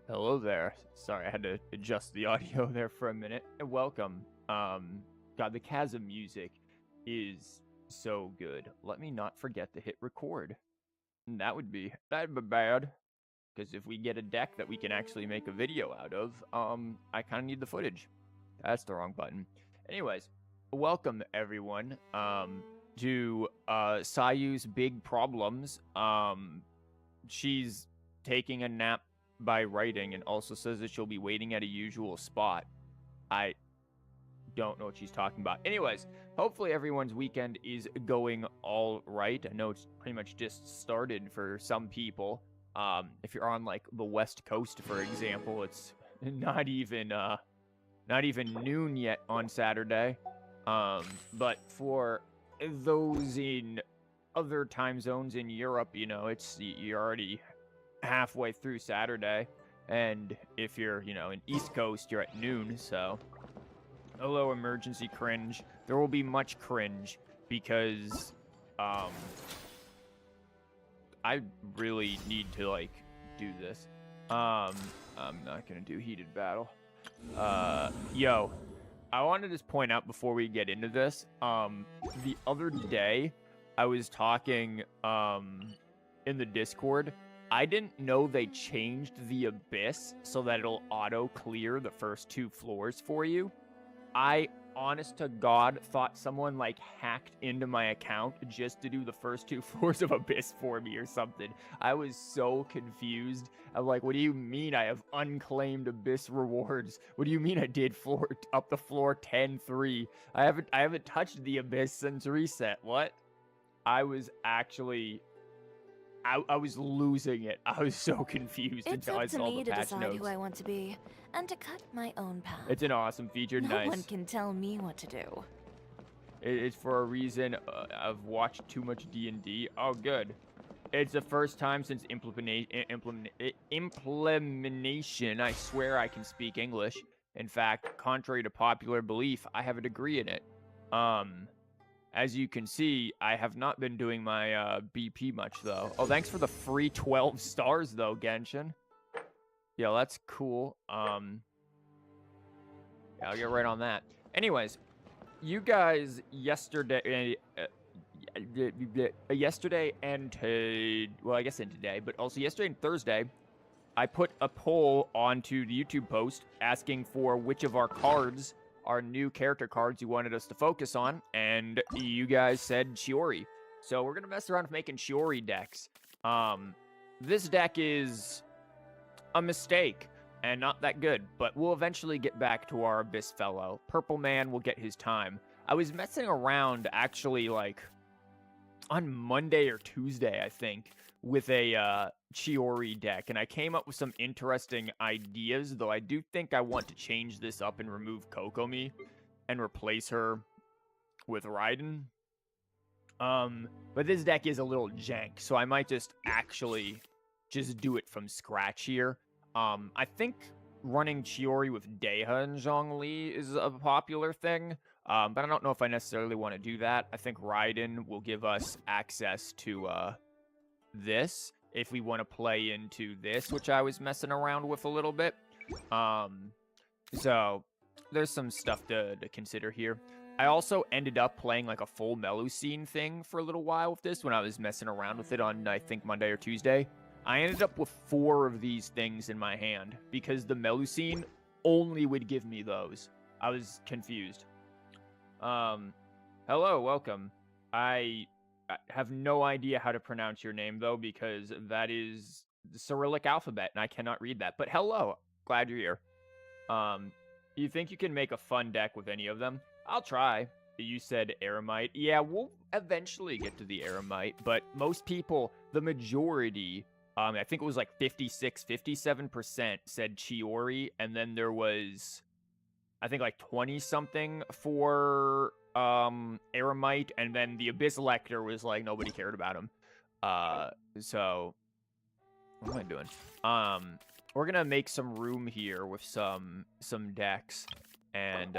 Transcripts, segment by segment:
Hello there. Sorry, I had to adjust the audio there for a minute. And welcome. God, the chasm music is so good. Let me not forget to hit record. That'd be bad. Because if we get a deck that we can actually make a video out of, I kind of need the footage. That's the wrong button. Anyways, welcome everyone to Sayu's Big Problems. She's taking a nap by writing and also says that she'll be waiting at a usual spot. I don't know what she's talking about. Anyways, hopefully everyone's weekend is going all right. I know it's pretty much just started for some people. If you're on like the West Coast, for example, it's not even noon yet on Saturday. But for those in other time zones in Europe, you know, you're already halfway through Saturday, and if you're, you know, in East Coast, you're at noon. So hello, emergency cringe. There will be much cringe because I really need to like do this. I'm not gonna do heated battle. Yo, I want to just point out before we get into this, the other day I was talking in the Discord. I didn't know they changed the Abyss so that it'll auto clear the first 2 floors for you. I, honest to God, thought someone like hacked into my account just to do the first 2 floors of Abyss for me or something. I was so confused. I'm like, what do you mean I have unclaimed Abyss rewards? What do you mean I did up the floor 10-3? I haven't touched the Abyss since reset. What? I was actually I was losing it. I was so confused until I saw the patch notes. It's up to me to decide who I want to be, and to cut my own path. It's an awesome feature. No nice. one can tell me what to do. It's for a reason. I've watched too much D&D. Oh, good. It's the first time since implementation. I swear I can speak English. In fact, contrary to popular belief, I have a degree in it. As you can see, I have not been doing my BP much, though. Oh, thanks for the free 12 stars, though, Genshin. Yeah, that's cool. Yeah, I'll get right on that. Anyways, you guys yesterday and well, I guess in today, but also yesterday and Thursday, I put a poll onto the YouTube post asking for which of our cards, our new character cards, you wanted us to focus on, and you guys said CHIORI. So we're gonna mess around with making CHIORI decks. This deck is a mistake and not that good, but we'll eventually get back to our Abyss fellow. Purple Man will get his time. I was messing around actually like on Monday or Tuesday, I think, with a CHIORI deck, and I came up with some interesting ideas, though I do think I want to change this up and remove Kokomi and replace her with Raiden. But this deck is a little jank, so I might just actually just do it from scratch here. I think running CHIORI with Deha and Zhongli is a popular thing, but I don't know if I necessarily want to do that. I think Raiden will give us access to this if we want to play into this, which I was messing around with a little bit. So there's some stuff to consider here. I also ended up playing like a full Melusine thing for a little while with this when I was messing around with it on, I think, Monday or Tuesday. I ended up with 4 of these things in my hand because the Melusine only would give me those. I was confused. Hello, welcome. I have no idea how to pronounce your name, though, because that is the Cyrillic alphabet, and I cannot read that. But hello, glad you're here. You think you can make a fun deck with any of them? I'll try. You said Eremite. Yeah, we'll eventually get to the Eremite, but most people, the majority, I think it was like 56, 57% said CHIORI, and then there was, I think, like 20-something for Eremite, and then the Abyss Lector was like, nobody cared about him. So, what am I doing? We're gonna make some room here with some decks, and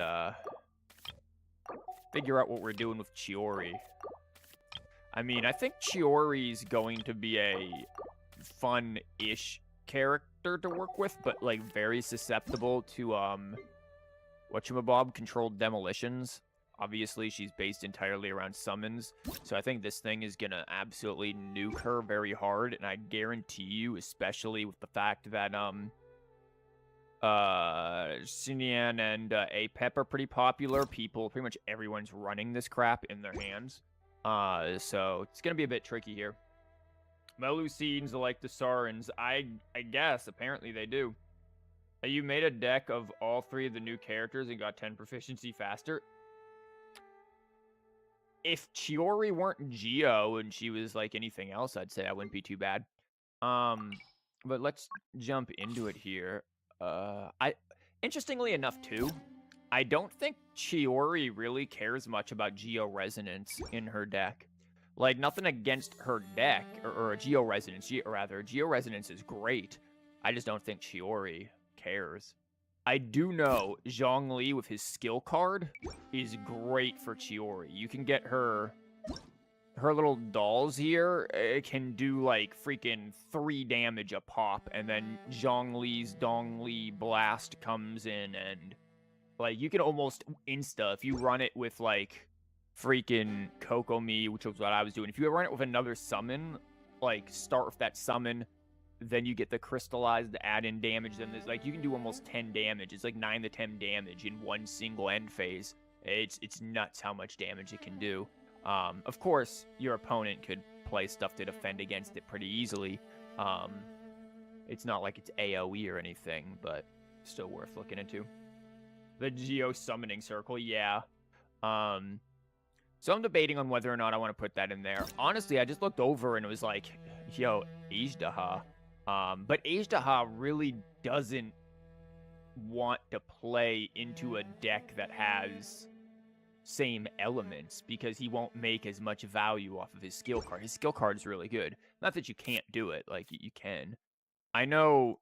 figure out what we're doing with CHIORI. I mean, I think CHIORI's going to be a fun-ish character to work with, but like very susceptible to whatchamabob controlled demolitions. Obviously, she's based entirely around summons, so I think this thing is gonna absolutely nuke her very hard, and I guarantee you, especially with the fact that, Xinyan and Apep are pretty popular. Pretty much everyone's running this crap in their hands. So it's gonna be a bit tricky here. Melusines like the Sarans. I guess, apparently they do. You made a deck of all 3 of the new characters and got 10 proficiency faster. If Chiori weren't Geo and she was like anything else, I'd say that wouldn't be too bad. But let's jump into it here. Interestingly enough, too, I don't think Chiori really cares much about Geo Resonance in her deck. Like, nothing against her deck, or Geo Resonance, rather. Geo Resonance is great. I just don't think Chiori cares. I do know Zhongli with his skill card is great for Chiori. You can get her little dolls here. It can do like freaking 3 damage a pop, and then Zhongli's Dongli Blast comes in, and like you can almost insta if you run it with like freaking Kokomi, which was what I was doing. If you run it with another summon, like start with that summon, then you get the crystallized add-in damage, then there's like you can do almost 10 damage. It's like 9 to 10 damage in one single end phase. It's nuts how much damage it can do. Of course, your opponent could play stuff to defend against it pretty easily. It's not like it's AoE or anything, but still worth looking into. The Geo Summoning Circle, yeah. So I'm debating on whether or not I want to put that in there. Honestly, I just looked over and it was like, yo, Ajdaha. But Ajdaha really doesn't want to play into a deck that has same elements because he won't make as much value off of his skill card. His skill card is really good. Not that you can't do it, like you can. I know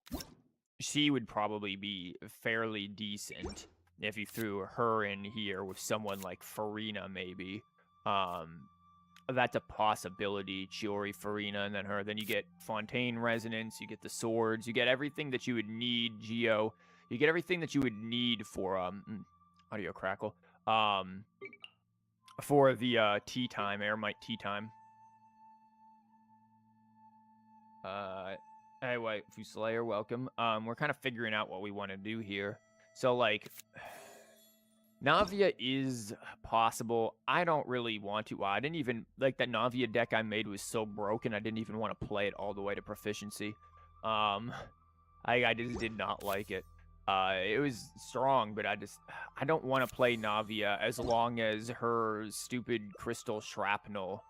she would probably be fairly decent if you threw her in here with someone like Farina, maybe. That's a possibility. Chiori, Farina, and then her. Then you get Fontaine Resonance, you get the swords, you get everything that you would need, Geo. You get everything that you would need for, audio crackle. For the, tea time, Airmite tea time. Hey, wait, Fuslayer, welcome. We're kind of figuring out what we want to do here. So, like, Navia is possible. I don't really want to. I didn't even, like, that Navia deck I made was so broken, I didn't even want to play it all the way to proficiency. I just did not like it. It was strong, but I don't want to play Navia as long as her stupid crystal shrapnel.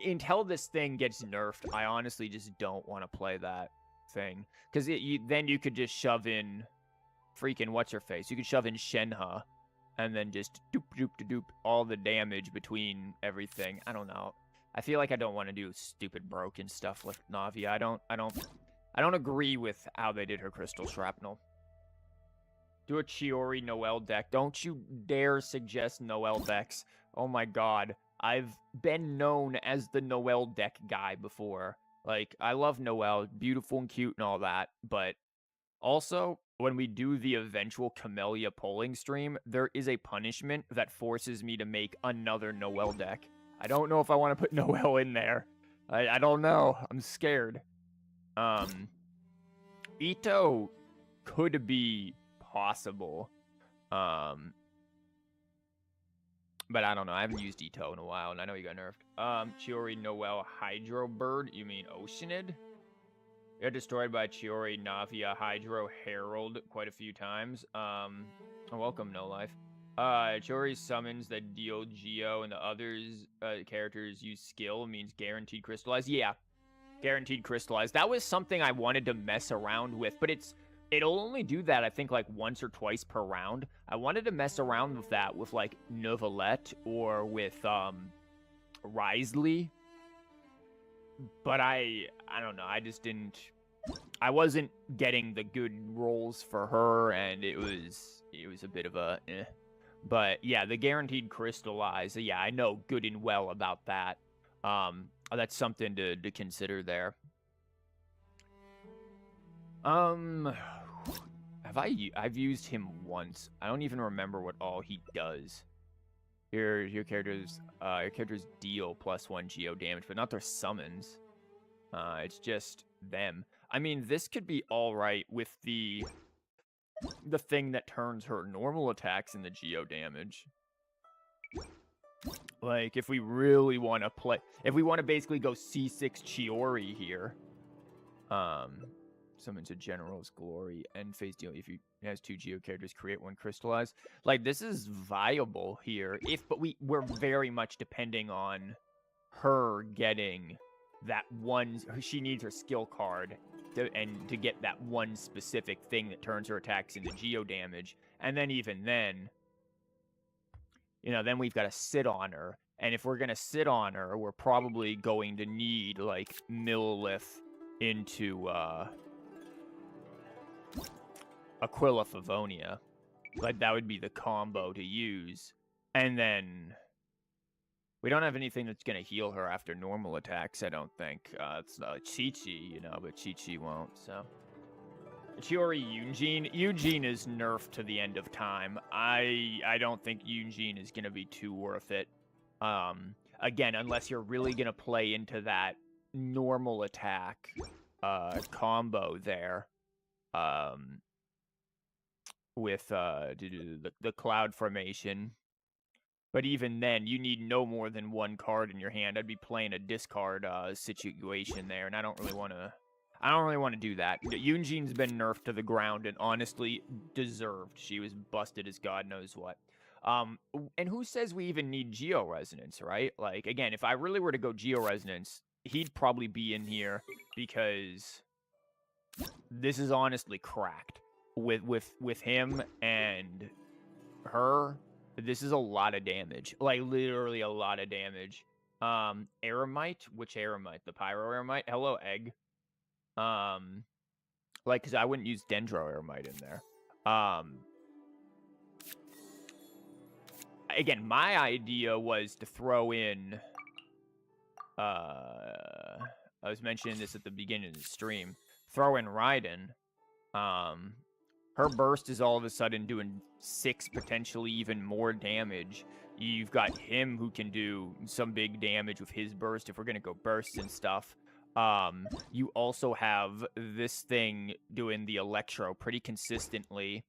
Until this thing gets nerfed, I honestly just don't want to play that thing. Because then you could just shove in freaking what's-her-face. You could shove in Shenhe, and then just doop all the damage between everything. I don't know. I feel like I don't want to do stupid broken stuff with Navia. I don't agree with how they did her crystal shrapnel. Do a Chiori Noelle deck. Don't you dare suggest Noelle decks. Oh my god. I've been known as the Noelle deck guy before. Like, I love Noelle, beautiful and cute and all that, but also, when we do the eventual Camellia polling stream, there is a punishment that forces me to make another Noelle deck. I don't know if I want to put Noelle in there. I don't know. I'm scared. Ito could be possible. But I don't know. I haven't used Ito in a while, and I know he got nerfed. Chiori Noelle Hydro Bird. You mean Oceanid? Got destroyed by Chiori Navia Hydro Herald quite a few times. Welcome, No Life. Chiori summons that deal Geo and the others characters use skill means guaranteed crystallize. Yeah, guaranteed crystallize. That was something I wanted to mess around with, but it'll only do that, I think, like once or twice per round. I wanted to mess around with that with like Novelette or with Risley. But I don't know. I just didn't. I wasn't getting the good rolls for her, and it was a bit of a. But yeah, the guaranteed crystallize. Yeah, I know good and well about that. That's something to consider there. I've used him once. I don't even remember what all he does. Your characters deal +1 geo damage, but not their summons. It's just them. I mean, this could be all right with the thing that turns her normal attacks into geo damage. Like, if we really want to play, if we want to basically go C6 Chiori here, summons a general's glory, end phase deal. If you has 2 geo characters, create 1 crystallize. Like, this is viable here. But we're very much depending on her getting that one. She needs her skill card to get that one specific thing that turns her attacks into geo damage. And then even then, you know, then we've got to sit on her. And if we're going to sit on her, we're probably going to need, like, Millilith into Aquila Favonia. Like, that would be the combo to use. And then we don't have anything that's going to heal her after normal attacks, I don't think. It's Chi-Chi, you know, but Chi-Chi won't, so... Chiori Eugene. Eugene is nerfed to the end of time. I don't think Eugene is going to be too worth it. Again, unless you're really going to play into that normal attack combo there. With the cloud formation. But even then, you need no more than 1 card in your hand. I'd be playing a discard situation there, and I don't really want to do that. Eugene's been nerfed to the ground and honestly deserved. She was busted as God knows what. And who says we even need Geo Resonance, right? Like, again, if I really were to go Geo Resonance, he'd probably be in here because this is honestly cracked. With him and her, this is a lot of damage. Like, literally a lot of damage. Aramite? Which Aramite? The Pyro Aramite? Hello, Egg. Like, because I wouldn't use Dendro Aramite in there. Again, my idea was to throw in... I was mentioning this at the beginning of the stream. Throw in Raiden. Her burst is all of a sudden doing 6, potentially even more damage. You've got him who can do some big damage with his burst if we're going to go bursts and stuff. You also have this thing doing the Electro pretty consistently.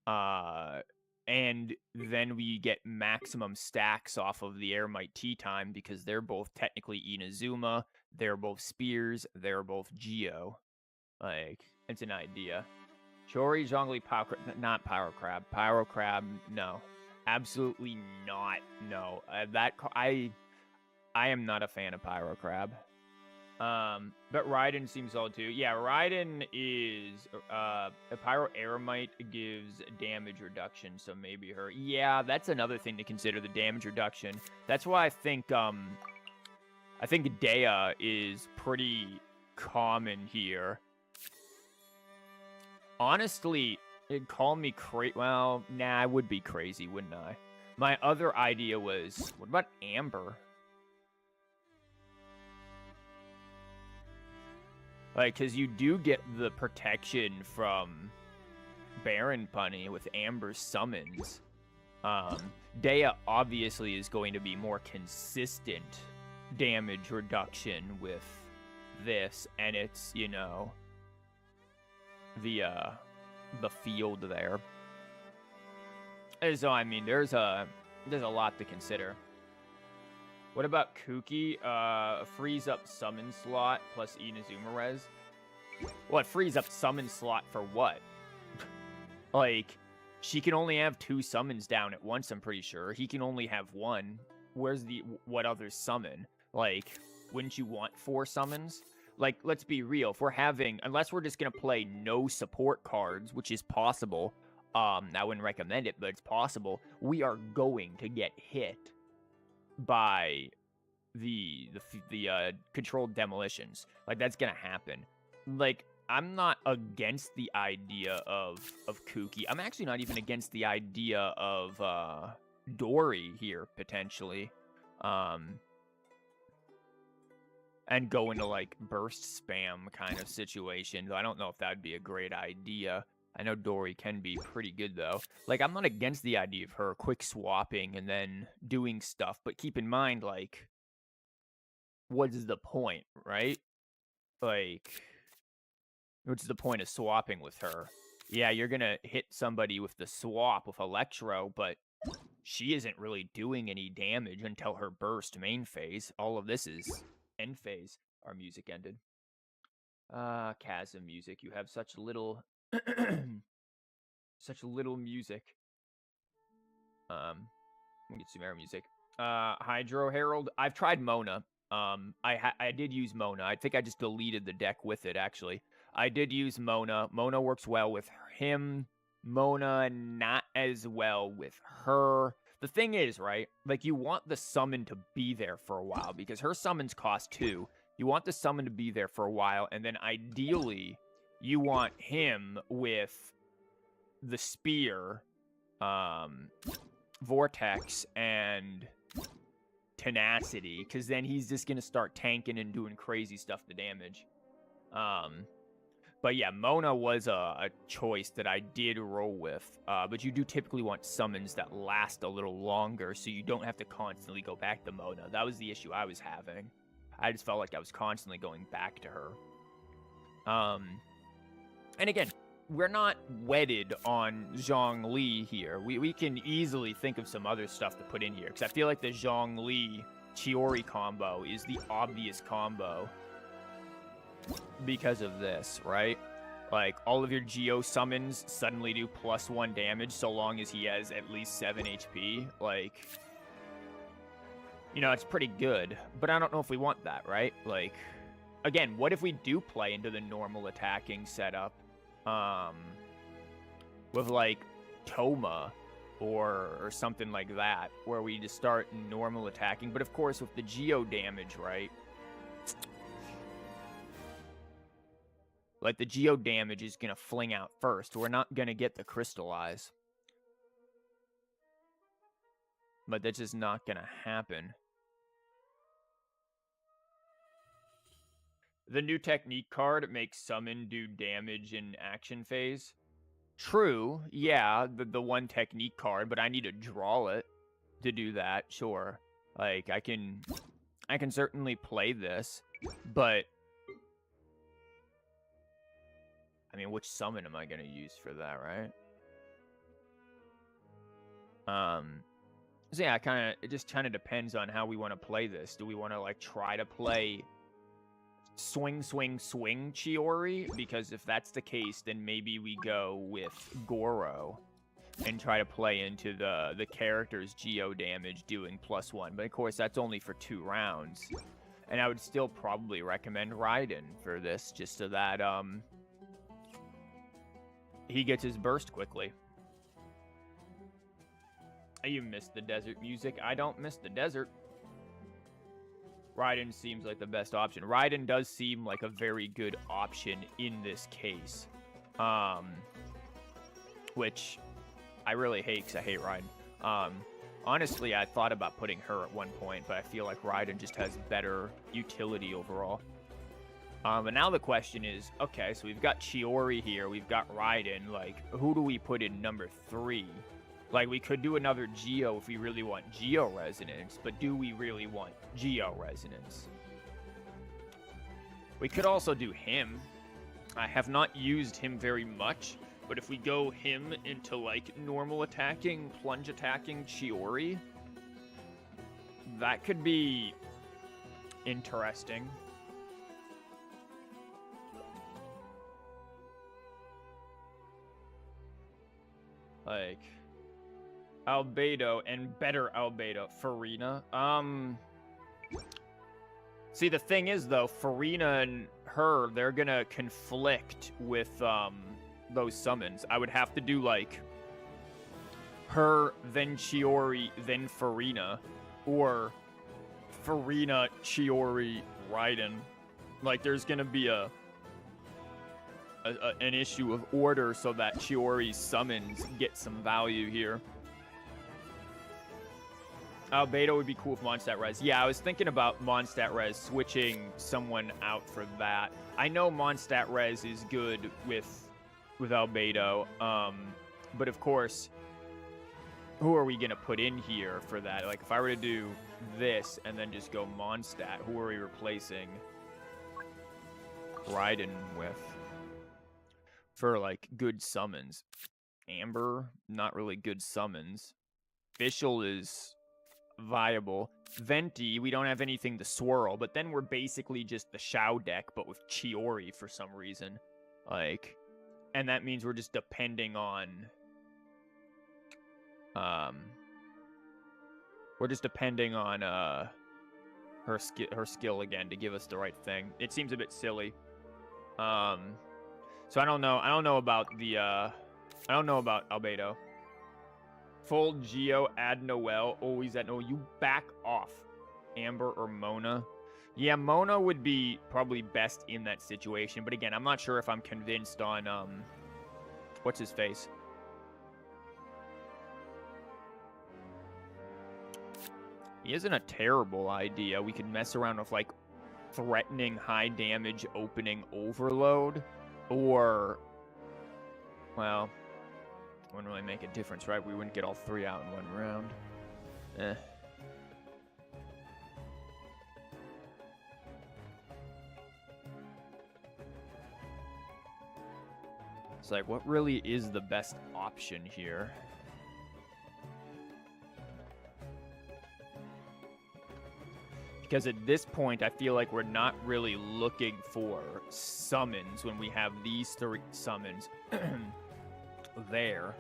And then we get maximum stacks off of the Aramite Tea Time because they're both technically Inazuma. They're both Spears. They're both Geo. Like, it's an idea. Chiori, Zhongli, not Pyro Crab. Pyro Crab, no. Absolutely not. No. I am not a fan of Pyro Crab. But Raiden seems all too. Yeah, Raiden is a Pyro Aramite gives damage reduction, so maybe her. Yeah, that's another thing to consider, the damage reduction. That's why I think Dea is pretty common here. Honestly, it'd call me crazy. Well, nah, I would be crazy, wouldn't I? My other idea was, what about Amber? Like, because you do get the protection from Baron Punny with Amber's summons. Dea obviously is going to be more consistent damage reduction with this, and it's, you know, the field there. And so, I mean, there's a lot to consider. What about Kuki? Frees up summon slot plus Inazuma res. What, frees up summon slot for what? Like, she can only have 2 summons down at once, I'm pretty sure. He can only have 1. Where's what others summon? Like, wouldn't you want 4 summons? Like, let's be real. If we're having, unless we're just going to play no support cards, which is possible. I wouldn't recommend it, but it's possible. We are going to get hit by the controlled demolitions. Like, that's gonna happen. Like, I'm not against the idea of Kuki. I'm actually not even against the idea of Dory here, potentially. And go into, like, burst spam kind of situation. Though I don't know if that would be a great idea. I know Dory can be pretty good, though. Like, I'm not against the idea of her quick swapping and then doing stuff, but keep in mind, like, what is the point, right? Like, what's the point of swapping with her? Yeah, you're gonna hit somebody with the swap with Electro, but she isn't really doing any damage until her burst main phase. All of this is end phase. Our music ended. Chasm music. You have such little such little music. We'll get some air music. Hydro Herald. I've tried Mona. I did use Mona. I think I just deleted the deck with it, actually. I did use Mona. Mona works well with him. Mona not as well with her. The thing is, right? Like, you want the summon to be there for a while because her summons cost 2. You want the summon to be there for a while, and then ideally, you want him with the spear, Vortex, and Tenacity, because then he's just going to start tanking and doing crazy stuff to damage. But yeah, Mona was a choice that I did roll with, but you do typically want summons that last a little longer, so you don't have to constantly go back to Mona. That was the issue I was having. I just felt like I was constantly going back to her. And again, we're not wedded on Zhongli here. We can easily think of some other stuff to put in here, because I feel like the Zhongli CHIORI combo is the obvious combo because of this, right? Like, all of your Geo summons suddenly do +1 damage so long as he has at least 7 HP. Like, you know, it's pretty good, but I don't know if we want that, right? Like, again, what if we do play into the normal attacking setup? With, like, Toma or something like that, where we just start normal attacking. But, of course, with the Geo damage, right? Like, the Geo damage is going to fling out first. We're not going to get the Crystallize. But that's just not going to happen. The new technique card makes summon do damage in action phase. True, yeah, the one technique card, but I need to draw it to do that, sure. Like, I can certainly play this, but I mean, which summon am I going to use for that, right? So yeah, it just kind of depends on how we want to play this. Do we want to, like, try to play swing, swing, swing CHIORI? Because if that's the case, then maybe we go with Goro and try to play into the character's Geo damage doing +1. But of course, that's only for 2 rounds. And I would still probably recommend Raiden for this, just so that he gets his burst quickly. You missed the desert music. I don't miss the desert. Raiden seems like the best option. Raiden does seem like a very good option in this case. Which I really hate, because I hate Raiden. Honestly, I thought about putting her at one point, but I feel like Raiden just has better utility overall. But now the question is, okay, so we've got CHIORI here, we've got Raiden, like, who do we put in number 3? Like, we could do another Geo if we really want Geo Resonance, but do we really want Geo Resonance? We could also do him. I have not used him very much, but if we go him into, like, normal attacking, plunge attacking CHIORI, that could be interesting. Like, Albedo and better Albedo. Farina. See, the thing is, though, Farina and her, they're gonna conflict with, those summons. I would have to do, like, her, then CHIORI, then Farina. Or Farina, CHIORI, Raiden. Like, there's gonna be an issue of order so that CHIORI's summons get some value here. Albedo would be cool with Mondstadt Res. Yeah, I was thinking about Mondstadt Res, switching someone out for that. I know Mondstadt Res is good with Albedo. But of course, who are we gonna put in here for that? Like, if I were to do this and then just go Mondstadt, who are we replacing Raiden with for like good summons? Amber, not really good summons. Fischl is viable. Venti, we don't have anything to swirl, but then we're basically just the Shao deck, but with Chiori for some reason. Like, and that means we're just depending on we're just depending on her skill again to give us the right thing. It seems a bit silly. So I don't know about the I don't know about Albedo. Full Geo, add Noelle, always at Noelle. You back off, Amber or Mona. Yeah, Mona would be probably best in that situation. But again, I'm not sure if I'm convinced on, what's his face? He isn't a terrible idea. We could mess around with, like, threatening high damage opening overload. Or, well, wouldn't really make a difference, right? We wouldn't get all three out in one round. It's like, what really is the best option here? Because at this point, I feel like we're not really looking for summons when we have these three summons there.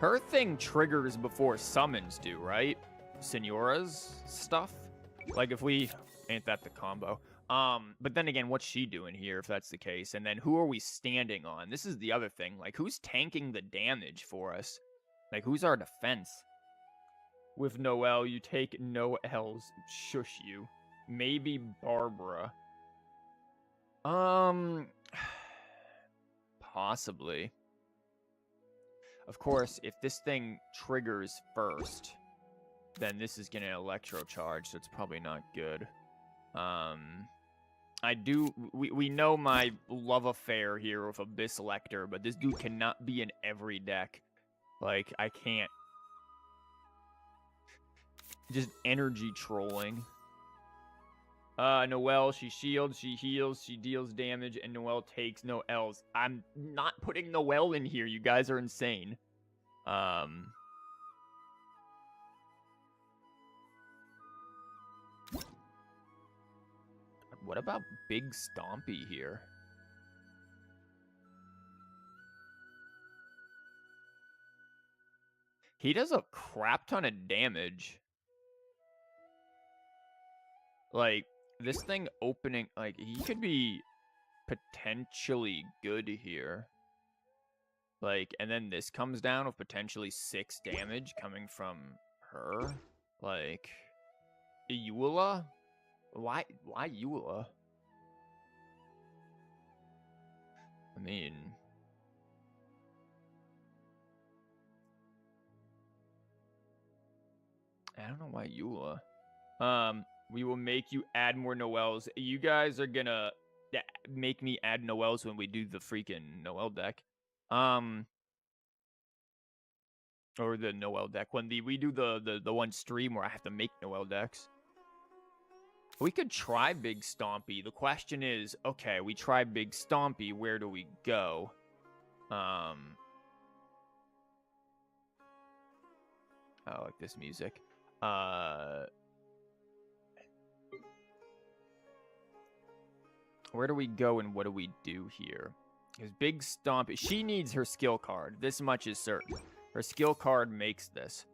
Her thing triggers before summons do, right? Senora's stuff? Like, if we... Ain't that the combo? But then again, what's she doing here if that's the case? And then who are we standing on? This is the other thing. Like, who's tanking the damage for us? Like, who's our defense? With Noelle, you take Noelle's. Shush you. Maybe Barbara. Possibly. Of course, if this thing triggers first, then this is gonna electrocharge, so it's probably not good. We know my love affair here with Abyss Lecter, but this dude cannot be in every deck. Like, I can't. Just energy trolling. Noelle, she shields, she heals, she deals damage, and Noelle takes Noelle's. I'm not putting Noelle in here. You guys are insane. What about Big Stompy here? He does a crap ton of damage. Like, this thing opening, like, he could be potentially good here. Like, and then this comes down with potentially 6 damage coming from her. Like, Eula? Why Eula? I mean... I don't know why Eula. We will make you add more Noelles. You guys are gonna make me add Noelles when we do the freaking Noelle deck. Or the Noelle deck. When we do the one stream where I have to make Noelle decks. We could try Big Stompy. The question is, okay, we try Big Stompy, where do we go? I like this music. Where do we go and what do we do here? Because Big Stompy, she needs her skill card. This much is certain. Her skill card makes this.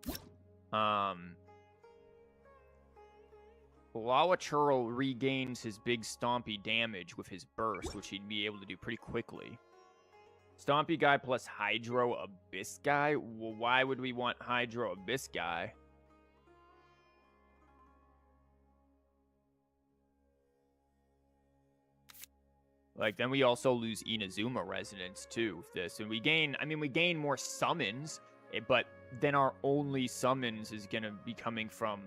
Lawachurl regains his Big Stompy damage with his burst, which he'd be able to do pretty quickly. Stompy guy plus Hydro Abyss guy? Well, why would we want Hydro Abyss guy? Like, then we also lose Inazuma Resonance, too, with this. And we gain, I mean, we gain more summons, but then our only summons is going to be coming from...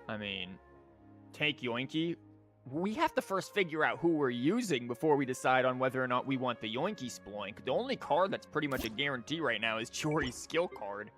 I mean, tank Yoinky, we have to first figure out who we're using before we decide on whether or not we want the Yoinky Sploink. The only card that's pretty much a guarantee right now is CHIORI's skill card.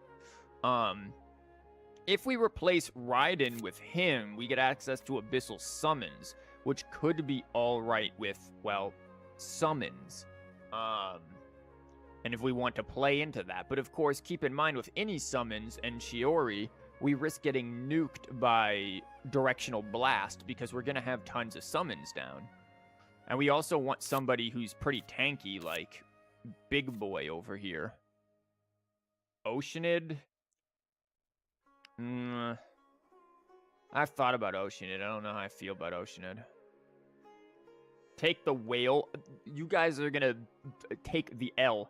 If we replace Raiden with him, we get access to Abyssal Summons, which could be alright with, well, summons. And if we want to play into that. But of course, keep in mind with any summons and CHIORI, we risk getting nuked by Directional Blast because we're going to have tons of summons down. And we also want somebody who's pretty tanky, like Big Boy over here. Oceanid? I've thought about Oceanid. I don't know how I feel about Oceanid. Take the whale. You guys are going to take the L.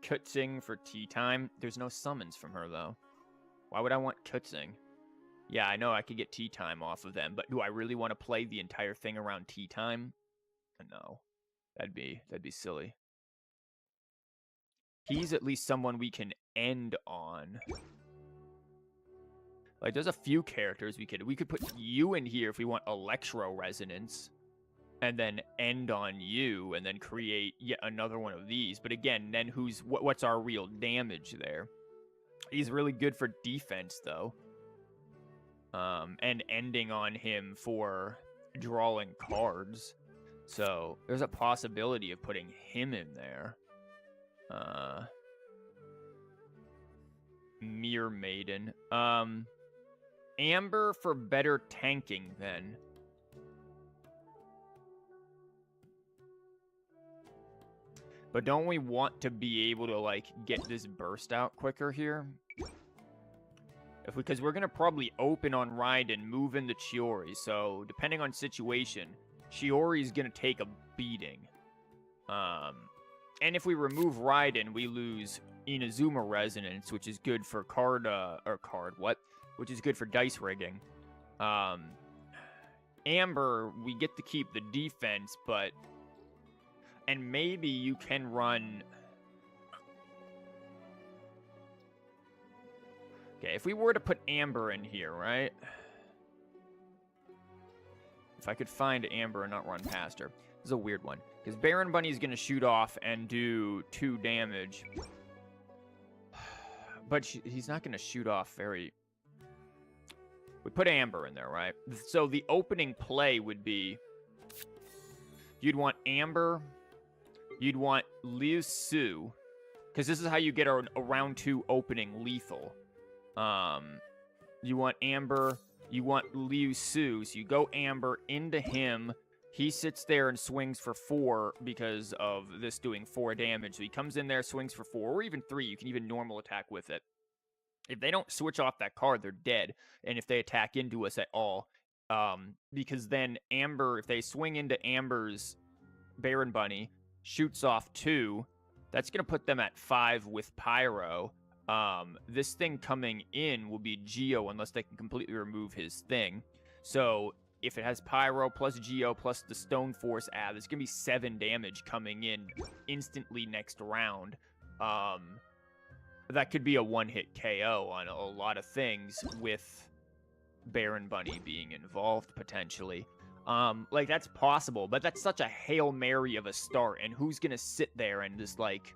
Kutzing for tea time. There's no summons from her, though. Why would I want Kutzing? Yeah, I know I could get tea time off of them, but do I really want to play the entire thing around tea time? No. That'd be silly. He's at least someone we can end on. Like, there's a few characters we could put you in here if we want Electro Resonance. And then end on you, and then create yet another one of these. But again, then what's our real damage there? He's really good for defense, though. And ending on him for drawing cards. So, there's a possibility of putting him in there. Mirror Maiden. Amber for better tanking, then. But don't we want to be able to, like, get this burst out quicker here? Because we're going to probably open on Raiden, move into CHIORI. So, depending on situation, CHIORI is going to take a beating. And if we remove Raiden, we lose Inazuma Resonance, which is good for which is good for dice rigging. Amber, we get to keep the defense, but... And maybe you can run... Okay, if we were to put Amber in here, right? If I could find Amber and not run past her. This is a weird one. Because Baron Bunny's going to shoot off and do 2 damage. But he's not going to shoot off very... We put Amber in there, right? So the opening play would be... You'd want Amber... You'd want Liu Su, because this is how you get a round 2 opening lethal. You want Amber, you want Liu Su, so you go Amber into him. He sits there and swings for 4 because of this doing 4 damage. So he comes in there, swings for 4, or even 3. You can even normal attack with it. If they don't switch off that card, they're dead. And if they attack into us at all, because then Amber, if they swing into Amber's Baron Bunny, shoots off 2, that's going to put them at 5 with Pyro. This thing coming in will be Geo unless they can completely remove his thing. So if it has Pyro plus Geo plus the Stone Force add, there's going to be 7 damage coming in instantly next round. That could be a one-hit KO on a lot of things with Baron Bunny being involved potentially. Like, that's possible, but that's such a Hail Mary of a start, and who's gonna sit there and just, like,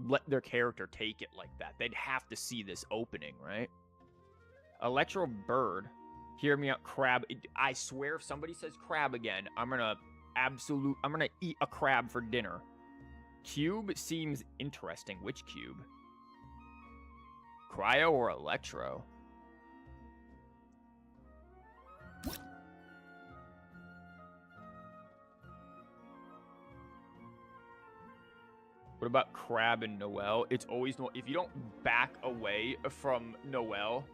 let their character take it like that? They'd have to see this opening, right? Electro Bird. Hear me out, crab. I swear, if somebody says crab again, I'm gonna eat a crab for dinner. Cube seems interesting. Which cube? Cryo or Electro? What about Crab and Noelle? It's always Noelle. If you don't back away from Noelle...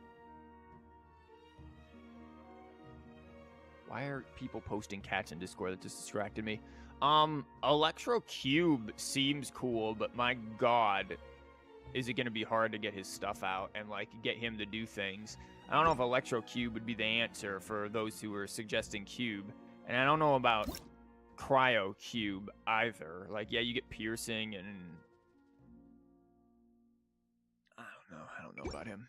Why are people posting cats in Discord? That just distracted me. Electro Cube seems cool, but my god, is it going to be hard to get his stuff out and, like, get him to do things. I don't know if Electro Cube would be the answer for those who are suggesting Cube. And I don't know about Cryo Cube either. Like, yeah, you get piercing and... I don't know about him.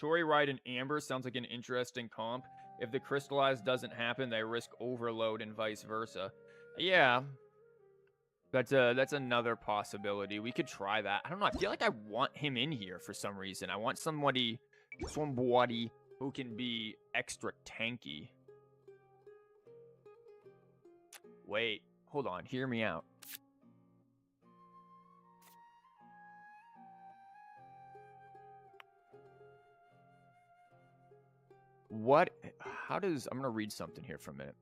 CHIORI Ride and Amber sounds like an interesting comp. If the crystallize doesn't happen, they risk overload and vice versa. Yeah. That's another possibility. We could try that. I don't know. I feel like I want him in here for some reason. I want somebody who can be extra tanky. Wait, hold on. Hear me out. I'm going to read something here for a minute.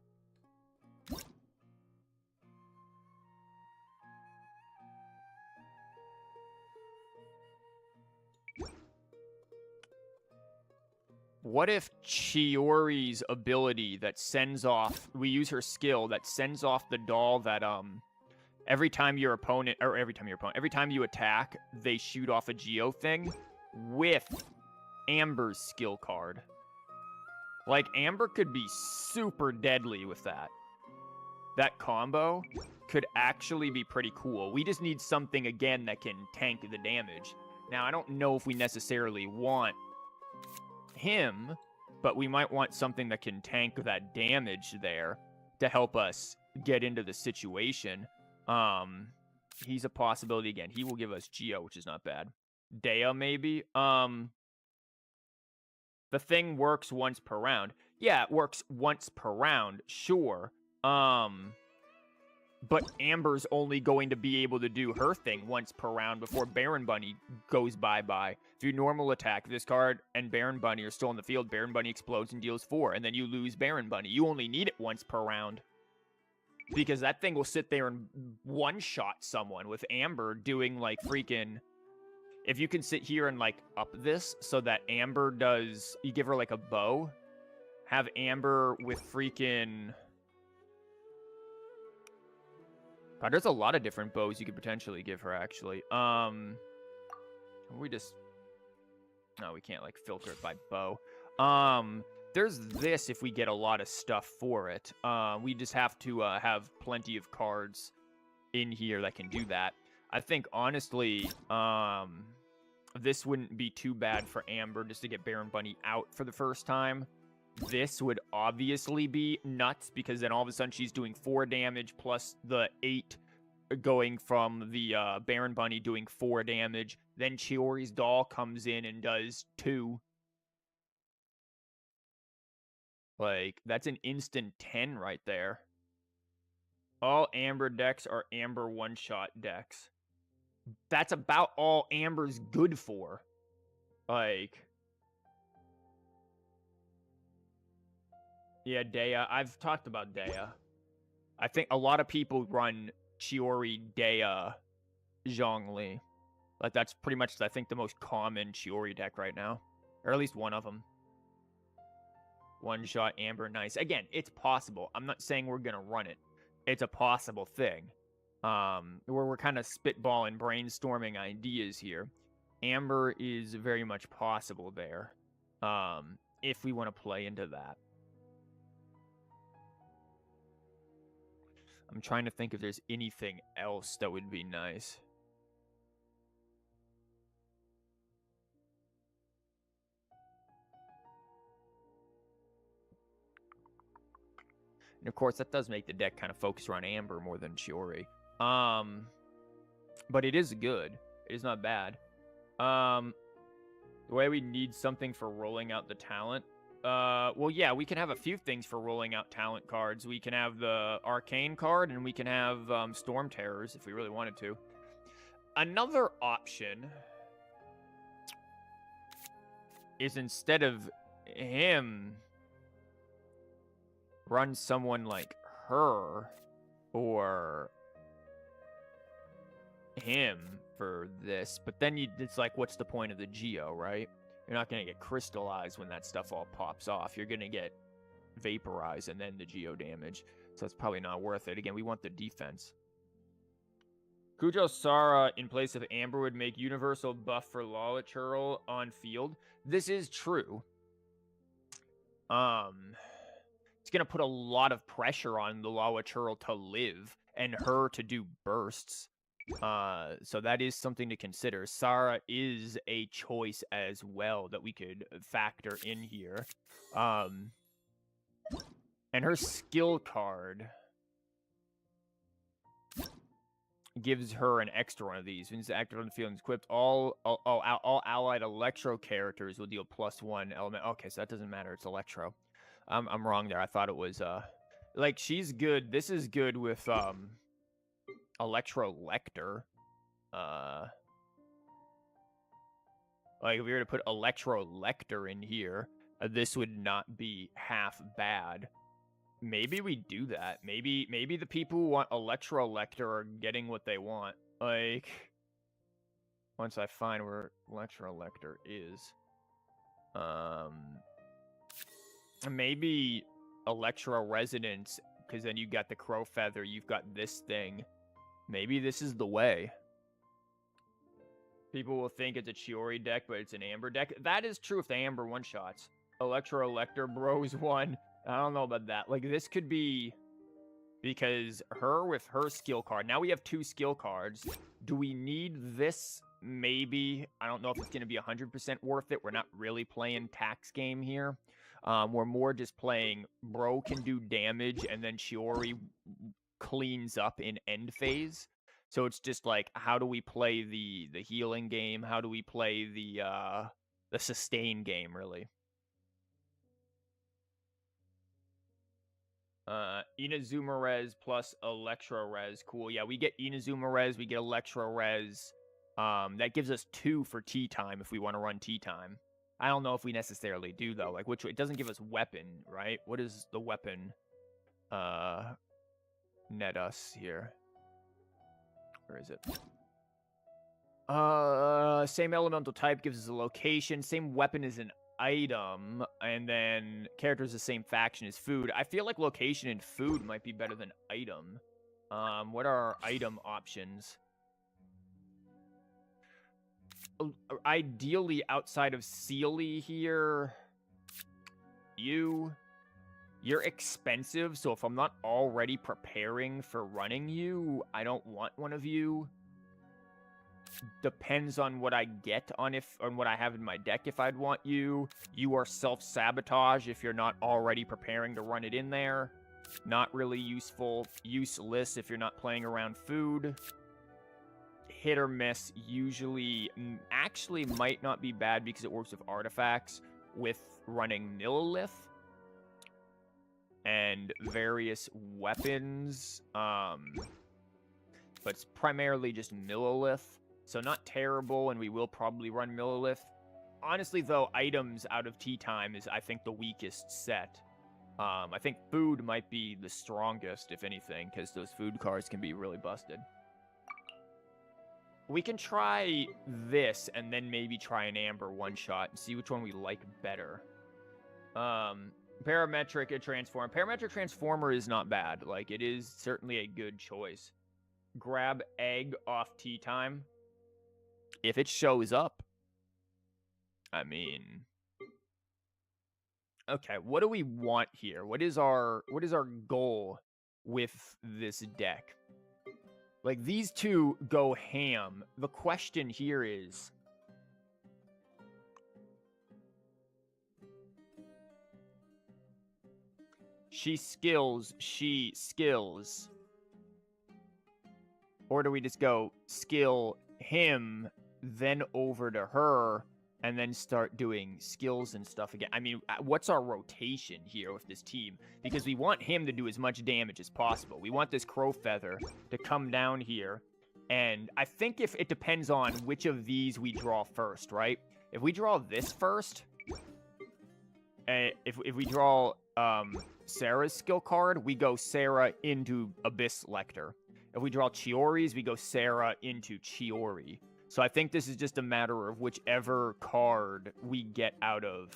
What if CHIORI's ability that sends off, we use her skill that sends off the doll that, every time you attack, they shoot off a Geo thing with Amber's skill card. Like, Amber could be super deadly with that. That combo could actually be pretty cool. We just need something, again, that can tank the damage. Now, I don't know if we necessarily want him, but we might want something that can tank that damage there to help us get into the situation. He's a possibility again. He will give us Geo, which is not bad. Dea, maybe? The thing works once per round. Yeah, it works once per round, sure. But Amber's only going to be able to do her thing once per round before Baron Bunny goes bye-bye. If you normal attack, this card and Baron Bunny are still in the field, Baron Bunny explodes and deals 4, and then you lose Baron Bunny. You only need it once per round. Because that thing will sit there and one-shot someone with Amber doing, like, freaking... If you can sit here and, like, up this so that Amber does... You give her, like, a bow. Have Amber with freaking... God, there's a lot of different bows you could potentially give her, actually. We just... No, we can't, like, filter it by bow. There's this if we get a lot of stuff for it. We just have to have plenty of cards in here that can do that. I think, honestly, this wouldn't be too bad for Amber just to get Baron Bunny out for the first time. This would obviously be nuts because then all of a sudden she's doing 4 damage plus the 8 going from the Baron Bunny doing 4 damage. Then CHIORI's doll comes in and does 2. Like, that's an instant 10 right there. All Amber decks are Amber one-shot decks. That's about all Amber's good for. Like... Yeah, Dea. I've talked about Dea. I think a lot of people run CHIORI, Dea, Zhongli. Like, that's pretty much, I think, the most common CHIORI deck right now. Or at least one of them. One-shot Amber, nice. Again, it's possible. I'm not saying we're going to run it. It's a possible thing. Where we're kind of spitballing, brainstorming ideas here. Amber is very much possible there. If we want to play into that. I'm trying to think if there's anything else that would be nice. And of course, that does make the deck kind of focus around Amber more than CHIORI. But it is good. It is not bad. The way we need something for rolling out the talent. Well, yeah, we can have a few things for rolling out talent cards. We can have the Arcane card, and we can have Storm Terrors if we really wanted to. Another option is instead of him, run someone like her or him for this. But then it's like, what's the point of the Geo, right? You're not going to get crystallized when that stuff all pops off. You're going to get vaporized and then the Geo damage. So it's probably not worth it. Again, we want the defense. Kujo Sara in place of Amber would make universal buff for Lala Churl on field. This is true. It's going to put a lot of pressure on the Lala Churl to live and her to do bursts. So that is something to consider. Sarah is a choice as well that we could factor in here. And her skill card gives her an extra one of these. When it's active on the field and equipped, all allied Electro characters will deal +1 element. Okay, so that doesn't matter. It's Electro. I'm wrong there. I thought it was like she's good. This is good with Electro Lecter. Like if we were to put Electro Lecter in here, this would not be half bad. Maybe we do that. Maybe the people who want Electro Lecter are getting what they want. Like, once I find where Electro Lecter is. Maybe Electro Resonance, because then you got the Crow Feather, you've got this thing. Maybe this is the way. People will think it's a Chiori deck, but it's an Amber deck. That is true if the Amber one-shots. Electro Lecter Bros 1. I don't know about that. Like, this could be... Because her with her skill card. Now we have 2 skill cards. Do we need this? Maybe. I don't know if it's going to be 100% worth it. We're not really playing tax game here. We're more just playing Bro can do damage, and then Chiori cleans up in end phase. So it's just like, how do we play the healing game? How do we play the sustain game, really? Inazuma Res plus Electro Res. Cool. Yeah, we get Inazuma Res, we get Electro Res. That gives us 2 for tea time if we want to run tea time. I don't know if we necessarily do, though. Like, which it doesn't give us weapon, right? What is the weapon net us here? Where is it? Same elemental type gives us a location. Same weapon is an item, and then characters the same faction as food. I feel like location and food might be better than item. What are our item options? Ideally, outside of Sealy here, you're expensive, so if I'm not already preparing for running you, I don't want one of you. Depends on what I get on what I have in my deck if I'd want you. You are self-sabotage if you're not already preparing to run it in there. Not really useful. Useless if you're not playing around food. Hit or miss usually actually might not be bad because it works with artifacts with running Millilith and various weapons. But it's primarily just Millilith. So not terrible, and we will probably run Millilith. Honestly, though, items out of tea time is, I think, the weakest set. I think food might be the strongest, if anything, because those food cards can be really busted. We can try this, and then maybe try an Amber one-shot, and see which one we like better. Parametric and Transform. Parametric Transformer is not bad. Like, it is certainly a good choice. Grab Egg off tea time. If it shows up. I mean... Okay, what do we want here? What is our goal with this deck? Like, these two go ham. The question here is... She skills. Or do we just go skill him, then over to her, and then start doing skills and stuff again? I mean, what's our rotation here with this team? Because we want him to do as much damage as possible. We want this Crow Feather to come down here. And I think if it depends on which of these we draw first, right? If we draw this first, if we draw Sarah's skill card, we go Sarah into Abyss Lecter. If we draw Chiori's, we go Sarah into Chiori. So I think this is just a matter of whichever card we get out of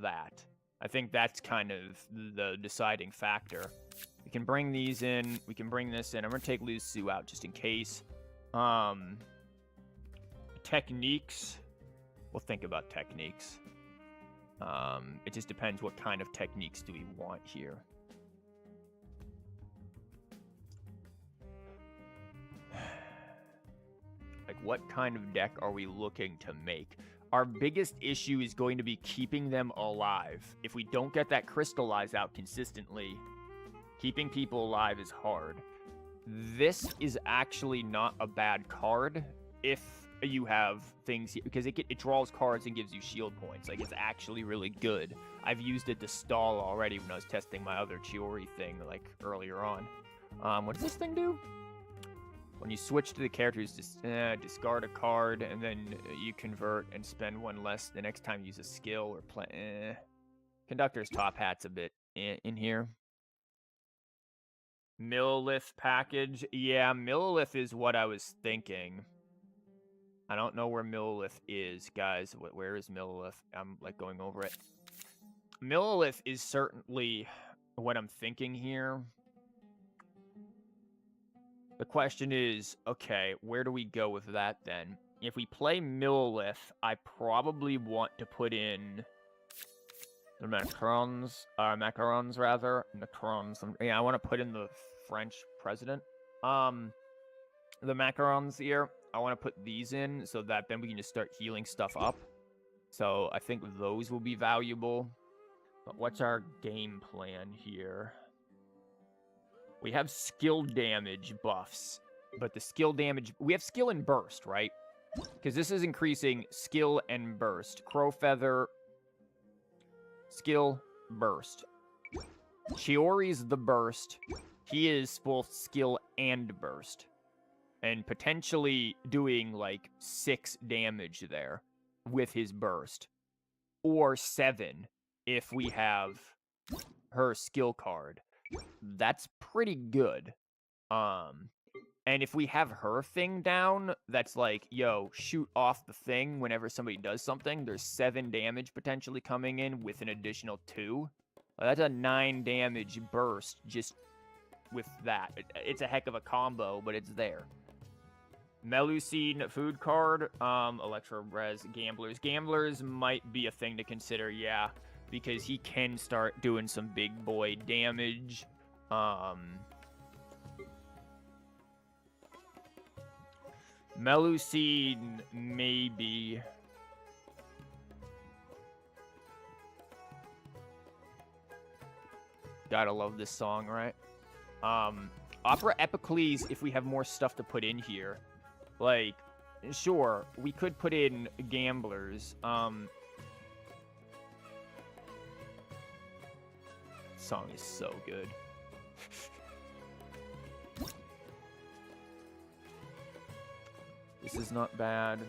that. I think that's kind of the deciding factor. We can bring these in. We can bring this in. I'm going to take Luzu out just in case. Techniques. We'll think about techniques. It just depends what kind of techniques do we want here. what kind of deck are we looking to make? Our biggest issue is going to be keeping them alive. If we don't get that crystallize out consistently, keeping people alive is hard. This is actually not a bad card if you have things, because it draws cards and gives you shield points. Like, it's actually really good. I've used it to stall already when I was testing my other CHIORI thing, like, earlier on. What does this thing do? When you switch to the characters, discard a card, and then you convert and spend one less the next time you use a skill or play. Conductor's Top Hat's a bit in here. Millilith package. Yeah, Millilith is what I was thinking. I don't know where Millilith is, guys. Where is Millilith? I'm, like, going over it. Millilith is certainly what I'm thinking here. The question is, okay, where do we go with that then? If we play Millilith, I probably want to put in the macarons, yeah, I want to put in the French president. The macarons here, I want to put these in so that then we can just start healing stuff up. So I think those will be valuable. But what's our game plan here? We have skill damage buffs, but the skill damage... We have skill and burst, right? Because this is increasing skill and burst. Crow Feather, skill, burst. CHIORI's the burst. He is both skill and burst. And potentially doing, like, 6 damage there with his burst. Or 7 if we have her skill card. That's pretty good. And if we have her thing down, that's like, yo, shoot off the thing whenever somebody does something. There's 7 damage potentially coming in with an additional 2. That's a 9 damage burst just with that. It's a heck of a combo, but it's there. Melusine food card, Electro Res, Gamblers. Gamblers might be a thing to consider, yeah, because he can start doing some big boy damage. Melusine, maybe. Gotta love this song, right? Opera Epicles, if we have more stuff to put in here. Like, sure, we could put in Gamblers. Song is so good. This is not bad.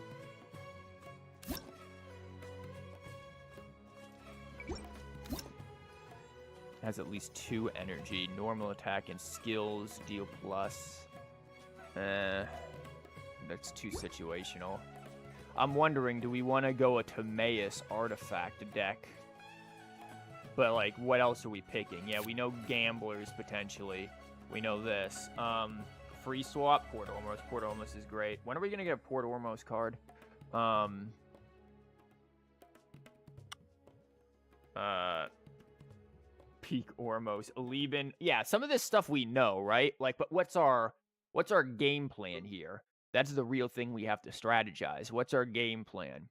Has at least 2 energy. Normal attack and skills deal plus. That's too situational. I'm wondering, do we want to go a Timaeus artifact deck? But, like, what else are we picking? Yeah, we know Gamblers, potentially. We know this. Free swap, Port Ormos. Port Ormos is great. When are we going to get a Port Ormos card? Peak Ormos. Lieben. Yeah, some of this stuff we know, right? Like, but what's our game plan here? That's the real thing we have to strategize. What's our game plan?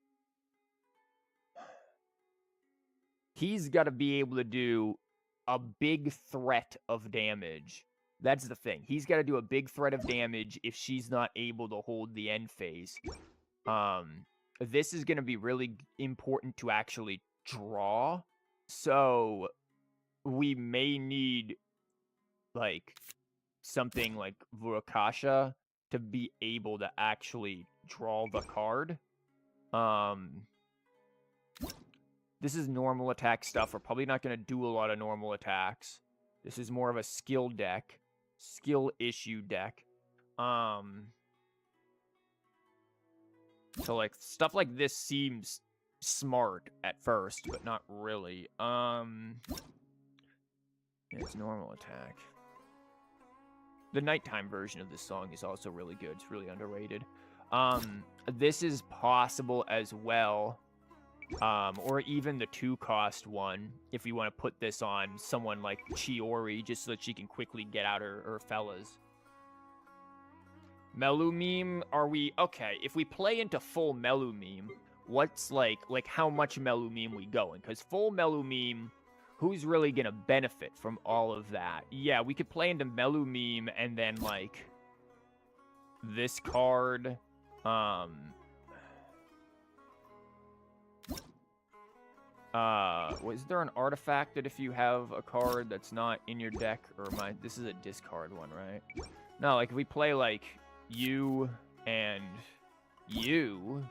He's got to be able to do a big threat of damage. That's the thing. He's got to do a big threat of damage if she's not able to hold the end phase. This is going to be really important to actually draw. So we may need, like, something like Vurakasha to be able to actually draw the card. This is normal attack stuff. We're probably not going to do a lot of normal attacks. This is more of a skill deck. Skill issue deck. So, like, stuff like this seems smart at first, but not really. It's normal attack. The nighttime version of this song is also really good. It's really underrated. This is possible as well. Or even the 2-cost one, if we want to put this on someone like CHIORI, just so that she can quickly get out her fellas. Melumeme, are we... Okay, if we play into full Melumeme, what's, like how much Melumeme we going? Because full Melumeme, who's really gonna benefit from all of that? Yeah, we could play into Melumeme and then, like, this card, was there an artifact that if you have a card that's not in your deck, or this is a discard one, right? No, like, if we play, like, you and you,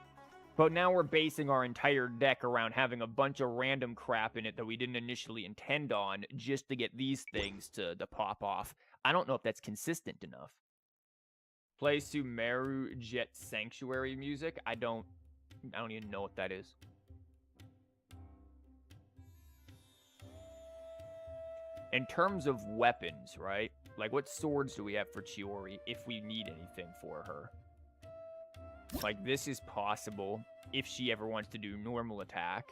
but now we're basing our entire deck around having a bunch of random crap in it that we didn't initially intend on just to get these things to pop off. I don't know if that's consistent enough. Play Sumeru Jet Sanctuary music? I don't even know what that is. In terms of weapons, right? Like, what swords do we have for CHIORI if we need anything for her? Like, this is possible if she ever wants to do normal attack.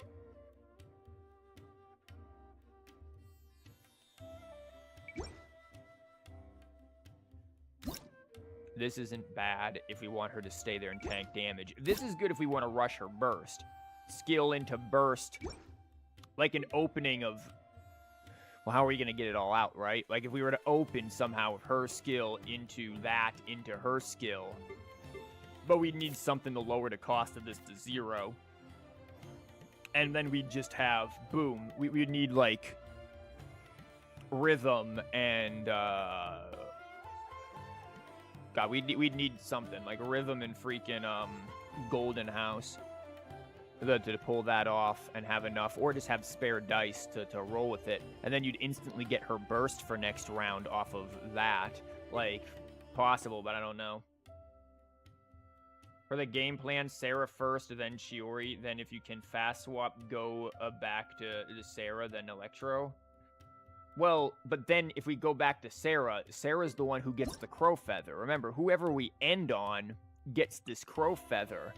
This isn't bad if we want her to stay there and tank damage. This is good if we want to rush her burst. Skill into burst. Like an opening of... Well, how are we going to get it all out, right? Like, if we were to open somehow her skill into that, into her skill. But we'd need something to lower the cost of this to 0. And then we'd just have, boom, we'd need, like, rhythm and, God, we'd need something, like rhythm and freaking, Golden House. To pull that off and have enough, or just have spare dice to roll with it, and then you'd instantly get her burst for next round off of that. Like, possible, but I don't know. For the game plan, Sarah first, then CHIORI, then if you can fast swap, go back to Sarah, then Electro. Well, but then if we go back to Sarah, Sarah's the one who gets the crow feather. Remember, whoever we end on gets this crow feather.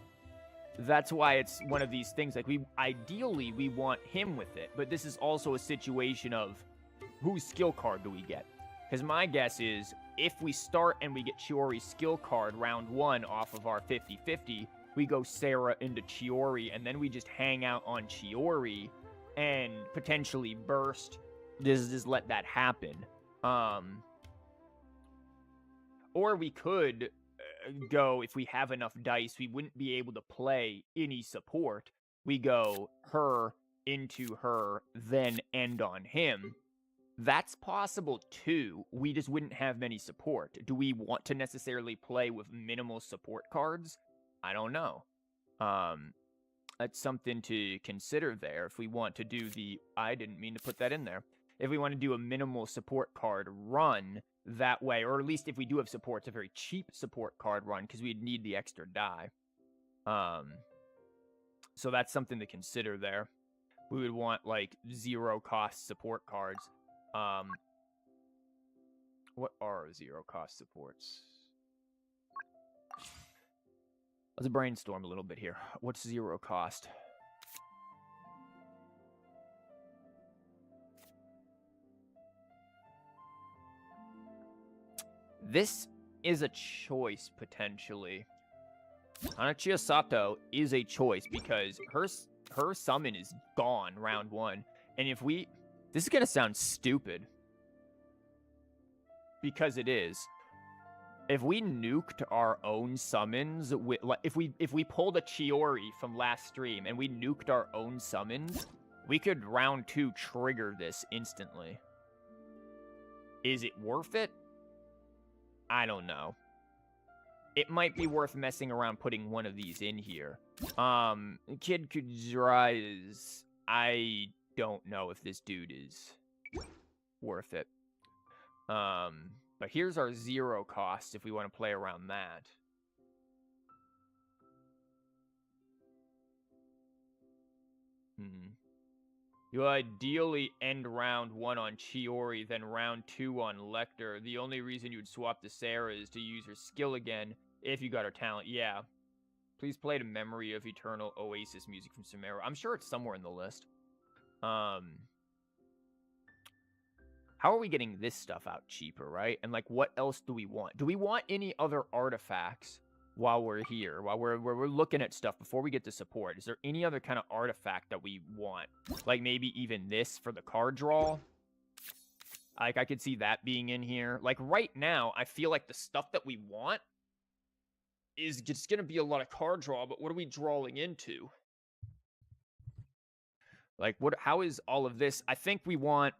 That's why it's one of these things, like, ideally, we want him with it, but this is also a situation of, whose skill card do we get? Because my guess is, if we start and we get CHIORI's skill card round 1 off of our 50-50, we go Sarah into CHIORI, and then we just hang out on CHIORI, and potentially burst, just let that happen. Or we could... go, if we have enough dice, we wouldn't be able to play any support. We go her into her, then end on him. That's possible too. We just wouldn't have many support. Do we want to necessarily play with minimal support cards? I don't know. That's something to consider there. If we want to do the... I didn't mean to put that in there. If we want to do a minimal support card run that way, or at least if we do have support, it's a very cheap support card run because we'd need the extra die. So that's something to consider there. We would want, like, 0 cost support cards. What are 0 cost supports? Let's brainstorm a little bit here. What's 0 cost? This is a choice, potentially. Hanachiya Sato is a choice, because her summon is gone round 1. And if we... This is gonna sound stupid. Because it is. If we nuked our own summons... If we pulled a CHIORI from last stream, and we nuked our own summons, we could round 2 trigger this instantly. Is it worth it? I don't know. It might be worth messing around putting one of these in here. Kid Kujira is... I don't know if this dude is worth it. But here's our 0 cost if we want to play around that. You ideally end round 1 on CHIORI, then round 2 on Lecter. The only reason you would swap to Sarah is to use her skill again if you got her talent. Yeah. Please play the Memory of Eternal Oasis music from Sumeru. I'm sure it's somewhere in the list. How how are we getting this stuff out cheaper, right? And like, what else do we want? Do we want any other artifacts while we're here, while we're looking at stuff before we get to support? Is there any other kind of artifact that we want? Like maybe even this for the card draw? Like I could see that being in here. Like right now, I feel like the stuff that we want is just going to be a lot of card draw, but what are we drawing into? Like how is all of this? I think we want...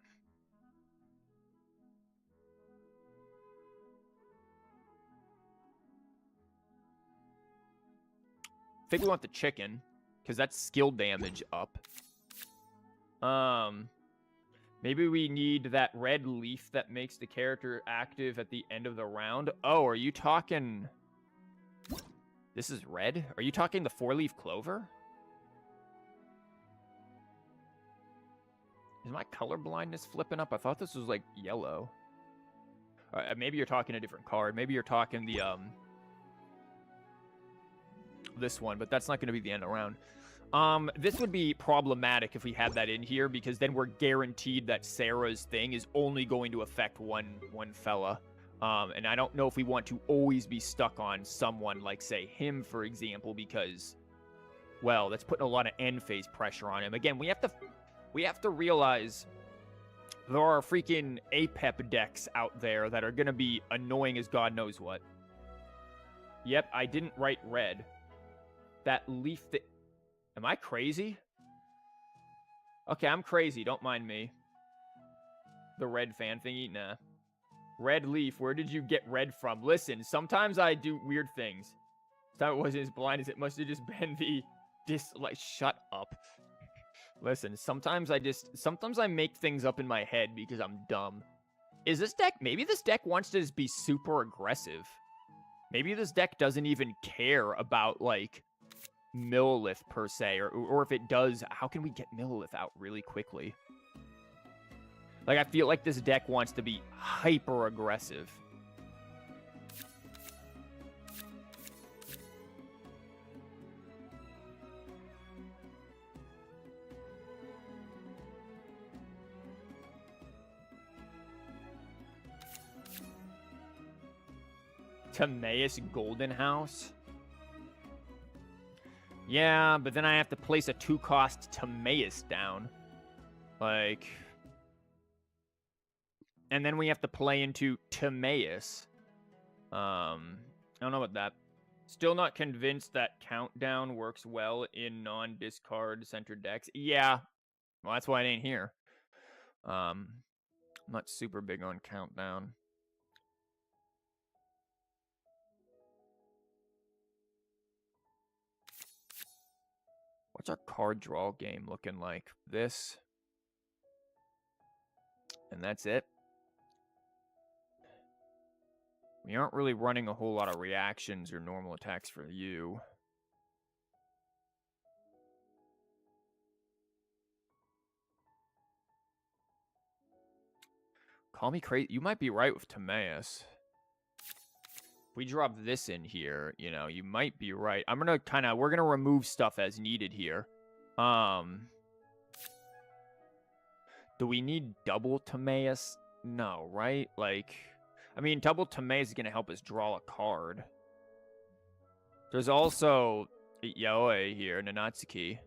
I think we want the chicken, because that's skill damage up. Maybe we need that red leaf that makes the character active at the end of the round. Oh, are you talking... This is red? Are you talking the 4-leaf clover? Is my color blindness flipping up? I thought this was, like, yellow. Maybe you're talking a different card. Maybe you're talking the, this one, but that's not going to be the end of the round. This would be problematic if we had that in here, because then we're guaranteed that Sarah's thing is only going to affect one fella. And I don't know if we want to always be stuck on someone like, say, him, for example, because, well, that's putting a lot of end phase pressure on him. Again, we have to realize there are freaking APEP decks out there that are going to be annoying as God knows what. Yep, I didn't write red. That leaf that... Am I crazy? Okay, I'm crazy. Don't mind me. The red fan thingy? Nah. Red leaf. Where did you get red from? Listen, sometimes I do weird things. That wasn't as blind as it must have just been the... Like, shut up. Listen, sometimes I make things up in my head because I'm dumb. Is this deck... Maybe this deck wants to just be super aggressive. Maybe this deck doesn't even care about, like... Millilith per se, or if it does, how can we get Millilith out really quickly? Like, I feel like this deck wants to be hyper aggressive. Timaeus Golden House. Yeah, but then I have to place a 2-cost Timaeus down. Like... And then we have to play into Timaeus. I don't know about that. Still not convinced that Countdown works well in non-discard centered decks. Yeah. Well, that's why it ain't here. I'm not super big on Countdown. What's our card draw game looking like? This. And that's it. We aren't really running a whole lot of reactions or normal attacks for you. Call me crazy. You might be right with Timaeus. If we drop this in here, you know, you might be right. I'm going to we're going to remove stuff as needed here. Do we need double Timaeus? No, right? Like... I mean, double Timaeus is going to help us draw a card. There's also Yaoi here, Nanatsuki.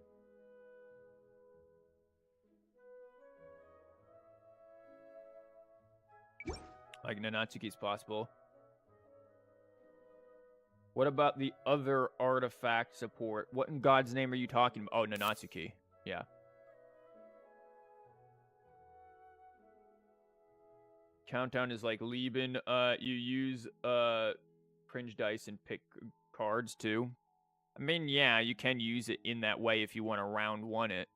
Like, Nanatsuki's possible. What about the other artifact support? What in God's name are you talking about? Oh, Nanatsuki. Yeah. Countdown is like Lieben. You use cringe dice and pick cards too. I mean, yeah, you can use it in that way if you want to round one it.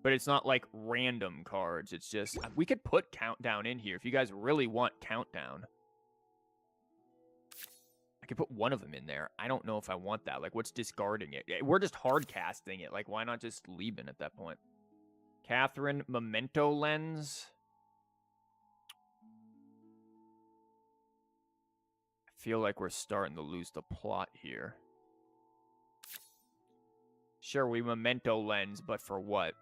But it's not like random cards. It's just, we could put Countdown in here if you guys really want Countdown. I could put one of them in there. I don't know if I want that. Like, what's discarding it? We're just hard casting it. Like, why not just Lieben at that point? Catherine, Memento Lens. I feel like we're starting to lose the plot here. Sure, we Memento Lens, but for what?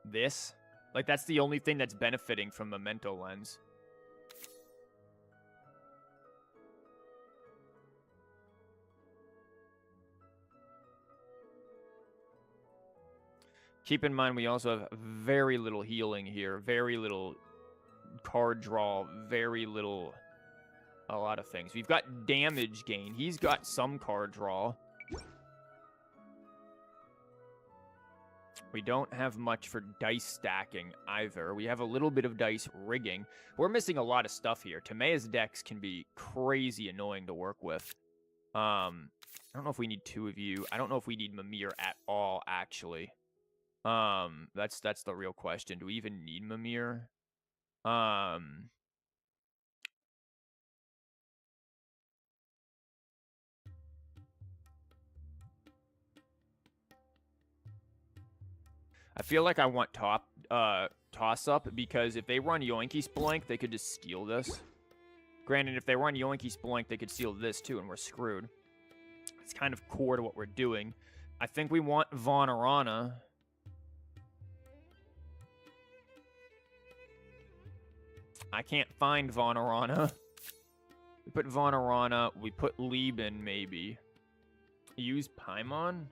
This? Like, that's the only thing that's benefiting from Memento Lens. Keep in mind, we also have very little healing here, very little card draw, very little, a lot of things. We've got damage gain. He's got some card draw. We don't have much for dice stacking either. We have a little bit of dice rigging. We're missing a lot of stuff here. Tamea's decks can be crazy annoying to work with. I don't know if we need 2 of you. I don't know if we need Mimir at all, actually. That's the real question. Do we even need Mimir? I feel like I want toss up because if they run Yoinky Splank, they could just steal this. Granted, if they run Yoinky Splank, they could steal this too, and we're screwed. It's kind of core to what we're doing. I think we want Vonarana. I can't find Vonarana. We put Vonarana. We put Lieben, maybe. Use Paimon?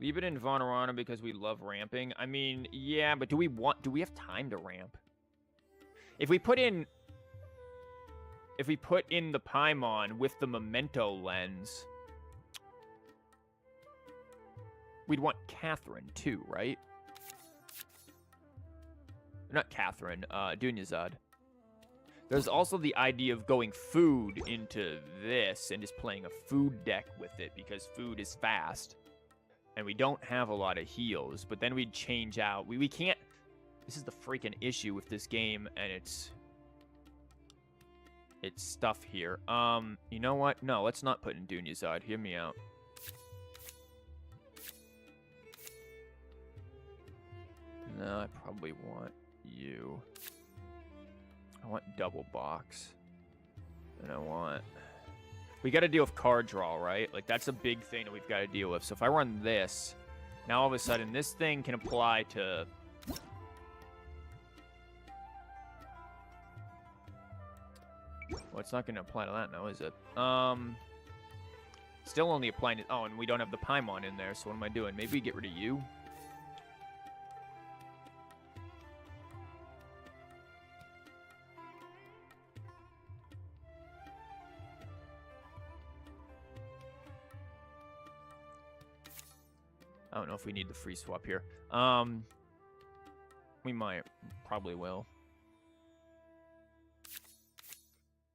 Lieben and Vonarana because we love ramping. I mean, yeah, but do we have time to ramp? If we put in the Paimon with the Memento Lens, we'd want Catherine too, right? Not Catherine, Dunyazad. There's also the idea of going food into this and just playing a food deck with it because food is fast. And we don't have a lot of heals, but then we'd change out. We can't... This is the freaking issue with this game, and it's stuff here. You know what? No, let's not put in Dunyazad. Hear me out. No, I probably want you. I want double box. And I want... We got to deal with card draw, right? Like, that's a big thing that we've got to deal with. So if I run this, now all of a sudden this thing can apply to... Well, it's not going to apply to that now, is it? Still only applying to... Oh, and we don't have the Paimon in there, so what am I doing? Maybe we get rid of you? I don't know if we need the free swap here. We might. Probably will.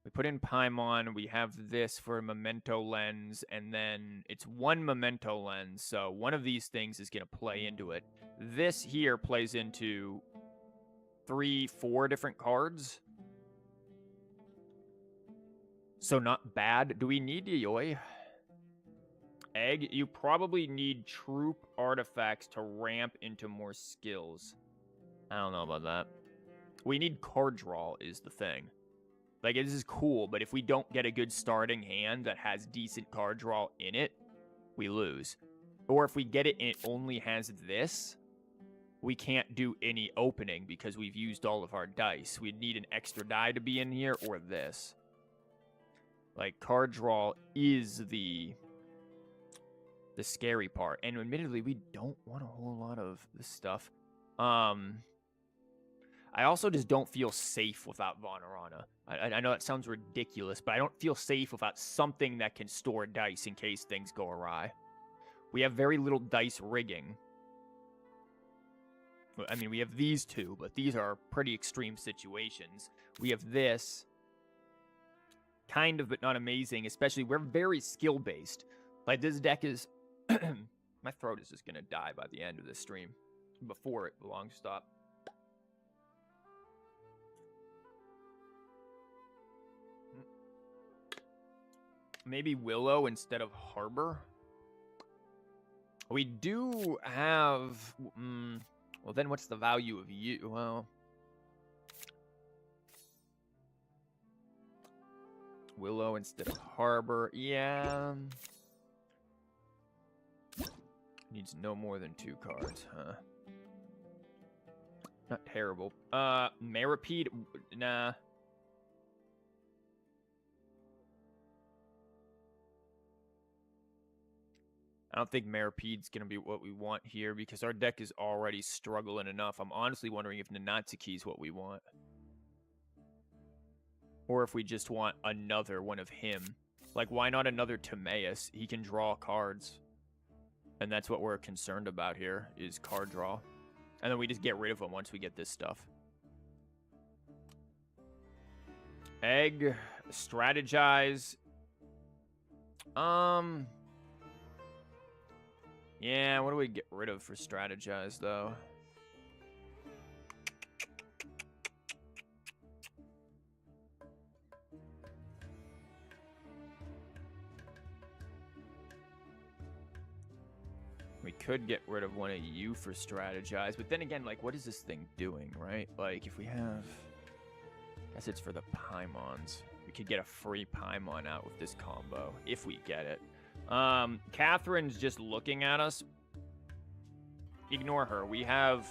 We put in Paimon. We have this for a Memento Lens. And then it's one Memento Lens. So one of these things is going to play into it. This here plays into 3, 4 different cards. So not bad. Do we need Yayoi? Egg, you probably need troop artifacts to ramp into more skills. I don't know about that. We need card draw is the thing. Like, this is cool, but if we don't get a good starting hand that has decent card draw in it, we lose. Or if we get it and it only has this, we can't do any opening because we've used all of our dice. We'd need an extra die to be in here or this. Like, card draw is the scary part. And admittedly, we don't want a whole lot of this stuff. I also just don't feel safe without Vonarana. I know that sounds ridiculous, but I don't feel safe without something that can store dice in case things go awry. We have very little dice rigging. I mean, we have these two, but these are pretty extreme situations. We have this. Kind of, but not amazing. Especially, we're very skill-based. Like, this deck is... My throat is just going to die by the end of this stream. Before it, the long stop. Maybe Willow instead of Harbor. We do have... well, then what's the value of you? Well... Willow instead of Harbor. Yeah... Needs no more than 2 cards, huh? Not terrible. Maripede, nah. I don't think Maripede's going to be what we want here because our deck is already struggling enough. I'm honestly wondering if Nanatsuki's what we want. Or if we just want another one of him. Like, why not another Timaeus? He can draw cards. And that's what we're concerned about here, is card draw. And then we just get rid of him once we get this stuff. Egg. Strategize. Yeah, what do we get rid of for strategize, though? We could get rid of one of you for strategize, but then again, like, what is this thing doing, right? Like, if we have... I guess it's for the Paimons. We could get a free Paimon out with this combo, if we get it. Catherine's just looking at us. Ignore her. We have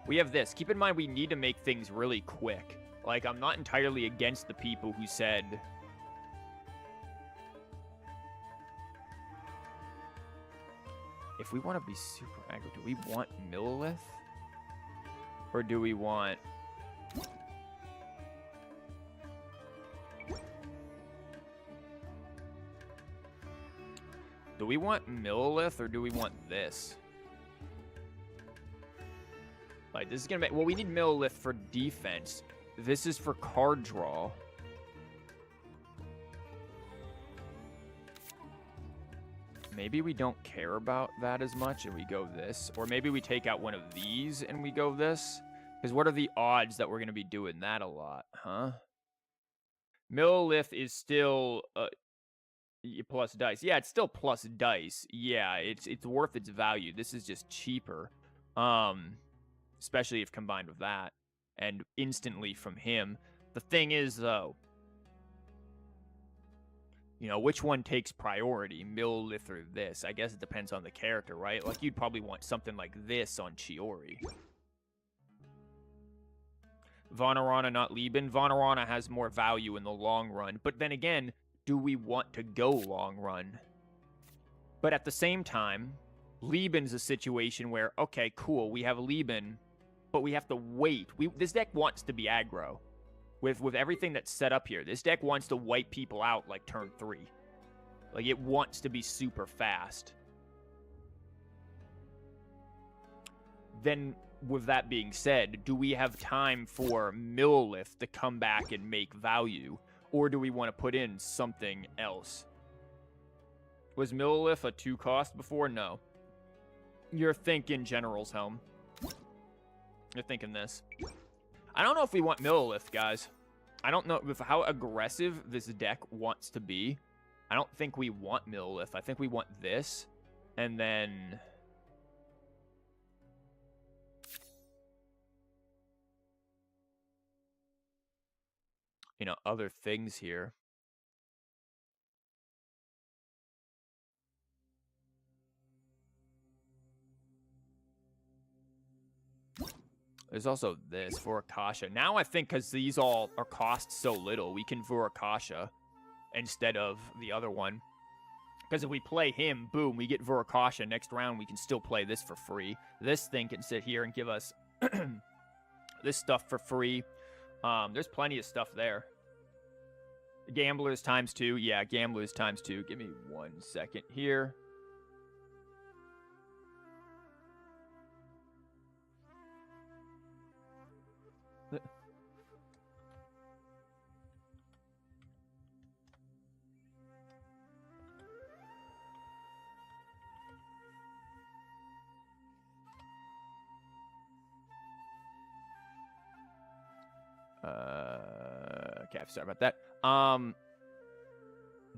this. Keep in mind, we need to make things really quick. Like, I'm not entirely against the people who said... If we want to be super aggro, do we want Millilith? Or do we want... Do we want Millilith or do we want this? Like, this is gonna be... Well, we need Millilith for defense. This is for card draw. Maybe we don't care about that as much and we go this. Or maybe we take out one of these and we go this. Because what are the odds that we're going to be doing that a lot, huh? Millilith is still plus dice. Yeah, it's still plus dice. Yeah, it's worth its value. This is just cheaper. Especially if combined with that. And instantly from him. The thing is, though, you know, which one takes priority, Millilith or this? I guess it depends on the character, right? Like, you'd probably want something like this on CHIORI. Vonarana, not Lieben. Vonarana has more value in the long run. But then again, do we want to go long run? But at the same time, Lieben's a situation where, okay, cool, we have Lieben, but we have to wait. This deck wants to be aggro. With everything that's set up here, this deck wants to wipe people out like turn 3. Like, it wants to be super fast. Then, with that being said, do we have time for Millilith to come back and make value? Or do we want to put in something else? Was Millilith a 2-cost before? No. You're thinking General's Helm. You're thinking this. I don't know if we want Millilith, guys. I don't know if how aggressive this deck wants to be. I don't think we want Millilith. I think we want this. And then... you know, other things here. There's also this, Vurakasha. Now I think because these all are cost so little, we can Vurakasha instead of the other one. Because if we play him, boom, we get Vurakasha. Next round, we can still play this for free. This thing can sit here and give us this stuff for free. There's plenty of stuff there. Gamblers ×2. Yeah, Gamblers ×2. Give me 1 second here. Okay, sorry about that.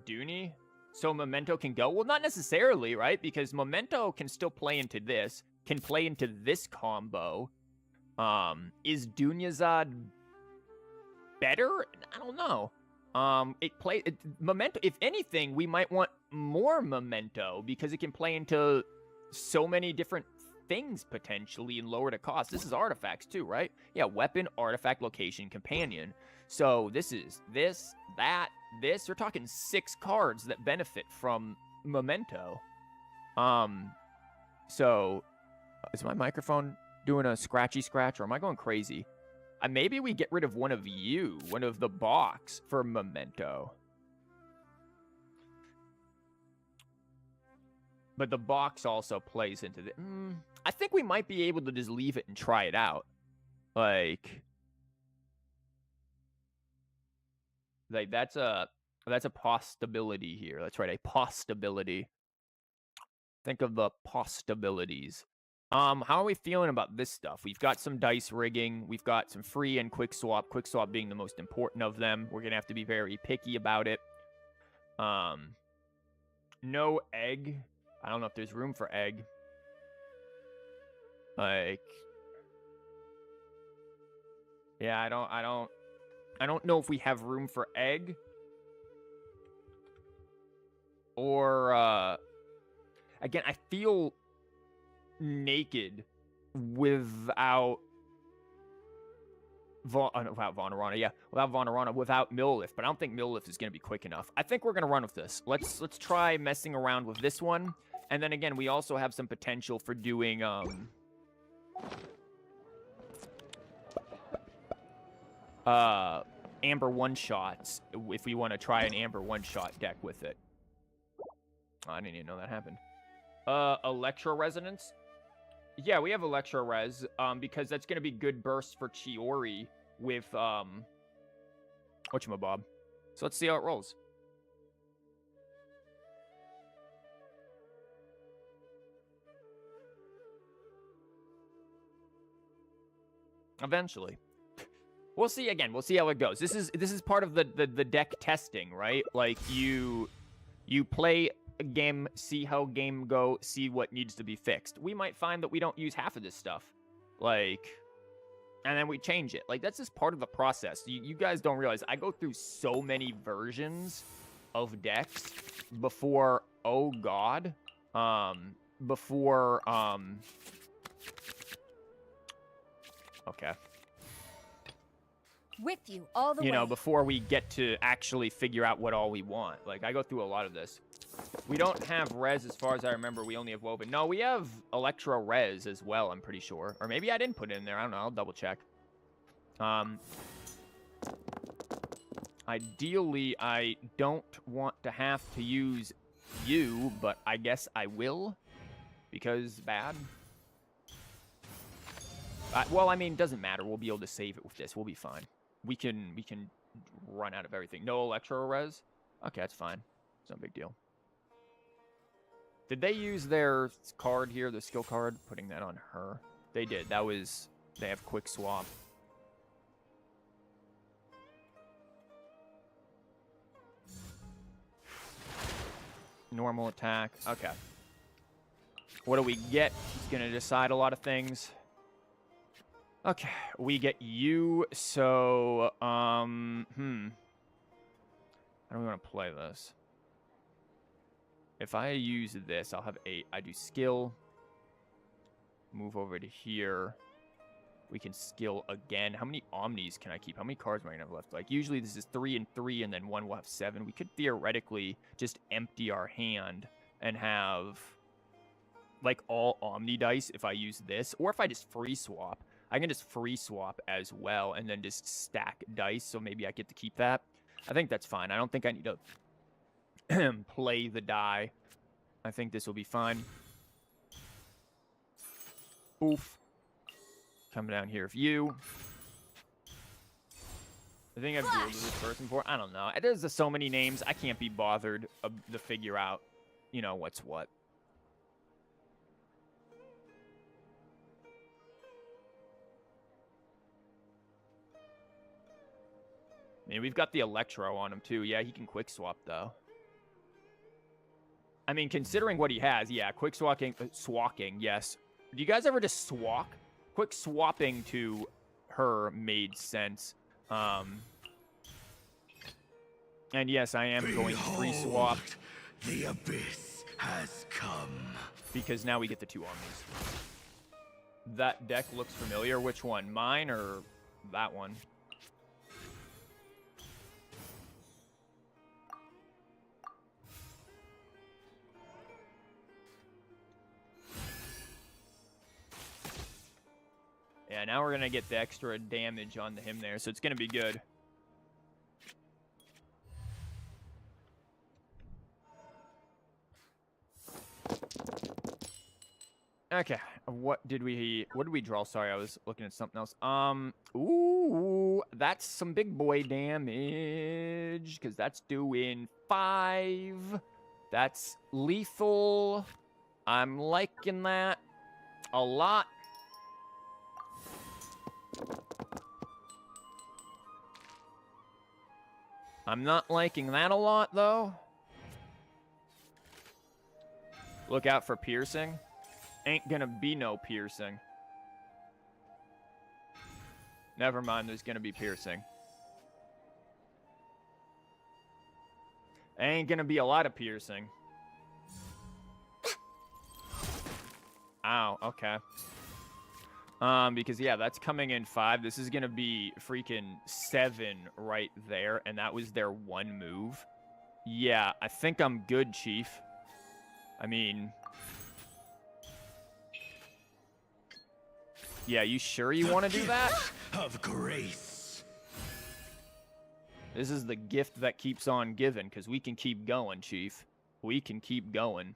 Dooney? So Memento can go? Well, not necessarily, right? Because Memento can still play into this, can play into this combo. Is Dunyazad better? I don't know. Memento, if anything, we might want more Memento because it can play into so many different things potentially and lower the cost. This is artifacts too, right? Yeah, weapon, artifact, location, companion. So this is this, that, this. We're talking 6 cards that benefit from Memento. So is my microphone doing a scratchy scratch, or am I going crazy? Maybe we get rid of one of the box for Memento. But the box also plays into the... I think we might be able to just leave it and try it out. Like that's a possibility here. That's right, a possibility. Think of the possibilities. How are we feeling about this stuff? We've got some dice rigging. We've got some free and quick swap. Quick swap being the most important of them. We're going to have to be very picky about it. No egg. I don't know if there's room for egg. Like, yeah, I don't know if we have room for egg. Or, again, I feel naked without Vonarana, yeah, without Vonarana, without Milllift, but I don't think Milllift is going to be quick enough. I think we're going to run with this. Let's try messing around with this one, and then again, we also have some potential for doing Amber one-shots if we want to try an Amber one-shot deck with it. Oh, I didn't even know that happened. Electro Resonance. Yeah, we have Electro Res, because that's going to be good bursts for Chiori with, whatchamabob. So let's see how it rolls. Eventually. We'll see again. We'll see how it goes. This is part of the deck testing, right? Like, you play a game, see how game go, see what needs to be fixed. We might find that we don't use half of this stuff, like, and then we change it. Like, that's just part of the process. You guys don't realize I go through so many versions of decks before, oh god, okay. With you all the way. You know, before we get to actually figure out what all we want. Like, I go through a lot of this. We don't have res as far as I remember. We only have woven. No, we have electro res as well, I'm pretty sure. Or maybe I didn't put it in there. I don't know. I'll double check. Ideally, I don't want to have to use you, but I guess I will. Because bad. Well, I mean, it doesn't matter. We'll be able to save it with this. We'll be fine. We can run out of everything. No electro res? Okay, that's fine. It's no big deal. Did they use their card here, the skill card? Putting that on her. They did. That was... They have quick swap. Normal attack. Okay. What do we get? It's going to decide a lot of things. Okay, we get you, so, how do we want to play this? If I use this, I'll have 8. I do skill. Move over to here. We can skill again. How many Omnis can I keep? How many cards am I going to have left? Like, usually this is 3 and 3, and then one will have 7. We could theoretically just empty our hand and have, like, all Omni dice if I use this. Or if I just free swap. I can just free swap as well and then just stack dice, so maybe I get to keep that. I think that's fine. I don't think I need to play the die. I think this will be fine. Oof. Come down here with you. I think I've dueled with this person before. I don't know. There's just so many names. I can't be bothered to figure out, you know, what's what. I mean, we've got the Electro on him, too. Yeah, he can quick swap, though. I mean, considering what he has, yeah, quick swacking, yes. Do you guys ever just swak? Quick swapping to her made sense. And yes, I am going free swap. The abyss has come. Because now we get the 2 Omnis. That deck looks familiar. Which one? Mine or that one? Yeah, now we're going to get the extra damage onto him there, so it's going to be good. Okay, what did we draw? Sorry, I was looking at something else. Ooh, that's some big boy damage, because that's doing 5. That's lethal. I'm liking that a lot. I'm not liking that a lot, though. Look out for piercing. Ain't gonna be no piercing. Never mind, there's gonna be piercing. Ain't gonna be a lot of piercing. Ow, okay. Because, yeah, that's coming in 5. This is gonna be freaking 7 right there, and that was their 1 move. Yeah, I think I'm good, Chief. I mean... Yeah, you sure you want to do that? Of grace. This is the gift that keeps on giving, because we can keep going, Chief. We can keep going.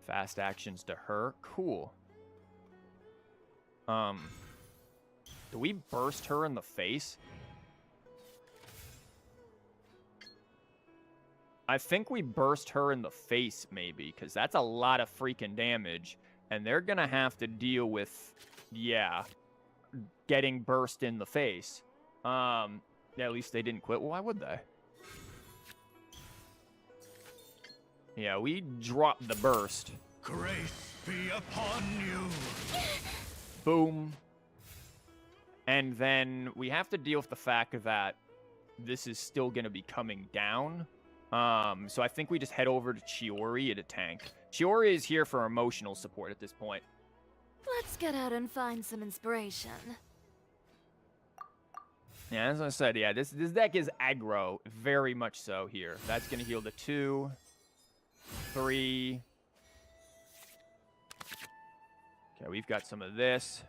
Fast actions to her. Cool. Do we burst her in the face? I think we burst her in the face, maybe, because that's a lot of freaking damage. And they're going to have to deal with, yeah, getting burst in the face. Yeah, at least they didn't quit. Well, why would they? Yeah, we dropped the burst. Grace be upon you. Boom. And then we have to deal with the fact that this is still going to be coming down. So I think we just head over to CHIORI to tank. CHIORI is here for emotional support at this point. Let's get out and find some inspiration. Yeah, as I said, yeah, this deck is aggro, very much so here. That's going to heal the 2, 3. Okay, we've got some of this.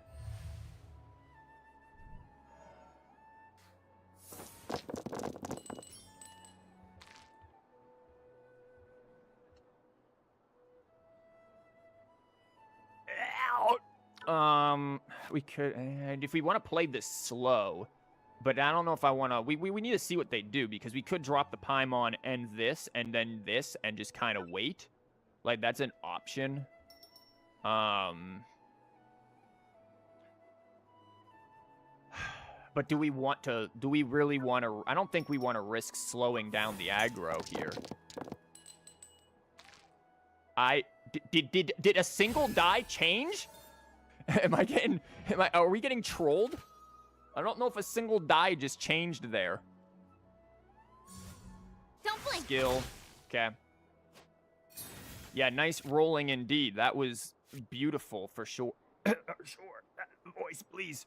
We could, and if we want to play this slow, but I don't know if I want to, we need to see what they do, because we could drop the Paimon and then this, and just kind of wait. Like, that's an option. But do we really want to, I don't think we want to risk slowing down the aggro here. Did a single die change? Are we getting trolled? I don't know if a single die just changed there. Don't blink. Skill. Okay. Yeah, nice rolling indeed. That was beautiful for sure. Sure. Voice, please.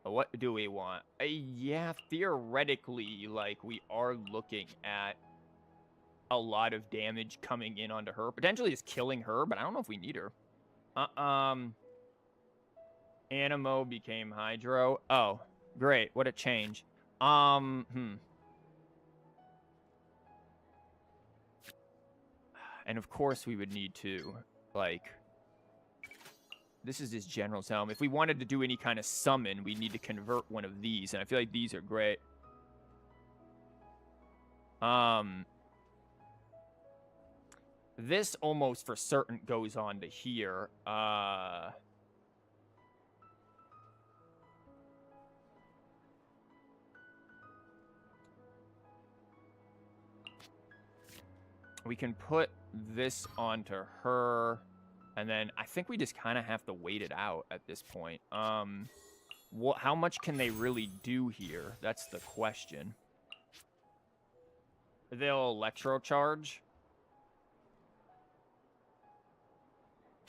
What do we want? Yeah, theoretically, like, we are looking at a lot of damage coming in onto her. Potentially just killing her, but I don't know if we need her. Animo became Hydro. Oh, great. What a change. And of course we would need to, like... This is his general helm. If we wanted to do any kind of summon, we need to convert one of these, and I feel like these are great. This almost for certain goes on to here. We can put this onto her. And then I think we just kind of have to wait it out at this point. How much can they really do here? That's the question. They'll electro charge?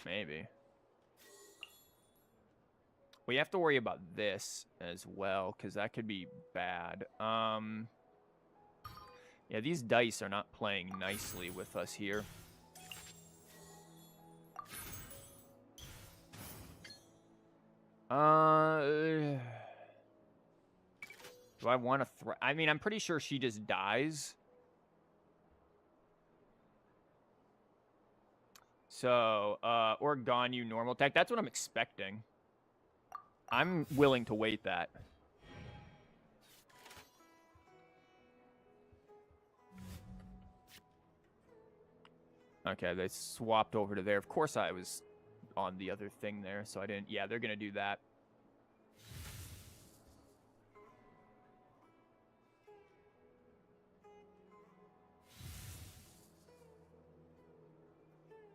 Maybe. We have to worry about this as well, because that could be bad. Yeah, these dice are not playing nicely with us here. Do I want to throw... I mean, I'm pretty sure she just dies. So, or Ganyu normal attack. That's what I'm expecting. I'm willing to wait that. Okay, they swapped over to there. Of course I was on the other thing there, so I didn't... Yeah, they're going to do that.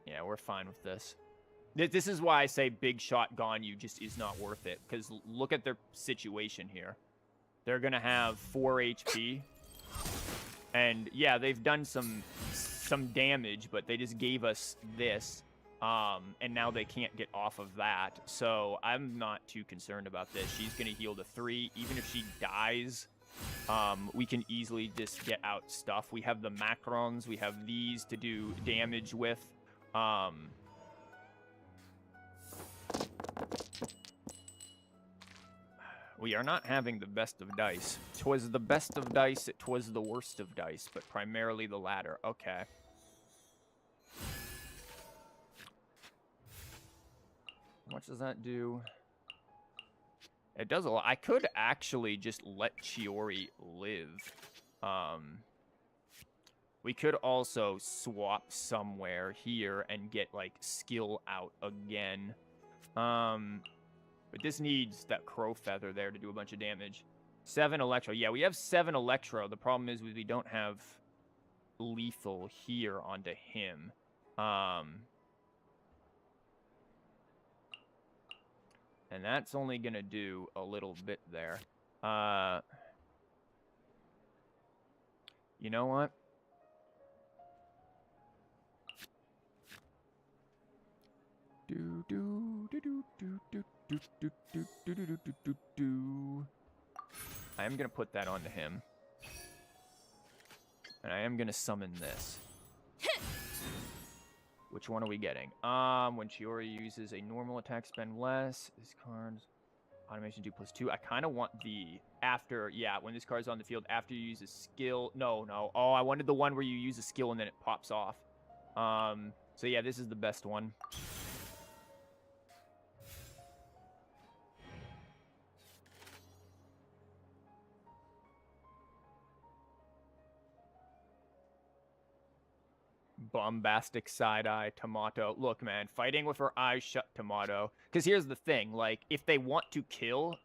Yeah, we're fine with this. This is why I say big shot Ganyu just is not worth it, because look at their situation here. They're going to have 4 HP. And yeah, they've done some damage, but they just gave us this. And now they can't get off of that. So I'm not too concerned about this. She's going to heal to 3. Even if she dies, we can easily just get out stuff. We have the Macrons. We have these to do damage with. We are not having the best of dice. 'Twas the best of dice, 'twas the worst of dice, but primarily the latter. Okay. How much does that do? It does a lot. I could actually just let CHIORI live. We could also swap somewhere here and get, like, skill out again. But this needs that crow feather there to do a bunch of damage. 7 electro. Yeah, we have 7 electro. The problem is we don't have lethal here onto him. And that's only going to do a little bit there. You know what? I am going to put that onto him. And I am going to summon this. Which one are we getting? When CHIORI uses a normal attack, spend less. This card's automation 2+2. I kind of want the after, yeah, when this card's on the field, after you use a skill. No. Oh, I wanted the one where you use a skill and then it pops off. So yeah, this is the best one. Bombastic side-eye tomato. Look, man, fighting with her eyes shut tomato. Because here's the thing, like, if they want to kill,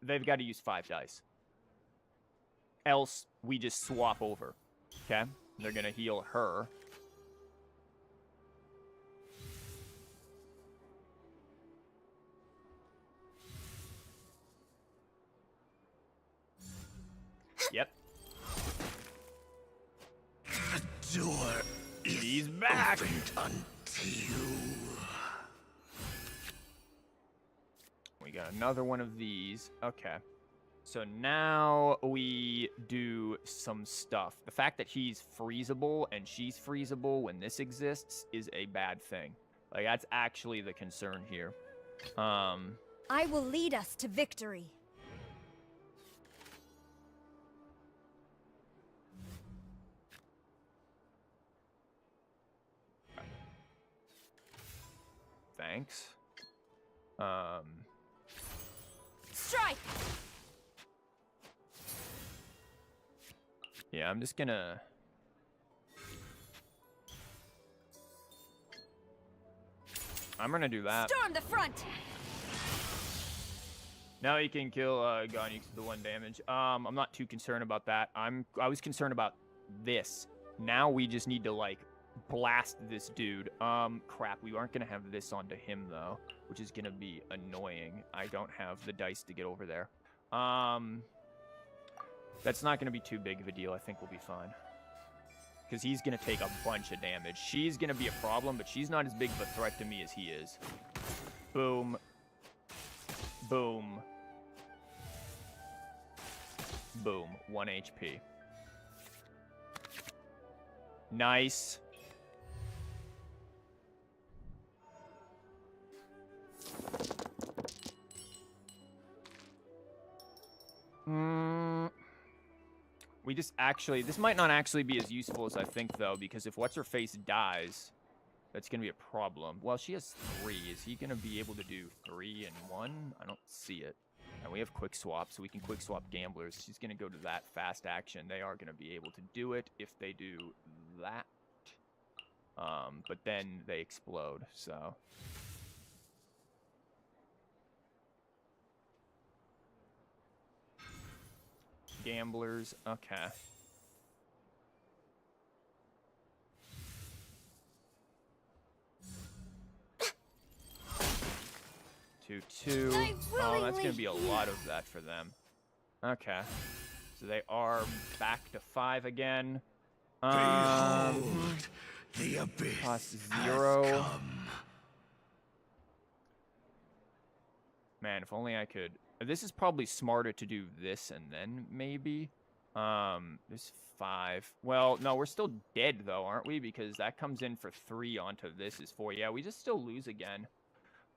they've got to use 5 dice. Else, we just swap over. Okay? They're going to heal her. Yep. The door He's back! opened unto you. We got another one of these. Okay. So now we do some stuff. The fact that he's freezable and she's freezable when this exists is a bad thing. Like, that's actually the concern here. I will lead us to victory. Thanks. Strike! Yeah, I'm just gonna... I'm gonna do that. Storm the front! Now he can kill Ganyu to the 1 damage. I'm not too concerned about that. I was concerned about this. Now we just need to, like, blast this dude. Crap, we aren't gonna have this onto him though, which is gonna be annoying. I don't have the dice to get over there. That's not gonna be too big of a deal. I think we'll be fine. Because he's gonna take a bunch of damage. She's gonna be a problem, but she's not as big of a threat to me as he is. Boom. Boom. Boom. 1 HP. Nice. We just actually... This might not actually be as useful as I think, though, because if What's-Her-Face dies, that's going to be a problem. Well, she has 3. Is he going to be able to do 3 and 1? I don't see it. And we have quick swap, so we can quick swap gamblers. She's going to go to that fast action. They are going to be able to do it if they do that. But then they explode, so... Gamblers, okay. 2-2. Oh, that's gonna be a lot of that for them. Okay. So they are back to 5 again. Behold, the abyss Plus has 0. come. Man, if only I could... This is probably smarter to do this and then maybe. This 5. Well, no, we're still dead though, aren't we? Because that comes in for 3 onto this is 4. Yeah, we just still lose again.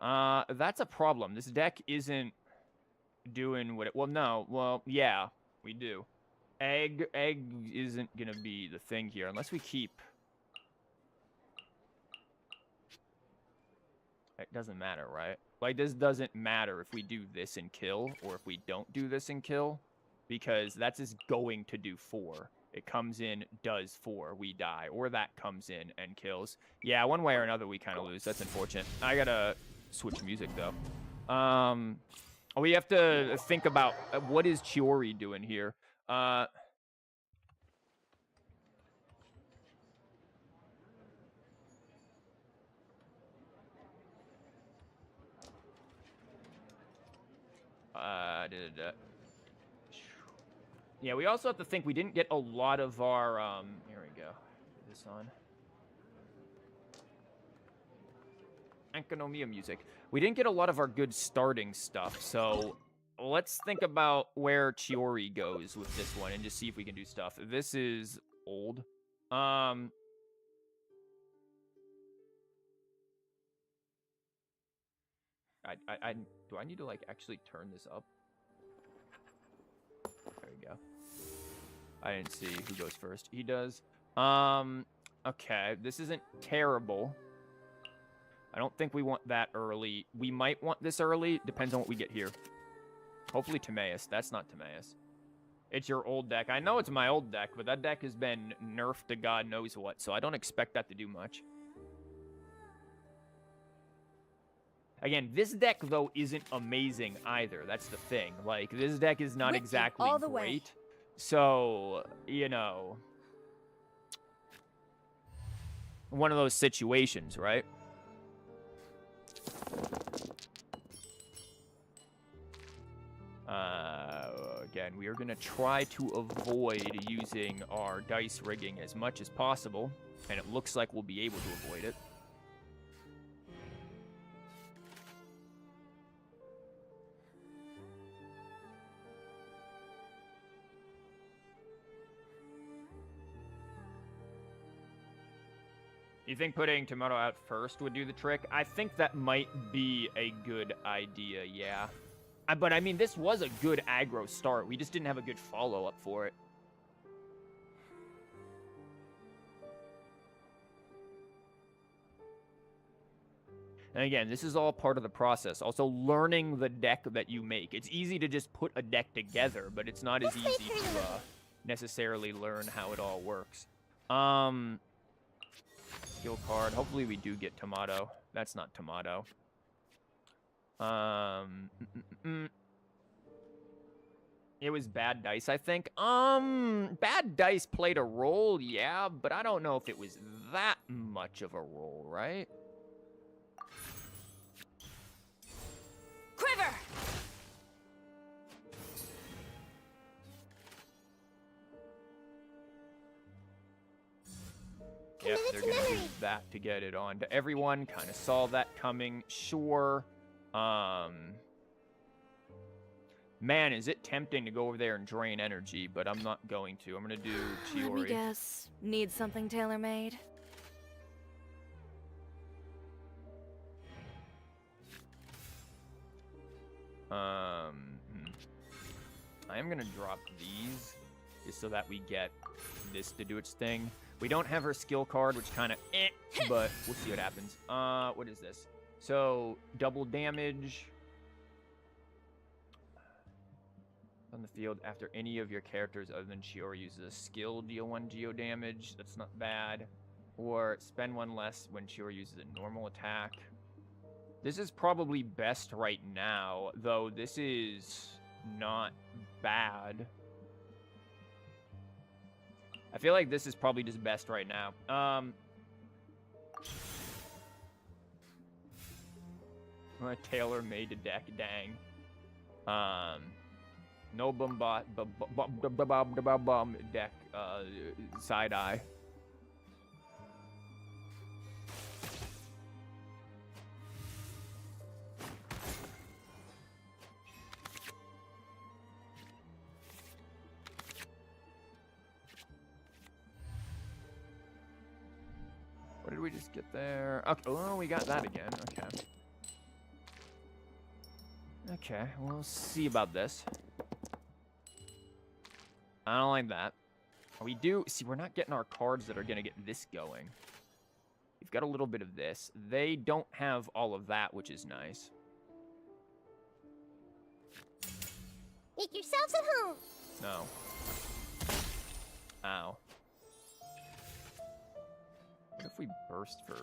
That's a problem. This deck isn't doing what it... Well, no. Well, yeah, we do. Egg isn't gonna be the thing here unless we keep... It doesn't matter, right? Like, this doesn't matter if we do this and kill, or if we don't do this and kill, because that's just going to do 4. It comes in, does 4, we die. Or that comes in and kills. Yeah, one way or another, we kind of lose. That's unfortunate. I gotta switch music, though. We have to think about what is CHIORI doing here. Yeah, we also have to think we didn't get a lot of our, here we go. Put this on. Economia music. We didn't get a lot of our good starting stuff, so let's think about where CHIORI goes with this one and just see if we can do stuff. This is old. Do I need to, like, actually turn this up? There we go. I didn't see who goes first. He does. Okay, this isn't terrible. I don't think we want that early. We might want this early. Depends on what we get here. Hopefully Timaeus. That's not Timaeus. It's your old deck. I know it's my old deck, but that deck has been nerfed to God knows what, so I don't expect that to do much. Again, this deck, though, isn't amazing either. That's the thing. Like, this deck is not exactly great. So, you know... One of those situations, right? Again, we are going to try to avoid using our dice rigging as much as possible. And it looks like we'll be able to avoid it. You think putting Tomato out first would do the trick? I think that might be a good idea, yeah. But, I mean, this was a good aggro start. We just didn't have a good follow-up for it. And again, this is all part of the process. Also, learning the deck that you make. It's easy to just put a deck together, but it's not as easy to necessarily learn how it all works. Skill card. Hopefully we do get Tomato. That's not Tomato. It was bad dice, I think. Bad dice played a role, yeah, but I don't know if it was that much of a role, right? Quiver! Yep, they're gonna use that to get it on to everyone. Kind of saw that coming, sure. Man, is it tempting to go over there and drain energy, but I'm not going to. I'm gonna do Let me CHIORI. guess. Need something tailor-made? I am gonna drop these just so that we get this to do its thing. We don't have her skill card, which kind of but we'll see what happens. What is this? So double damage on the field after any of your characters other than CHIORI uses a skill, deal 1 geo damage. That's not bad. Or spend 1 less when CHIORI uses a normal attack. This is probably best right now, though this is not bad. I feel like this is probably just best right now. Tailor-made a deck, dang. No bum deck, side eye. What did we just get there? Okay, oh, we got that again. Okay. Okay, we'll see about this. I don't like that. We do... See, we're not getting our cards that are going to get this going. We've got a little bit of this. They don't have all of that, which is nice. Make yourselves at home. No. Ow. What if we burst for...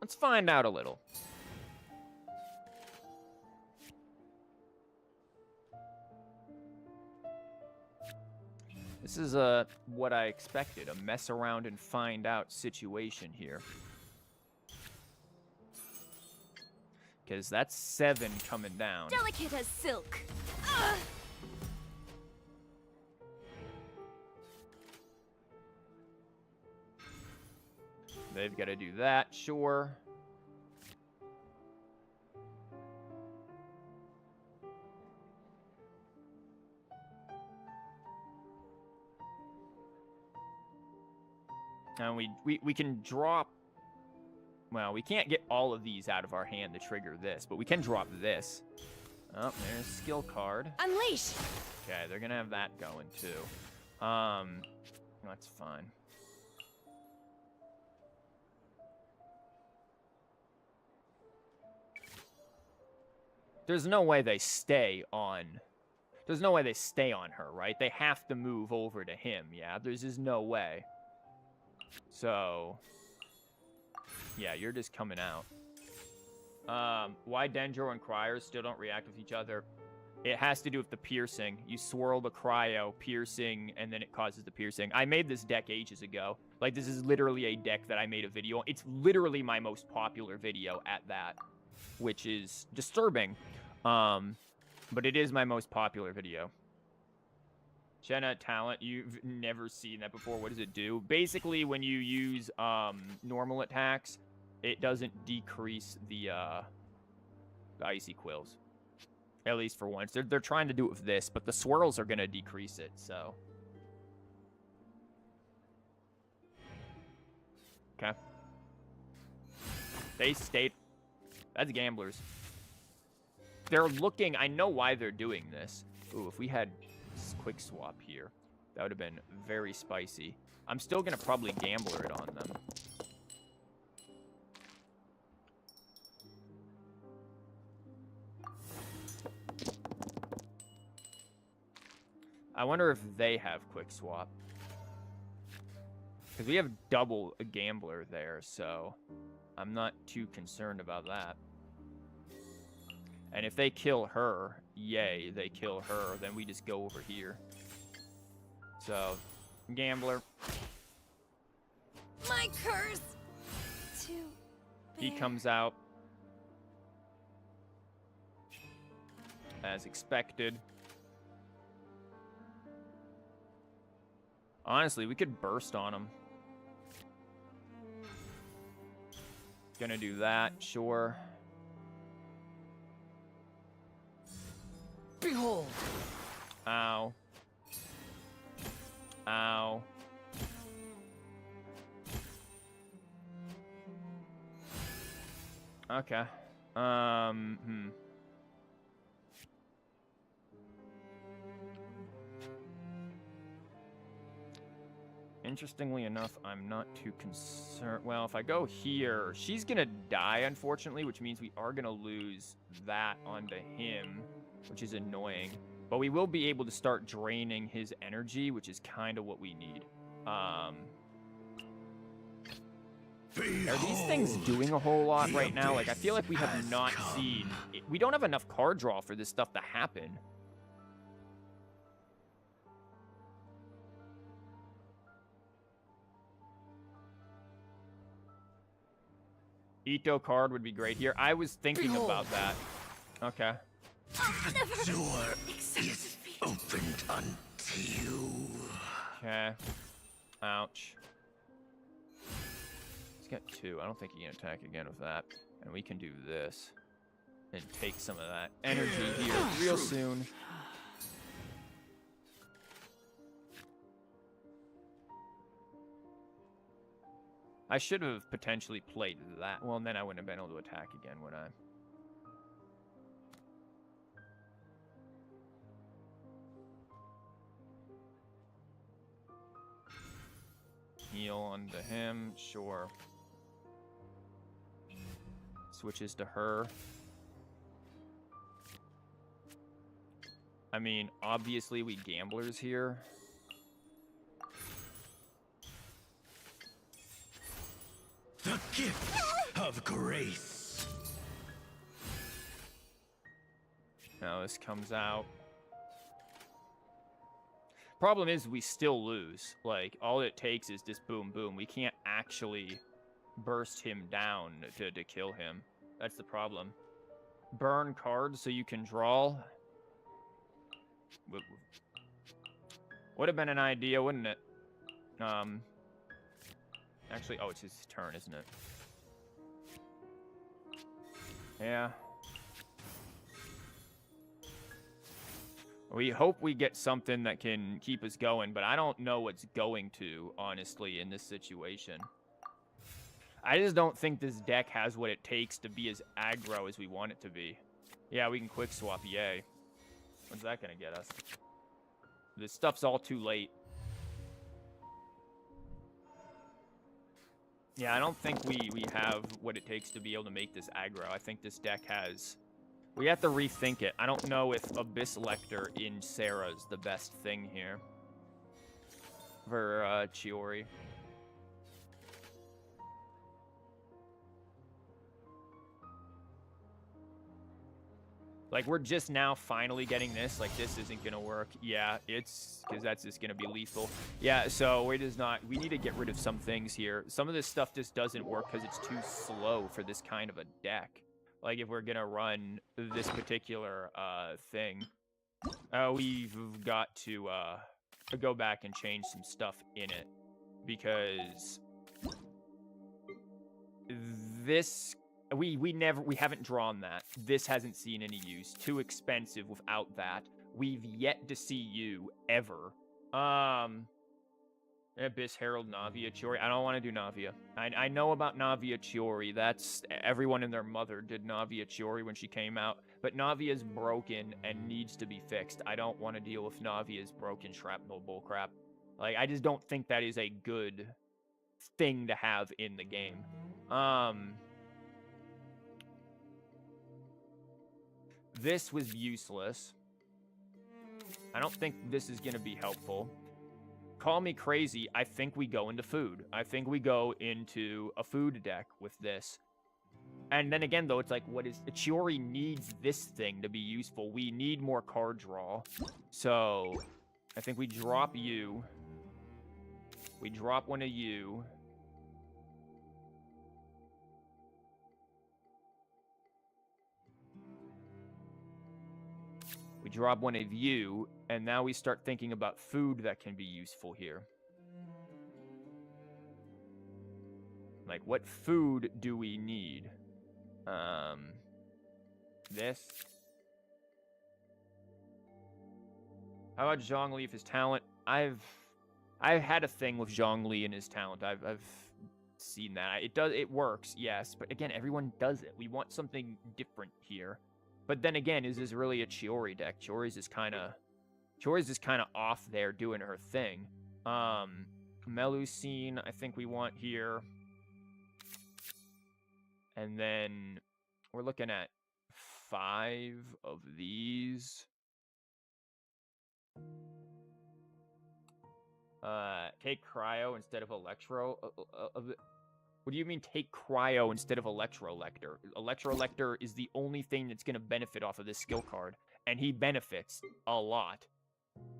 Let's find out a little. This is what I expected, a mess around and find out situation here. Because that's 7 coming down. Delicate as silk. They've got to do that, sure. And we can drop... Well, we can't get all of these out of our hand to trigger this, but we can drop this. Oh, there's a skill card. Unleash! Okay, they're going to have that going, too. That's fine. There's no way they stay on... There's no way they stay on her, right? They have to move over to him, yeah? There's just no way. So... Yeah, you're just coming out. Why Dendro and Cryers still don't react with each other? It has to do with the piercing. You swirl the cryo, piercing, and then it causes the piercing. I made this deck ages ago. Like, this is literally a deck that I made a video on. It's literally my most popular video at that, which is disturbing. But it is my most popular video. Jenna talent, you've never seen that before. What does it do? Basically, when you use normal attacks, it doesn't decrease the icy quills. At least for once. They're trying to do it with this, but the swirls are going to decrease it, so. Okay. They stayed. That's gamblers. They're looking. I know why they're doing this. Ooh, if we had quick swap here, that would have been very spicy. I'm still going to probably gambler it on them. I wonder if they have quick swap. Because we have double a gambler there, so I'm not too concerned about that. And if they kill her, yay, they kill her, then we just go over here. So, gambler. My curse! He comes out. As expected. Honestly, we could burst on him. Gonna do that, sure. Behold! Ow. Ow. Okay. Interestingly enough, I'm not too concerned. Well, if I go here, she's gonna die, unfortunately, which means we are gonna lose that onto him, which is annoying. But we will be able to start draining his energy, which is kind of what we need. Are these things doing a whole lot right now? Like, I feel like we have not seen... We don't have enough card draw for this stuff to happen. Ito card would be great here. I was thinking about that. Okay. The door is opened unto you. Okay. Ouch. He's got 2. I don't think he can attack again with that. And we can do this. And take some of that energy here real soon. I should have potentially played that. Well, and then I wouldn't have been able to attack again, would I? Heal onto him, sure. Switches to her. I mean, obviously we gamblers here. The gift of grace. Now this comes out. Problem is, we still lose. Like, all it takes is this boom, boom. We can't actually burst him down to kill him. That's the problem. Burn cards so you can draw. Would have been an idea, wouldn't it? Actually, oh, it's his turn, isn't it? Yeah. We hope we get something that can keep us going, but I don't know what's going to, honestly, in this situation. I just don't think this deck has what it takes to be as aggro as we want it to be. Yeah, we can quick swap, yay. What's that gonna get us? This stuff's all too late. Yeah, I don't think we have what it takes to be able to make this aggro. I think this deck has... We have to rethink it. I don't know if Abyss Lecter in Sarah's the best thing here. For CHIORI. Like, we're just now finally getting this. Like, this isn't going to work. Yeah, it's... Because that's just going to be lethal. Yeah, so we're just not... We need to get rid of some things here. Some of this stuff just doesn't work because it's too slow for this kind of a deck. Like, if we're going to run this particular thing. We've got to go back and change some stuff in it. Because... This... We haven't drawn that. This hasn't seen any use. Too expensive without that. We've yet to see you ever. Abyss Herald, Navia, CHIORI. I don't want to do Navia. I know about Navia CHIORI. That's everyone and their mother did Navia CHIORI when she came out. But Navia's broken and needs to be fixed. I don't want to deal with Navia's broken shrapnel bullcrap. Like, I just don't think that is a good thing to have in the game. This was useless. I don't think this is going to be helpful. Call me crazy. I think we go into food. I think we go into a food deck with this. And then again, though, it's like, what is... Chiori needs this thing to be useful. We need more card draw. So, I think we drop you. We drop one of you. We drop one of you, and now we start thinking about food that can be useful here. Like, what food do we need? This. How about Zhongli if his talent? I've had a thing with Zhongli and his talent. I've seen that. It works, yes, but again, everyone does it. We want something different here. But then again, is this really a Chiori deck? Chiori's just kind of off there doing her thing. Melusine, I think we want here. And then we're looking at 5 of these. Take Cryo instead of Electro. What do you mean take Cryo instead of Electrolector? Electrolector is the only thing that's going to benefit off of this skill card. And he benefits a lot.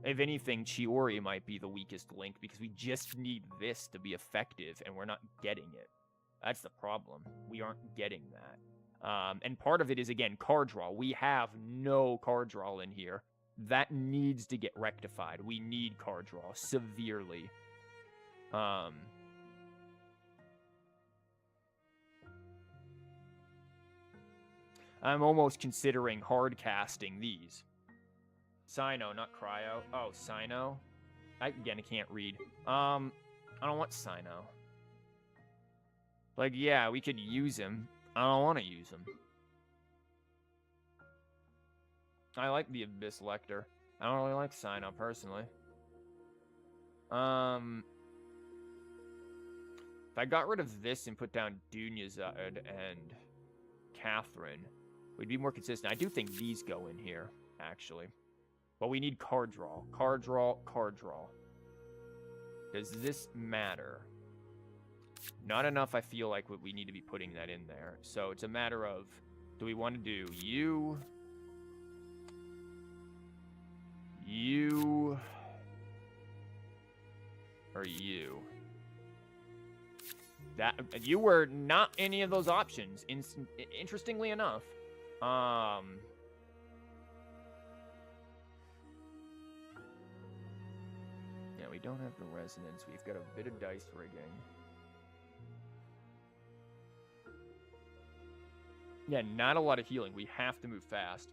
If anything, Chiori might be the weakest link because we just need this to be effective and we're not getting it. That's the problem. We aren't getting that. And part of it is, again, card draw. We have no card draw in here. That needs to get rectified. We need card draw severely. I'm almost considering hard casting these. Sino, not Cryo. Oh, Sino. Again, I can't read. I don't want Sino. Like, yeah, we could use him. I don't want to use him. I like the Abyss Lector. I don't really like Sino, personally. If I got rid of this and put down Dunyazad and Catherine, we'd be more consistent. I do think these go in here, actually. But we need card draw. Card draw, card draw. Does this matter? Not enough, I feel like we need to be putting that in there. So it's a matter of, do we want to do you, or you? That you were not any of those options. Interestingly enough, yeah, we don't have the resonance. We've got a bit of dice rigging. Yeah, not a lot of healing. We have to move fast.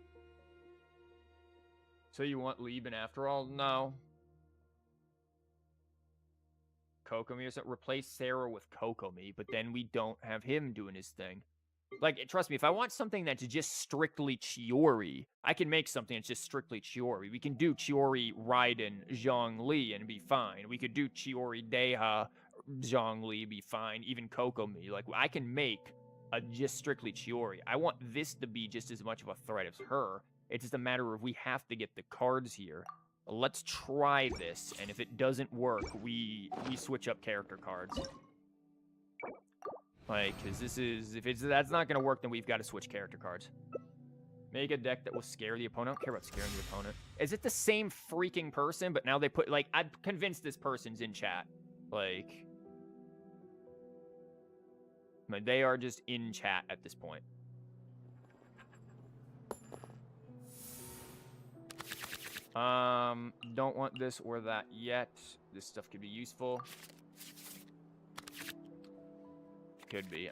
So you want Lieben after all? No. Kokomi or something? Replace Sarah with Kokomi, but then we don't have him doing his thing. Like, trust me, if I want something that's just strictly Chiori, I can make something that's just strictly Chiori. We can do Chiori, Raiden, Zhongli, and be fine. We could do Chiori, Deha, Zhongli, be fine. Even Kokomi. Like, I can make a just strictly Chiori. I want this to be just as much of a threat as her. It's just a matter of we have to get the cards here. Let's try this, and if it doesn't work, we switch up character cards. Like, because this is... that's not going to work, then we've got to switch character cards. Make a deck that will scare the opponent. I don't care about scaring the opponent. Is it the same freaking person, but now they put... Like, I'm convinced this person's in chat. Like... But they are just in chat at this point. Don't want this or that yet. This stuff could be useful. Could be.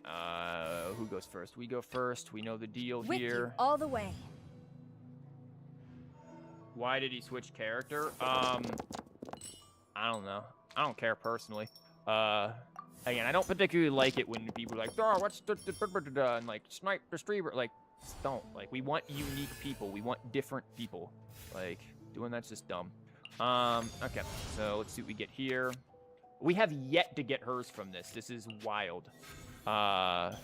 Who goes first? We go first. We know the deal With here. you all the way. Why did he switch character? I don't know. I don't care personally. Again, I don't particularly like it when people are like, oh, what's the and like snipe the streamer. Like, don't. Like, we want unique people. We want different people. Like, doing that's just dumb. Okay, so let's see what we get here. We have yet to get hers from this. This is wild. I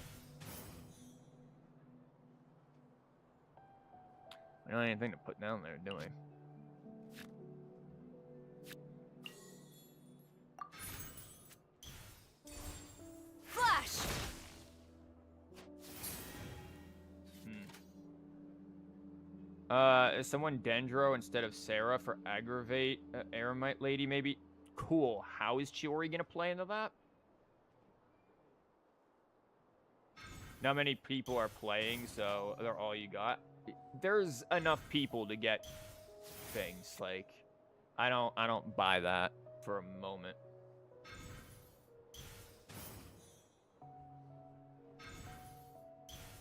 don't have anything to put down there, do we? Is someone Dendro instead of Sarah for aggravate Eremite lady maybe? Cool. How is Chiori gonna play into that? Not many people are playing, so they're all you got. There's enough people to get things. Like, I don't buy that for a moment.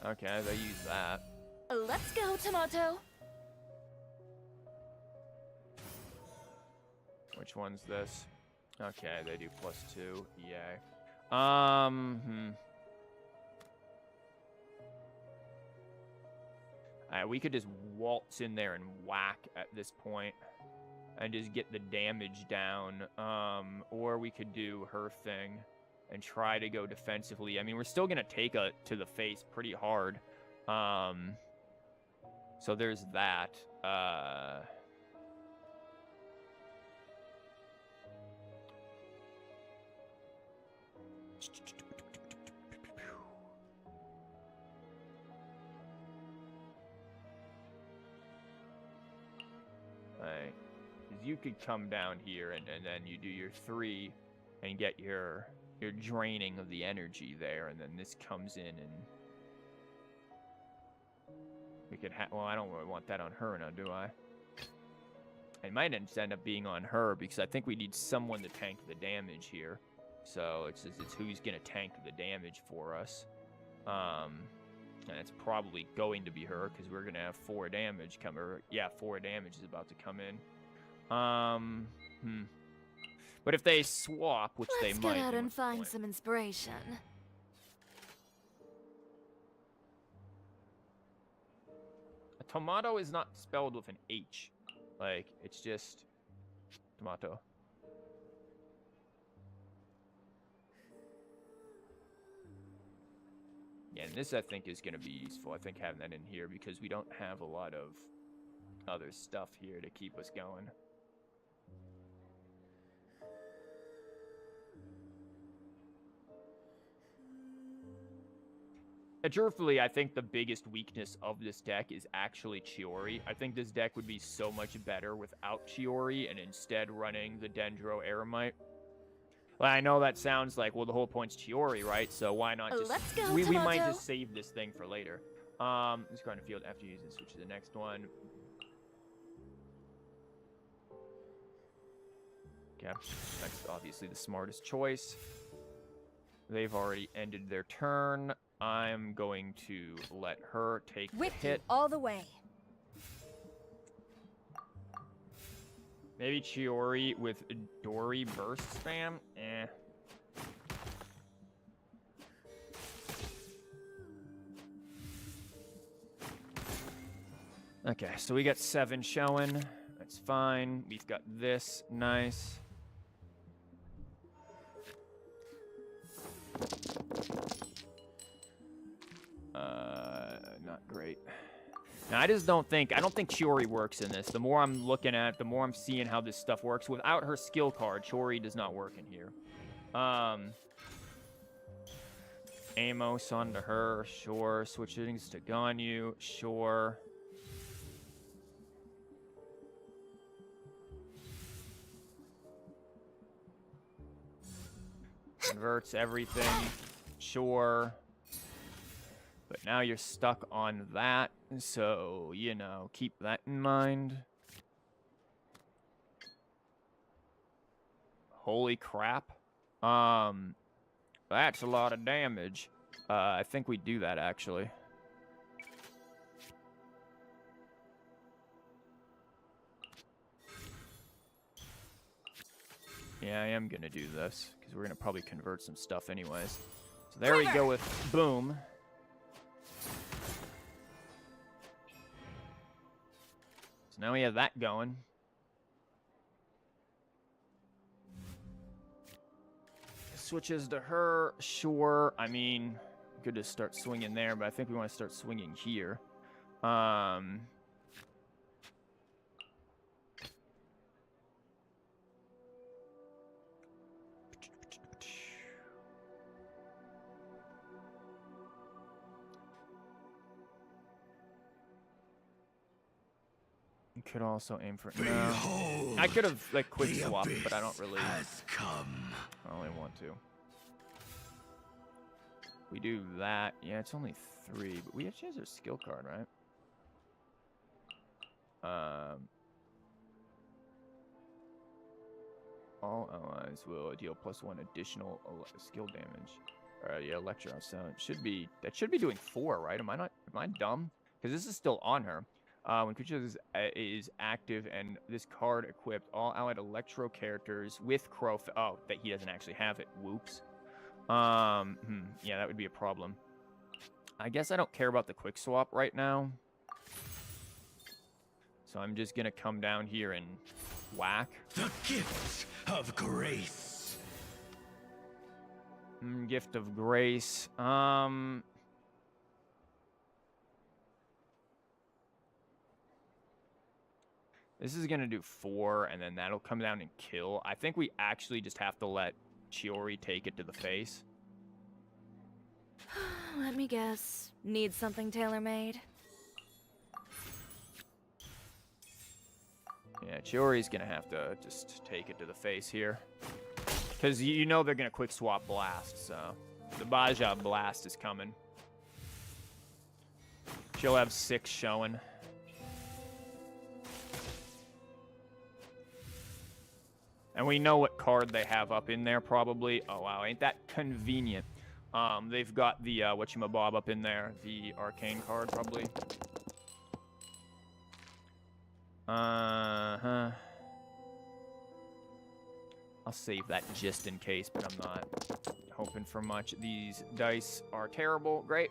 Okay, they use that. Let's go, Tomato. Which one's this? Okay, they do +2. Yay. Alright, we could just waltz in there and whack at this point and just get the damage down. Or we could do her thing and try to go defensively. I mean, we're still gonna take a to the face pretty hard. So there's that. Right. You could come down here and then you do your 3 and get your draining of the energy there, and then this comes in and we could well, I don't really want that on her now, do I? It might end up being on her because I think we need someone to tank the damage here. So it's who's gonna tank the damage for us. And it's probably going to be her because we're gonna have 4 damage come. Or yeah, 4 damage is about to come in. But if they swap, which they might, Let's get out and find some inspiration. A tomato is not spelled with an H. Like, it's just tomato. Yeah, and this I think is going to be useful. I think having that in here because we don't have a lot of other stuff here to keep us going. Truthfully, I think the biggest weakness of this deck is actually Chiori. I think this deck would be so much better without Chiori and instead running the Dendro Eremite. Well, I know that sounds like, well, the whole point's Chiori, right? So why not just... Let's go, we might Tomato. just save this thing for later. Let's go on the field after using switch to the next one. Okay, that's obviously the smartest choice. They've already ended their turn. I'm going to let her take the With you hit. all the way. Maybe Chiori with Dory burst spam? Eh. Okay, so we got 7 showing. That's fine. We've got this. Nice. Not great. Now, I don't think Chiori works in this. The more I'm looking at it, the more I'm seeing how this stuff works. Without her skill card, Chiori does not work in here. Amos onto her, sure. Switching to Ganyu, sure. Converts everything, sure. But now you're stuck on that, so, you know, keep that in mind. Holy crap. That's a lot of damage. I think we do that, actually. Yeah, I am gonna do this, because we're gonna probably convert some stuff anyways. So there we go with boom. So now we have that going. Switches to her, sure. I mean, good to start swinging there, but I think we want to start swinging here. could also aim for... No. Behold, I could have, like, quick the swapped, but I don't abyss really... has come. I don't really want to. We do that. Yeah, it's only 3, but we have to change our skill card, right? All allies will deal +1 additional skill damage. Yeah, Electro. So it should be... That should be doing 4, right? Am I dumb? Because this is still on her. When creature is active and this card equipped, all allied Electro characters with Crow... Oh, that he doesn't actually have it. Whoops. Yeah, that would be a problem. I guess I don't care about the quick swap right now. So I'm just gonna come down here and whack. The gift of grace. Gift of grace. This is gonna do 4, and then that'll come down and kill. I think we actually just have to let CHIORI take it to the face. Let me guess. Need something tailor-made? Yeah, CHIORI's gonna have to just take it to the face here. Because you know they're gonna quick swap blast, so... The Baja blast is coming. She'll have 6 showing. And we know what card they have up in there, probably. Oh, wow, ain't that convenient. They've got the, whatchamabob up in there. The arcane card, probably. Uh-huh. I'll save that just in case, but I'm not hoping for much. These dice are terrible. Great.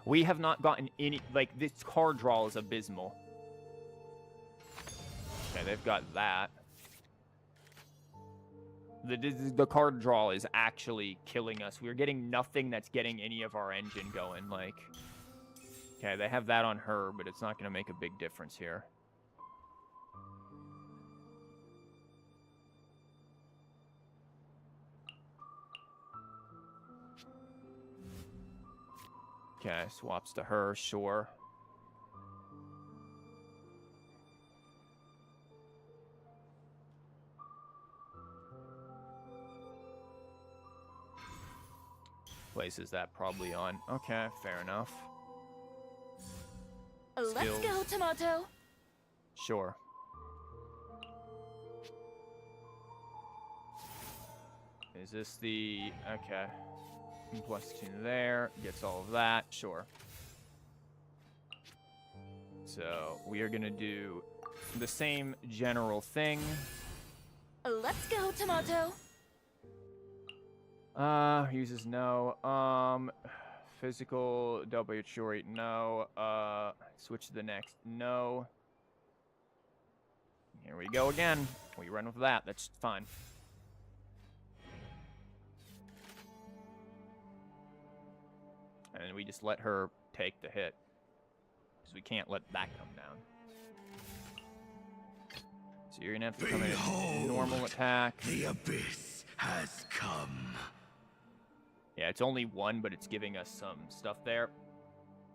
We have not gotten any... Like, this card draw is abysmal. Okay, they've got that. The card draw is actually killing us. We're getting nothing that's getting any of our engine going. Like, okay, they have that on her, but it's not going to make a big difference here. Okay, swaps to her, sure. Places that probably on. Okay, fair enough. Let's go, Tomato. Sure. Is this the... Okay. +2 there. Gets all of that. Sure. So, we are going to do the same general thing. Let's go, Tomato. Uses no. Physical W CHIORI, no. Switch to the next, no. Here we go again. We run with that. That's fine. And we just let her take the hit. Because we can't let that come down. So you're gonna have to come in at normal attack. The abyss has come. Yeah, it's only 1, but it's giving us some stuff there.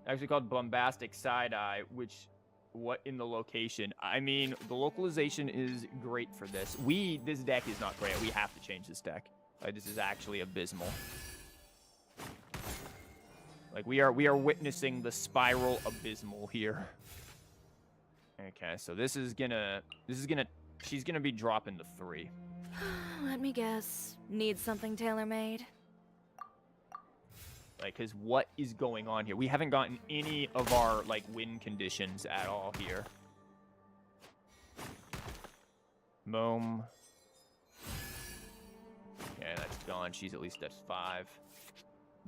Actually called Bombastic Side-Eye, which, what in the location? I mean, the localization is great for this. This deck is not great. We have to change this deck. This is actually abysmal. Like, we are witnessing the spiral abysmal here. Okay, so she's gonna be dropping to 3. Let me guess. Need something tailor-made? Like, because what is going on here? We haven't gotten any of our, like, win conditions at all here. Boom. Okay, that's gone. She's at least at 5.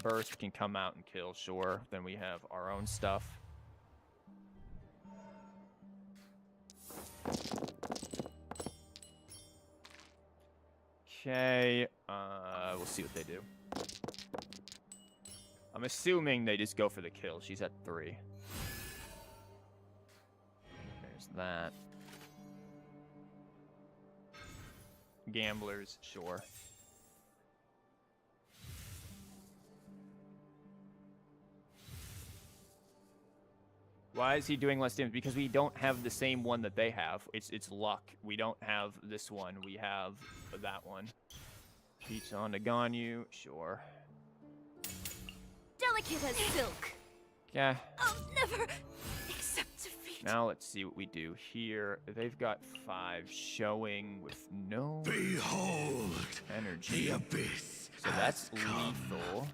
Burst can come out and kill, sure. Then we have our own stuff. Okay, we'll see what they do. I'm assuming they just go for the kill. She's at 3. There's that. Gamblers, sure. Why is he doing less damage? Because we don't have the same one that they have. It's luck. We don't have this one. We have that one. Peach on to Ganyu. Sure. Delicate as silk. Yeah. I'll never accept defeat. Now let's see what we do here. They've got 5 showing with no Behold, energy. the abyss So has that's come. lethal.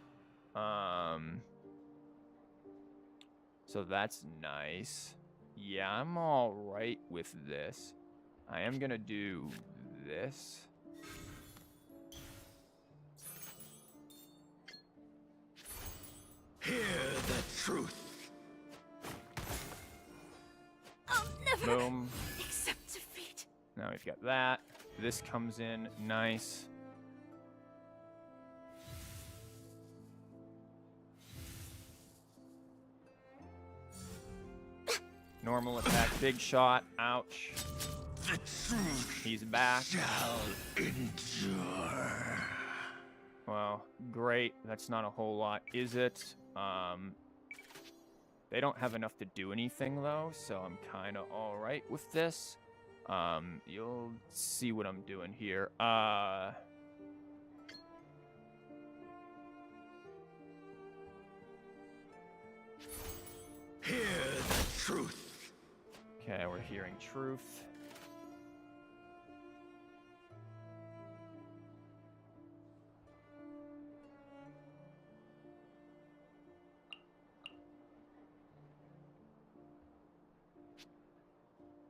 So that's nice. Yeah, I'm all right with this. I am gonna do this. Hear the truth. I'll never Boom. accept defeat. Now we've got that. This comes in. Nice. Normal attack, big shot. Ouch. The truth He's back. shall endure. Well, great. That's not a whole lot, is it? They don't have enough to do anything, though, so I'm kind of all right with this. You'll see what I'm doing here. Hear the truth. Okay, we're hearing truth.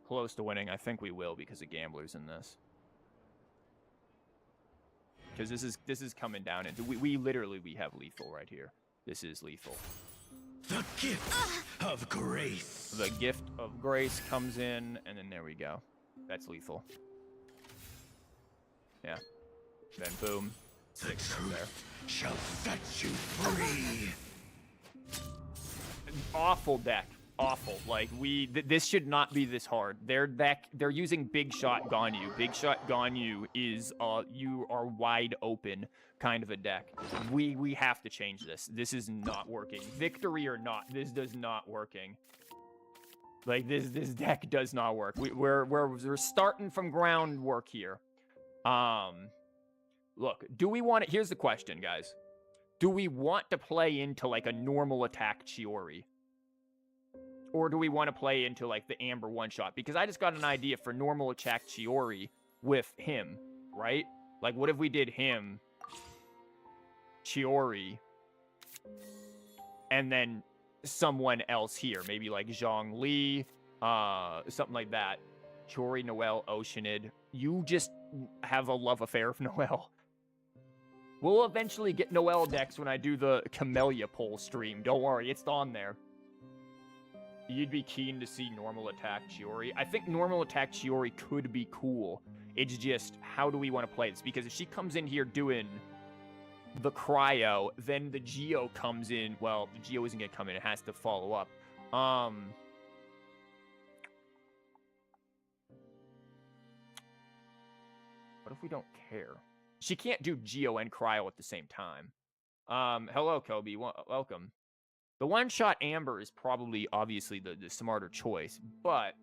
Close to winning. I think we will because of gamblers in this. Because this is coming down into we literally have lethal right here. This is lethal. The gift of grace. The gift of grace comes in, and then there we go. That's lethal. Yeah. Then boom. The truth shall set you free. Awful deck. Awful. Like this should not be this hard. They're using Big Shot Ganyu. Big Shot Ganyu is you are wide open kind of a deck. We have to change this. This is not working. Victory or not, this does not working. Like this deck does not work. We're starting from groundwork here. Look, do we want it? Here's the question, guys. Do we want to play into like a normal attack CHIORI? Or do we want to play into, like, the Amber one-shot? Because I just got an idea for normal attack CHIORI with him, right? Like, what if we did him, CHIORI, and then someone else here? Maybe, like, Zhongli, something like that. CHIORI, Noelle, Oceanid. You just have a love affair of Noelle. We'll eventually get Noelle decks when I do the Camellia poll stream. Don't worry, it's on there. You'd be keen to see normal attack CHIORI. I think normal attack CHIORI could be cool. It's just, how do we want to play this? Because if she comes in here doing the cryo, then the Geo comes in. Well, the Geo isn't going to come in. It has to follow up. What if we don't care? She can't do Geo and cryo at the same time. Hello, Kobe. Welcome. The one-shot Amber is probably, obviously, the smarter choice, but...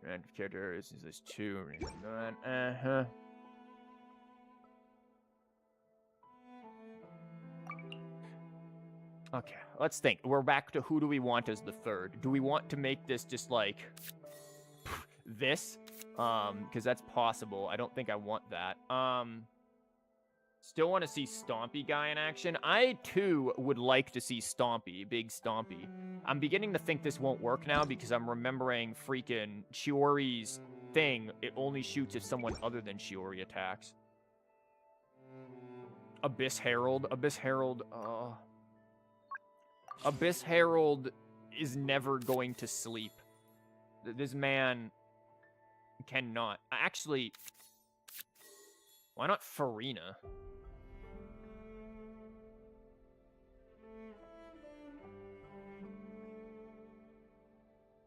Random characters, is this 2? Okay, let's think. We're back to who do we want as the third. Do we want to make this just like... this? Because that's possible. I don't think I want that. Still want to see Stompy guy in action. I, too, would like to see Stompy, big Stompy. I'm beginning to think this won't work now because I'm remembering freaking CHIORI's thing. It only shoots if someone other than CHIORI attacks. Abyss Herald. Abyss Herald, Abyss Herald is never going to sleep. This man... cannot. Actually, why not Farina?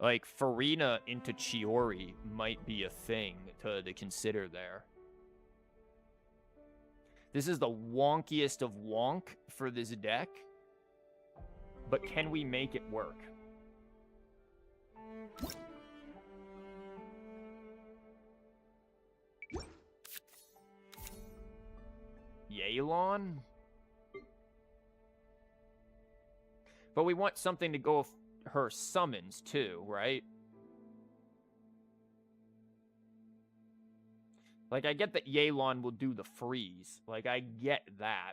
Like, Farina into CHIORI might be a thing to consider there. This is the wonkiest of wonk for this deck. But can we make it work? Yelan? But we want something to go with her summons too, right? Like, I get that Yelan will do the freeze. Like, I get that.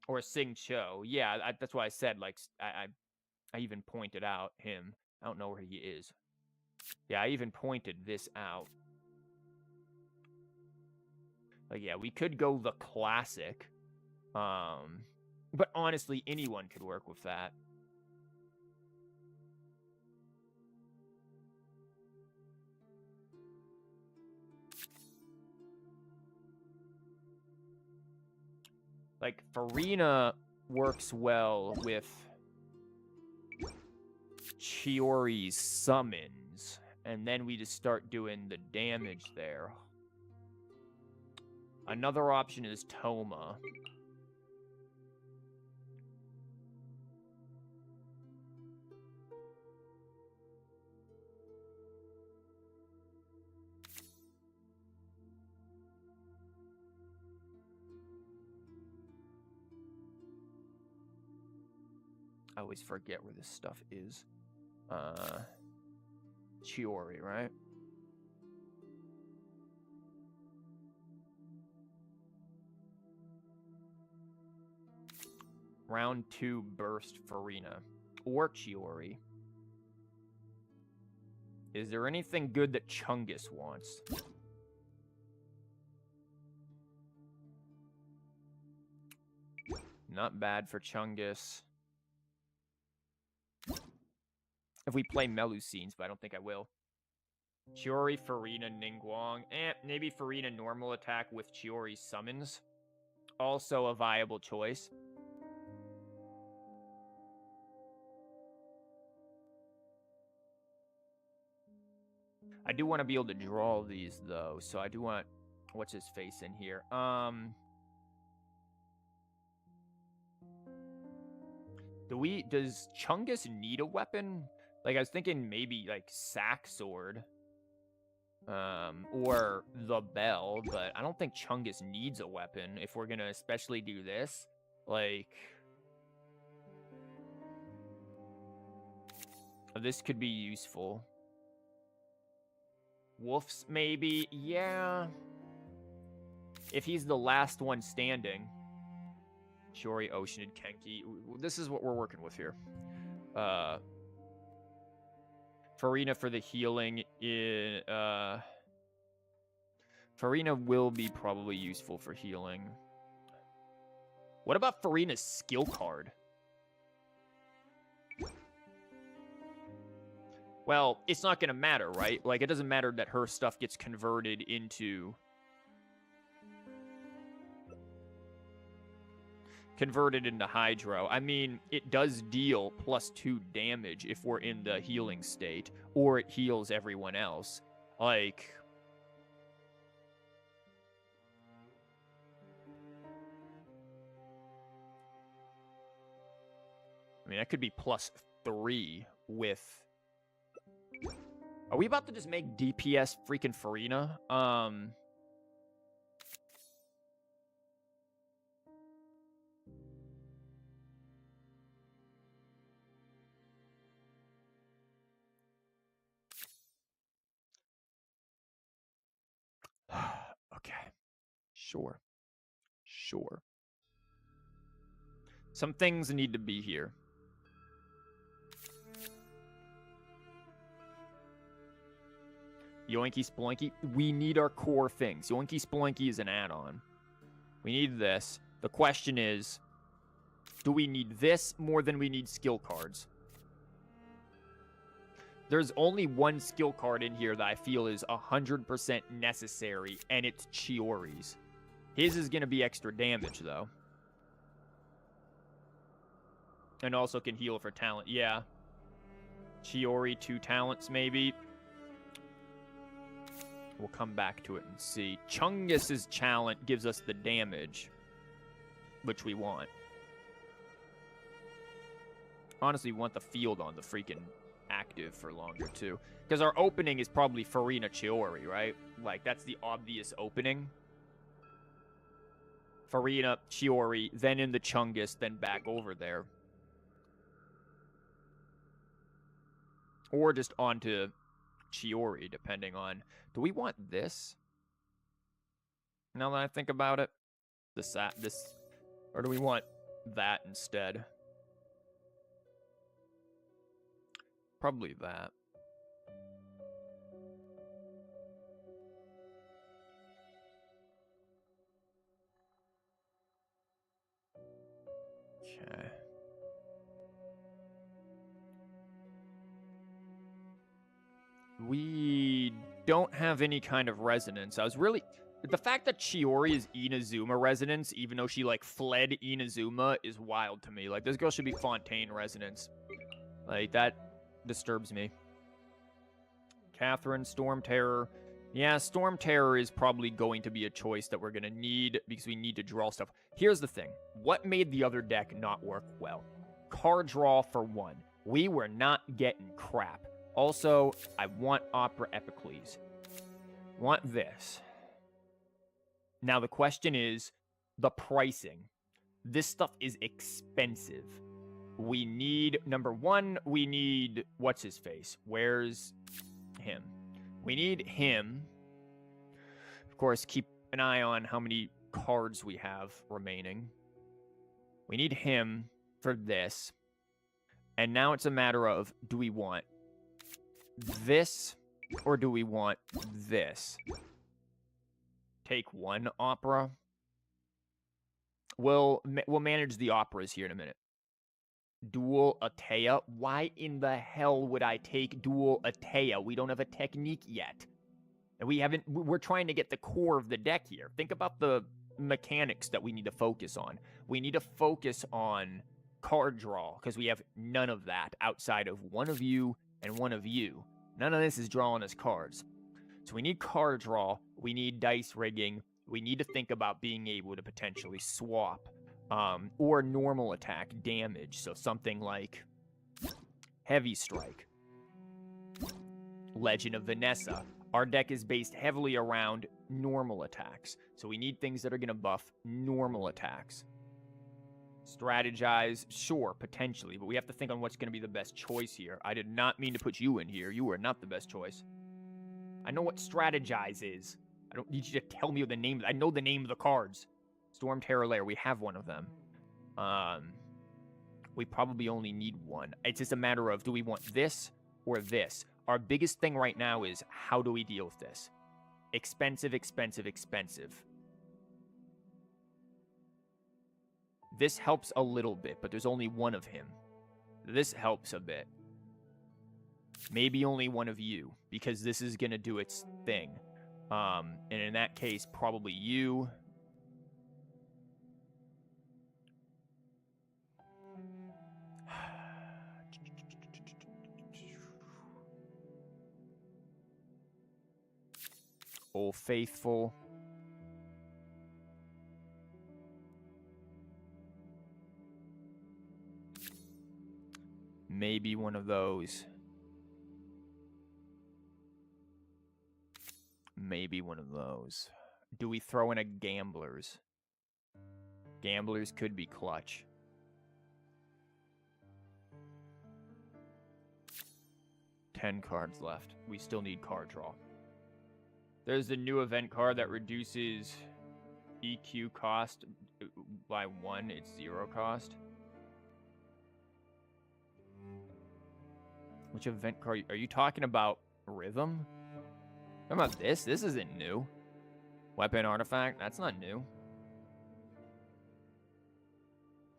Or Sing Cho. Yeah, that's why I said, like, I even pointed out him. I don't know where he is. Yeah, I even pointed this out. Like, yeah, we could go the classic. But honestly, anyone could work with that. Like, Farina works well with Chiori's summons. And then we just start doing the damage there. Another option is Toma. I always forget where this stuff is. Chiori, right? Round 2 burst Farina. Or Chiori. Is there anything good that Chungus wants? Not bad for Chungus. If we play Melusines, but I don't think I will. Chiori, Farina, Ningguang. Maybe Farina normal attack with Chiori summons. Also a viable choice. I do want to be able to draw these, though, so I do want... What's his face in here? Does Chungus need a weapon? Like, I was thinking maybe, like, Sack Sword. Or the Bell, but I don't think Chungus needs a weapon if we're gonna especially do this. Like... This could be useful. Wolf's maybe? Yeah. If he's the last one standing. Chiori, Oceanid, Kenki. This is what we're working with here. Farina for the healing. Farina will be probably useful for healing. What about Farina's skill card? Well, it's not going to matter, right? Like, it doesn't matter that her stuff gets converted into... Hydro. I mean, it does deal +2 damage if we're in the healing state, or it heals everyone else. Like... I mean, that could be +3 with... Are we about to just make DPS freaking Farina? Okay. Sure. Some things need to be here. Yoinky Sploinky. We need our core things. Yoinky Sploinky is an add-on. We need this. The question is, do we need this more than we need skill cards? There's only one skill card in here that I feel is 100% necessary, and it's Chiori's. His is going to be extra damage, though. And also can heal for talent. Yeah. Chiori, 2 talents, maybe. We'll come back to it and see. Chungus's talent gives us the damage. which we want. Honestly, we want the field on the freaking active for longer, too. Because our opening is probably Farina Chiori, right? Like, that's the obvious opening. Farina, Chiori, then in the Chungus, then back over there. Or just onto Chiori, depending on... Do we want this? Now that I think about it? This... Or do we want that instead? Probably that. Okay. We don't have any kind of resonance. I was really... The fact that Chiori is Inazuma resonance, even though she, like, fled Inazuma, is wild to me. Like, this girl should be Fontaine resonance. Like, that disturbs me. Catherine, Storm Terror. Yeah, Storm Terror is probably going to be a choice that we're going to need because we need to draw stuff. Here's the thing. What made the other deck not work well? Card draw for one. We were not getting crap. Also, I want Opera Epicles. Want this. Now, the question is the pricing. This stuff is expensive. We need, number one, we need, what's his face? Where's him? We need him. Of course, keep an eye on how many cards we have remaining. We need him for this. And now it's a matter of, do we want this or do we want this? Take one opera. We'll manage the operas here in a minute. Dual Atea. Why in the hell would I take Dual Atea? We don't have a technique yet. And we're trying to get the core of the deck here. Think about the mechanics that we need to focus on. We need to focus on card draw, because we have none of that outside of one of you and one of you. None of this is drawing us cards. So we need card draw. We need dice rigging. We need to think about being able to potentially swap. Or normal attack damage. So something like Heavy Strike. Legend of Vanessa. Our deck is based heavily around normal attacks. So we need things that are going to buff normal attacks. Strategize, sure, potentially. But we have to think on what's going to be the best choice here. I did not mean to put you in here. You are not the best choice. I know what strategize is. I don't need you to tell me the name. I know the name of the cards. Storm Terror Lair, we have one of them. We probably only need one. It's just a matter of, do we want this or this? Our biggest thing right now is, how do we deal with this? Expensive, expensive, expensive. This helps a little bit, but there's only one of him. This helps a bit. Maybe only one of you, because this is going to do its thing. And in that case, probably you. Old Faithful. Maybe one of those. Maybe one of those. Do we throw in a Gamblers? Gamblers could be clutch. Ten cards left. We still need card draw. There's the new event card that reduces EQ cost by 1. It's 0 cost. Which event card? Are you talking about Rhythm? How about this? This isn't new. Weapon Artifact? That's not new.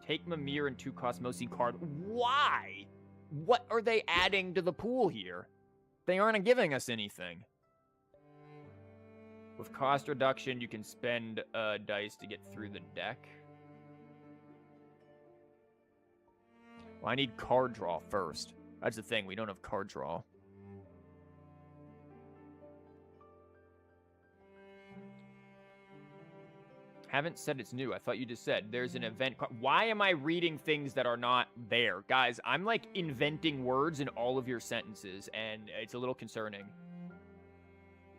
Take Mimir and 2 cost mostly card. Why? What are they adding to the pool here? They aren't giving us anything. With cost reduction, you can spend dice to get through the deck. Well, I need card draw first. That's the thing. We don't have card draw. Haven't said it's new. I thought you just said there's an event. Why am I reading things that are not there? Guys, I'm like inventing words in all of your sentences, and it's a little concerning.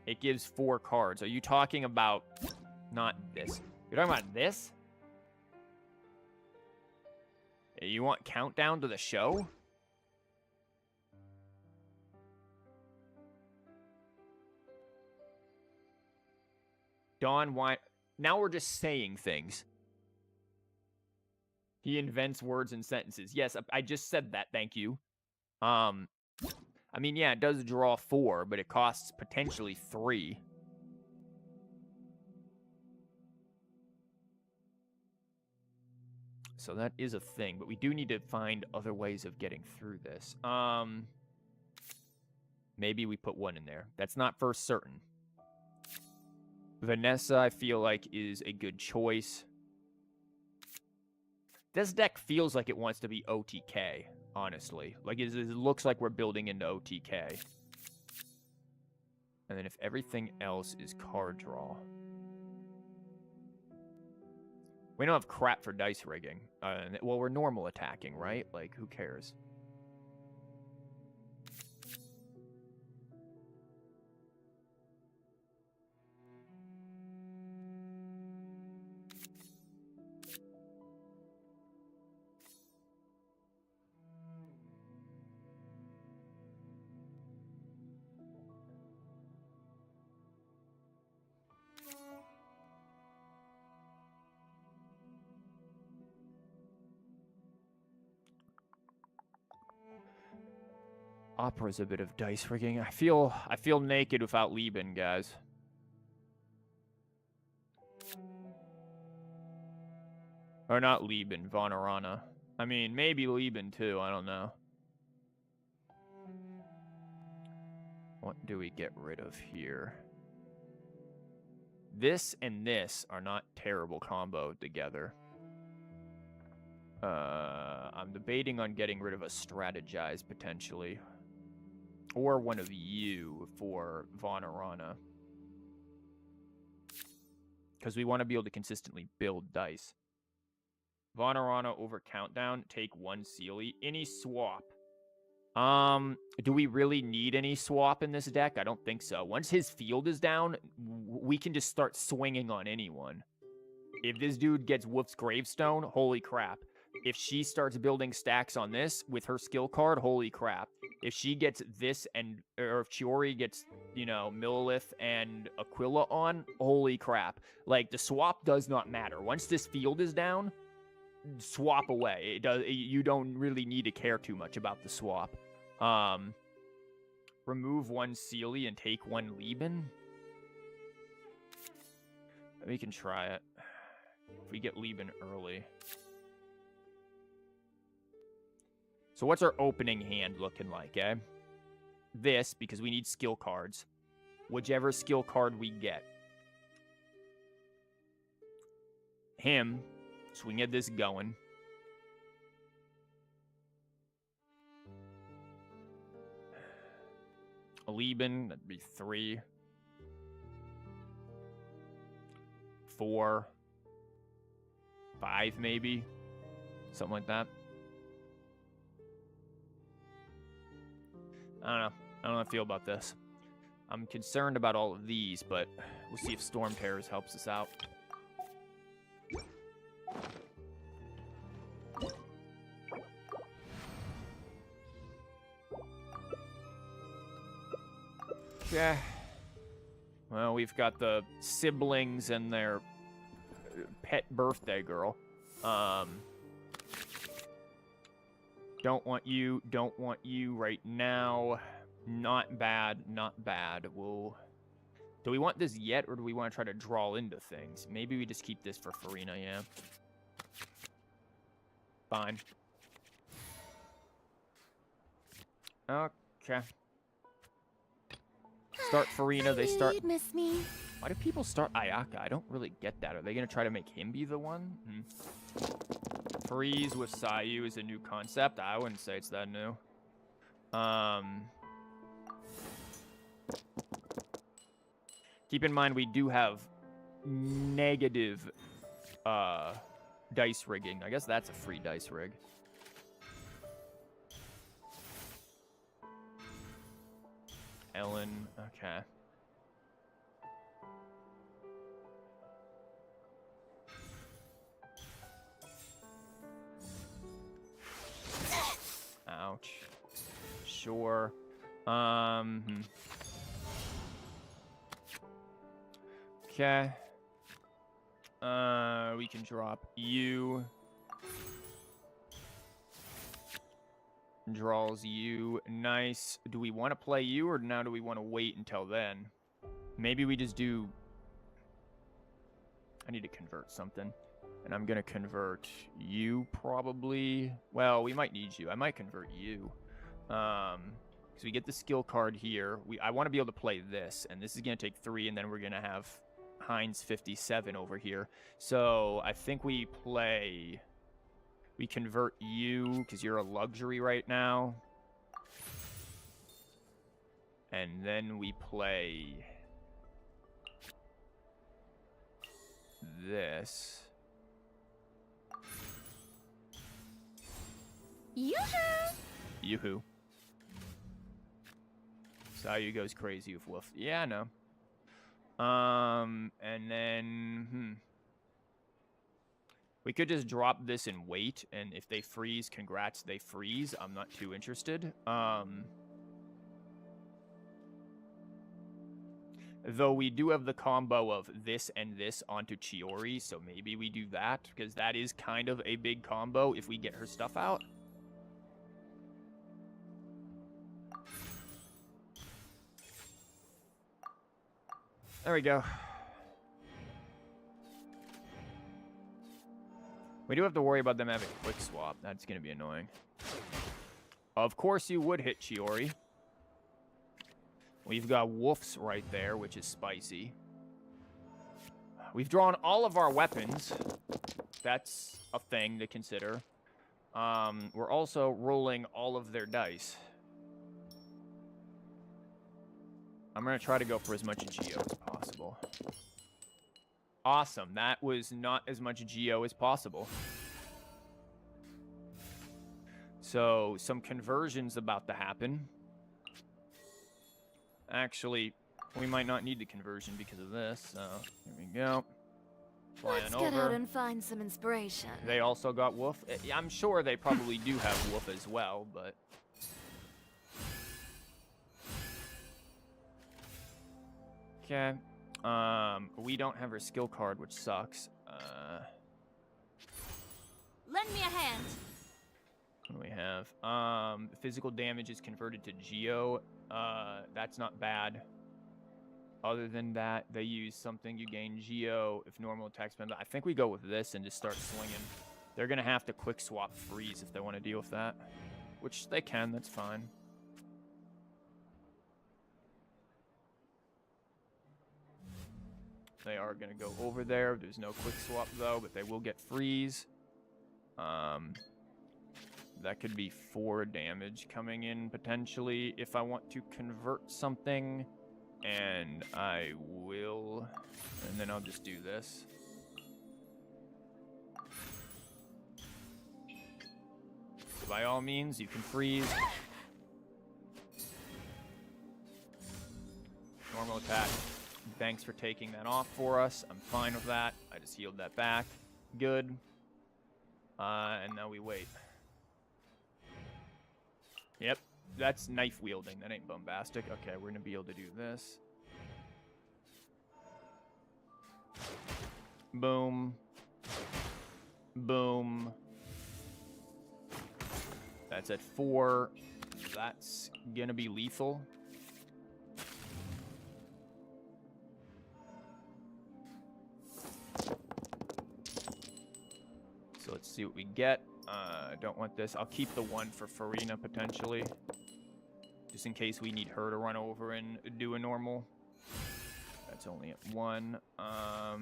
It gives 4 cards. Are you talking about not this? You're talking about this? You want countdown to the show? Dawn, why? Now we're just saying things. He invents words and sentences. Yes, I just said that. Thank you. I mean, yeah, it does draw 4, but it costs potentially 3. So that is a thing, but we do need to find other ways of getting through this. Maybe we put 1 in there. That's not for certain. Vanessa, I feel like, is a good choice. This deck feels like it wants to be OTK, honestly. Like, it looks like we're building into OTK. And then if everything else is card draw. We don't have crap for dice rigging. Well, we're normal attacking, right? Like, who cares? Opera's a bit of dice rigging. I feel naked without Lieben, guys. Or not Lieben, Von Arana. I mean, maybe Lieben too, I don't know. What do we get rid of here? This and this are not terrible combo together. I'm debating on getting rid of a strategize, potentially. Or one of you for Von Arana. Because we want to be able to consistently build dice. Von Arana over Countdown, take 1 Sealy. Any swap. Do we really need any swap in this deck? I don't think so. Once his field is down, we can just start swinging on anyone. If this dude gets Wolf's Gravestone, holy crap. If she starts building stacks on this with her skill card, holy crap. If she gets this or if CHIORI gets, you know, Millilith and Aquila on, holy crap. Like, the swap does not matter. Once this field is down, swap away. You don't really need to care too much about the swap. Remove 1 Sealy and take 1 Lieben. We can try it. If we get Lieben early. So what's our opening hand looking like, eh? This, because we need skill cards. Whichever skill card we get. Him. So we can get this going. A Lieben, that'd be 3. 4. 5, maybe. Something like that. I don't know. I don't know how I feel about this. I'm concerned about all of these, but we'll see if Storm Terrors helps us out. Okay. Well, we've got the siblings and their pet birthday girl. Don't want you right now. Not bad, not bad. Do we want this yet, or do we want to try to draw into things? Maybe we just keep this for Farina, yeah. Fine. Okay. Start Farina, they start... Miss me. Why do people start Ayaka? I don't really get that. Are they going to try to make him be the one? Freeze with Sayu is a new concept. I wouldn't say it's that new. Keep in mind we do have negative dice rigging. I guess that's a free dice rig. Ellen, okay. Ouch. Sure. Okay. We can drop you. Draws you. Nice. Do we want to play you, or now do we want to wait until then? Maybe we just do... I need to convert something. And I'm going to convert you, probably. Well, we might need you. I might convert you. Because we get the skill card here. I want to be able to play this. And this is going to take 3, and then we're going to have Heinz 57 over here. So I think we play... We convert you, because you're a luxury right now. And then we play... this. Yoo-hoo! Yoo-hoo. Sayu goes crazy with Wolf. Yeah, I know. And then... We could just drop this and wait, and if they freeze, congrats, they freeze. I'm not too interested. Though we do have the combo of this and this onto Chiori, so maybe we do that, because that is kind of a big combo if we get her stuff out. There we go. We do have to worry about them having a quick swap. That's going to be annoying. Of course you would hit Chiori. We've got Wolf's right there, which is spicy. We've drawn all of our weapons. That's a thing to consider. We're also rolling all of their dice. I'm going to try to go for as much Geo as possible. Awesome. That was not as much Geo as possible. So, some conversions about to happen. Actually, we might not need the conversion because of this. So, here we go. Flying Let's over. get out and find some inspiration. They also got Wolf. I'm sure they probably do have Wolf as well, but... Okay. We don't have her skill card, which sucks. Lend me a hand. What do we have? Physical damage is converted to Geo. That's not bad. Other than that, they use something, you gain Geo if normal attack spends. I think we go with this and just start swinging. They're going to have to quick swap freeze if they want to deal with that. Which they can, that's fine. They are going to go over there. There's no quick swap, though, but they will get freeze. That could be 4 damage coming in, potentially, if I want to convert something. And I will. And then I'll just do this. So by all means, you can freeze. Normal attack. Thanks for taking that off for us. I'm fine with that. I just healed that back. Good. And now we wait. Yep. That's knife wielding. That ain't bombastic. Okay, we're going to be able to do this. Boom. Boom. That's at 4. That's going to be lethal. So let's see what we get. I don't want this. I'll keep the 1 for Farina, potentially. Just in case we need her to run over and do a normal. That's only at 1. I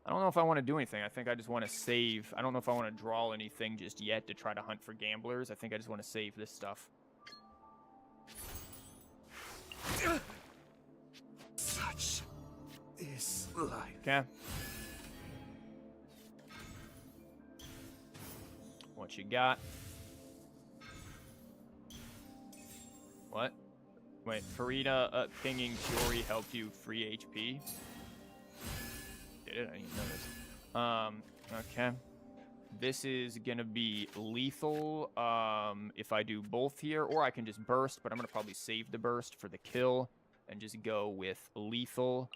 don't know if I want to do anything. I think I just want to save. I don't know if I want to draw anything just yet to try to hunt for gamblers. I think I just want to save this stuff. Such is life. Okay. what you got. What? Wait, Farida pinging CHIORI helped you free HP? Did it? I didn't notice. Okay. This is gonna be lethal if I do both here, or I can just burst, but I'm gonna probably save the burst for the kill and just go with lethal.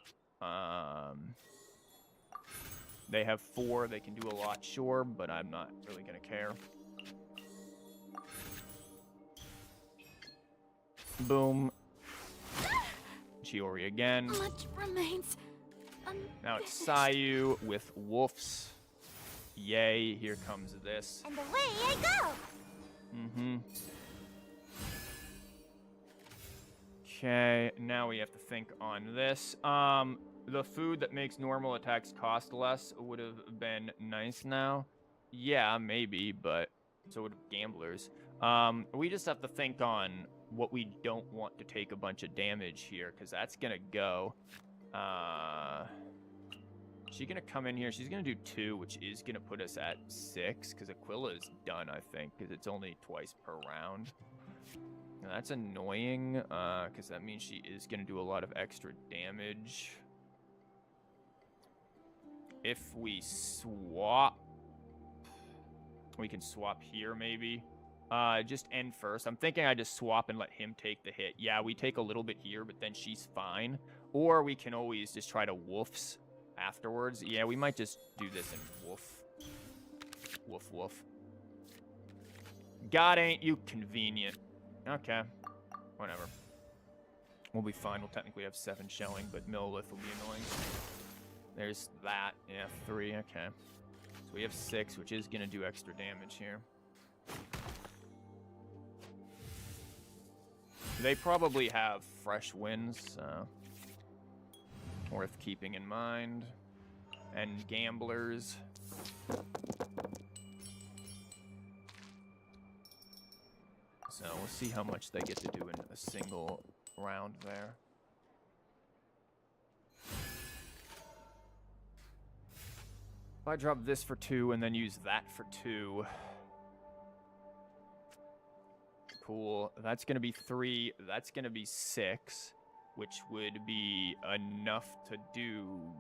They have 4, they can do a lot, sure, but I'm not really gonna care. Boom. CHIORI again. Much remains. Now it's Sayu with Wolf's. Yay, here comes this. And away I go! Mm-hmm. Okay, now we have to think on this. The food that makes normal attacks cost less would have been nice now. Yeah, maybe, but so would gamblers. We just have to think on what we don't want to take a bunch of damage here, because that's gonna go. She's gonna come in here. She's gonna do 2, which is gonna put us at 6, because Aquila's done, I think, because it's only twice per round. Now, that's annoying, because that means she is gonna do a lot of extra damage. If we swap, we can swap here maybe. Just end first. I'm thinking I just swap and let him take the hit. Yeah, we take a little bit here, but then she's fine. Or we can always just try to woofs afterwards. Yeah, we might just do this and woof. Woof, woof. God, ain't you convenient. Okay. Whatever. We'll be fine. We'll technically have 7 shelling, but Millilith will be annoying. There's that. Yeah, 3. Okay. So we have 6, which is going to do extra damage here. They probably have fresh winds, so worth keeping in mind. And gamblers. So we'll see how much they get to do in a single round there. If I drop this for 2 and then use that for 2... Cool. That's going to be 3. That's going to be 6, which would be enough to do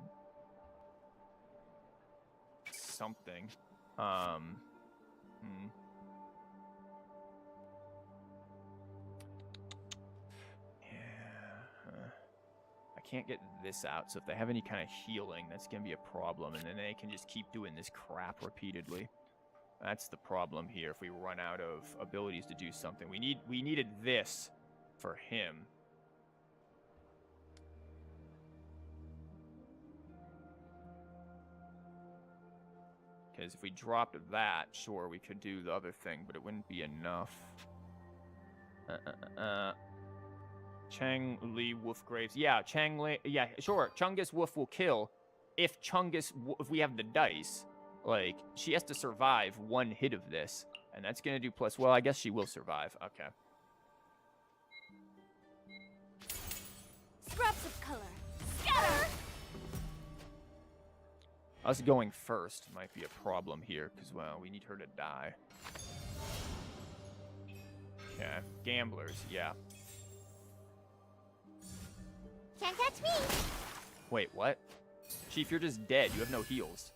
something. Yeah. I can't get this out, so if they have any kind of healing, that's going to be a problem, and then they can just keep doing this crap repeatedly. That's the problem here. If we run out of abilities to do something, we needed this for him. Because if we dropped that, sure, we could do the other thing, but it wouldn't be enough. Chang Li Wolf Graves. Yeah, Chang Li. Yeah, sure. Chungus Wolf will kill if if we have the dice. Like, she has to survive 1 hit of this, and that's going to do plus... Well, I guess she will survive. Okay. Scraps of color. Scatter! Us going first might be a problem here, because, well, we need her to die. Okay. Gamblers, yeah. Can't catch me! Wait, what? Chief, you're just dead. You have no heals.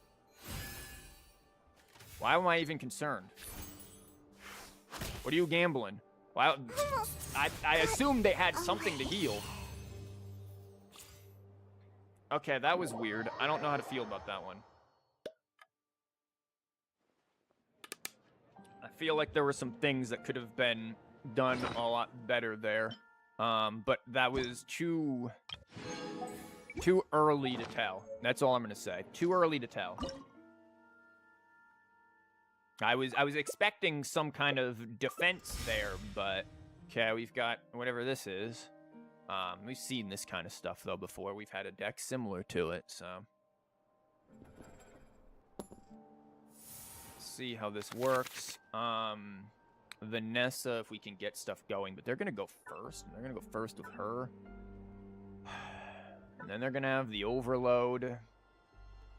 Why am I even concerned? What are you gambling? Well, I assumed they had something to heal. Okay, that was weird. I don't know how to feel about that one. I feel like there were some things that could have been done a lot better there. But that was too early to tell. That's all I'm going to say. Too early to tell. I was expecting some kind of defense there, but okay, we've got whatever this is. We've seen this kind of stuff though before. We've had a deck similar to it, so see how this works. Vanessa, if we can get stuff going, but they're gonna go first. And they're gonna go first with her, and then they're gonna have the overload,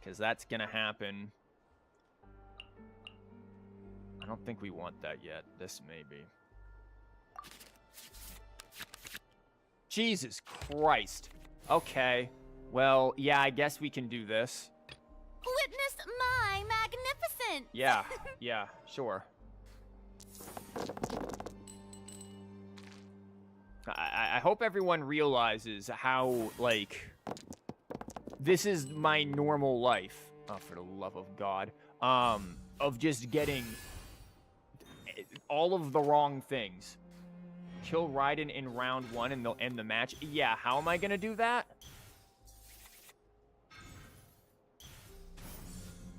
because that's gonna happen. I don't think we want that yet. This maybe. Jesus Christ. Okay. Well, yeah, I guess we can do this. Witness my magnificence! Yeah, yeah, sure. I hope everyone realizes how, like, this is my normal life. Oh, for the love of God. Of just getting all of the wrong things. Kill Raiden in round 1 and they'll end the match. Yeah, how am I gonna do that?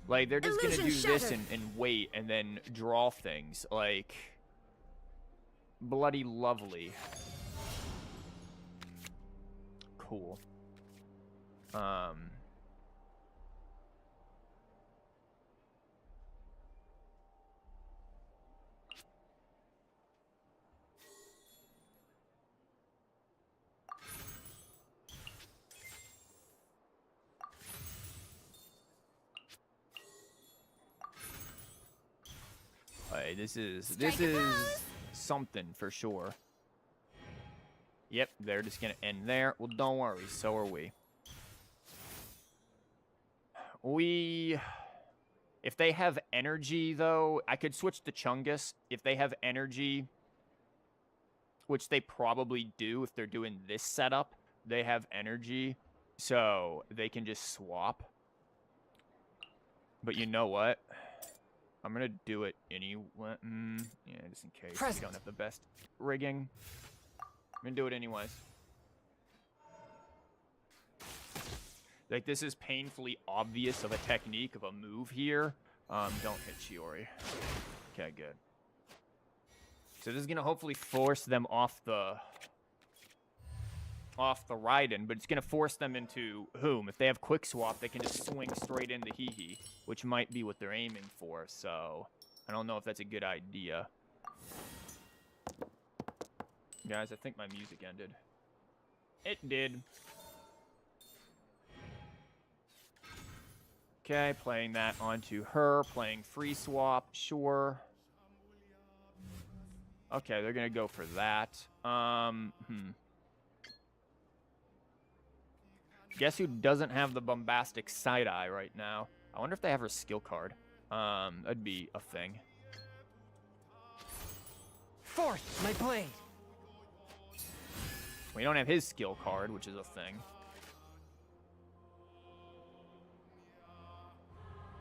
Like, they're just gonna do this and wait and then draw things. Like, bloody lovely. Cool. Hey, this is something for sure. Yep, they're just gonna end there. Well, don't worry, so are we. If they have energy, though, I could switch to Chungus. If they have energy, which they probably do if they're doing this setup, they have energy, so they can just swap. But you know what? I'm gonna do it anyway. Yeah, just in case we don't have the best rigging. I'm gonna do it anyways. Like, this is painfully obvious of a technique of a move here. Don't hit Chiori. Okay, good. So this is gonna hopefully force them off the Raiden, but it's gonna force them into Whom. If they have quick swap, they can just swing straight into Hee, which might be what they're aiming for. So I don't know if that's a good idea. Guys, I think my music ended. It did. Okay, playing that onto her, playing free swap, sure. Okay, they're gonna go for that. Guess who doesn't have the bombastic side-eye right now? I wonder if they have her skill card. That'd be a thing. Force my blade. We don't have his skill card, which is a thing.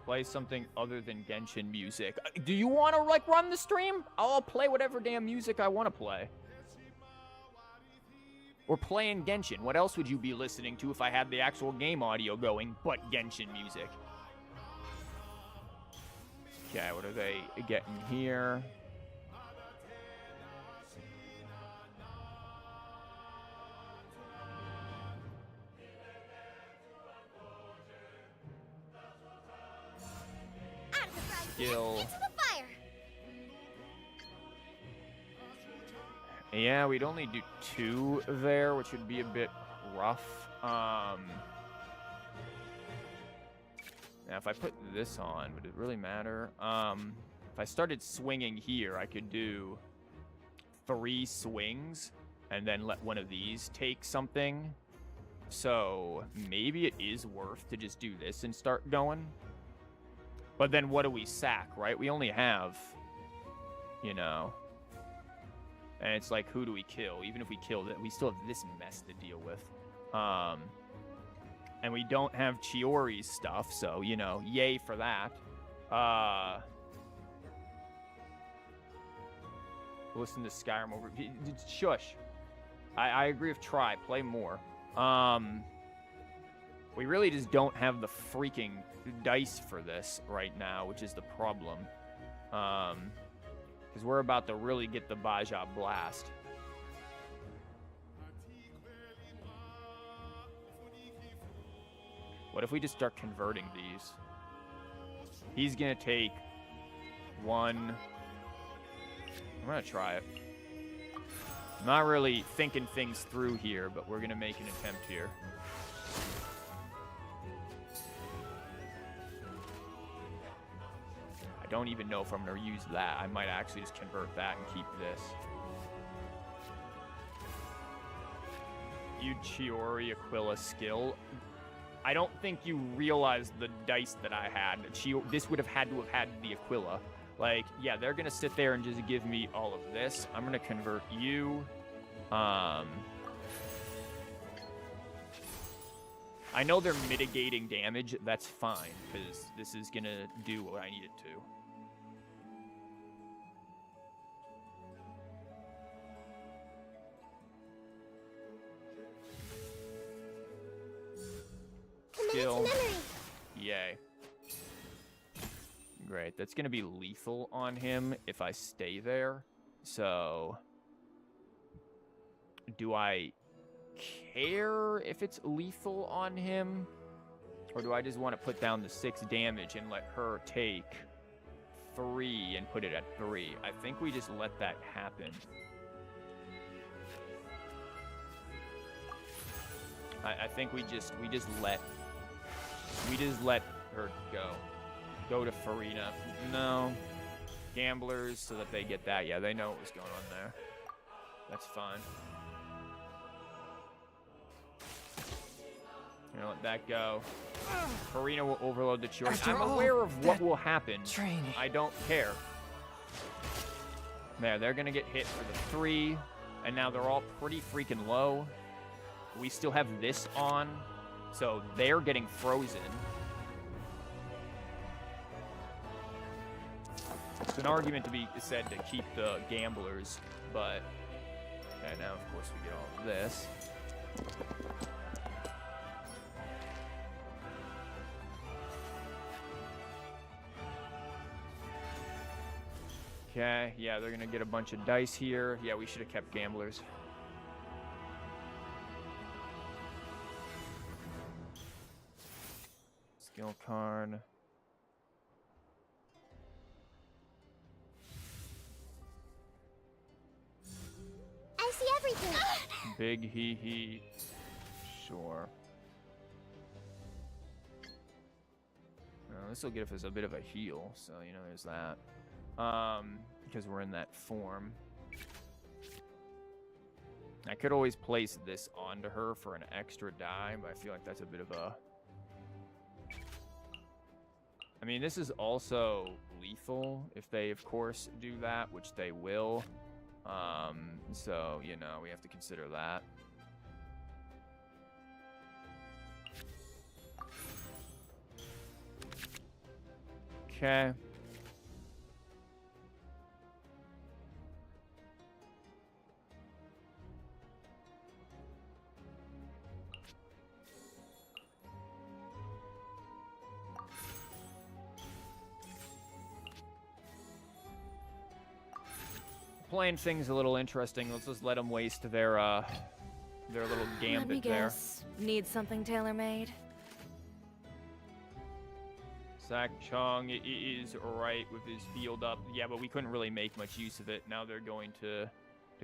Play something other than Genshin music. Do you want to, like, run the stream? I'll play whatever damn music I want to play. Or playing Genshin. What else would you be listening to if I had the actual game audio going, but Genshin music? Okay, what are they getting here? Skill. Into the fire. Yeah, we'd only do 2 there, which would be a bit rough. Now, if I put this on, would it really matter? If I started swinging here, I could do 3 swings and then let one of these take something. So maybe it is worth to just do this and start going. But then what do we sack, right? We only have, you know. And it's like, who do we kill? Even if we kill it, we still have this mess to deal with. And we don't have Chiori's stuff, so, you know, yay for that. Listen to Skyrim over... Shush. I agree with try. Play more. We really just don't have the freaking dice for this right now, which is the problem. Because we're about to really get the Baja Blast. What if we just start converting these? He's going to take 1. I'm going to try it. I'm not really thinking things through here, but we're going to make an attempt here. I don't even know if I'm going to use that. I might actually just convert that and keep this. You CHIORI Aquila skill. I don't think you realized the dice that I had. This would have had to have had the Aquila. Like, yeah, they're going to sit there and just give me all of this. I'm going to convert you. I know they're mitigating damage. That's fine, because this is going to do what I need it to. Skill. Yay. Great. That's going to be lethal on him if I stay there. So, do I care if it's lethal on him? Or do I just want to put down the 6 damage and let her take 3 and put it at 3? I think we just let that happen. I think we just let her go. Go to Farina. No. Gamblers so that they get that. Yeah, they know what was going on there. That's fine. You know, let that go. Farina will overload the CHIORI. I'm aware of what will happen. Training. I don't care. There, they're gonna get hit for the 3, and now they're all pretty freaking low. We still have this on, so they're getting frozen. It's an argument to be said to keep the gamblers, but okay, now of course we get all of this. Okay, yeah, they're gonna get a bunch of dice here. Yeah, we should have kept gamblers. Skill card. I see everything. Big hee. Sure. This will give us a bit of a heal, so you know there's that. Because we're in that form. I could always place this onto her for an extra die, but I feel like that's a bit of a... I mean, this is also lethal if they, of course, do that, which they will. So, you know, we have to consider that. Okay. Playing things a little interesting. Let's just let them waste their little gambit Let me there. guess. Need something tailor-made? Sak Chung is right with his field up. Yeah, but we couldn't really make much use of it. Now they're going to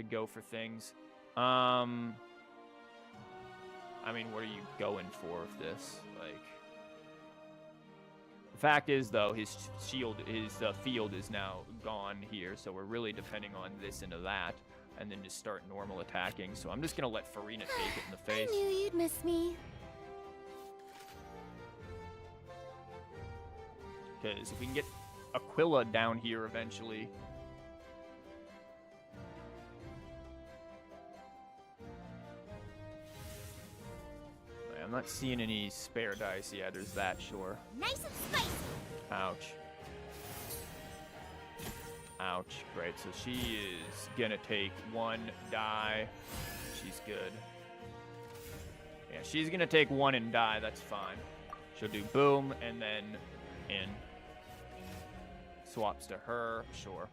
go for things. I mean, what are you going for with this? Like, the fact is, though, his field is now gone here, so we're really depending on this into that, and then just start normal attacking. So I'm just gonna let Farina take it in the face. I knew you'd miss me. Because if we can get Aquila down here eventually. I'm not seeing any spare dice. Yeah, there's that, sure. Nice and spicy. Ouch. Ouch. Great, so she is gonna take 1 die. She's good. Yeah, she's gonna take 1 and die. That's fine. She'll do boom and then in. Swaps to her, sure.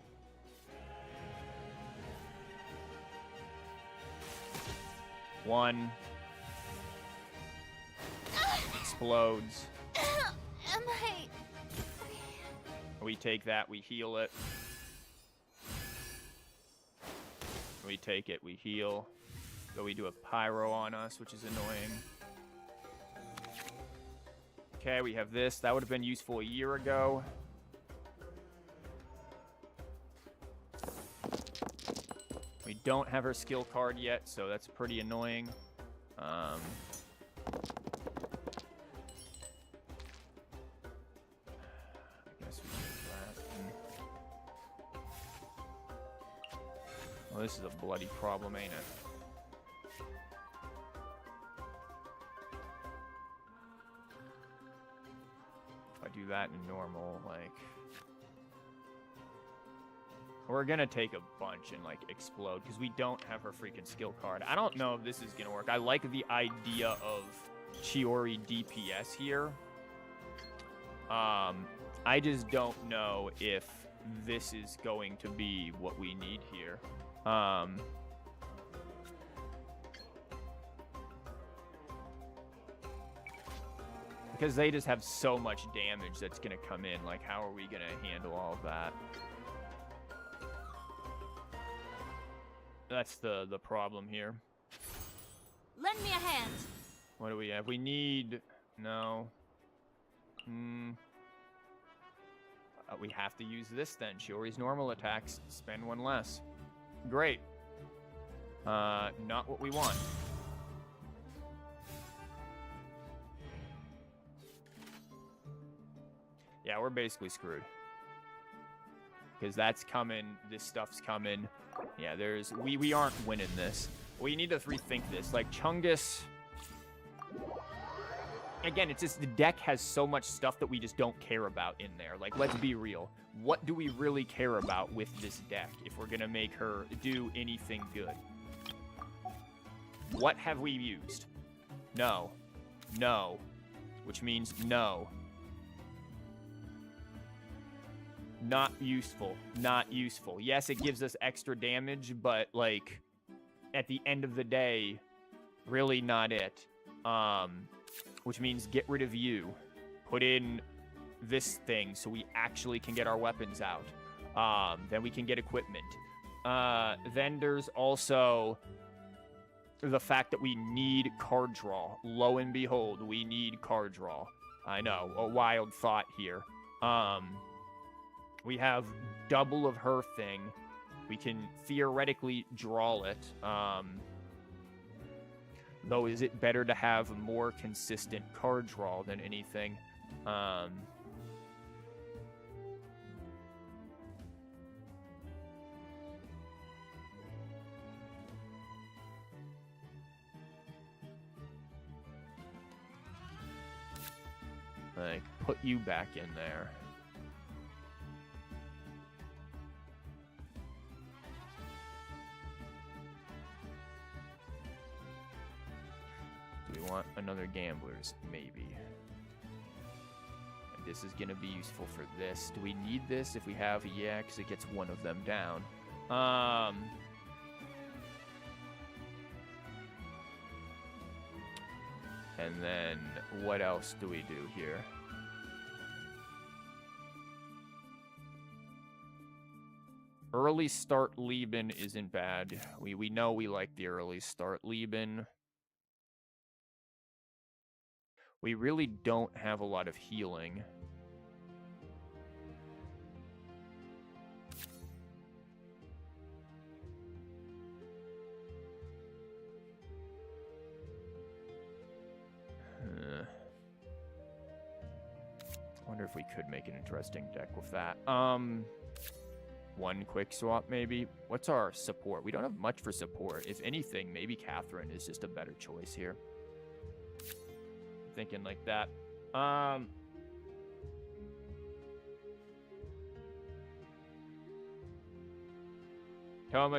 One. Explodes. Am I... We take that, we heal it. We take it, we heal. So we do a pyro on us, which is annoying. Okay, we have this. That would have been useful a year ago. don't have her skill card yet, so that's pretty annoying. I guess we can do that. Well, this is a bloody problem, ain't it? If I do that in normal, like... We're gonna take a bunch and, like, explode, because we don't have her freaking skill card. I don't know if this is gonna work. I like the idea of CHIORI DPS here. I just don't know if this is going to be what we need here. Because they just have so much damage that's gonna come in. Like, how are we gonna handle all of that? That's the problem here. Lend me a hand. What do we have? We need... No. We have to use this then. CHIORI's normal attacks. Spend one less. Great. Not what we want. Yeah, we're basically screwed. Because that's coming. This stuff's coming. Yeah, there's... We aren't winning this. We need to rethink this. Like, Chungus... Again, it's just the deck has so much stuff that we just don't care about in there. Like, let's be real. What do we really care about with this deck if we're going to make her do anything good? What have we used? No. No. Which means no. Not useful. Not useful. Yes, it gives us extra damage, but, like, at the end of the day, really not it. Which means get rid of you. Put in this thing so we actually can get our weapons out. Then we can get equipment. Then there's also the fact that we need card draw. Lo and behold, we need card draw. I know, a wild thought here. We have double of her thing. We can theoretically draw it. Though, is it better to have a more consistent card draw than anything? Like, put you back in there. Do we want another Gamblers? Maybe. And this is going to be useful for this. Do we need this if we have? Yeah, because it gets one of them down. And then what else do we do here? Early start Lieben isn't bad. We know we like the early start Lieben. We really don't have a lot of healing. Wonder if we could make an interesting deck with that. One quick swap, maybe. What's our support? We don't have much for support. If anything, maybe Catherine is just a better choice here. Thinking like that. Toma,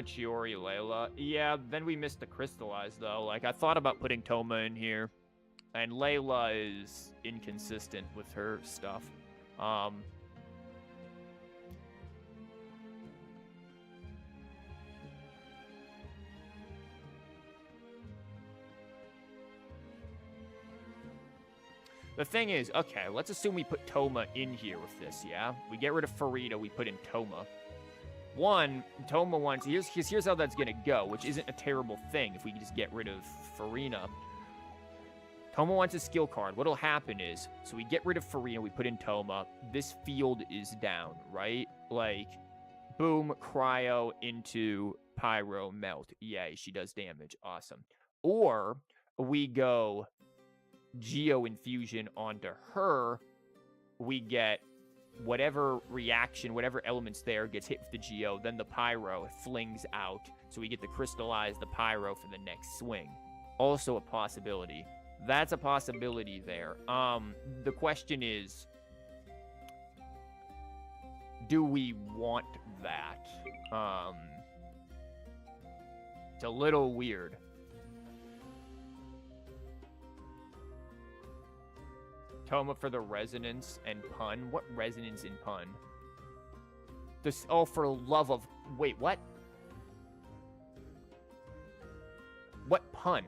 CHIORI, Layla. Yeah, then we missed the Crystallize, though. Like, I thought about putting Toma in here. And Layla is inconsistent with her stuff. The thing is, okay, let's assume we put Toma in here with this, yeah? We get rid of Farida, we put in Toma. One, Toma wants... Here's how that's going to go, which isn't a terrible thing if we just get rid of Farina. Toma wants a skill card. What'll happen is, so we get rid of Farina, we put in Toma. This field is down, right? Like, boom, cryo into Pyro, Melt. Yay, she does damage. Awesome. Or we go Geo Infusion onto her. We get whatever reaction, whatever element's there gets hit with the Geo. Then the Pyro flings out. So we get to crystallize the Pyro for the next swing. Also a possibility. That's a possibility there. The question is, do we want that? It's a little weird. Toma for the resonance and pun. What resonance and pun? This, oh, for love of... Wait, what? What pun?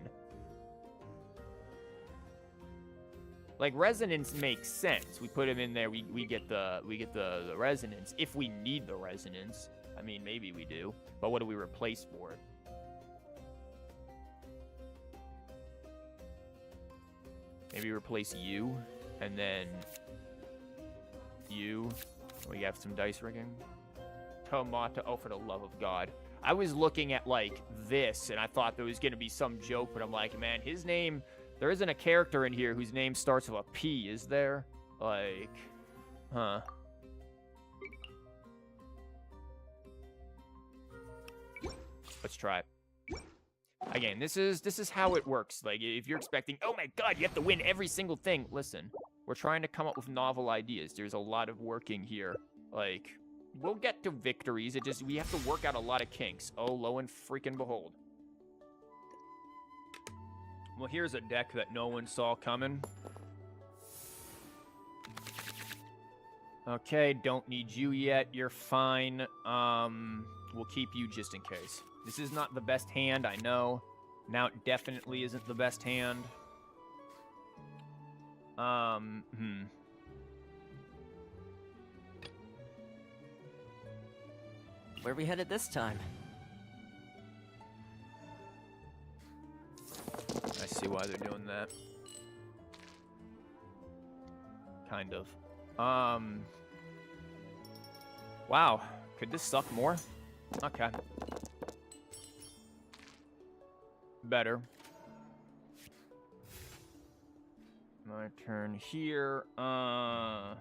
Like, resonance makes sense. We put him in there, we get the resonance. If we need the resonance. I mean, maybe we do. But what do we replace for it? Maybe replace you, and then you. We have some dice rigging. Tomata, oh, for the love of God. I was looking at, like, this, and I thought there was going to be some joke, but I'm like, man, his name... There isn't a character in here whose name starts with a P, is there? Like, huh. Let's try it. Again, this is how it works. Like, if you're expecting, oh my god, you have to win every single thing. Listen, we're trying to come up with novel ideas. There's a lot of working here. Like, we'll get to victories. It just, we have to work out a lot of kinks. Oh, lo and freaking behold. Well, here's a deck that no one saw coming. Okay, don't need you yet. You're fine. We'll keep you just in case. This is not the best hand, I know. Now it definitely isn't the best hand. Where are we headed this time? I see why they're doing that. Kind of. Wow. Could this suck more? Okay. Better. My turn here. I'm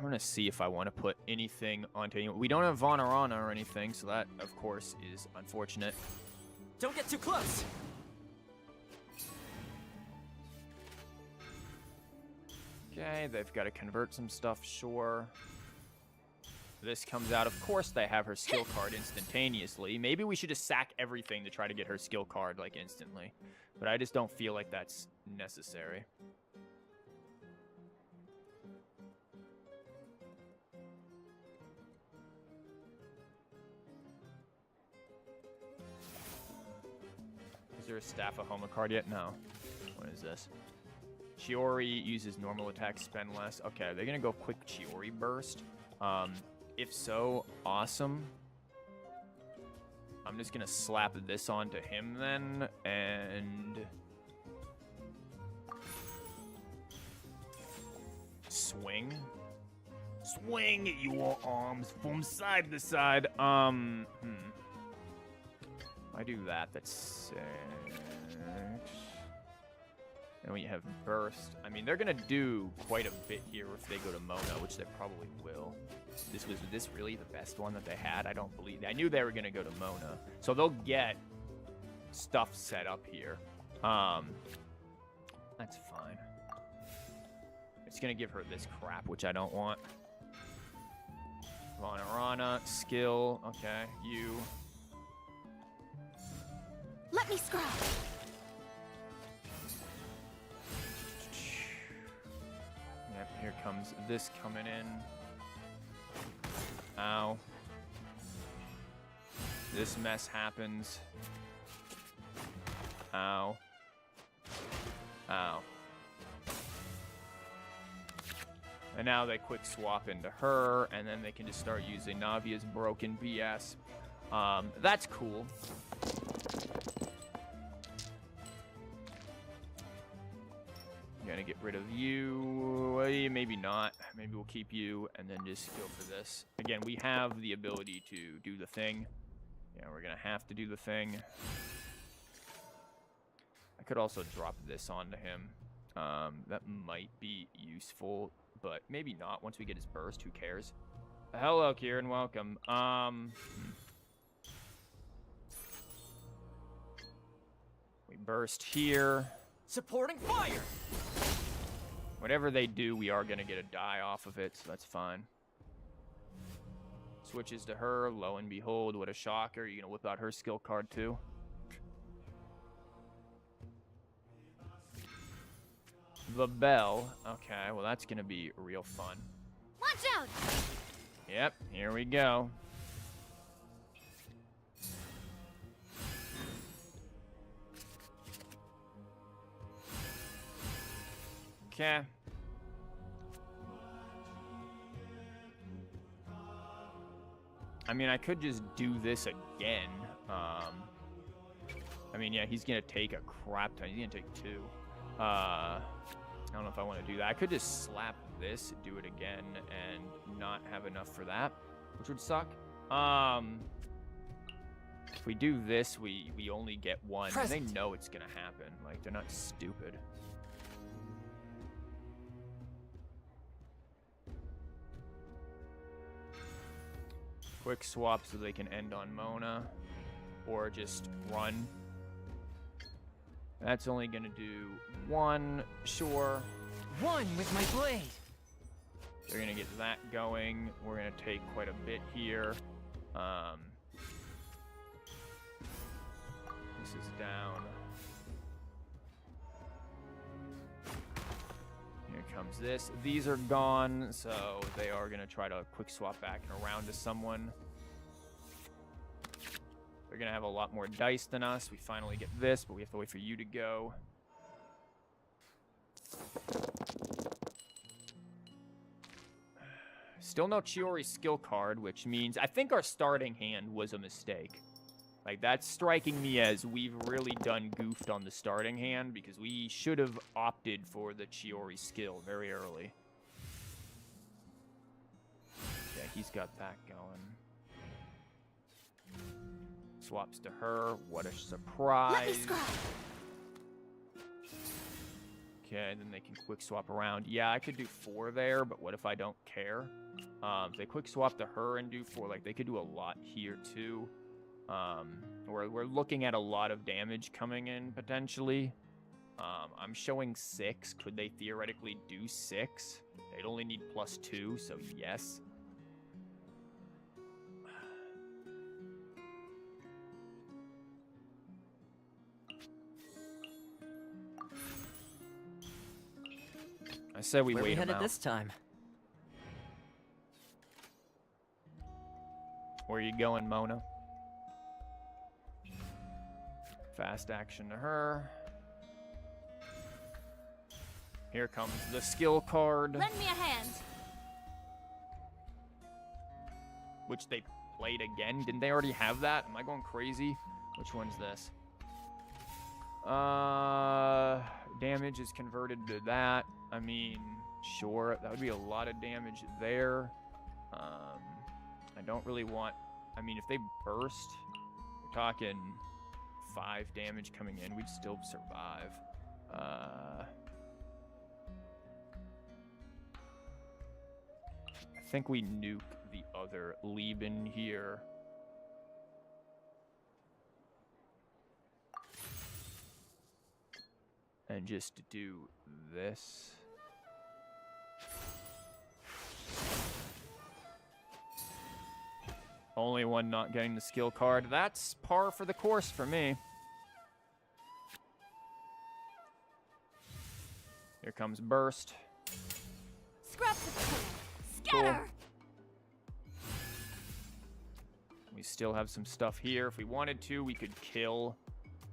gonna see if I want to put anything onto anyone. We don't have Vonarana or anything, so that, of course, is unfortunate. Don't get too close! Okay, they've got to convert some stuff, sure. This comes out. Of course, they have her skill card instantaneously. Maybe we should just sack everything to try to get her skill card, like, instantly. But I just don't feel like that's necessary. Is there a Staff of Homa card yet? No. What is this? Chiori uses normal attack, spend less. Okay, they're gonna go quick Chiori burst. If so, awesome. I'm just gonna slap this onto him then, and swing. Swing at your arms from side to side. I do that, that's 6. And we have burst. I mean, they're gonna do quite a bit here if they go to Mona, which they probably will. Was this really the best one that they had? I don't believe that. I knew they were gonna go to Mona. So they'll get stuff set up here. That's fine. It's gonna give her this crap, which I don't want. Vonarana, skill, okay, you. Let me scrap. Yep, here comes this coming in. Ow. This mess happens. Ow. Ow. And now they quick swap into her, and then they can just start using Navia's broken BS. That's cool. Gonna get rid of you. Maybe not. Maybe we'll keep you and then just go for this. Again, we have the ability to do the thing. Yeah, we're gonna have to do the thing. I could also drop this onto him. That might be useful, but maybe not. Once we get his burst, who cares? Hello, Kieran. Welcome. We burst here. Supporting fire! Whatever they do, we are going to get a die off of it, so that's fine. Switches to her. Lo and behold, what a shocker. You're going to whip out her skill card, too. The bell. Okay, well, that's going to be real fun. Watch out! Yep, here we go. Okay. I mean, I could just do this again. I mean, yeah, he's gonna take a crap ton. He's gonna take 2. I don't know if I want to do that. I could just slap this, do it again, and not have enough for that, which would suck. If we do this, we only get 1. And they know it's gonna happen. Like, they're not stupid. Quick swap so they can end on Mona, or just run. That's only gonna do 1, sure. 1 with my blade. They're gonna get that going. We're gonna take quite a bit here. This is down. Here comes this. These are gone, so they are gonna try to quick swap back and around to someone. They're gonna have a lot more dice than us. We finally get this, but we have to wait for you to go. Still no Chiori skill card, which means I think our starting hand was a mistake. Like, that's striking me as we've really done goofed on the starting hand, because we should have opted for the Chiori skill very early. Yeah, he's got that going. Swaps to her. What a surprise. Let me scrap. Okay, then they can quick swap around. Yeah, I could do 4 there, but what if I don't care? If they quick swap to her and do 4, like, they could do a lot here too. We're looking at a lot of damage coming in potentially. I'm showing 6. Could they theoretically do 6? They'd only need +2, so yes. I said we Where wait we him headed out. this time? Where you going, Mona? Fast action to her. Here comes the skill card, Lend me a hand. which they played again. Didn't they already have that? Am I going crazy? Which one's this? Damage is converted to that. I mean, sure, that would be a lot of damage there. I don't really want... I mean, if they burst, we're talking 5 damage coming in. We'd still survive. I think we nuke the other Lieben here. And just do this. Only one not getting the skill card. That's par for the course for me. Here comes Burst. Scrap the plan. Scatter. We still have some stuff here. If we wanted to, we could kill.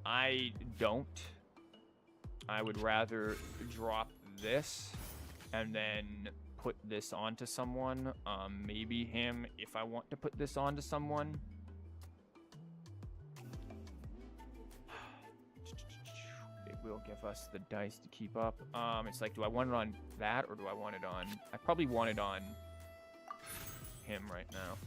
I don't. I would rather drop this and then put this onto someone. Maybe him if I want to put this onto someone. They will give us the dice to keep up. It's like, do I want it on that or do I want it on... I probably want it on him right now.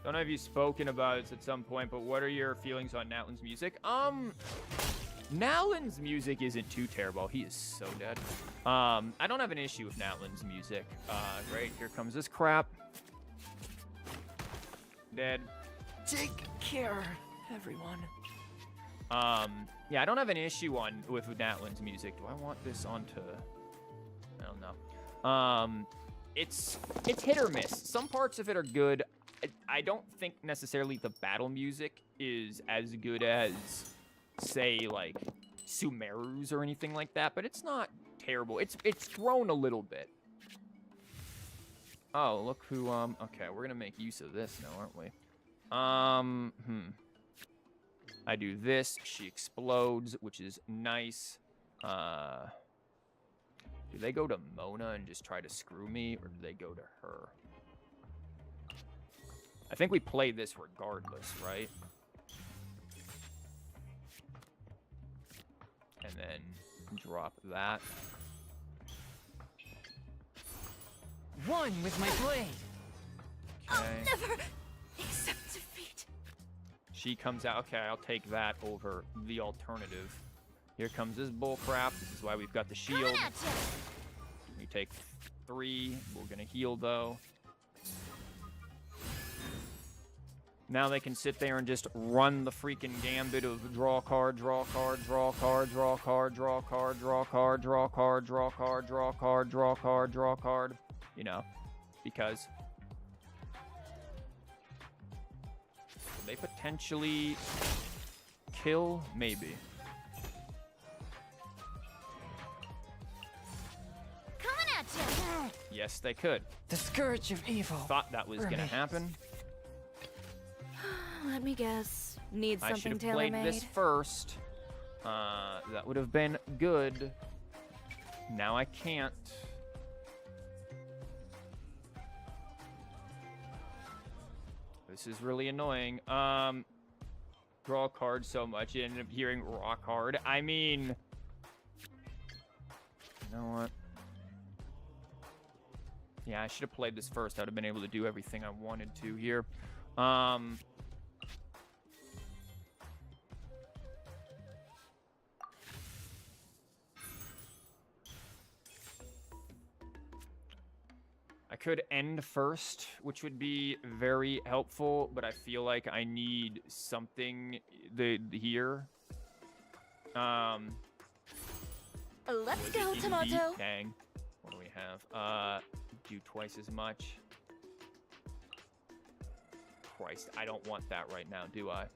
Don't know if you've spoken about this at some point, but what are your feelings on Natlin's music? Natlin's music isn't too terrible. He is so dead. I don't have an issue with Natlin's music. Right, here comes this crap. Dead. Take care, everyone. Yeah, I don't have an issue with Natlin's music. Do I want this onto... I don't know. It's hit or miss. Some parts of it are good. I don't think necessarily the battle music is as good as, say, like, Sumeru's or anything like that, but it's not terrible. It's thrown a little bit. Oh, look who, okay, we're gonna make use of this now, aren't we? I do this, she explodes, which is nice. Do they go to Mona and just try to screw me, or do they go to her? I think we play this regardless, right? And then drop that. One with my blade. I'll Okay. never accept defeat. She comes out. Okay, I'll take that over the alternative. Here comes this bullcrap. This is why we've got the shield. Coming at ya. We take 3. We're gonna heal though. Now they can sit there and just run the freaking gambit of draw card, draw card, draw card, draw card, draw card, draw card, draw card, draw card, draw card, draw card, draw card. You know, because could they potentially kill? Maybe. Coming at ya. Yes, they could. The scourge of evil. Thought that was gonna remains. happen. Let me guess. Need I should something have played tailor-made. this first. That would have been good. Now I can't. This is really annoying. Draw cards so much, you end up hearing rock hard. I mean, you know what? Yeah, I should have played this first. I would have been able to do everything I wanted to here. I could end first, which would be very helpful, but I feel like I need something here. Let's Was go, it Tomato. indeed? Dang. What do we have? Do twice as much. Christ, I don't want that right now, do I?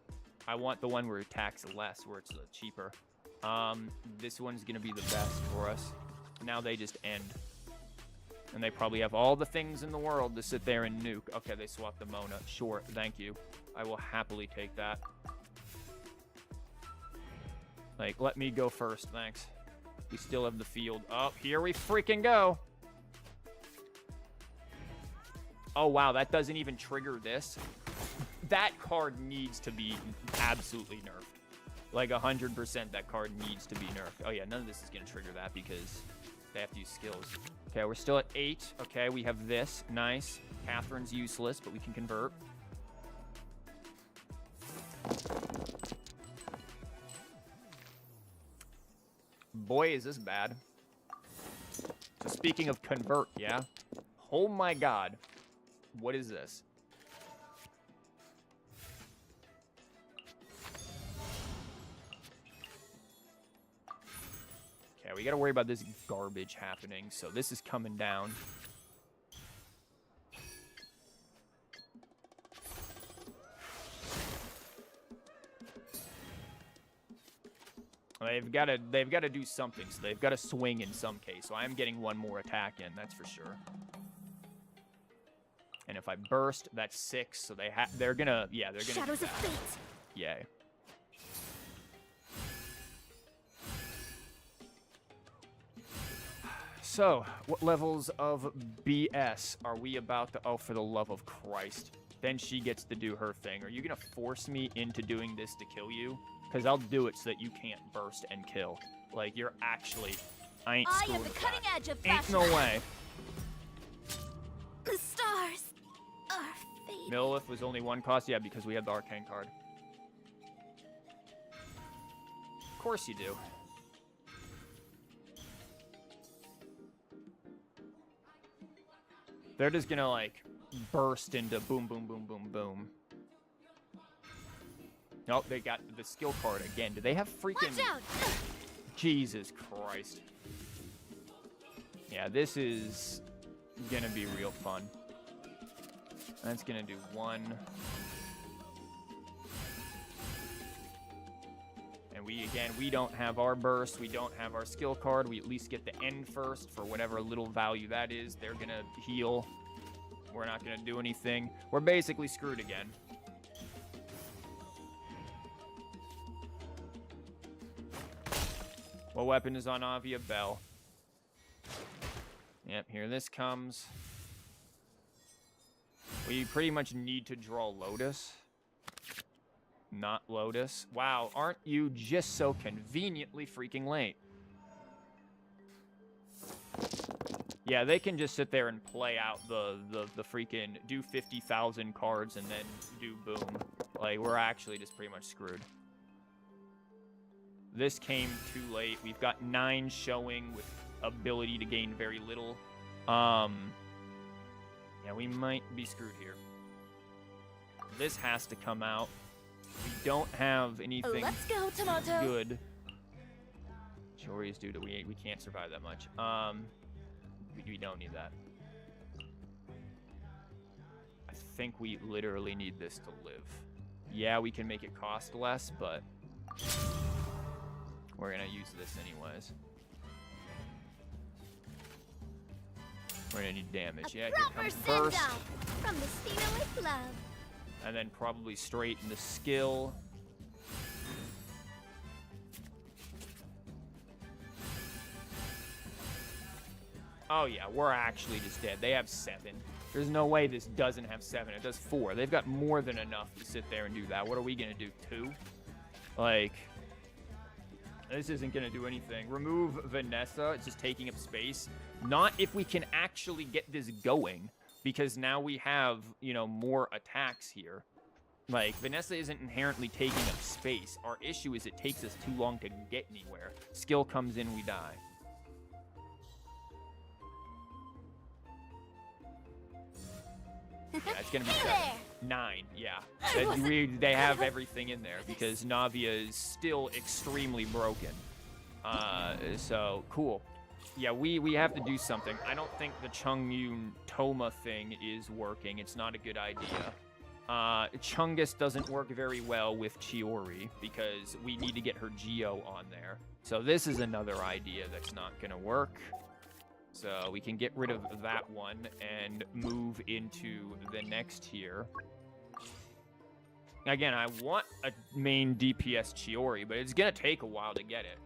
I want the one where it attacks less, where it's cheaper. This one's gonna be the best for us. Now they just end. And they probably have all the things in the world to sit there and nuke. Okay, they swapped the Mona. Sure, thank you. I will happily take that. Like, let me go first, thanks. We still have the field. Oh, here we freaking go. Oh, wow, that doesn't even trigger this. That card needs to be absolutely nerfed. Like, 100% that card needs to be nerfed. Oh, yeah, none of this is going to trigger that because they have to use skills. Okay, we're still at 8. Okay, we have this. Nice. Catherine's useless, but we can convert. Boy, is this bad. So speaking of convert, yeah? Oh my god. What is this? Okay, we gotta worry about this garbage happening, so this is coming down. They've got to do something, so they've got to swing in some case. So I am getting one more attack in, that's for sure. And if I burst, that's 6. So they're gonna, yeah, they're gonna. Shadows do of that. fate. Yay. So, what levels of BS are we about to? Oh, for the love of Christ! then she gets to do her thing. Are you gonna force me into doing this to kill you? Because I'll do it so that you can't burst and kill. Like, you're actually... I ain't I screwing am the with cutting that. edge of Ain't fashion. no way. The stars are fading. Millilith was only 1 cost? Yeah, because we had the arcane card. Of course you do. They're just gonna, like, burst into boom, boom, boom, boom, boom. Nope, they got the skill card again. Do they have freaking... Watch out! Jesus Christ. Yeah, this is gonna be real fun. That's gonna do 1. And we don't have our burst. We don't have our skill card. We at least get the end first for whatever little value that is. They're gonna heal. We're not gonna do anything. We're basically screwed again. What weapon is on Avia? Bell. Yep, here this comes. We pretty much need to draw Lotus. Not Lotus. Wow, aren't you just so conveniently freaking late? Yeah, they can just sit there and play out the freaking do 50,000 cards and then do boom. Like, we're actually just pretty much screwed. This came too late. We've got 9 showing with ability to gain very little. Yeah, we might be screwed here. This has to come out. We don't have anything Let's go, Tomato. good. Chiori's due to we can't survive that much. We don't need that. I think we literally need this to live. Yeah, we can make it cost less, but we're gonna use this anyways. We're gonna need damage. Yeah, here comes burst. Down from the steamer with love. And then probably straight into skill. Oh yeah, we're actually just dead. They have 7. There's no way this doesn't have 7. It does 4. They've got more than enough to sit there and do that. What are we gonna do? 2? Like, this isn't gonna do anything. Remove Vanessa. It's just taking up space. Not if we can actually get this going, because now we have, you know, more attacks here. Like, Vanessa isn't inherently taking up space. Our issue is it takes us too long to get anywhere. Skill comes in, we die. Yeah, it's gonna be 7. 9, yeah. They have everything in there because Navia is still extremely broken. So, cool. Yeah, we have to do something. I don't think the Chungyun Toma thing is working. It's not a good idea. Chungus doesn't work very well with Chiori because we need to get her Geo on there. So this is another idea that's not gonna work. So we can get rid of that one and move into the next here. Again, I want a main DPS Chiori, but it's gonna take a while to get it.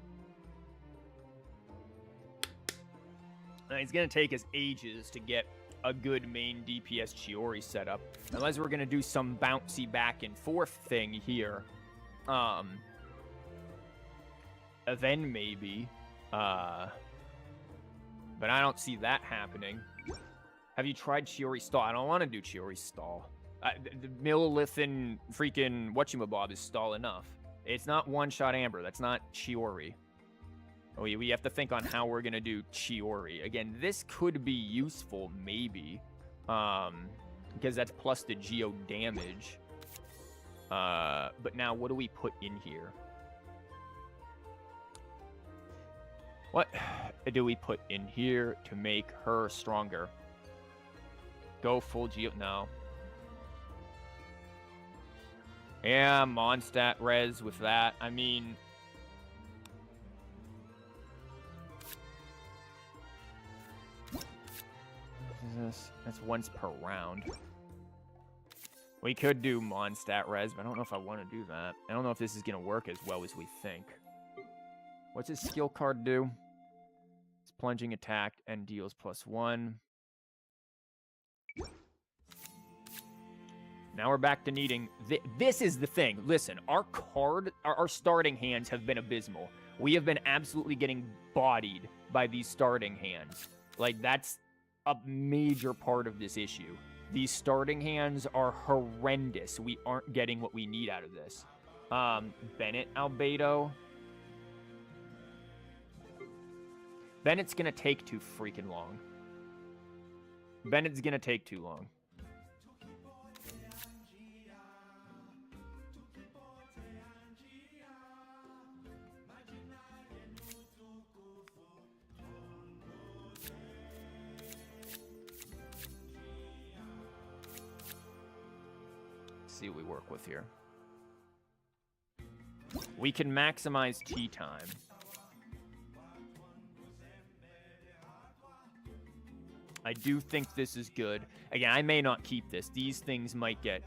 And it's gonna take us ages to get a good main DPS Chiori setup, unless we're gonna do some bouncy back and forth thing here. Then maybe, but I don't see that happening. Have you tried Chiori Stall? I don't want to do Chiori Stall. The Millilithan freaking whatchamabob is stall enough. It's not one-shot Amber. That's not Chiori. Oh, we have to think on how we're going to do Chiori. Again, this could be useful, maybe, because that's plus the Geo damage. But now, what do we put in here? What do we put in here to make her stronger? Go full Geo... No. Yeah, Mondstadt res with that. I mean... That's once per round. We could do Mondstadt res, but I don't know if I want to do that. I don't know if this is going to work as well as we think. What's his skill card do? It's plunging attack and deals +1. Now we're back to needing... This is the thing. Listen, our starting hands have been abysmal. We have been absolutely getting bodied by these starting hands. Like, that's a major part of this issue. These starting hands are horrendous. We aren't getting what we need out of this. Bennett Albedo. Bennett's gonna take too freaking long. Bennett's gonna take too long. See what we work with here. We can maximize tea time. I do think this is good. Again, I may not keep this. These things might get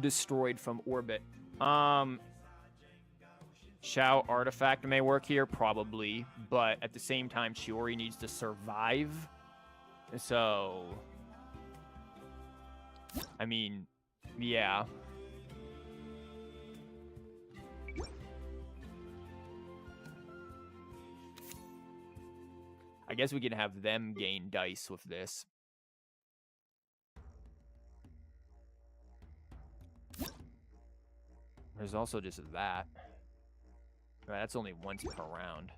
destroyed from orbit. Shao Artifact may work here, probably. But at the same time, CHIORI needs to survive. So... I mean... Yeah. I guess we can have them gain dice with this. There's also just that. Right, that's only once per round.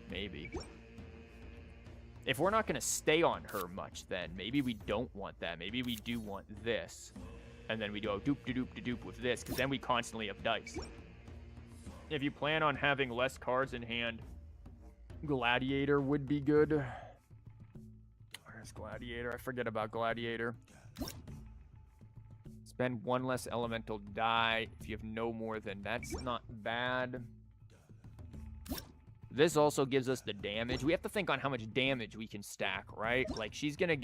Maybe. If we're not going to stay on her much, then maybe we don't want that. Maybe we do want this. And then we go doop-de-doop-de-doop with this, because then we constantly have dice. If you plan on having less cards in hand, Gladiator would be good. Where's Gladiator? I forget about Gladiator. Spend one less elemental die. If you have no more, then that's not bad. This also gives us the damage. We have to think on how much damage we can stack, right? Like, she's going to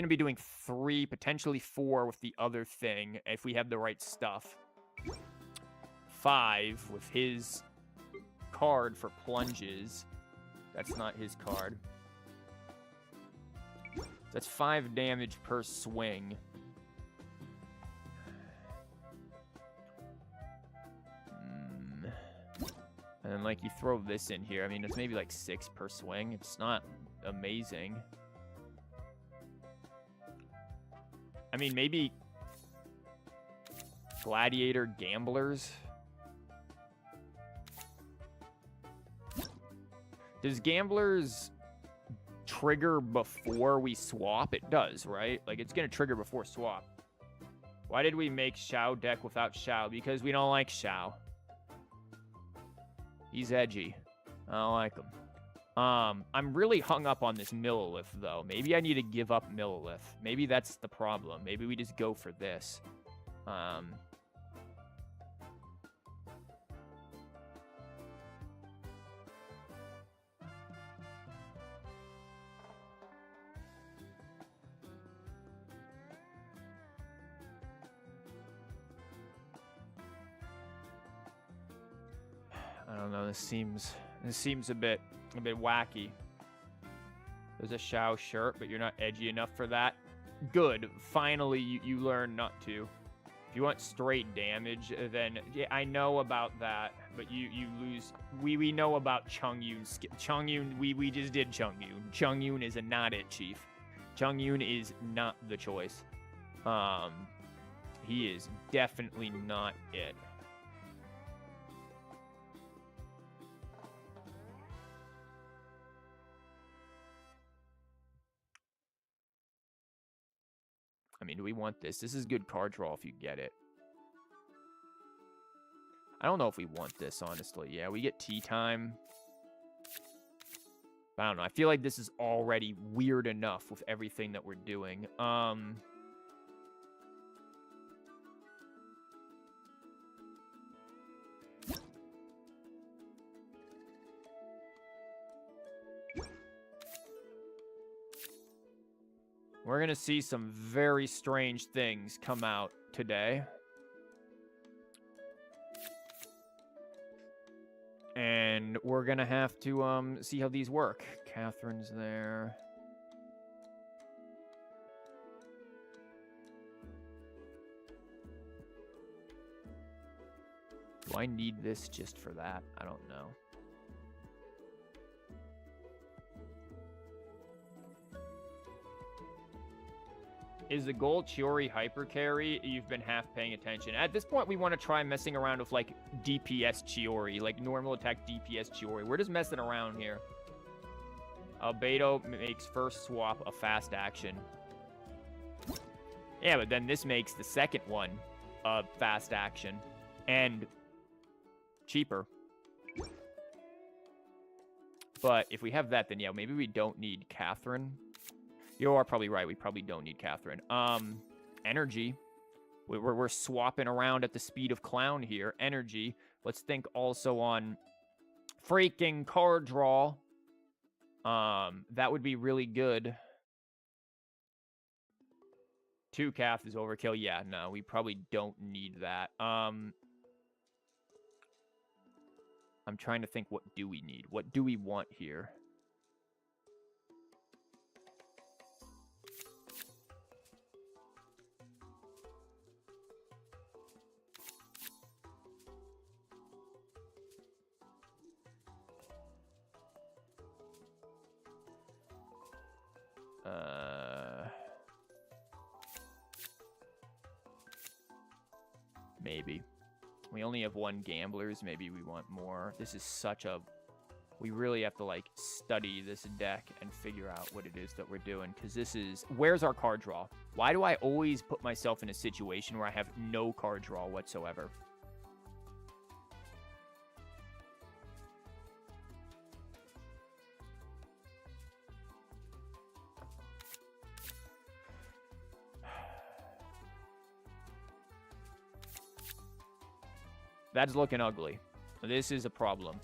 be doing 3, potentially 4 with the other thing, if we have the right stuff. 5 with his card for plunges. That's not his card. That's 5 damage per swing. And then, like, you throw this in here. I mean, it's maybe like 6 per swing. It's not amazing. I mean, maybe Gladiator Gamblers. Does Gamblers trigger before we swap? It does, right? Like, it's going to trigger before swap. Why did we make Shao deck without Shao? Because we don't like Shao. He's edgy. I don't like him. I'm really hung up on this Millilith, though. Maybe I need to give up Millilith. Maybe that's the problem. Maybe we just go for this. I don't know. This seems a bit wacky. There's a Shao shirt, but you're not edgy enough for that. Good. Finally, you learn not to. If you want straight damage, then yeah, I know about that, but you lose. We know about Chongyun. Chongyun, we just did Chongyun. Chongyun is not it, Chief. Chongyun is not the choice. He is definitely not it. I mean, do we want this? This is good card draw if you get it. I don't know if we want this, honestly. Yeah, we get tea time. I don't know. I feel like this is already weird enough with everything that we're doing. We're going to see some very strange things come out today. and we're gonna have to see how these work. Catherine's there. Do I need this just for that? I don't know. Is the goal Chiori hyper carry? You've been half paying attention. At this point, we want to try messing around with, like, DPS Chiori. Like, normal attack DPS Chiori. We're just messing around here. Albedo makes first swap a fast action. Yeah, but then this makes the second one a fast action. And cheaper. But if we have that, then yeah, maybe we don't need Catherine. You are probably right. We probably don't need Catherine. Energy. We're swapping around at the speed of clown here. Energy. Let's think also on freaking card draw. That would be really good. 2 Cath is overkill. Yeah, no, we probably don't need that. I'm trying to think, what do we need? What do we want here? Maybe. We only have 1 gamblers. Maybe we want more. This is such a... We really have to, like, study this deck and figure out what it is that we're doing. Because this is... Where's our card draw? Why do I always put myself in a situation where I have no card draw whatsoever? That's looking ugly. This is a problem.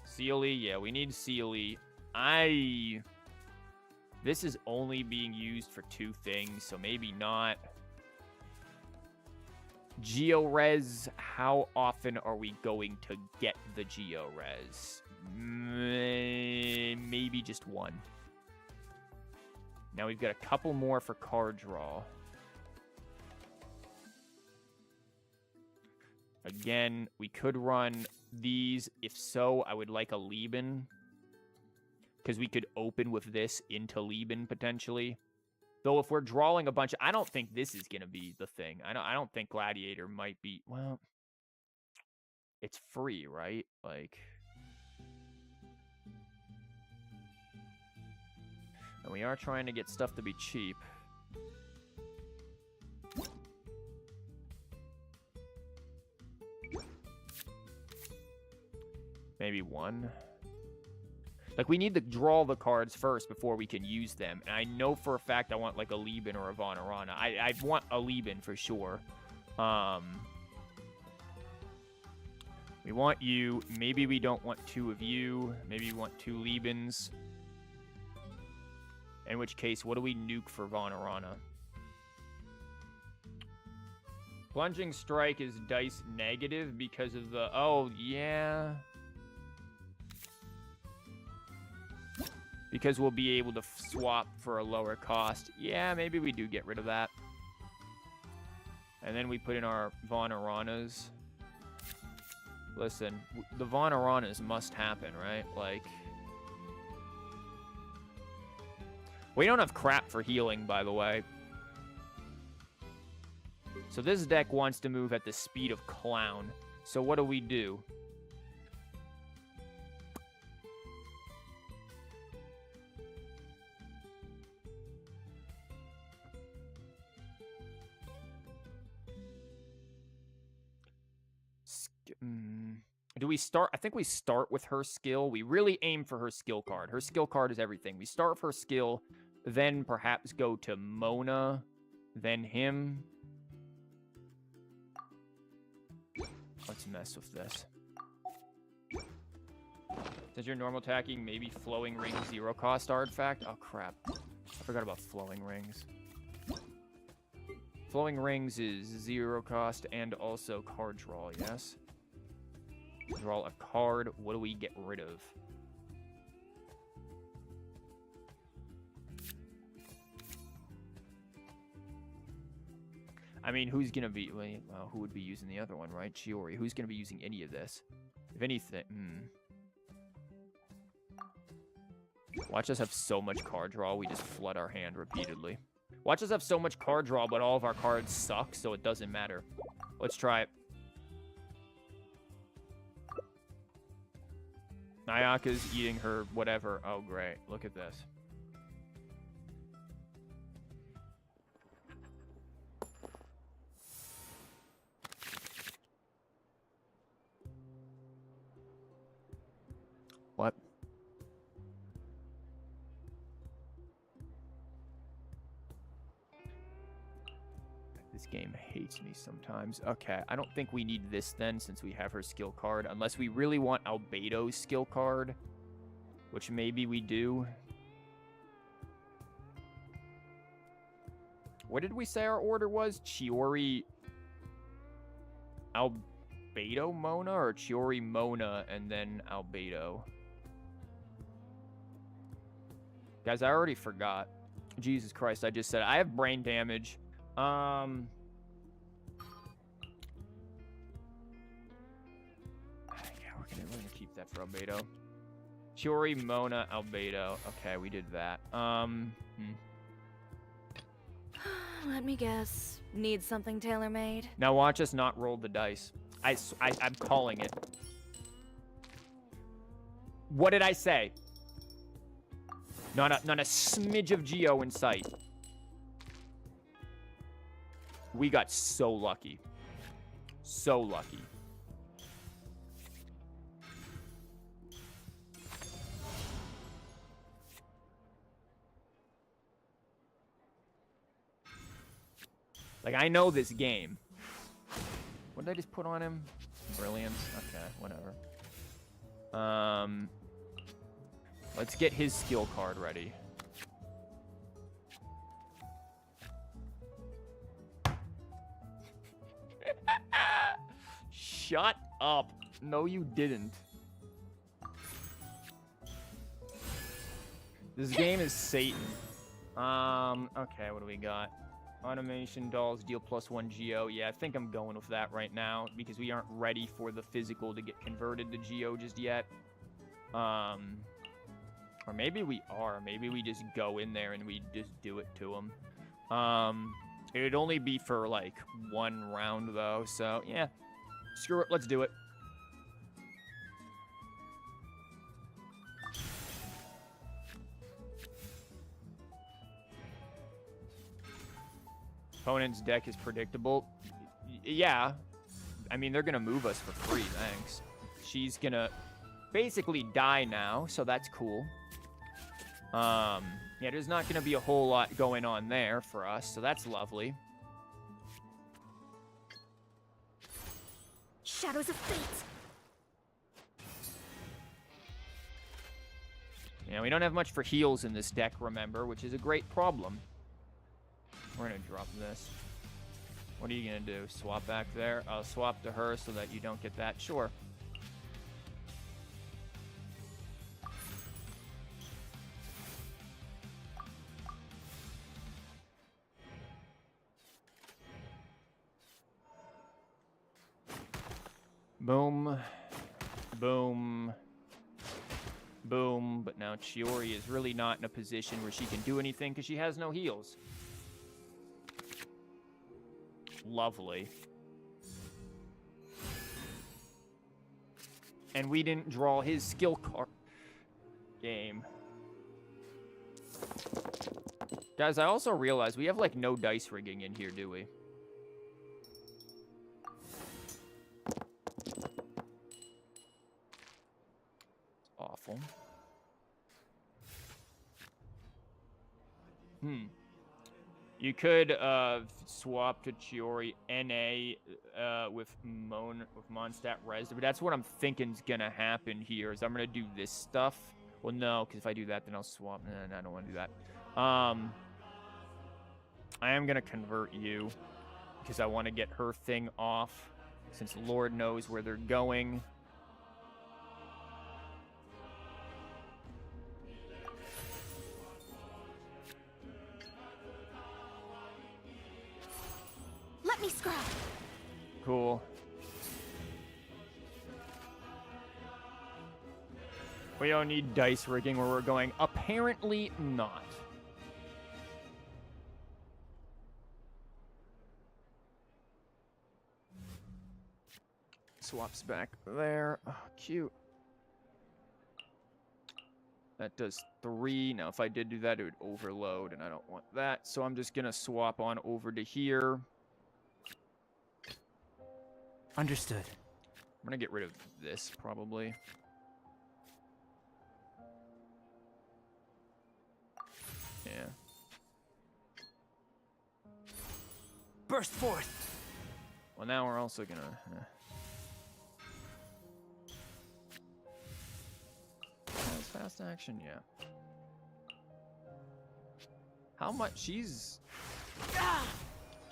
Sealy, yeah, we need Sealy. This is only being used for 2 things, so maybe not. GeoRes, how often are we going to get the GeoRes? Maybe just 1. Now we've got a couple more for card draw. Again, we could run these. If so, I would like a Lieben. Because we could open with this into Lieben, potentially. Though if we're drawing a bunch... I don't think this is going to be the thing. I don't think Gladiator might be... Well, it's free, right? Like... And we are trying to get stuff to be cheap. Maybe 1. Like, we need to draw the cards first before we can use them. And I know for a fact I want, like, a Lieben or a Von Arana. I want a Lieben for sure. We want you. Maybe we don't want 2 of you. Maybe we want 2 Liebens. In which case, what do we nuke for Von Arana? Plunging Strike is dice negative because of the... Oh, yeah... Because we'll be able to swap for a lower cost. Yeah, maybe we do get rid of that. And then we put in our Von Aranas. Listen, the Von Aranas must happen, right? Like... We don't have crap for healing, by the way. So this deck wants to move at the speed of Clown. So what do? Do we start? I think we start with her skill. We really aim for her skill card. Her skill card is everything. We start with her skill, then perhaps go to Mona, then him. Let's mess with this. Does your normal attacking maybe Flowing Ring 0 cost artifact? Oh crap. I forgot about Flowing Rings. Flowing Rings is 0 cost and also card draw, yes? Draw a card. What do we get rid of? I mean, who's going to be... Well, who would be using the other one, right? CHIORI. Who's going to be using any of this? If anything... Watch us have so much card draw, we just flood our hand repeatedly. Watch us have so much card draw, but all of our cards suck, so it doesn't matter. Let's try it. Nayaka's eating her whatever. Oh, great. Look at this. What? This game hates me sometimes. Okay, I don't think we need this then, since we have her skill card. Unless we really want Albedo's skill card, which maybe we do. What did we say our order was? CHIORI, Albedo Mona, or CHIORI Mona and then Albedo? Guys, I already forgot. Jesus Christ, I just said it. I have brain damage. Yeah, we're gonna keep that for Albedo. CHIORI, Mona, Albedo. Okay, we did that. Let me guess. Need something tailor-made? Now watch us not roll the dice. I'm calling it. What did I say? Not a smidge of Geo in sight. We got so lucky. So lucky. Like, I know this game. What did I just put on him? Brilliance? Okay, whatever. Let's get his skill card ready. Shut up. No, you didn't. This game is Satan. Okay, what do we got? Automation dolls deal +1 Geo. Yeah, I think I'm going with that right now because we aren't ready for the physical to get converted to Geo just yet. Or maybe we are. Maybe we just go in there and we just do it to them. It would only be for like 1 round though, so yeah. Screw it, let's do it. Opponent's deck is predictable. Yeah. I mean, they're going to move us for free, thanks. She's going to basically die now, so that's cool. Yeah, there's not going to be a whole lot going on there for us, so that's lovely. Shadows of fate. Yeah, we don't have much for heals in this deck, remember, which is a great problem. We're going to drop this. What are you going to do? Swap back there? I'll swap to her so that you don't get that. Sure. Boom. Boom. Boom. But now CHIORI is really not in a position where she can do anything because she has no heals. Lovely. And we didn't draw his skill card. Game. Guys, I also realized we have, like, no dice rigging in here, do we? Awful. You could swap to CHIORI NA with Mondstadt Res, but that's what I'm thinking's gonna happen here. Is I'm gonna do this stuff. Well, no, because if I do that, then I'll swap. Nah, I don't want to do that. I am gonna convert you. because I want to get her thing off, since Lord knows where they're going. Let me scry. Cool. We don't need dice rigging where we're going. Apparently not. Swaps back there. Oh, cute. That does 3. Now, if I did do that, it would overload, and I don't want that. So I'm just going to swap on over to here. Understood. I'm going to get rid of this, probably. Yeah. Burst forth. Well, now we're also going to... Fast action, yeah. How much? She's...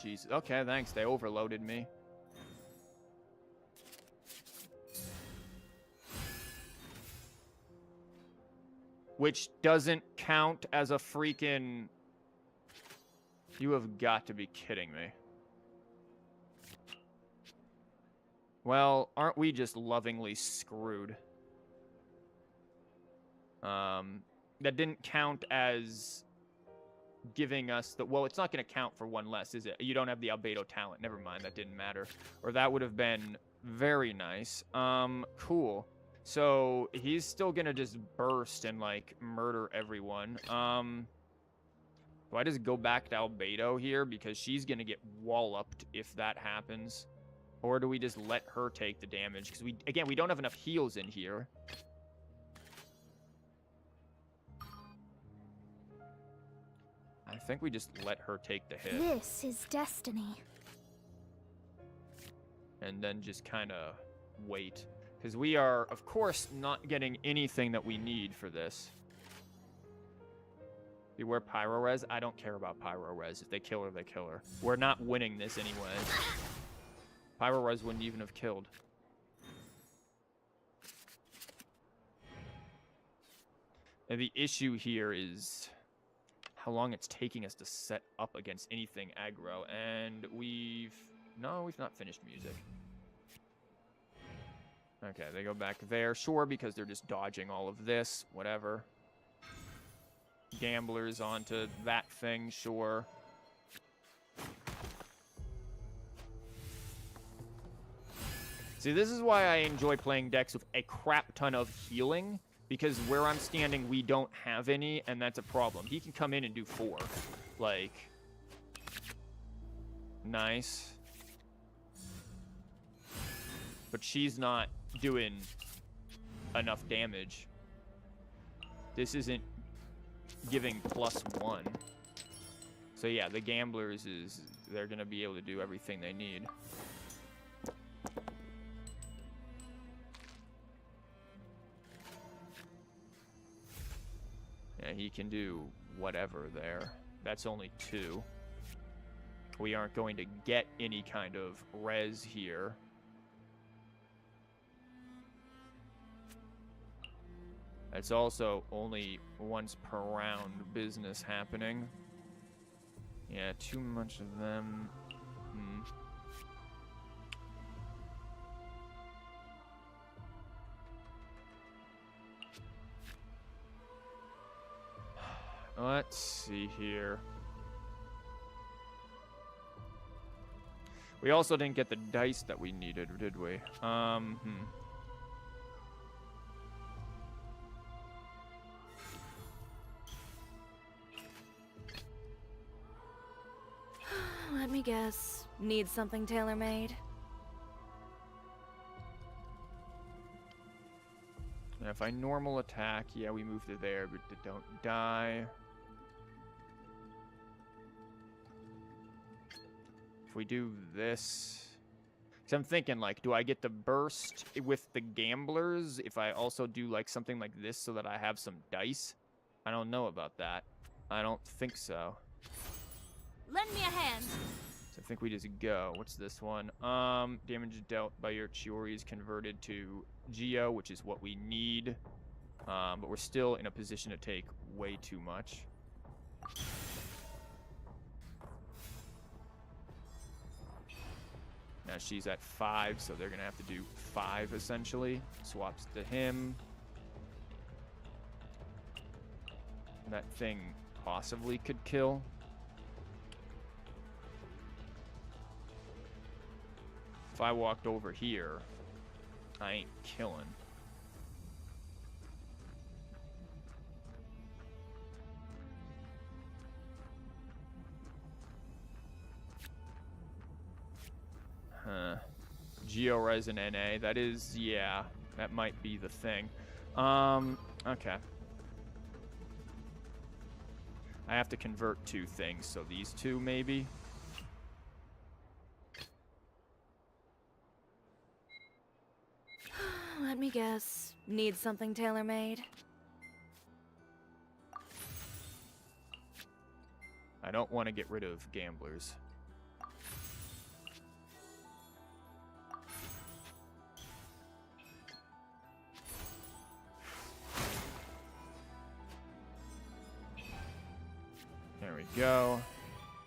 Jesus. Okay, thanks. They overloaded me. Which doesn't count as a freaking... You have got to be kidding me. Well, aren't we just lovingly screwed? That didn't count as giving us the... Well, it's not going to count for 1 less, is it? You don't have the albedo talent. Never mind, that didn't matter. Or that would have been very nice. Cool. So, he's still going to just burst and, like, murder everyone. Do I just go back to albedo here? Because she's going to get walloped if that happens. Or do we just let her take the damage? Because, we don't have enough heals in here. I think we just let her take the hit. This is destiny. And then just kind of wait. Because we are, of course, not getting anything that we need for this. Beware Pyro Res? I don't care about Pyro Res. If they kill her, they kill her. We're not winning this anyway. Pyro Res wouldn't even have killed. And the issue here is... how long it's taking us to set up against anything aggro. And we've not finished music. Okay, they go back there. Sure, because they're just dodging all of this. Whatever. Gamblers onto that thing. Sure. See, this is why I enjoy playing decks with a crap ton of healing. Because where I'm standing, we don't have any, and that's a problem. He can come in and do 4. Like, nice. But she's not doing enough damage. This isn't giving +1. So yeah, the gamblers they're gonna be able to do everything they need. Yeah, he can do whatever there. That's only 2. We aren't going to get any kind of res here. It's also only once per round business happening. Yeah, too much of them. Let's see here. We also didn't get the dice that we needed, did we? Let me guess. Need something tailor-made? Now, if I normal attack, yeah, we move to there, but they don't die. If we do this... Because I'm thinking, like, do I get the burst with the gamblers if I also do, like, something like this so that I have some dice? I don't know about that. I don't think so. Lend me a hand. So I think we just go. What's this one? Damage dealt by your CHIORI is converted to Geo, which is what we need. But we're still in a position to take way too much. Now she's at 5, so they're gonna have to do 5 essentially. Swaps to him. That thing possibly could kill. If I walked over here, I ain't killing. Huh. Geores and NA. That is, yeah, that might be the thing. Okay. I have to convert 2 things, so these 2 maybe. Let me guess. Need something tailor-made? I don't want to get rid of gamblers. There we go.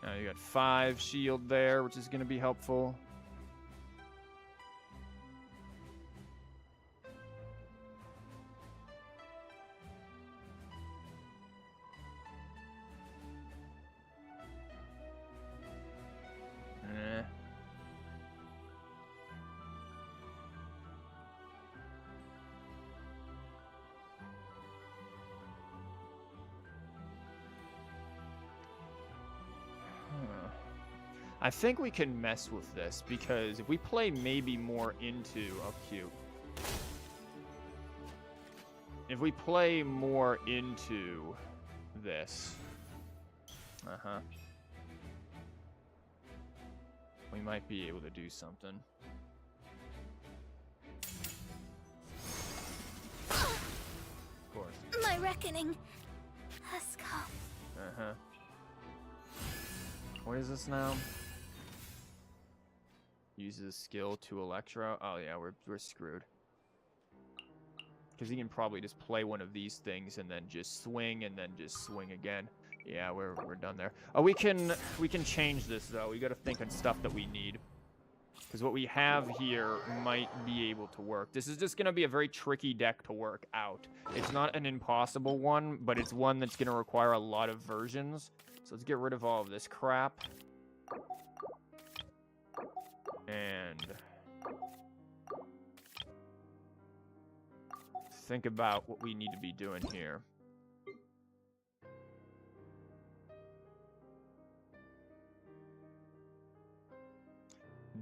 Now you got 5 shield there, which is going to be helpful. I think we can mess with this, because if we play maybe more into... Oh, cute. If we play more into this... Uh-huh. We might be able to do something. Of course. My reckoning has come. Uh-huh. What is this now? Uses skill to Electro. Oh yeah, we're screwed. Because he can probably just play one of these things and then just swing and then just swing again. Yeah, we're done there. Oh, we can change this though. We got to think on stuff that we need. Because what we have here might be able to work. This is just going to be a very tricky deck to work out. It's not an impossible one, but it's one that's going to require a lot of versions. So let's get rid of all of this crap. And think about what we need to be doing here.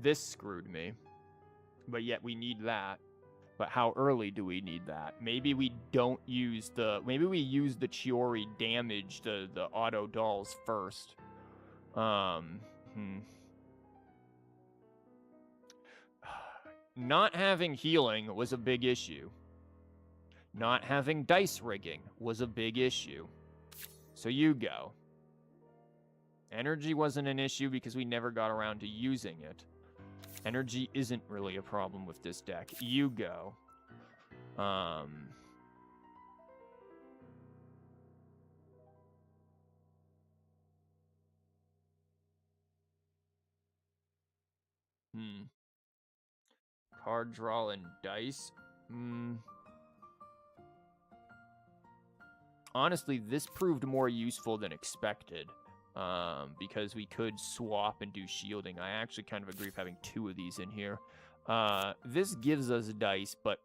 This screwed me, but yet we need that. But how early do we need that? Maybe we don't use the... Maybe we use the CHIORI damage, the auto dolls first. Not having healing was a big issue. Not having dice rigging was a big issue. So you go. Energy wasn't an issue because we never got around to using it. Energy isn't really a problem with this deck. You go. Card draw and dice. Honestly, this proved more useful than expected. Because we could swap and do shielding. I actually kind of agree with having 2 of these in here. This gives us dice, but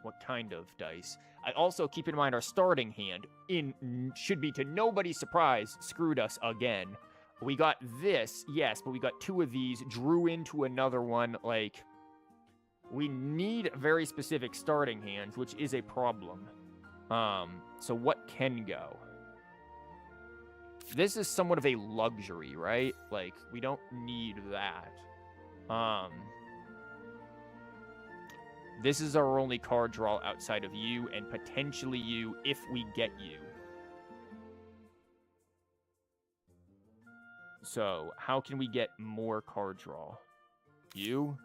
what kind of dice? I also keep in mind our starting hand should be to nobody's surprise screwed us again. We got this, yes, but we got 2 of these, drew into another one. Like, we need very specific starting hands, which is a problem. So what can go? This is somewhat of a luxury, right? Like, we don't need that. This is our only card draw outside of you, and potentially you if we get you. So, how can we get more card draw? You?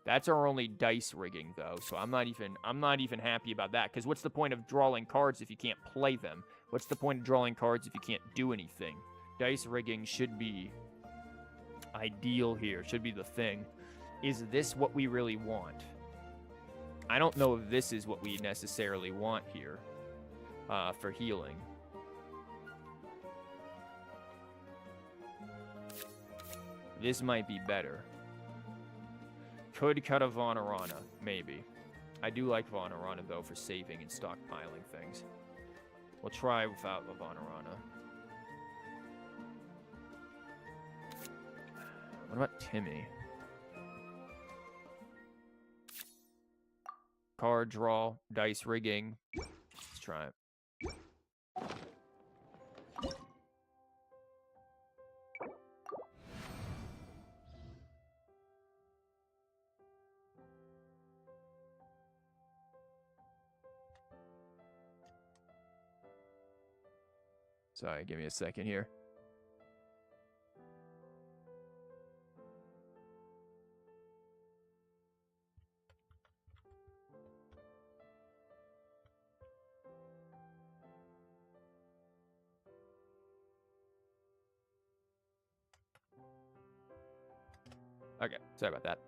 That's our only dice rigging, though, so I'm not even happy about that, because what's the point of drawing cards if you can't play them? What's the point of drawing cards if you can't do anything? Dice rigging should be ideal here, should be the thing. Is this what we really want? I don't know if this is what we necessarily want here for healing. This might be better. Could cut a Vonarana, maybe. I do like Vonarana, though, for saving and stockpiling things. We'll try without a Vonarana. What about Timmy? Card draw, dice rigging. Let's try it. Sorry, give me a second here. Okay, sorry about that.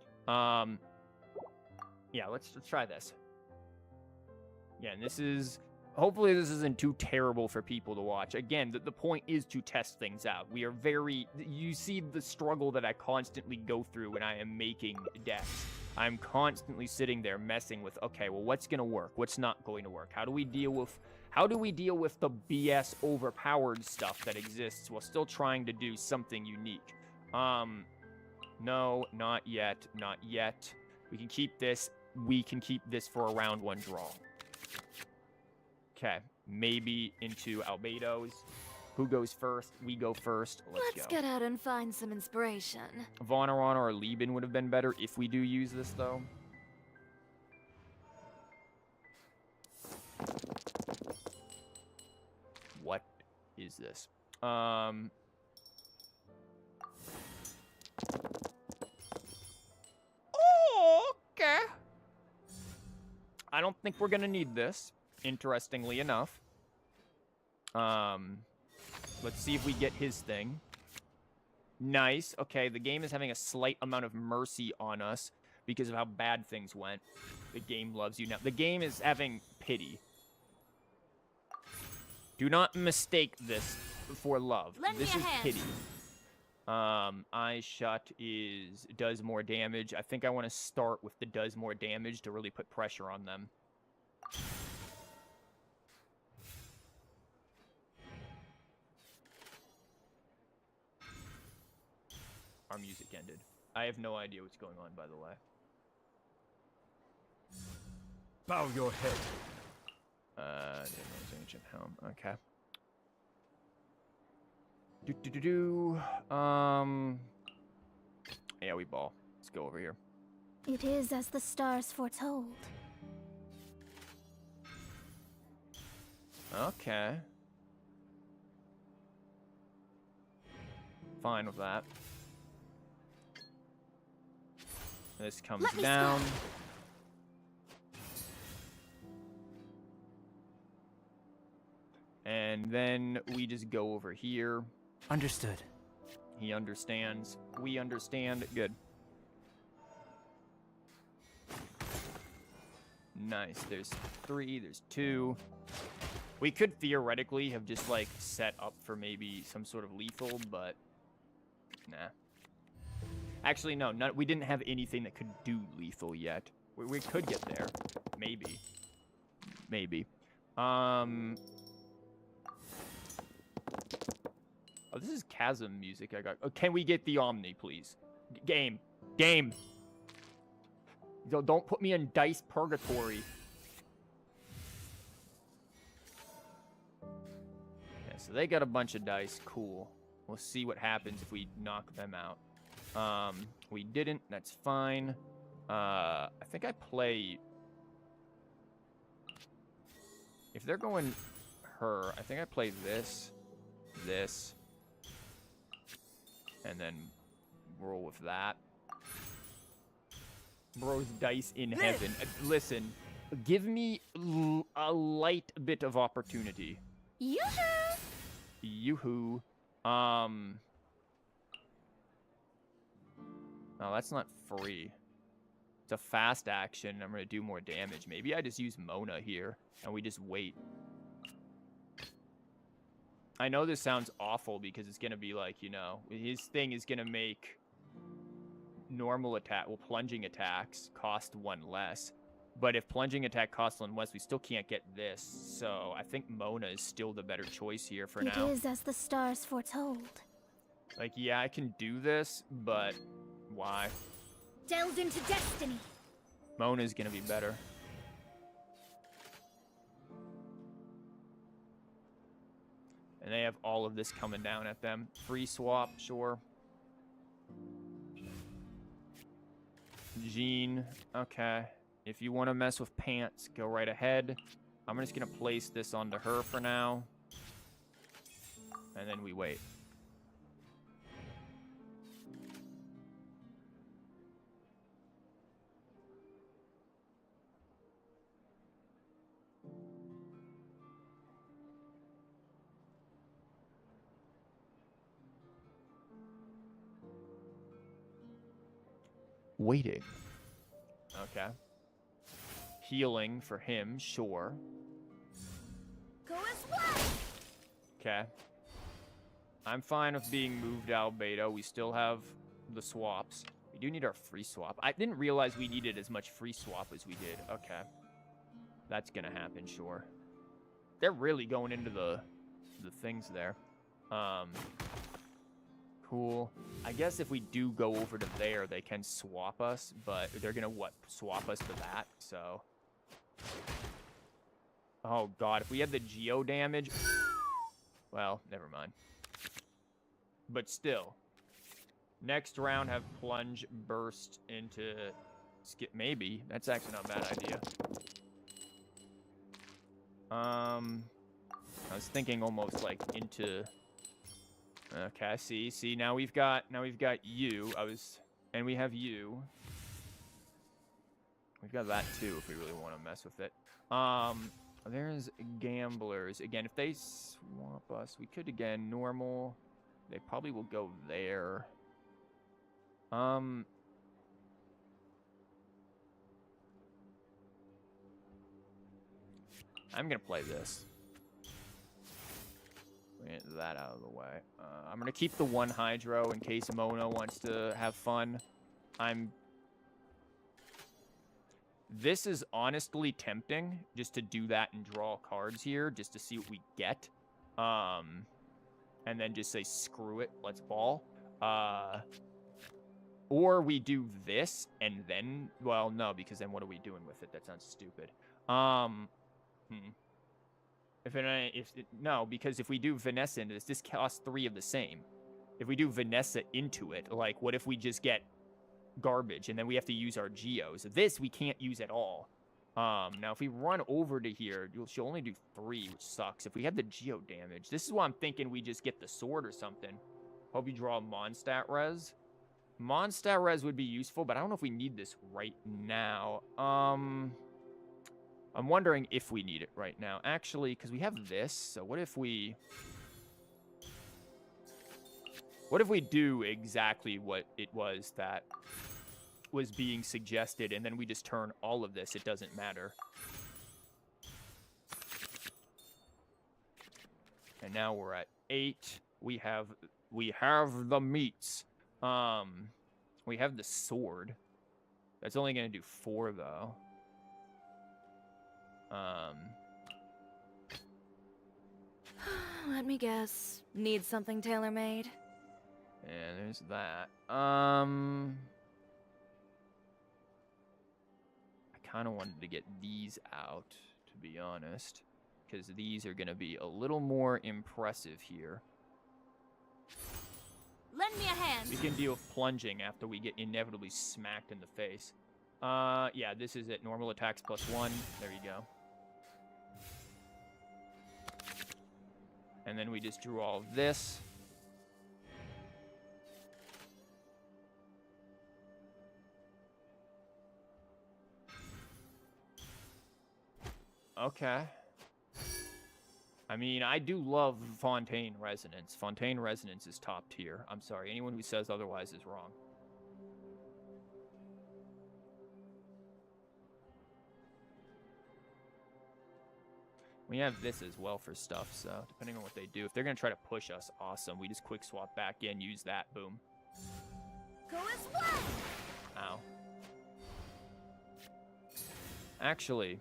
Yeah, let's try this. Yeah, and this is... Hopefully this isn't too terrible for people to watch. Again, the point is to test things out. We are very... You see the struggle that I constantly go through when I am making decks. I'm constantly sitting there messing with, okay, well, what's going to work? What's not going to work? How do we deal with the BS overpowered stuff that exists while still trying to do something unique? No, not yet. Not yet. We can keep this. We can keep this for a round one draw. Okay, maybe into Albedo's. Who goes first? We go first. Let's get out and find some inspiration. Vonarana or Lieben would have been better if we do use this, though. What is this? Okay. I don't think we're gonna need this, interestingly enough. Let's see if we get his thing. Nice. Okay, the game is having a slight amount of mercy on us because of how bad things went. The game loves you now. The game is having pity. Do not mistake this for love. This is pity. Eye shut does more damage. I think I want to start with the does more damage to really put pressure on them. Our music ended. I have no idea what's going on, by the way. Bow your head. Ancient helm. Okay. Yeah, we ball. Let's go over here. It is as the stars foretold. Okay. Fine with that. This comes down. And then we just go over here. Understood. He understands. We understand. Good. Nice. There's 3. There's 2. We could theoretically have just, like, set up for maybe some sort of lethal, but... Nah. Actually, no. We didn't have anything that could do lethal yet. We could get there. Maybe. Maybe. Oh, this is Chasm music I got. Oh, can we get the Omni, please? Game. Game. Don't put me in dice purgatory. Yeah, so they got a bunch of dice. Cool. We'll see what happens if we knock them out. We didn't. That's fine. I think I play... If they're going her, I think I play this. this. And then roll with that. Bro's dice in heaven. Listen, give me a light bit of opportunity. Yoo-hoo! Yoo-hoo. No, that's not free. It's a fast action. I'm going to do more damage. Maybe I just use Mona here, and we just wait. I know this sounds awful because it's going to be like, you know, his thing is going to make normal attack, well, plunging attacks cost 1 less. But if plunging attack costs 1 less, we still can't get this. So I think Mona is still the better choice here for now. It is as the stars foretold. Like, yeah, I can do this, but why? Delved into destiny. Mona's going to be better. And they have all of this coming down at them. Free swap, sure. Jean, okay. If you want to mess with pants, go right ahead. I'm just going to place this onto her for now. And then we wait. Waiting. Okay. Healing for him, sure. Go as well. Okay. I'm fine with being moved out beta. We still have the swaps. We do need our free swap. I didn't realize we needed as much free swap as we did. Okay. That's gonna happen, sure. They're really going into the things there. Cool. I guess if we do go over to there, they can swap us, but they're gonna, what, swap us to that, so... Oh, God, if we had the geo damage... Well, never mind. But still. Next round, have plunge burst into... Skip, maybe. That's actually not a bad idea. I was thinking almost like into... Okay, see, now we've got you. And we have you. We've got that too if we really want to mess with it. There's gamblers. Again, if they swap us, we could again normal. They probably will go there. I'm gonna play this. Get that out of the way. I'm gonna keep the 1 Hydro in case Mona wants to have fun. This is honestly tempting, just to do that and draw cards here, just to see what we get. And then just say, screw it, let's ball. Or we do this, and then, well, no, because then what are we doing with it? That sounds stupid. No, because if we do Vanessa into this costs 3 of the same. If we do Vanessa into it, like, what if we just get garbage and then we have to use our geos? This we can't use at all. Now if we run over to here, she'll only do 3, which sucks. If we have the geo damage, this is why I'm thinking we just get the sword or something. Hope you draw Mondstadt res. Mondstadt res would be useful, but I don't know if we need this right now. I'm wondering if we need it right now. Actually, because we have this, so what if we do exactly what it was that was being suggested, and then we just turn all of this, it doesn't matter. And now we're at 8. We have the meats. We have the sword. That's only gonna do 4 though. Let me guess. Need something tailor-made? Yeah, there's that. I kind of wanted to get these out, to be honest, because these are going to be a little more impressive here. Lend me a hand. We can deal with plunging after we get inevitably smacked in the face. Yeah, this is it. Normal attacks +1. There you go. And then we just drew all of this. Okay. I mean, I do love Fontaine Resonance. Fontaine Resonance is top tier. I'm sorry, anyone who says otherwise is wrong. We have this as well for stuff, so depending on what they do. If they're going to try to push us, awesome. We just quick swap back in, use that, boom. Go as one! Ow. Actually...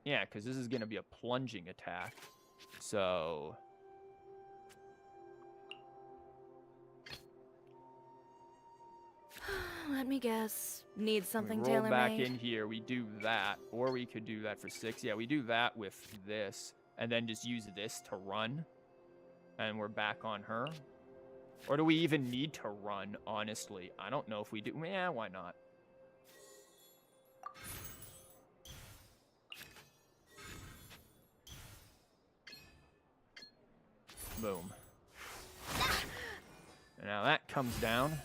yeah, because this is going to be a plunging attack. So... Let me guess. Need something we roll back tailor-made? in here, we do that. Or we could do that for 6. Yeah, we do that with this. And then just use this to run. And we're back on her. Or do we even need to run, honestly? I don't know if we do. Yeah, why not? Boom. And now that comes down.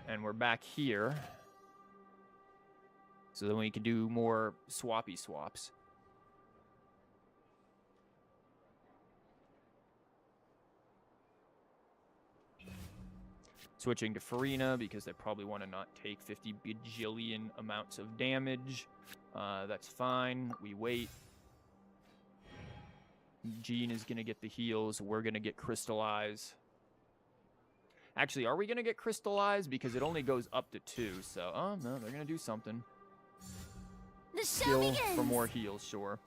And we're back here. So then we can do more swappy swaps. Switching to Farina because they probably want to not take 50 bajillion amounts of damage. That's fine. We wait. Jean is going to get the heals. We're going to get Crystallize. Actually, are we going to get Crystallize? Because it only goes up to 2. So, oh, no, they're going to do something. The show Kill begins! for more heals, sure.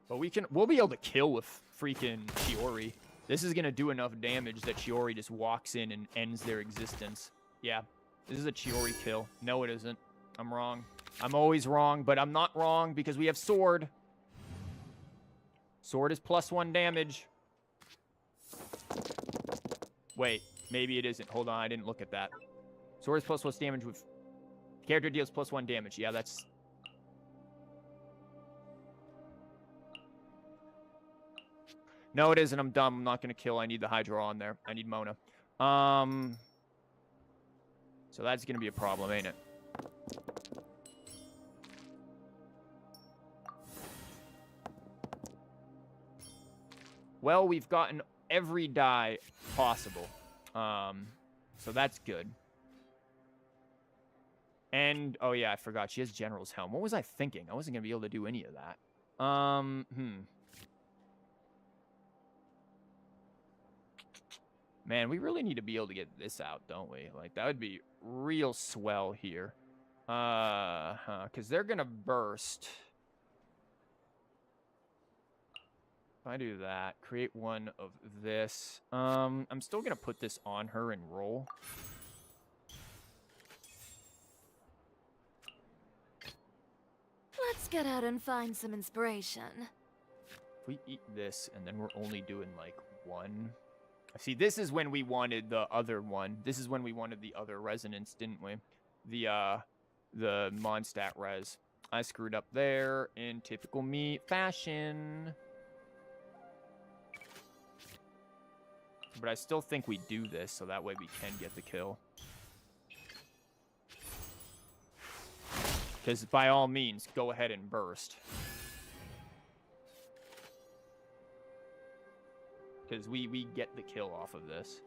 But we'll be able to kill with freaking CHIORI. This is going to do enough damage that CHIORI just walks in and ends their existence. Yeah, this is a CHIORI kill. No, it isn't. I'm wrong. I'm always wrong, but I'm not wrong because we have Sword. Sword is +1 damage. Wait, maybe it isn't. Hold on, I didn't look at that. Sword is +1 damage with... character deals +1 damage. Yeah, that's... no, it isn't. I'm dumb. I'm not going to kill. I need the Hydra on there. I need Mona. So that's going to be a problem, ain't it? Well, we've gotten every die possible. So that's good. And, oh yeah, I forgot. She has General's Helm. What was I thinking? I wasn't going to be able to do any of that. Man, we really need to be able to get this out, don't we? Like, that would be real swell here. Because they're going to burst. If I do that, create one of this. I'm still going to put this on her and roll. Let's get out and find some inspiration. If we eat this and then we're only doing like 1. See, this is when we wanted the other one. This is when we wanted the other resonance, didn't we? The Mondstadt res. I screwed up there in typical me fashion. But I still think we do this, so that way we can get the kill. Because by all means, go ahead and burst. Because we get the kill off of this.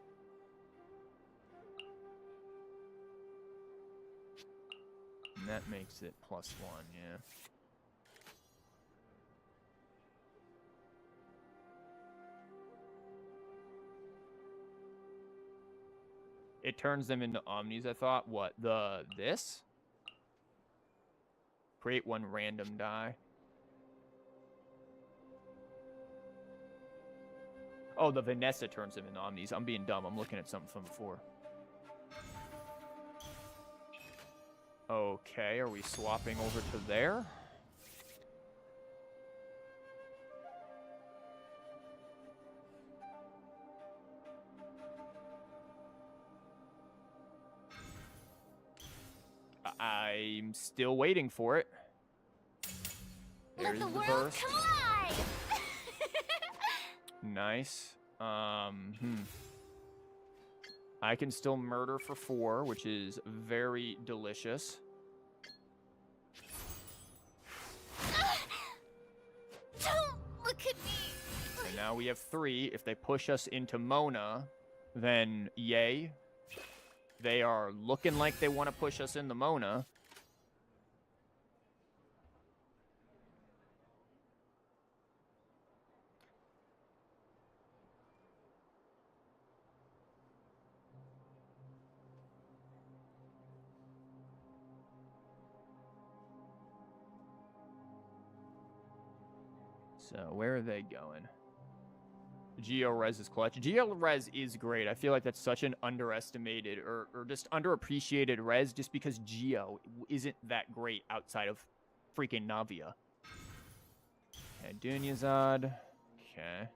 And that makes it +1, yeah. It turns them into Omnis, I thought. What? This? Create 1 random die. Oh, the Vanessa turns them into Omnis. I'm being dumb. I'm looking at something from before. Okay, are we swapping over to there? I'm still waiting for it. There's Let the the world burst. collide! Nice. I can still murder for 4, which is very delicious. Don't look at me! And now we have 3. If they push us into Mona, then yay. They are looking like they want to push us in the Mona. So where are they going? Geo-Res is clutch. Geo-Res is great. I feel like that's such an underestimated or just underappreciated res just because Geo isn't that great outside of freaking Navia. Okay, Dunyazad. Okay.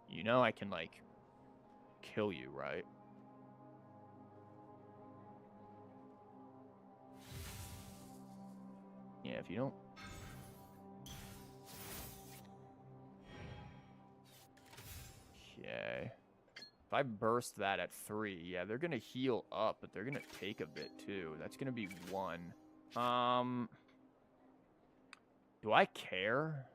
You know I can, like, kill you, right? Yeah, if you don't... Okay. If I burst that at 3, yeah, they're gonna heal up, but they're gonna take a bit too. That's gonna be 1. Do I care?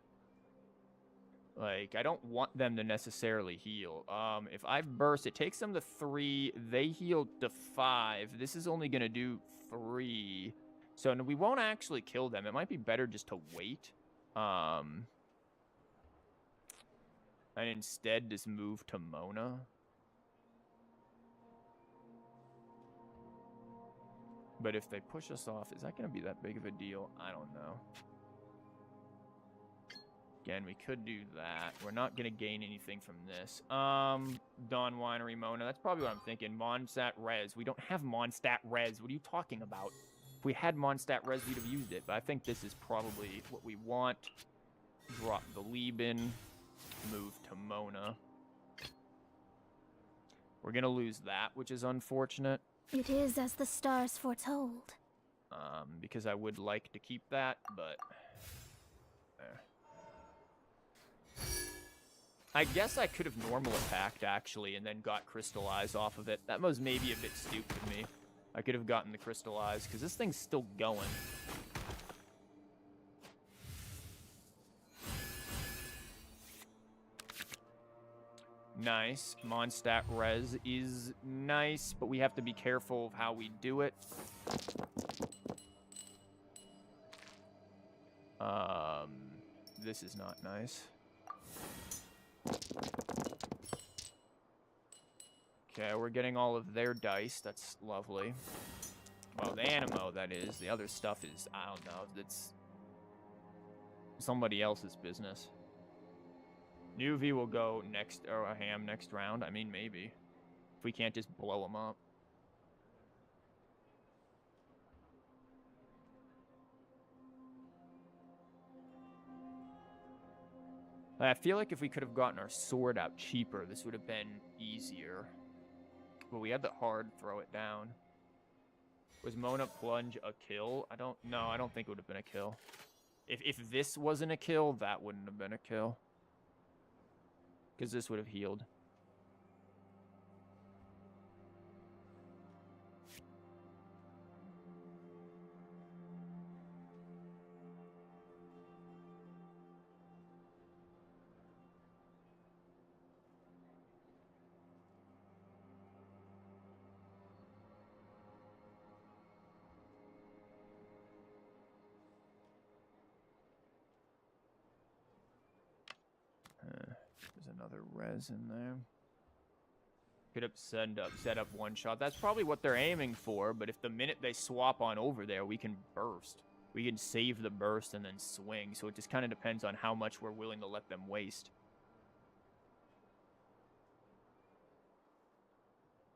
Like, I don't want them to necessarily heal. If I burst, it takes them to 3. They heal to 5. This is only gonna do 3. So no, we won't actually kill them. It might be better just to wait. And instead just move to Mona. But if they push us off, is that going to be that big of a deal? I don't know. Again, we could do that. We're not going to gain anything from this. Dawn Winery Mona. That's probably what I'm thinking. Mondstadt Res. We don't have Mondstadt Res. What are you talking about? If we had Mondstadt Res, we'd have used it. But I think this is probably what we want. Drop the Lieben. Move to Mona. We're gonna lose that, which is unfortunate. It is as the stars foretold. Because I would like to keep that, but I guess I could have normal attacked actually, and then got crystallized off of it. That was maybe a bit stupid of me. I could have gotten the crystallized because this thing's still going. Nice. Mondstadt Res is nice, but we have to be careful of how we do it. This is not nice. Okay, we're getting all of their dice. That's lovely. Well, the Animo, that is. The other stuff is, I don't know. It's somebody else's business. Nuvi will go next, or a ham next round. I mean, maybe. If we can't just blow him up. I feel like if we could have gotten our sword out cheaper, this would have been easier. But we had the hard throw it down. Was Mona Plunge a kill? I don't think it would have been a kill. If this wasn't a kill, that wouldn't have been a kill. Because this would have healed. There's another res in there. Could have set up one shot. That's probably what they're aiming for, but if the minute they swap on over there, we can burst. We can save the burst and then swing, so it just kind of depends on how much we're willing to let them waste.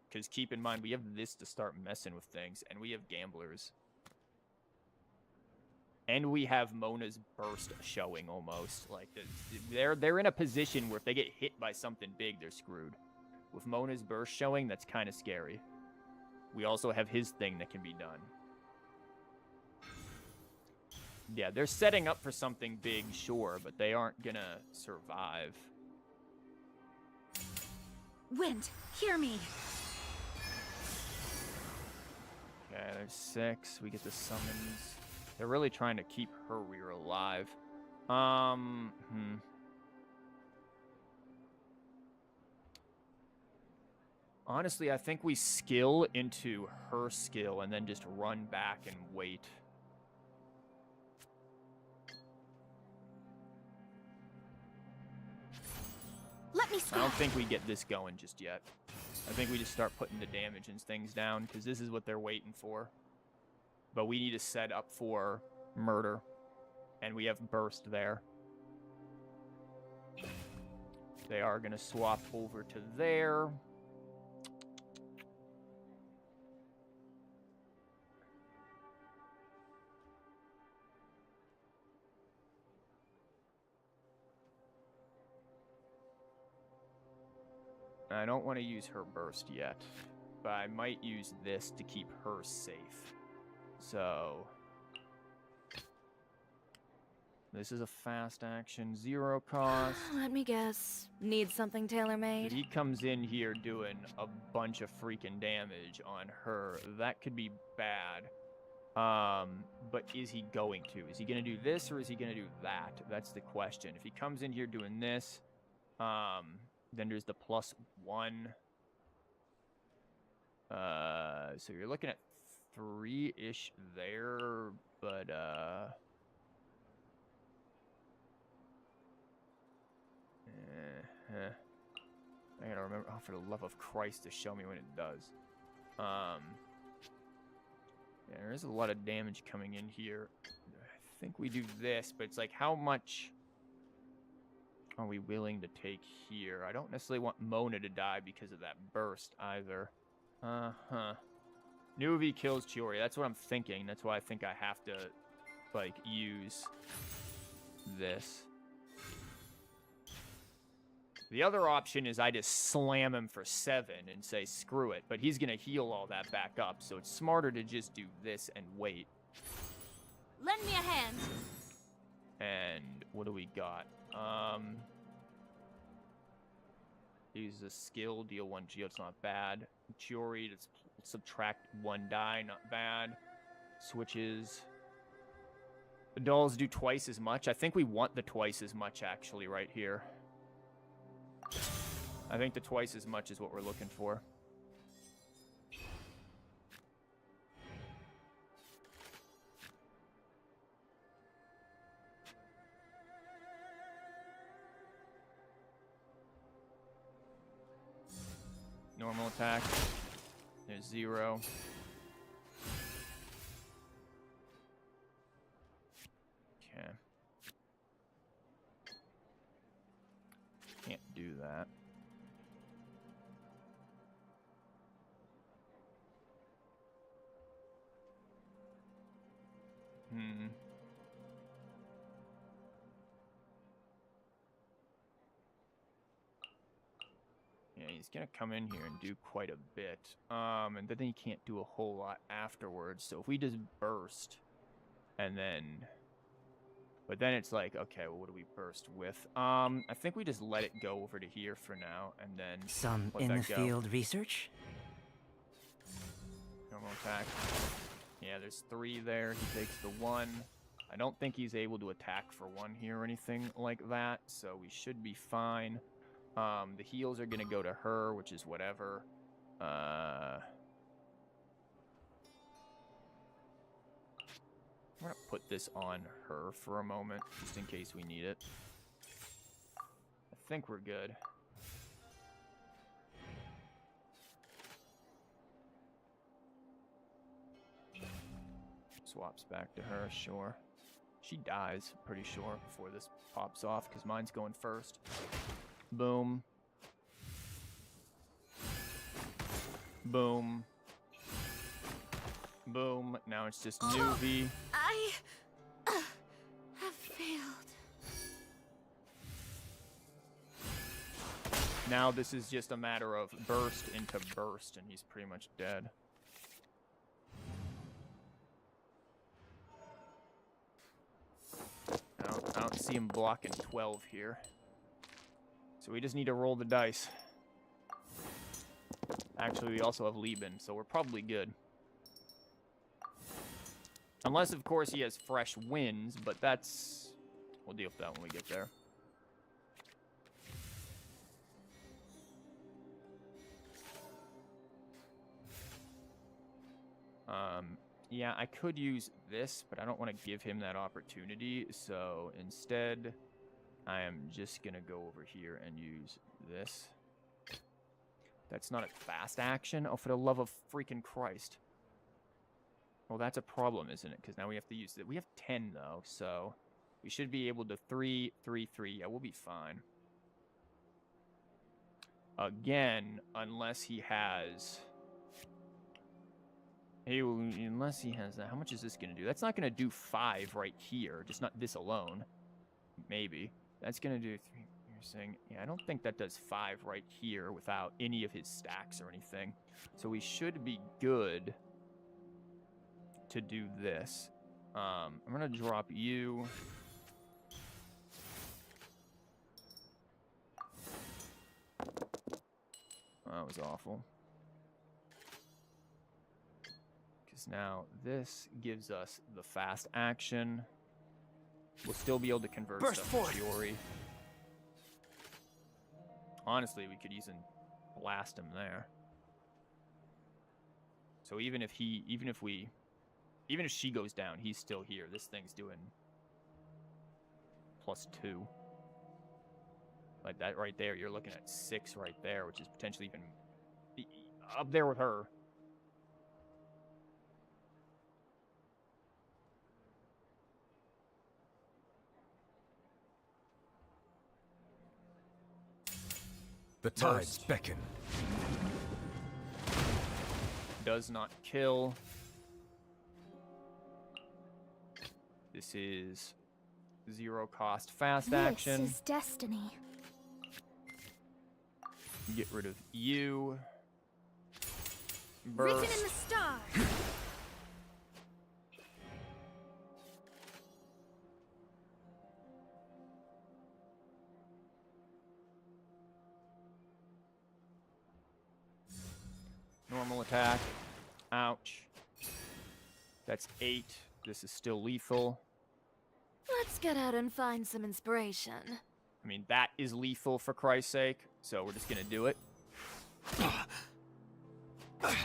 Because keep in mind, we have this to start messing with things, and we have gamblers. And we have Mona's burst showing almost. Like, they're in a position where if they get hit by something big, they're screwed. With Mona's burst showing, that's kind of scary. We also have his thing that can be done. Yeah, they're setting up for something big, sure, but they aren't gonna survive. Wind, hear me. Okay, there's 6. We get the summons. They're really trying to keep her rear alive. Honestly, I think we skill into her skill and then just run back and wait. Let me I scrap. don't think we get this going just yet. I think we just start putting the damage and things down, because this is what they're waiting for. But we need to set up for murder. And we have burst there. They are going to swap over to there. I don't want to use her burst yet, but I might use this to keep her safe. So this is a fast action, 0 cost. Let me guess. Need something tailor-made? He comes in here doing a bunch of freaking damage on her. That could be bad. But is he going to? Is he going to do this or is he going to do that? That's the question. If he comes in here doing this, then there's the +1. So you're looking at 3-ish there, but I gotta remember, oh, for the love of Christ, to show me when it does. Yeah, there is a lot of damage coming in here. I think we do this, but it's like, how much are we willing to take here? I don't necessarily want Mona to die because of that burst either. Nuvi kills CHIORI. That's what I'm thinking. That's why I think I have to, like, use this. The other option is I just slam him for 7 and say screw it, but he's going to heal all that back up, so it's smarter to just do this and wait. Lend me a hand. And what do we got? Use a skill, deal 1 geo, it's not bad. CHIORI, let's subtract 1 die, not bad. Switches. The dolls do twice as much. I think we want the twice as much, actually, right here. I think the twice as much is what we're looking for. Normal attack. There's 0. Okay. Can't do that. Yeah, he's gonna come in here and do quite a bit. And then he can't do a whole lot afterwards. So if we just burst, and then... But then it's like, okay, well, what do we burst with? I think we just let it go over to here for now, and then Some let in the that go. field research? Normal attack. Yeah, there's 3 there. He takes the 1. I don't think he's able to attack for 1 here or anything like that, so we should be fine. The heals are going to go to her, which is whatever. I'm going to put this on her for a moment, just in case we need it. I think we're good. Swaps back to her, sure. She dies, pretty sure, before this pops off, because mine's going first. Boom. Boom. Boom. Now it's just Nuvi. I have failed. Now this is just a matter of burst into burst, and he's pretty much dead. see him blocking 12 here. So we just need to roll the dice. Actually, we also have Lieben, so we're probably good. Unless, of course, he has fresh wins, but that's... We'll deal with that when we get there. Yeah, I could use this, but I don't want to give him that opportunity. So instead, I am just going to go over here and use this. That's not a fast action. Oh, for the love of freaking Christ. Well, that's a problem, isn't it? Because now we have to use it. We have 10, though, so we should be able to 3, 3, 3. Yeah, we'll be fine. Again, unless he has... Unless he has that. How much is this going to do? That's not going to do 5 right here. Just not this alone. Maybe. That's going to do 3. You're saying, yeah, I don't think that does 5 right here without any of his stacks or anything. So we should be good to do this. I'm going to drop you. That was awful. Now, this gives us the fast action. We'll still be able to convert Burst stuff to CHIORI. Honestly, we could even blast him there. So even if she goes down, he's still here. This thing's doing +2. Like that right there, you're looking at 6 right there, which is potentially even up there with her. The tides beckon. Does not kill. This is 0 cost fast action. This is destiny. Get rid of you. Written Burst. in the stars. Normal attack. Ouch. That's 8. This is still lethal. Let's get out and find some inspiration. I mean, that is lethal for Christ's sake, so we're just gonna do it. A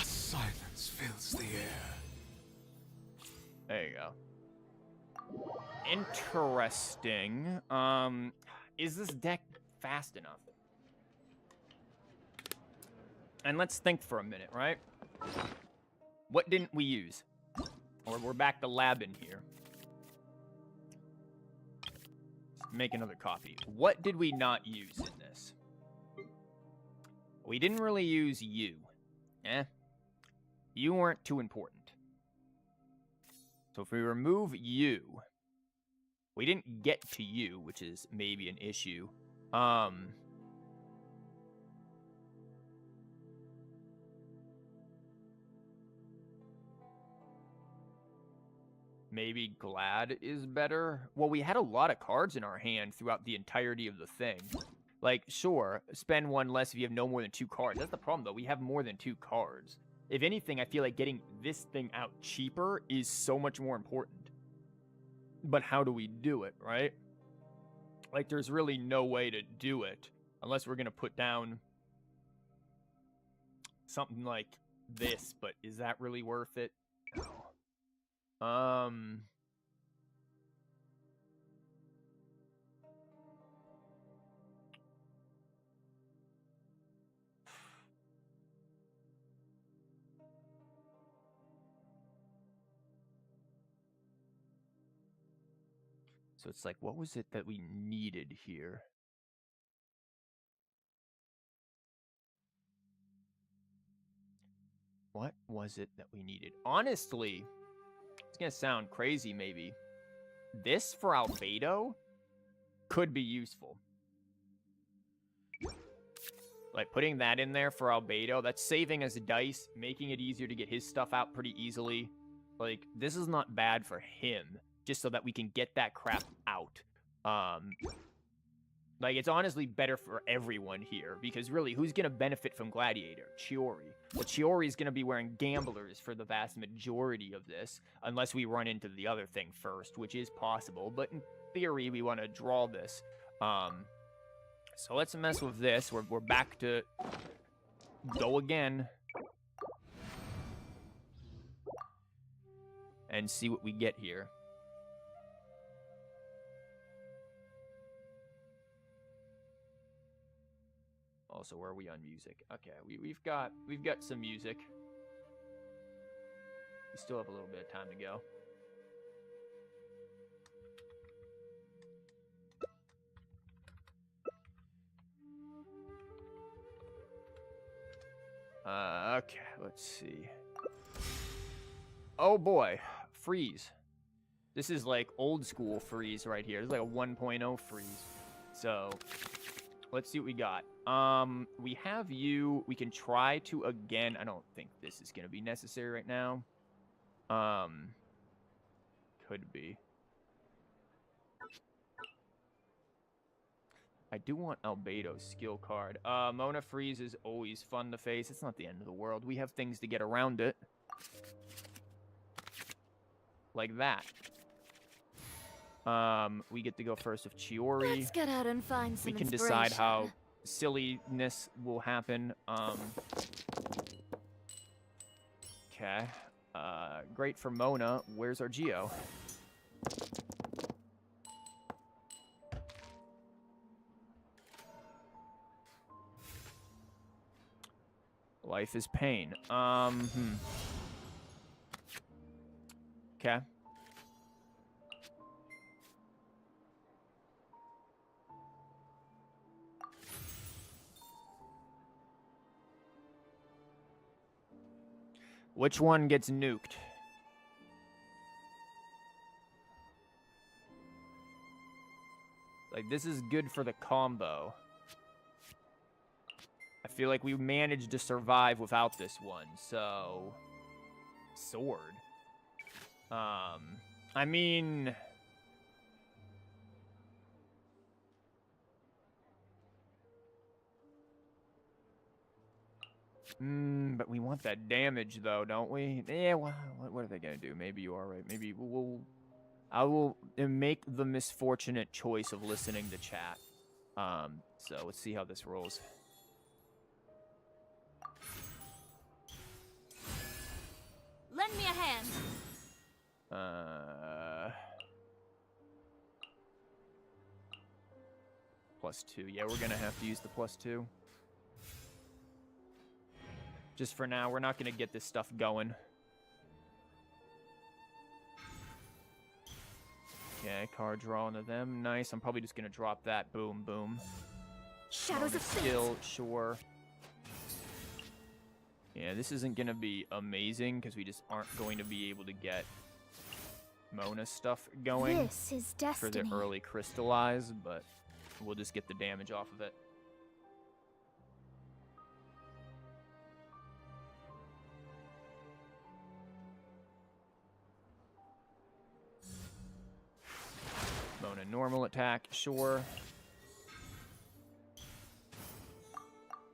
silence fills the air. There you go. Interesting. Is this deck fast enough? And let's think for a minute, right? What didn't we use? Or we're back to Laban here. Make another copy. What did we not use in this? We didn't really use you. You weren't too important. So if we remove you, we didn't get to you, which is maybe an issue. Maybe Glad is better. Well, we had a lot of cards in our hand throughout the entirety of the thing. Like, sure, spend 1 less if you have no more than 2 cards. That's the problem, though. We have more than 2 cards. If anything, I feel like getting this thing out cheaper is so much more important. But how do we do it, right? Like, there's really no way to do it unless we're going to put down something like this. But is that really worth it? No. So it's like, what was it that we needed here? What was it that we needed? Honestly, it's gonna sound crazy maybe. This for Albedo could be useful. Like putting that in there for Albedo, that's saving us dice, making it easier to get his stuff out pretty easily. Like, this is not bad for him. just so that we can get that crap out. Like, it's honestly better for everyone here, because really, who's going to benefit from Gladiator? CHIORI. Well, CHIORI is going to be wearing Gamblers for the vast majority of this, unless we run into the other thing first, which is possible, but in theory, we want to draw this. So let's mess with this. We're back to go again. And see what we get here. Also, where are we on music? Okay, we've got some music. We still have a little bit of time to go. Okay, let's see. Oh boy, freeze. This is like old school freeze right here. This is like a 1.0 freeze. So, let's see what we got. We have you. We can try to again. I don't think this is going to be necessary right now. Could be. I do want Albedo's skill card. Mona Freeze is always fun to face. It's not the end of the world. We have things to get around it. Like that. We get to go first with CHIORI. Let's get out and find some We can inspiration. decide how silliness will happen. Okay. Great for Mona. Where's our Geo? Life is pain. Okay. Which one gets nuked? Like, this is good for the combo. I feel like we managed to survive without this one, so... Sword. I mean... But we want that damage, though, don't we? Yeah, well, what are they gonna do? Maybe you are right. Maybe I will make the misfortunate choice of listening to chat. So let's see how this rolls. Lend me a hand. +2. Yeah, we're gonna have to use the +2. Just for now, we're not gonna get this stuff going. Okay, card draw into them. Nice. I'm probably just gonna drop that. Boom, boom. Shadows of Skill, sure. Yeah, this isn't gonna be amazing because we just aren't going to be able to get Mona stuff going This is for the destiny. early crystallize, but we'll just get the damage off of it. Mona normal attack, sure.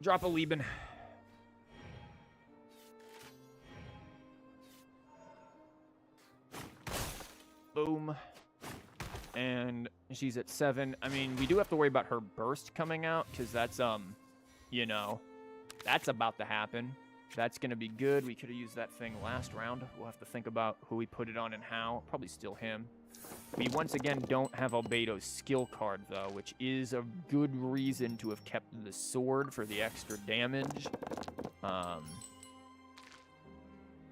Drop a Lieben. Boom. And she's at 7. I mean, we do have to worry about her burst coming out, because that's, you know, that's about to happen. That's going to be good. We could have used that thing last round. We'll have to think about who we put it on and how. Probably still him. We once again don't have Albedo's skill card, though, which is a good reason to have kept the sword for the extra damage.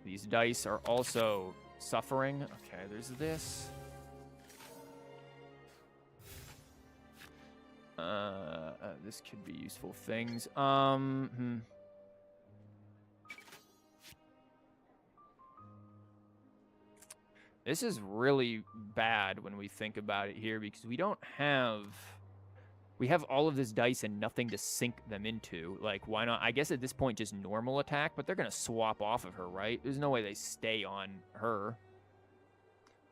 These dice are also suffering. Okay, there's this. This could be useful things. This is really bad when we think about it here, because we don't have... We have all of this dice and nothing to sink them into. Like, why not? I guess at this point, just normal attack, but they're going to swap off of her, right? There's no way they stay on her.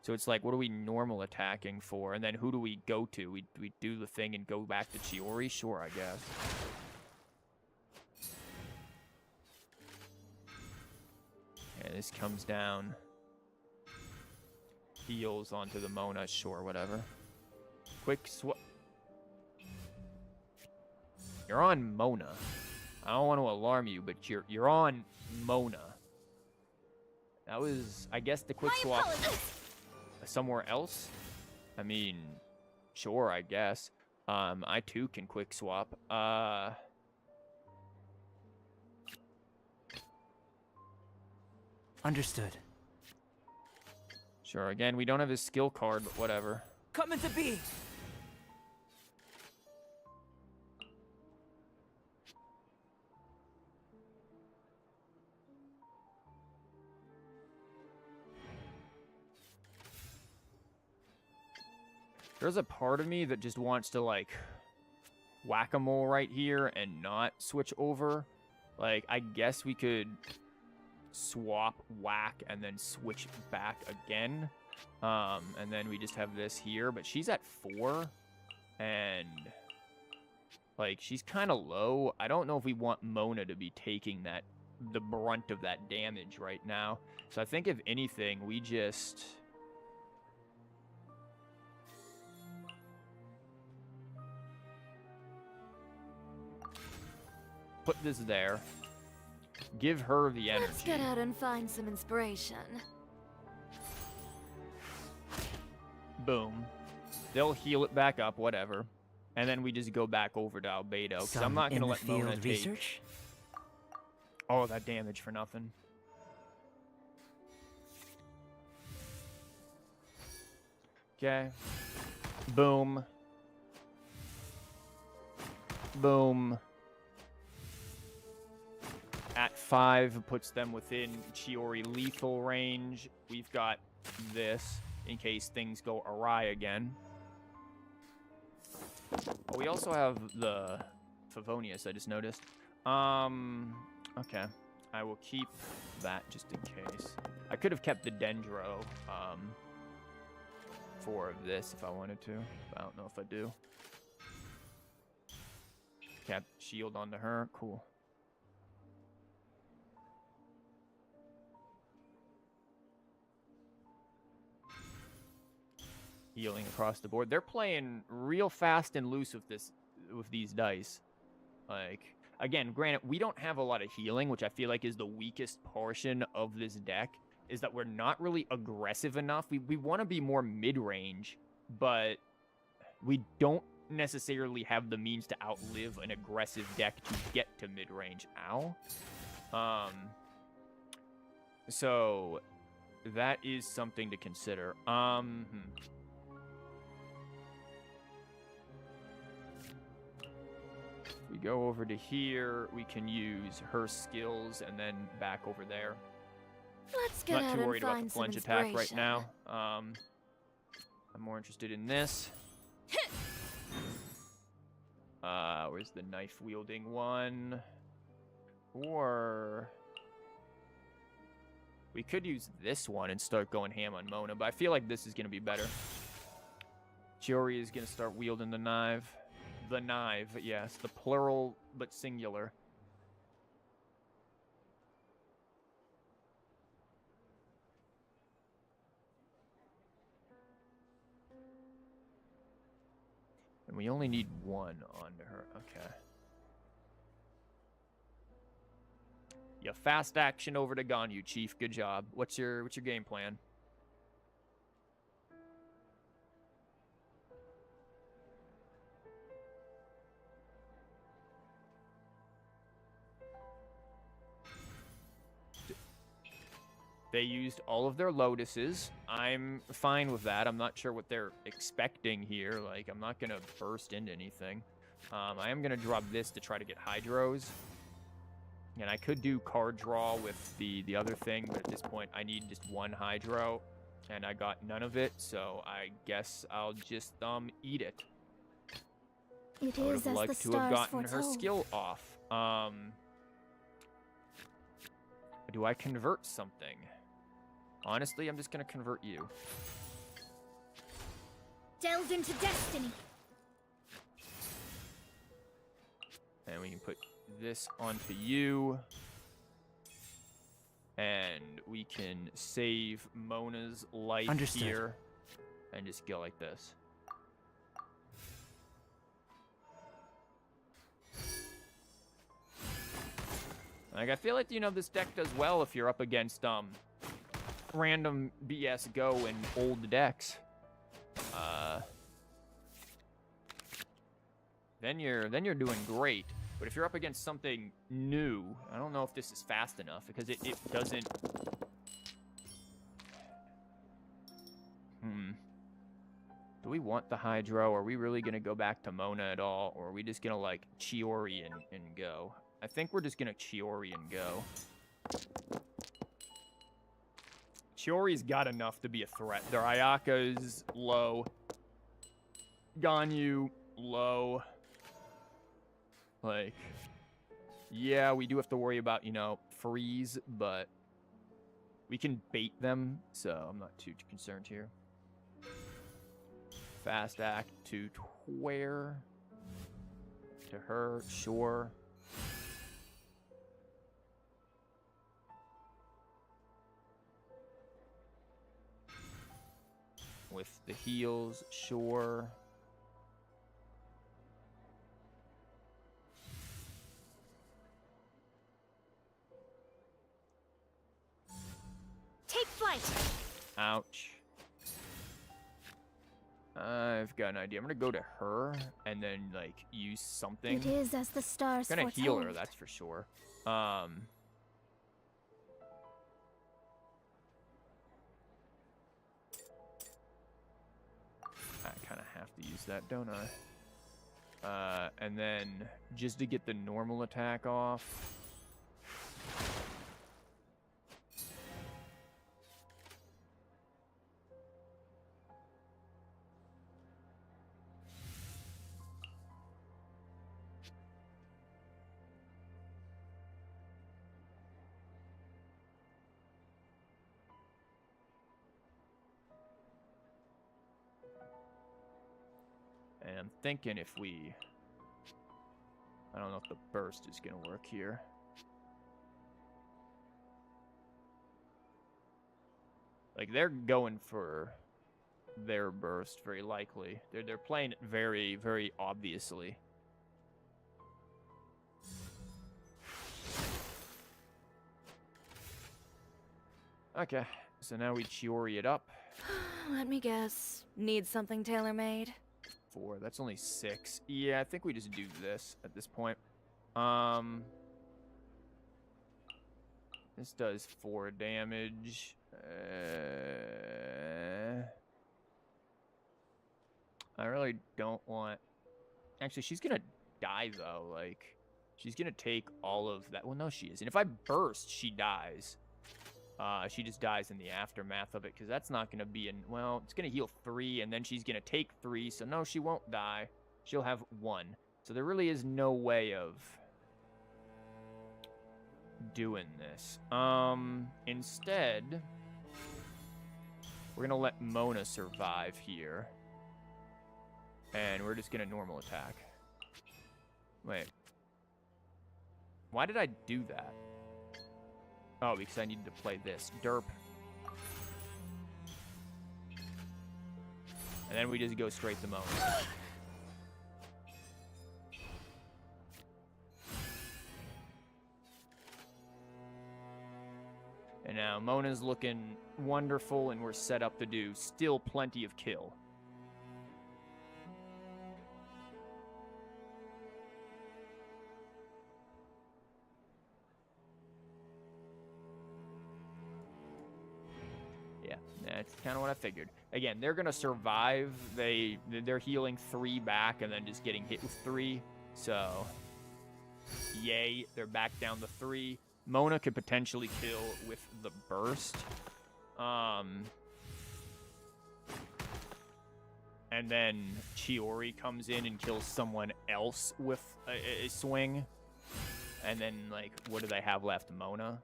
So it's like, what are we normal attacking for? And then who do we go to? We do the thing and go back to Chiori? Sure, I guess. Yeah, this comes down. Heals onto the Mona. Sure, whatever. Quick swap. You're on Mona. I don't want to alarm you, but you're on Mona. That was, I guess, the quick swap somewhere else. I mean, sure, I guess. I too can quick swap. Understood. Sure. Again, we don't have his skill card, but whatever. Come into being. There's a part of me that just wants to, like, whack-a-mole right here and not switch over. Like, I guess we could swap, whack, and then switch back again. And then we just have this here. But she's at 4. And, like, she's kind of low. I don't know if we want Mona to be taking the brunt of that damage right now. So I think, if anything, we just... put this there. Give her the energy. Let's get out and find some inspiration. Boom. They'll heal it back up, whatever. And then we just go back over to Albedo. Because I'm not going to let Mona take research? all that damage for nothing. Okay. Boom. Boom. At 5 puts them within Chiori lethal range. We've got this in case things go awry again. Oh, we also have the Favonius, I just noticed. Okay. I will keep that just in case. I could have kept the Dendro for this if I wanted to, but I don't know if I do. Kept shield onto her. Cool. Healing across the board. They're playing real fast and loose with these dice. Like, again, granted, we don't have a lot of healing, which I feel like is the weakest portion of this deck, is that we're not really aggressive enough. We want to be more mid-range, but we don't necessarily have the means to outlive an aggressive deck to get to mid-range. Ow. So that is something to consider. We go over to here, we can use her skills and then back over there. Let's get Not out too and worried about find the some flinch attack right inspiration. now. I'm more interested in this. Where's the knife wielding one? Or we could use this one and start going ham on Mona, but I feel like this is going to be better. CHIORI is going to start wielding the knife. The knife, yes. The plural, but singular. And we only need one onto her. Okay. Yeah, fast action over to Ganyu, Chief. Good job. What's your game plan? They used all of their lotuses. I'm fine with that. I'm not sure what they're expecting here. Like, I'm not going to burst into anything. I am going to drop this to try to get Hydros. And I could do card draw with the other thing, but at this point, I need just one Hydro. And I got none of it, so I guess I'll just eat it. It I would is have as the liked to have stars gotten her foretold. skill off. Do I convert something? Honestly, I'm just going to convert you. Delve into destiny. And we can put this onto you. And we can save Mona's life Understood. here. And just go like this. Like, I feel like, you know, this deck does well if you're up against, random BS Go and old decks. Then you're doing great. But if you're up against something new, I don't know if this is fast enough because it doesn't. Do we want the Hydro? Are we really gonna go back to Mona at all, or are we just gonna like Chiori and go? I think we're just gonna Chiori and go. Chiori's got enough to be a threat. Their Ayaka's low. Ganyu low. Like, yeah, we do have to worry about, you know, freeze, but we can bait them, so I'm not too concerned here. Fast act to Tware. To her, sure. With the heals, sure. Take flight. Ouch. I've got an idea. I'm gonna go to her and then like use something. It is as the stars Gonna foretold. heal her, that's for sure. I kind of have to use that, don't I? And then just to get the normal attack off. And I'm thinking if we... I don't know if the burst is going to work here. Like, they're going for their burst, very likely. They're playing it very, very obviously. Okay, so now we Chiori it up. Let me guess. Need something tailor-made? 4. That's only 6. Yeah, I think we just do this at this point. This does 4 damage. I really don't want... Actually, she's gonna die, though. Like, she's gonna take all of that. Well, no, she isn't. If I burst, she dies. She just dies in the aftermath of it, because that's not going to be in... Well, it's going to heal 3, and then she's going to take 3, so no, she won't die. She'll have 1. So there really is no way of doing this. Instead, we're going to let Mona survive here. And we're just going to normal attack. Wait. Why did I do that? Oh, because I needed to play this. Derp. And then we just go straight to Mona. And now Mona's looking wonderful, and we're set up to do still plenty of kill. That's kind of what I figured. Again, they're gonna survive. They're healing 3 back and then just getting hit with 3. So, yay, they're back down to 3. Mona could potentially kill with the burst. And then Chiori comes in and kills someone else with a swing. And then, like, what do they have left? Mona?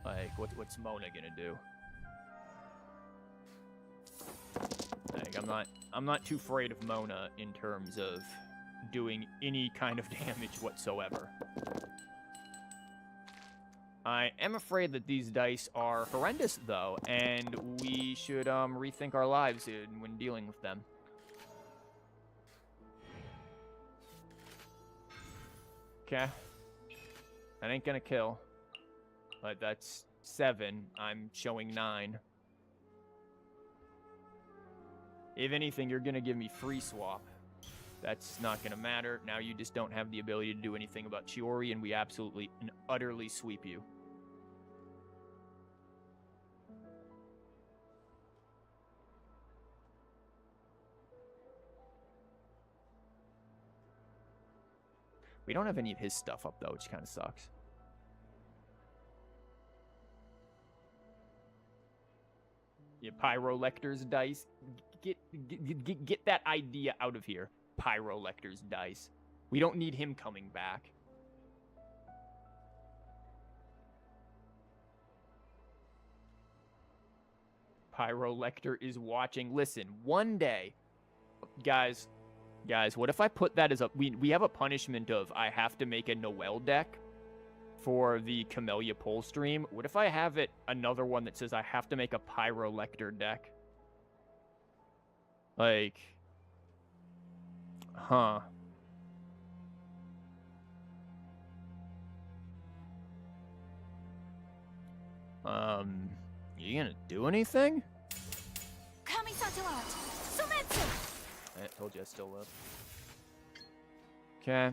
Like, what's Mona gonna do? Like, I'm not too afraid of Mona in terms of doing any kind of damage whatsoever. I am afraid that these dice are horrendous, though, and we should rethink our lives when dealing with them. Okay. That ain't gonna kill. But that's 7. I'm showing 9. If anything, you're gonna give me free swap. That's not gonna matter. Now you just don't have the ability to do anything about CHIORI, and we absolutely and utterly sweep you. We don't have any of his stuff up, though, which kind of sucks. Yeah, Pyrolector's dice. Get that idea out of here. Pyrolector's dice. We don't need him coming back. Pyrolector is watching. Listen, one day, guys, what if I put that as a... We have a punishment of I have to make a Noel deck for the Camellia poll stream. What if I have it another one that says I have to make a Pyrolector deck? Like... Huh. You gonna do anything? I told you I still live. Okay.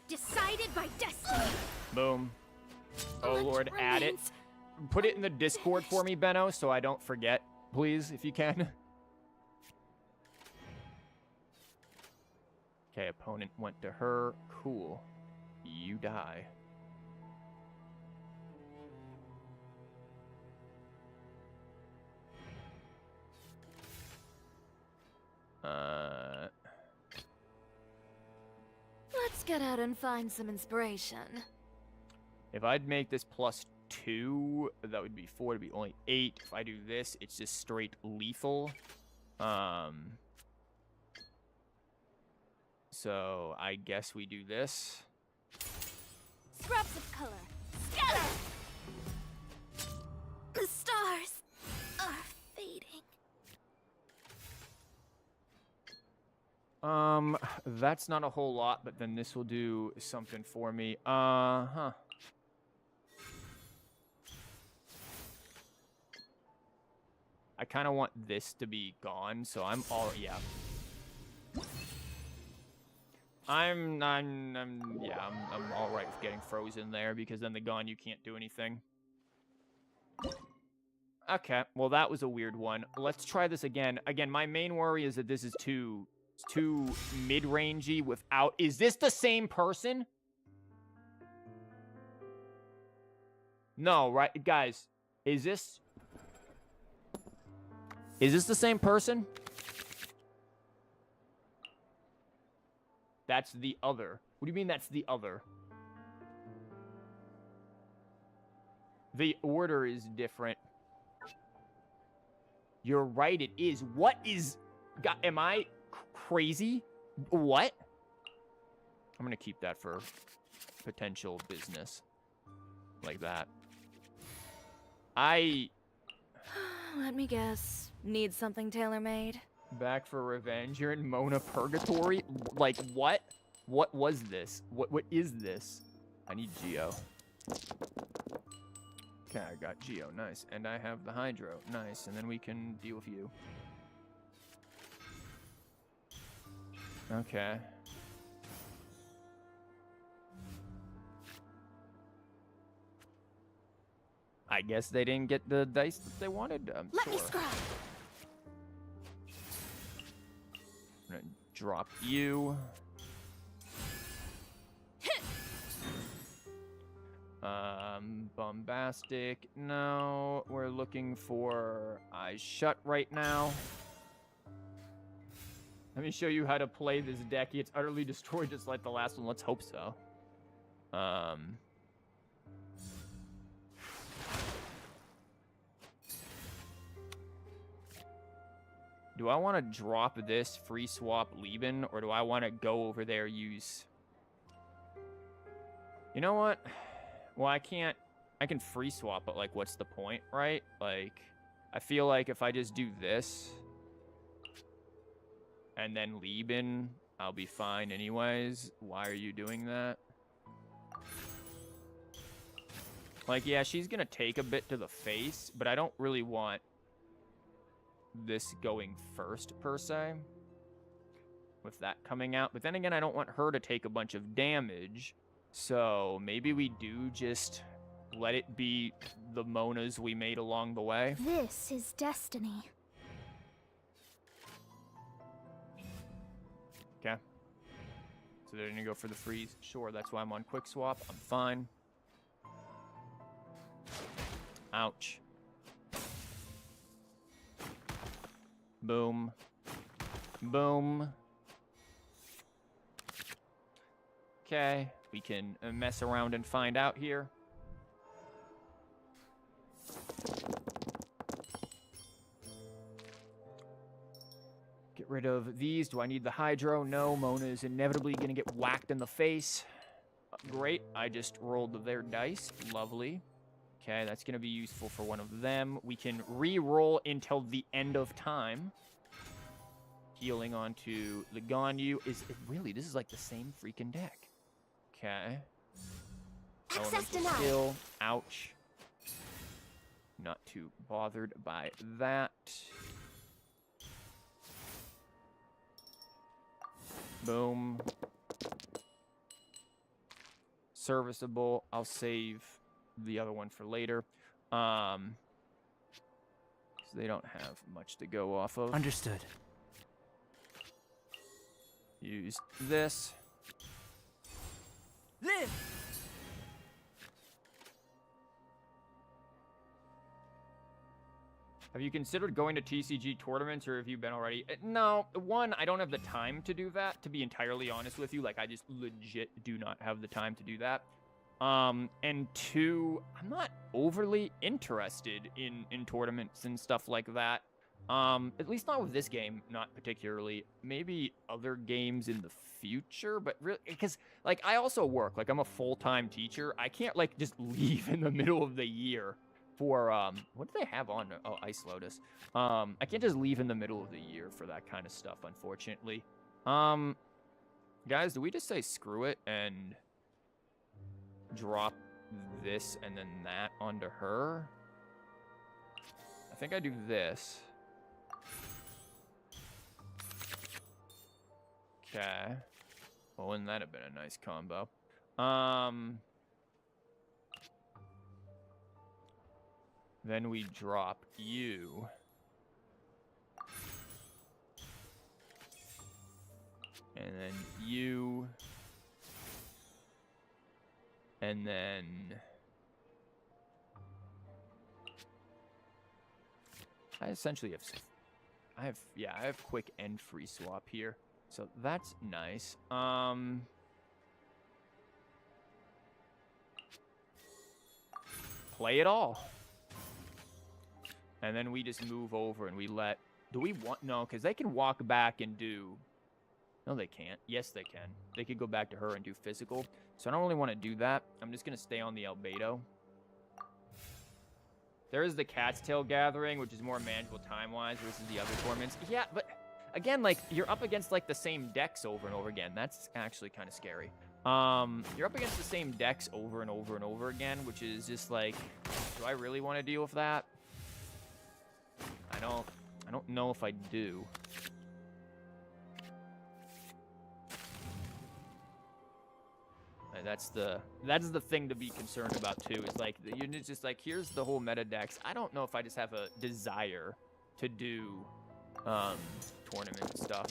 Decided by destiny. Boom. Oh Lord, add it. Put it in the Discord for me, Benno, so I don't forget, please, if you can. Okay, opponent went to her. Cool. You die. Let's get out and find some inspiration. If I'd make this +2, that would be 4. It'd be only 8. If I do this, it's just straight lethal. So I guess we do this. Scraps of color. Scatter! The stars are fading. That's not a whole lot, but then this will do something for me. I kind of want this to be gone, so I'm all, yeah. I'm all right with getting frozen there, because then the gone, you can't do anything. Okay, well, that was a weird one. Let's try this again. Again, my main worry is that this is too mid-rangey without... Is this the same person? No, right? Guys, is this the same person? That's the other. What do you mean that's the other? The order is different. You're right, it is. What is... God, am I crazy? What? I'm gonna keep that for potential business. Like that. Let me guess. Need something tailor-made? Back for revenge. You're in Mona Purgatory? Like, what? What was this? What is this? I need Geo. Okay, I got Geo. Nice. And I have the Hydro. Nice. And then we can deal with you. Okay. I guess they didn't get the dice that they wanted. Let sure. me scry. I'm gonna drop you. Bombastic. No, we're looking for Eyes Shut right now. Let me show you how to play this deck. It's utterly destroyed just like the last one. Let's hope so. Do I want to drop this free swap Lieben, or do I want to go over there use... You know what? Well, I can't... I can free swap, but, like, what's the point, right? Like, I feel like if I just do this... and then Lieben, I'll be fine anyways. Why are you doing that? Like, yeah, she's gonna take a bit to the face, but I don't really want this going first, per se. With that coming out. But then again, I don't want her to take a bunch of damage. So, maybe we do just let it be the Monas we made along the way. This is destiny. Okay. So they're gonna go for the freeze. Sure, that's why I'm on quick swap. I'm fine. Ouch. Boom. Boom. Okay, we can mess around and find out here. Get rid of these. Do I need the Hydro? No, Mona is inevitably going to get whacked in the face. Great, I just rolled their dice. Lovely. Okay, that's going to be useful for one of them. We can re-roll until the end of time. Healing onto the Ganyu. Really, this is like the same freaking deck. Okay. Access denied. Kill. Ouch. Not too bothered by that. Boom. Serviceable. I'll save the other one for later. So they don't have much to go off of. Understood. Use this. Live! Have you considered going to TCG tournaments, or have you been already? No, one, I don't have the time to do that, to be entirely honest with you. Like, I just legit do not have the time to do that. And two, I'm not overly interested in tournaments and stuff like that. At least not with this game, not particularly. Maybe other games in the future, but really, because, like, I also work. Like, I'm a full-time teacher. I can't, like, just leave in the middle of the year for, what do they have on? Oh, Ice Lotus. I can't just leave in the middle of the year for that kind of stuff, unfortunately. Guys, do we just say screw it and drop this and then that onto her? I think I do this. Okay. Well, wouldn't that have been a nice combo? Then we drop you. And then you. And then I essentially have I have quick and free swap here. So that's nice. Play it all. And then we just move over and we let... Do we want... No, because they can walk back and do... No, they can't. Yes, they can. They could go back to her and do physical. So I don't really want to do that. I'm just going to stay on the Albedo. There is the Cat's Tail Gathering, which is more manageable time-wise versus the other tournaments. Yeah, but... Again, like, you're up against, like, the same decks over and over again. That's actually kind of scary. You're up against the same decks over and over and over again, which is just, like, do I really want to deal with that? I don't know if I do. And that's the thing to be concerned about, too, is, like, you're just, like, here's the whole meta decks. I don't know if I just have a desire to do... tournament stuff.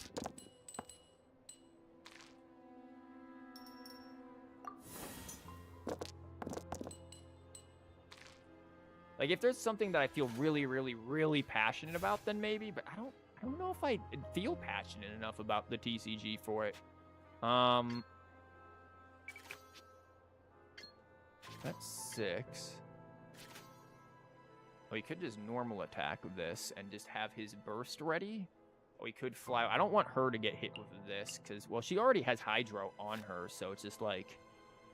Like, if there's something that I feel really, really, really passionate about, then maybe, but I don't know if I feel passionate enough about the TCG for it. That's 6. Well, he could just normal attack this and just have his burst ready. We could fly. I don't want her to get hit with this because, well, she already has Hydro on her, so it's just like,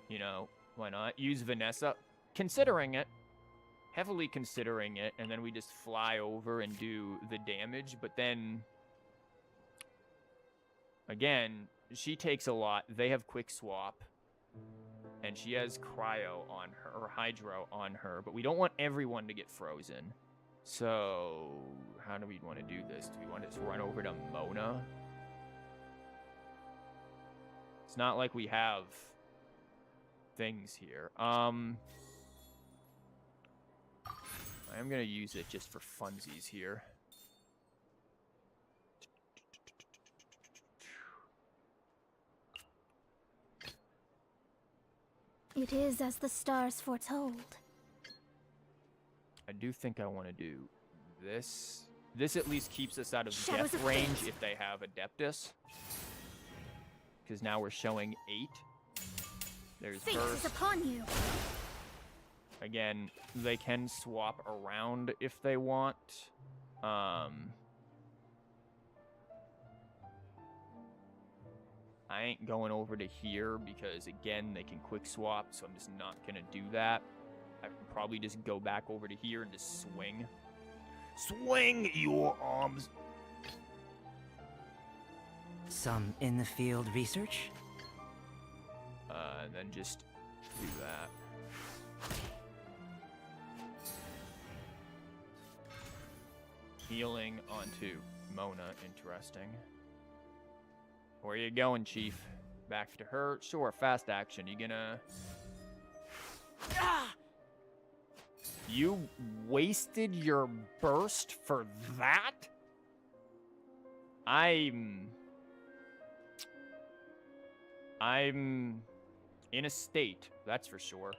you know, why not? Use Vanessa. Considering it. Heavily considering it, and then we just fly over and do the damage, but then... Again, she takes a lot. They have Quick Swap. And she has Cryo on her, or Hydro on her, but we don't want everyone to get frozen. So, how do we want to do this? Do we want to just run over to Mona? It's not like we have things here. I am going to use it just for funsies here. It is as the stars foretold. I do think I want to do this. This at least keeps us out of Shadows death of range fate. if they have Adeptus. Because now we're showing 8. There's Fate burst. is upon you. Again, they can swap around if they want. I ain't going over to here because, again, they can quick swap, so I'm just not going to do that. I can probably just go back over to here and just swing. Swing your arms! Some in-the-field research? And then just do that. Healing onto Mona, interesting. Where you going, Chief? Back to her? Sure, fast action. You gonna... Ah! You wasted your burst for that? I'm in a state, that's for sure.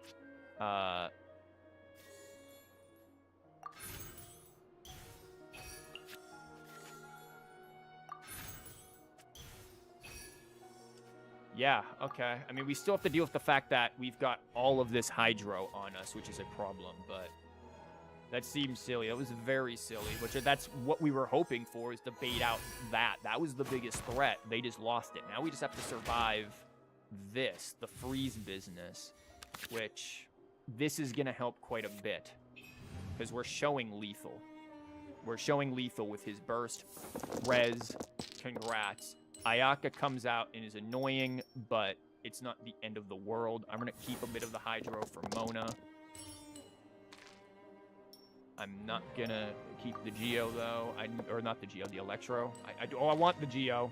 Yeah, okay. I mean, we still have to deal with the fact that we've got all of this Hydro on us, which is a problem, but that seems silly. That was very silly, which that's what we were hoping for, is to bait out that. That was the biggest threat. They just lost it. Now we just have to survive this, the freeze business, which this is going to help quite a bit because we're showing lethal. We're showing lethal with his burst. Res, congrats. Ayaka comes out and is annoying, but it's not the end of the world. I'm going to keep a bit of the Hydro for Mona. I'm not going to keep the Geo, though. Or not the Geo, the Electro. I want the Geo.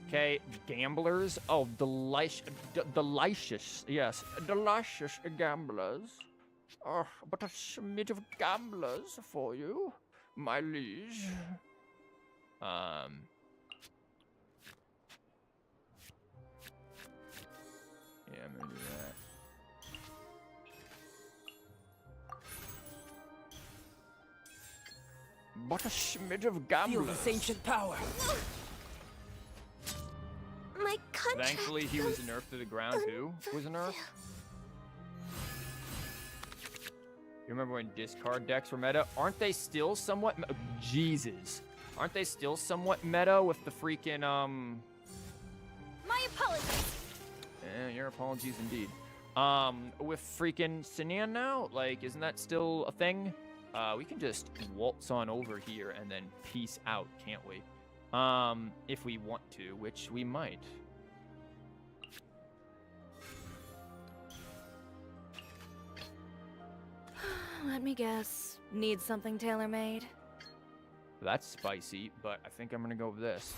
Okay, Gamblers. Oh, delicious. Yes, delicious Gamblers. Oh, but a smidge of Gamblers for you, my liege. Yeah, I'm gonna do that. But a smidge of Feel Gamblers. this ancient power. My contract. Thankfully, he was nerfed to the ground. Who was nerfed? You remember when discard decks were meta? Aren't they still somewhat... Jesus. Aren't they still somewhat meta with the freaking, My apologies. your apologies indeed. With freaking Sinan now? Like, isn't that still a thing? We can just waltz on over here and then peace out, can't we? If we want to, which we might. Let me guess. Need something tailor-made? That's spicy, but I think I'm gonna go with this.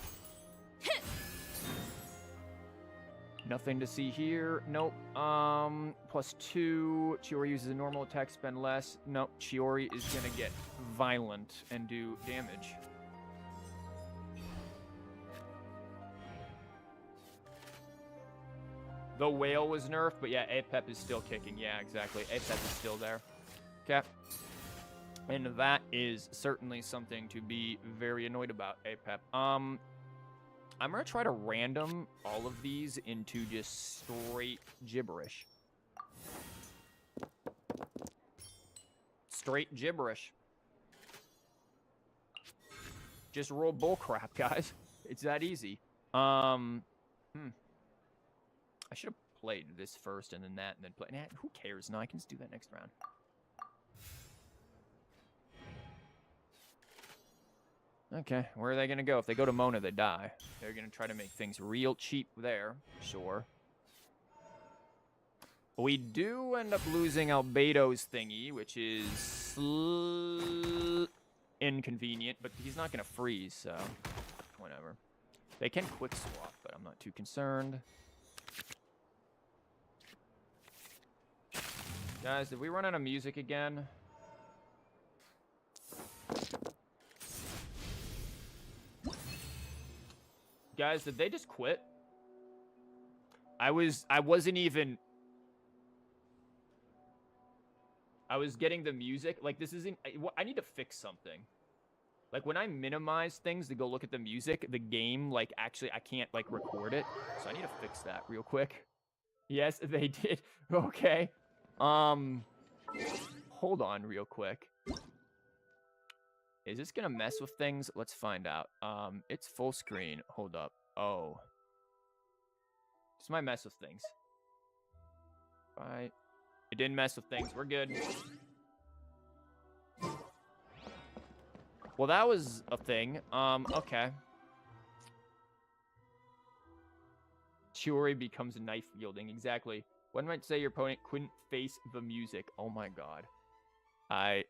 Nothing to see here. Nope. +2. Chiori uses a normal attack, spend less. Nope. Chiori is gonna get violent and do damage. The whale was nerfed, but yeah, Apep is still kicking. Yeah, exactly. Apep is still there. Okay. And that is certainly something to be very annoyed about, Apep. I'm going to try to random all of these into just straight gibberish. Straight gibberish. Just roll bullcrap, guys. It's that easy. I should have played this first and then that and then play. Nah, who cares? No, I can just do that next round. Okay, where are they going to go? If they go to Mona, they die. They're going to try to make things real cheap there. Sure. We do end up losing Albedo's thingy, which is inconvenient, but he's not going to freeze, so whatever. They can quick swap, but I'm not too concerned. Guys, did we run out of music again? Guys, did they just quit? I wasn't even... I was getting the music. Like, this isn't... I need to fix something. Like, when I minimize things to go look at the music, the game, like, actually, I can't, like, record it. So I need to fix that real quick. Yes, they did. Okay. Hold on real quick. Is this gonna mess with things? Let's find out. It's full screen. Hold up. Oh. This might mess with things. Right. It didn't mess with things. We're good. Well, that was a thing. Okay. CHIORI becomes knife wielding. Exactly. One might say your opponent couldn't face the music. Oh my god. I'm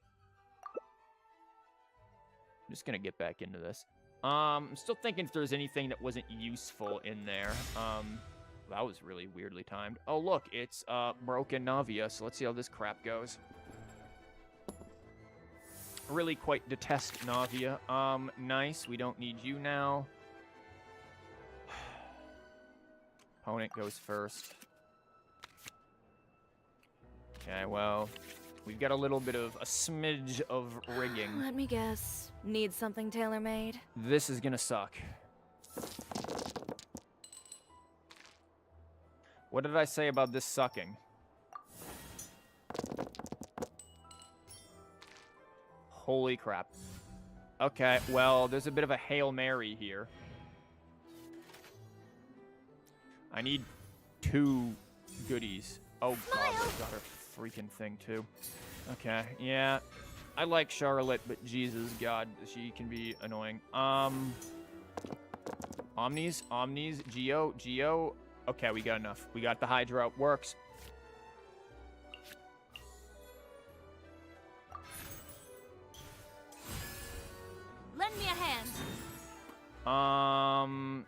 just gonna get back into this. I'm still thinking if there's anything that wasn't useful in there. That was really weirdly timed. Oh look, it's broken Navia, so let's see how this crap goes. Really quite detest Navia. Nice, we don't need you now. Opponent goes first. Okay, well, we've got a little bit of a smidge of rigging. Let me guess. Need something tailor-made? This is gonna suck. What did I say about this sucking? Holy crap. Okay, well, there's a bit of a Hail Mary here. I need 2 goodies. Oh god, they got her freaking thing too. Okay, yeah. I like Charlotte, but Jesus God, she can be annoying. Omnis, Geo. Okay, we got enough. We got the Hydra. Works. Lend me a hand.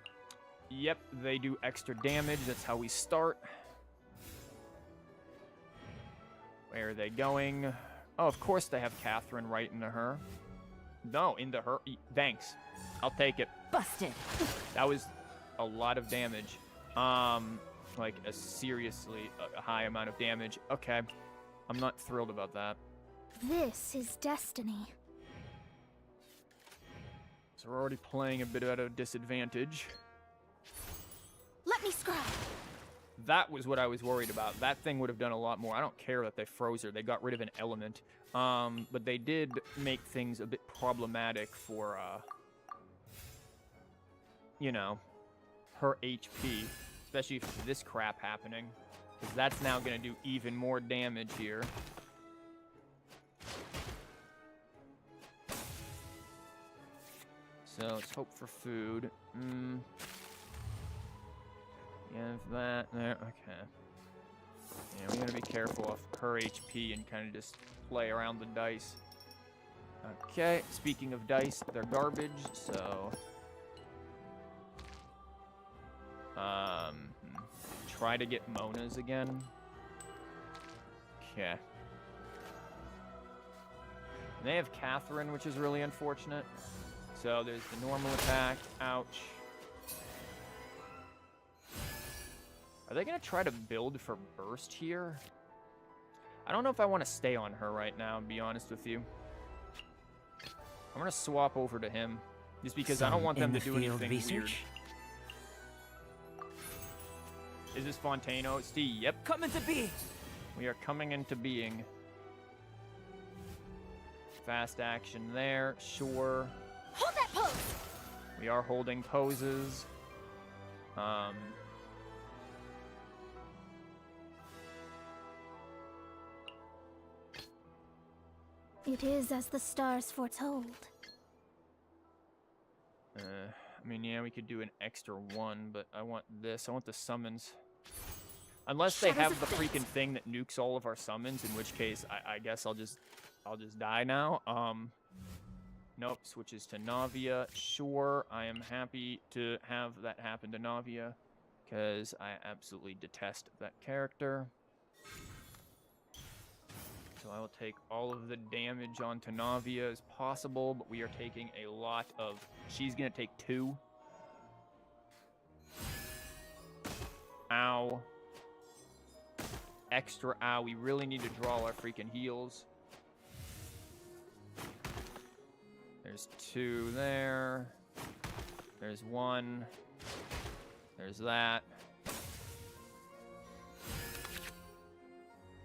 Yep, they do extra damage. That's how we start. Where are they going? Oh, of course they have Catherine right into her. No, into her. Thanks. I'll take it. Busted. That was a lot of damage. Like a seriously a high amount of damage. Okay. I'm not thrilled about that. This is destiny. So we're already playing a bit at a disadvantage. Let me scry. That was what I was worried about. That thing would have done a lot more. I don't care that they froze her. They got rid of an element. But they did make things a bit problematic for, you know, her HP. Especially if this crap happening. Because that's now going to do even more damage here. So let's hope for food. Give that there. Okay. Yeah, we gotta be careful of her HP and kind of just play around the dice. Okay, speaking of dice, they're garbage, so... Try to get Mona's again. Okay. They have Catherine, which is really unfortunate. So there's the normal attack. Ouch. Are they going to try to build for burst here? I don't know if I want to stay on her right now, to be honest with you. I'm going to swap over to him. Just because I don't want them to do anything weird. Is this Fontano? Steve, yep. Come into being. We are coming into being. Fast action there, sure. Hold that pose! We are holding poses. It is as the stars foretold. I mean, yeah, we could do an extra one, but I want this. I want the summons. Unless they have the freaking thing that nukes all of our summons, in which case I guess I'll just die now. Nope, switches to Navia. Sure, I am happy to have that happen to Navia, because I absolutely detest that character. So I will take all of the damage onto Navia as possible, but we are taking a lot of... She's going to take 2. Ow. Extra ow. We really need to draw our freaking heals. There's 2 there. There's 1. There's that.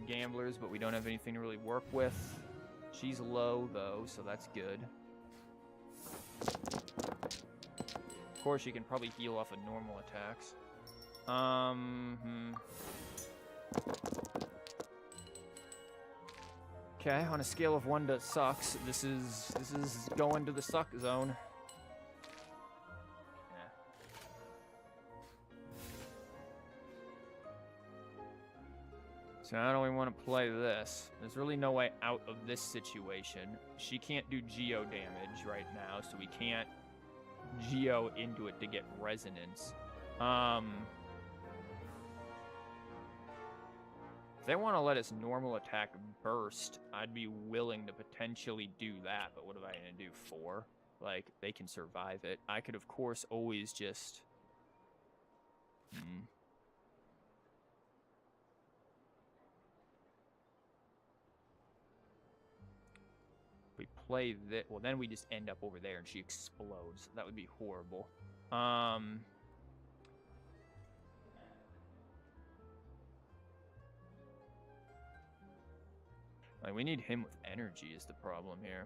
Gamblers, but we don't have anything to really work with. She's low, though, so that's good. Of course, she can probably heal off of normal attacks. Okay, on a scale of 1 to sucks, this is going to the suck zone. Yeah. So I don't even want to play this. There's really no way out of this situation. She can't do geo damage right now, so we can't geo into it to get resonance. If they want to let us normal attack burst, I'd be willing to potentially do that, but what am I going to do? 4? Like, they can survive it. I could, of course, always just... We play this... Well, then we just end up over there and she explodes. That would be horrible. Like, we need him with energy is the problem here.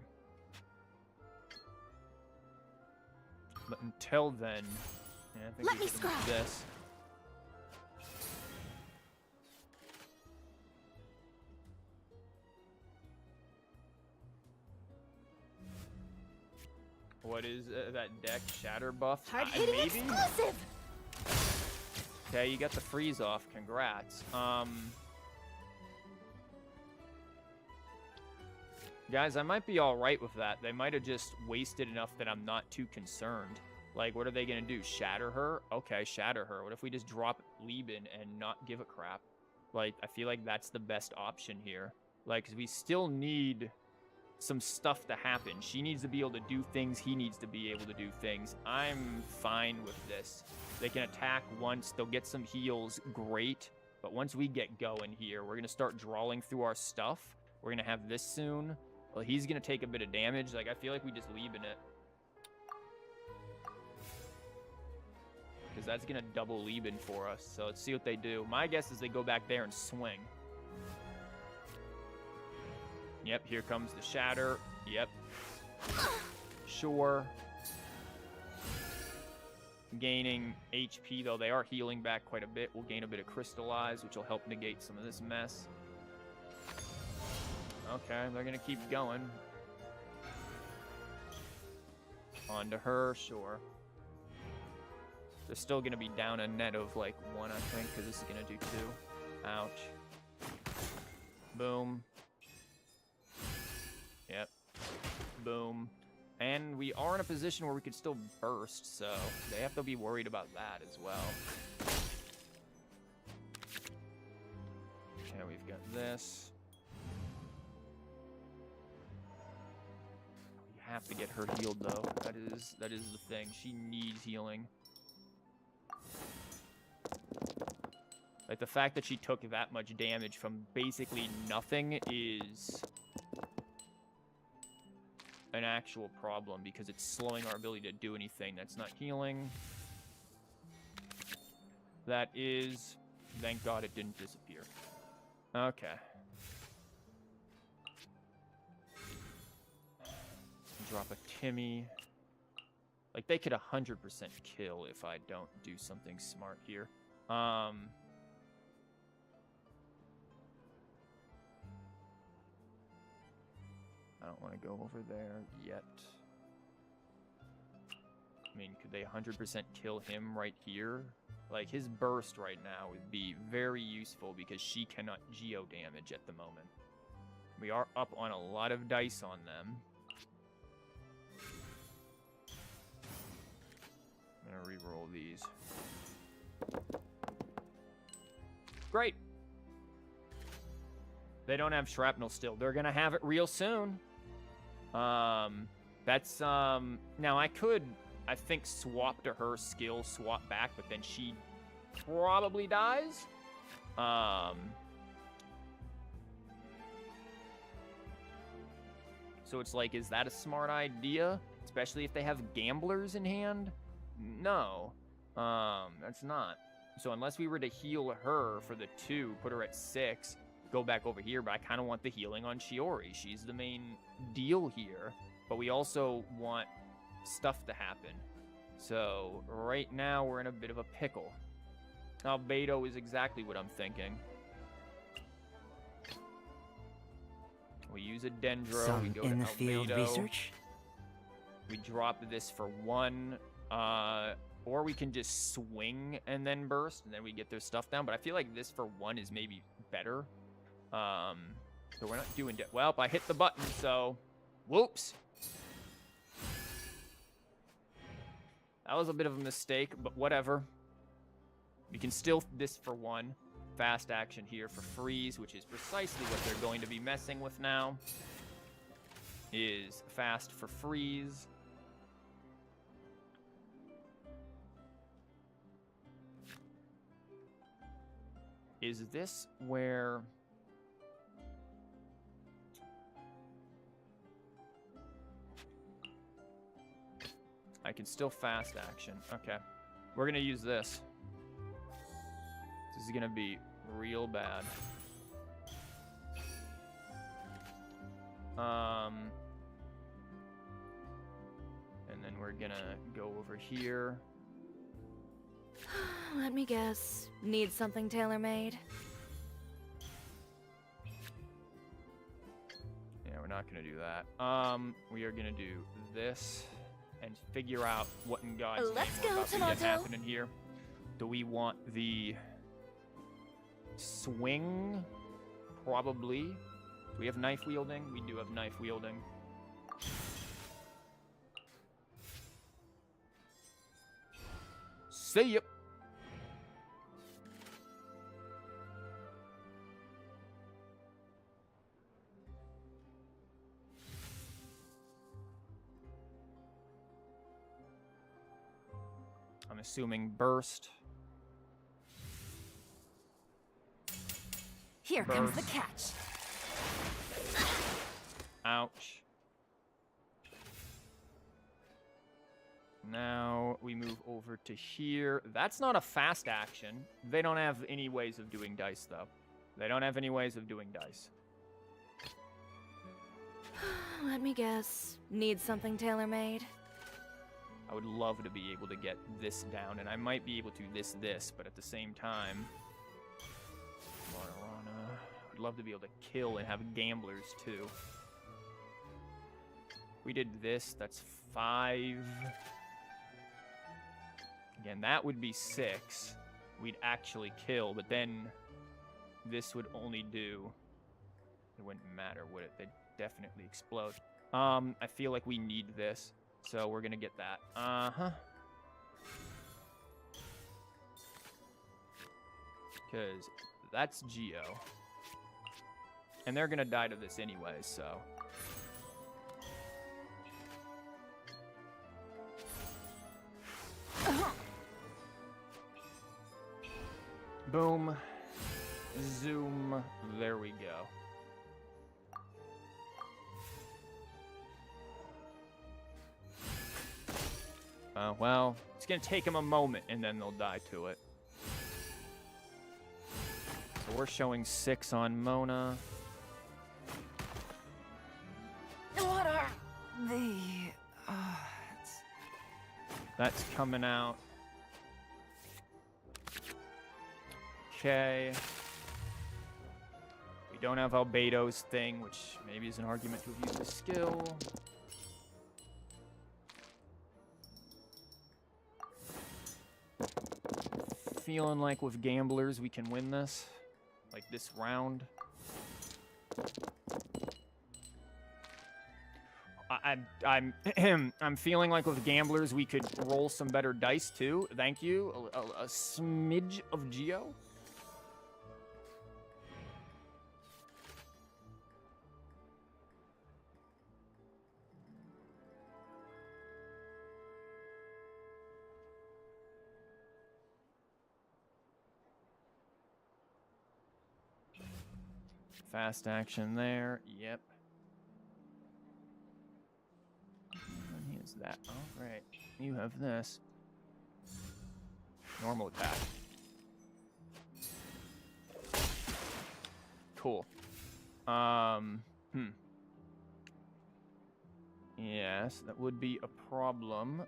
But until then, yeah, I think Let we me should scrap. do this. What is that deck? Shatter buff? Hard-hitting Maybe? exclusive! Okay, you got the freeze off. Congrats. Guys, I might be alright with that. They might have just wasted enough that I'm not too concerned. Like, what are they going to do? Shatter her? Okay, shatter her. What if we just drop Lieben and not give a crap? Like, I feel like that's the best option here. Like, 'cause we still need some stuff to happen. She needs to be able to do things. He needs to be able to do things. I'm fine with this. They can attack once. They'll get some heals. Great. But once we get going here, we're going to start drawing through our stuff. We're going to have this soon. Well, he's going to take a bit of damage. Like, I feel like we just leave in it. Because that's going to double Lieben for us. So let's see what they do. My guess is they go back there and swing. Yep, here comes the shatter. Yep. Sure. Gaining HP, though. They are healing back quite a bit. We'll gain a bit of crystallize, which will help negate some of this mess. Okay, they're going to keep going. On to her, sure. They're still going to be down a net of, like, 1, I think, because this is going to do 2. Ouch. Boom. Yep. Boom. And we are in a position where we could still burst, so they have to be worried about that as well. Okay, we've got this. We have to get her healed, though. That is the thing. She needs healing. Like, the fact that she took that much damage from basically nothing is an actual problem because it's slowing our ability to do anything. That's not healing. That is... Thank God it didn't disappear. Okay. Drop a Timmy. Like, they could 100% kill if I don't do something smart here. I don't want to go over there yet. I mean, could they 100% kill him right here? Like, his burst right now would be very useful because she cannot geo damage at the moment. We are up on a lot of dice on them. I'm gonna re-roll these. Great. They don't have shrapnel still. They're gonna have it real soon. That's now I could, I think, swap to her skill, swap back, but then she probably dies. So it's like, is that a smart idea? Especially if they have gamblers in hand? No, that's not. So unless we were to heal her for the 2, put her at 6, go back over here, but I kind of want the healing on CHIORI. She's the main deal here, but we also want stuff to happen. So right now we're in a bit of a pickle. Albedo is exactly what I'm thinking. We use a Dendro. Some we go in to the field Albedo. research? We drop this for 1, or we can just swing and then burst, and then we get their stuff down. But I feel like this for 1 is maybe better. So we're not doing it. Well, I hit the button, so whoops. That was a bit of a mistake, but whatever. We can still this for 1. Fast action here for freeze, which is precisely what they're going to be messing with now. Is fast for freeze. Is this where... I can still fast action. Okay. We're going to use this. This is going to be real bad. And then we're going to go over here. Let me guess. Need something tailor-made? Yeah, we're not going to do that. We are going to do this and figure out what in God's Let's name we're go, about to get Tomato. happening here. Do we want the swing? Probably. Do we have knife wielding? We do have knife wielding. See ya. I'm assuming burst. Here comes the Burst. catch. Ouch. Now we move over to here. That's not a fast action. They don't have any ways of doing dice, though. They don't have any ways of doing dice. Let me guess. Need something tailor-made? I would love to be able to get this down, and I might be able to this, but at the same time... Marana. I'd love to be able to kill and have gamblers, too. We did this, that's 5... Again, that would be 6. We'd actually kill, but then this would only do... It wouldn't matter, would it? They'd definitely explode. I feel like we need this, so we're gonna get that. Uh-huh. Because that's Geo. And they're gonna die to this anyway, so... Boom. Zoom. There we go. Well, it's going to take them a moment, and then they'll die to it. So we're showing 6 on Mona. What are the That's coming out. Okay. We don't have Albedo's thing, which maybe is an argument to have used the skill. Feeling like with gamblers we can win this, like this round. I'm feeling like with gamblers we could roll some better dice too. Thank you. A smidge of Geo. Fast action there. Yep. And use that. All right. You have this. Normal attack. Cool. Yes, that would be a problem.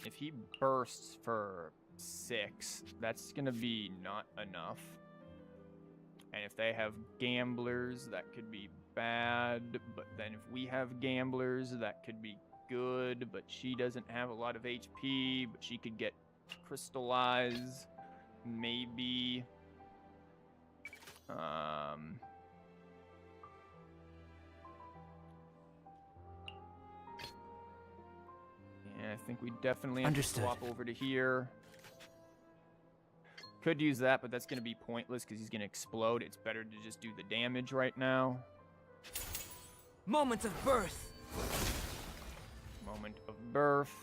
If he bursts for 6, that's gonna be not enough. And if they have gamblers, that could be bad. But then if we have gamblers, that could be good. But she doesn't have a lot of HP, but she could get crystallize, maybe. Yeah, I think we definitely have to swap over to here. Could use that, but that's going to be pointless because he's going to explode. It's better to just do the damage right now. Moment of birth. Moment of birth.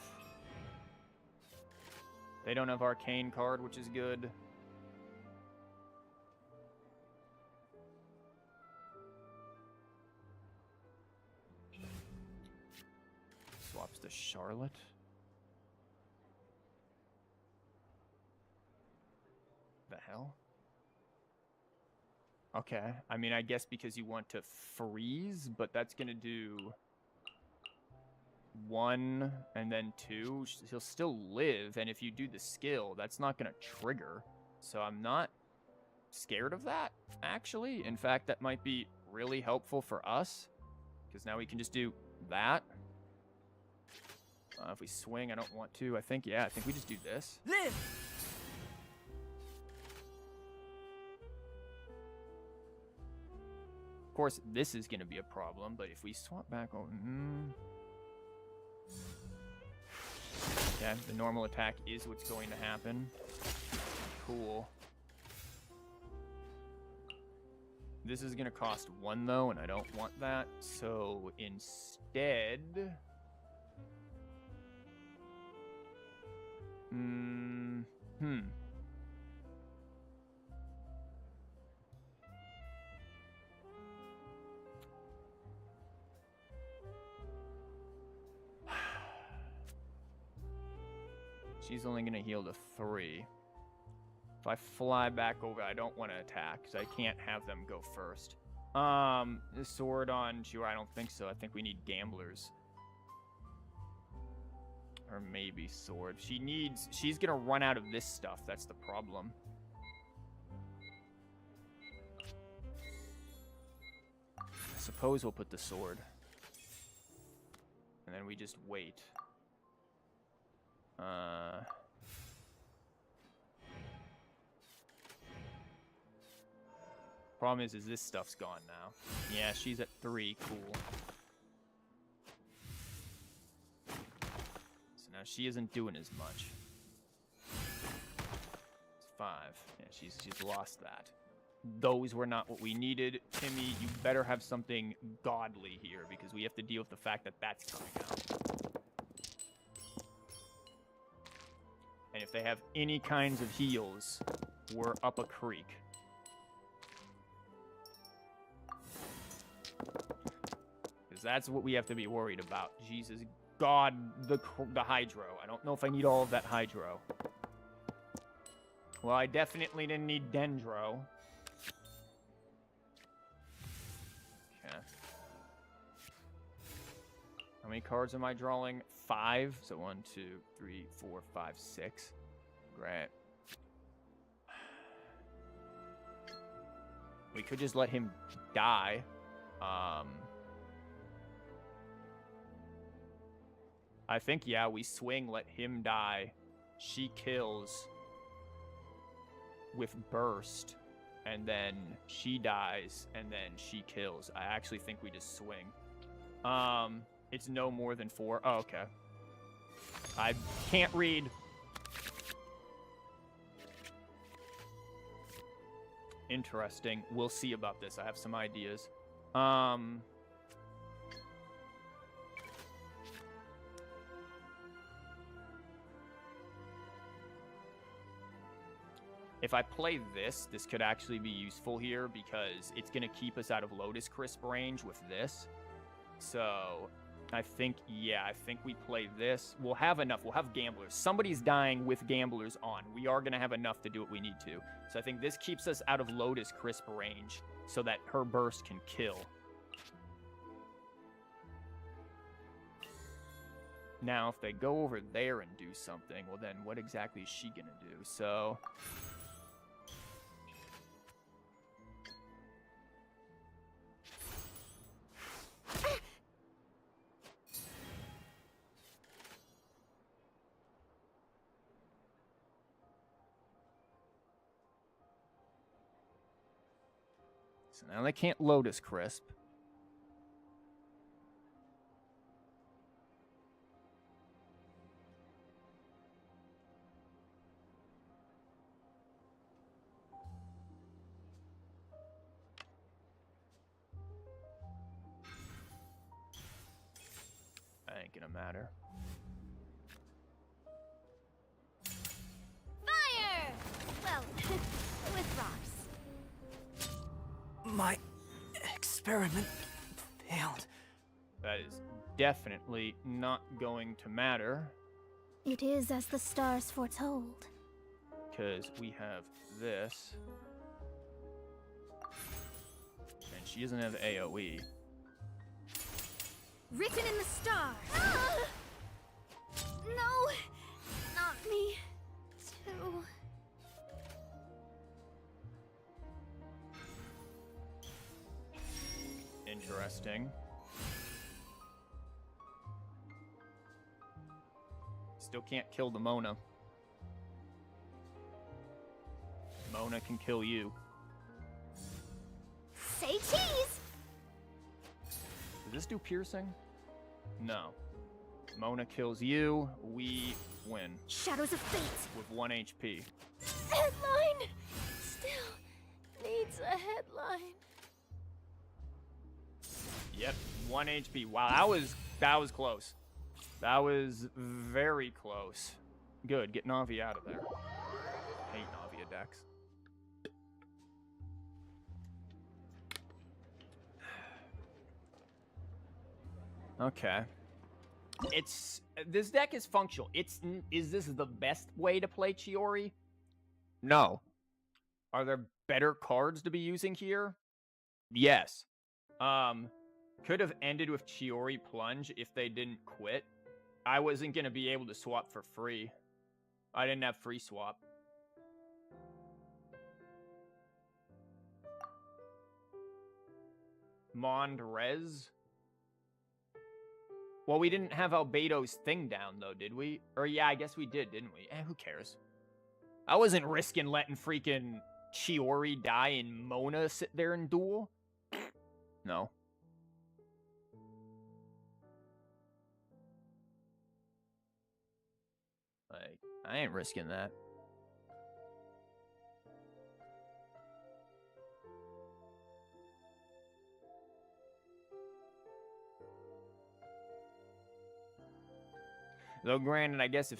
They don't have arcane card, which is good. Swaps to Charlotte. The hell? Okay. I mean, I guess because you want to freeze, but that's going to do 1 and then 2. He'll still live, and if you do the skill, that's not going to trigger. So I'm not scared of that, actually. In fact, that might be really helpful for us, because now we can just do that. If we swing, I don't want to. I think we just do this. Live! Of course, this is going to be a problem, but if we swap back over... Yeah, the normal attack is what's going to happen. Cool. This is going to cost 1, though, and I don't want that. So instead... She's only going to heal to 3. If I fly back over, I don't want to attack, because I can't have them go first. The sword on CHIORI, I don't think so. I think we need gamblers. Or maybe sword. She's going to run out of this stuff. That's the problem. I suppose we'll put the sword. And then we just wait. Problem is this stuff's gone now. Yeah, she's at 3. Cool. So now she isn't doing as much. It's 5. Yeah, she's lost that. Those were not what we needed. Timmy, you better have something godly here, because we have to deal with the fact that that's coming out. And if they have any kinds of heals, we're up a creek. Because that's what we have to be worried about. Jesus God, the hydro. I don't know if I need all of that hydro. Well, I definitely didn't need dendro. Okay. How many cards am I drawing? 5. So 1, 2, 3, 4, 5, 6. Great. We could just let him die. I think, yeah, we swing, let him die. She kills with burst, and then she dies, and then she kills. I actually think we just swing. It's no more than 4. Oh, okay. I can't read. Interesting. We'll see about this. I have some ideas. If I play this, this could actually be useful here because it's going to keep us out of Lotus Crisp range with this. So I think, yeah, I think we play this. We'll have enough. We'll have gamblers. Somebody's dying with gamblers on. We are going to have enough to do what we need to. So I think this keeps us out of Lotus Crisp range so that her burst can kill. Now, if they go over there and do something, well then what exactly is she going to do? So... So now they can't Lotus Crisp. That ain't gonna matter. Fire! Well, with rocks. My experiment failed. That is definitely not going to matter. It is as the stars foretold. Because we have this. And she doesn't have AoE. Written in the stars. No, not me, too. Interesting. Still can't kill the Mona. Mona can kill you. Say cheese! Does this do piercing? No. Mona kills you. We win. Shadows of fate. With 1 HP. Headline! Still needs a headline. Yep, 1 HP. Wow, that was close. That was very close. Good, get Navi out of there. Hate Navi decks. Okay. This deck is functional. Is this the best way to play Chiori? No. Are there better cards to be using here? Yes. Could have ended with Chiori Plunge if they didn't quit. I wasn't going to be able to swap for free. I didn't have free swap. Mondrez? Well, we didn't have Albedo's thing down, though, did we? Or, yeah, I guess we did, didn't we? Who cares? I wasn't risking letting freaking Chiori die and Mona sit there and duel. No. Like, I ain't risking that. Though granted, I guess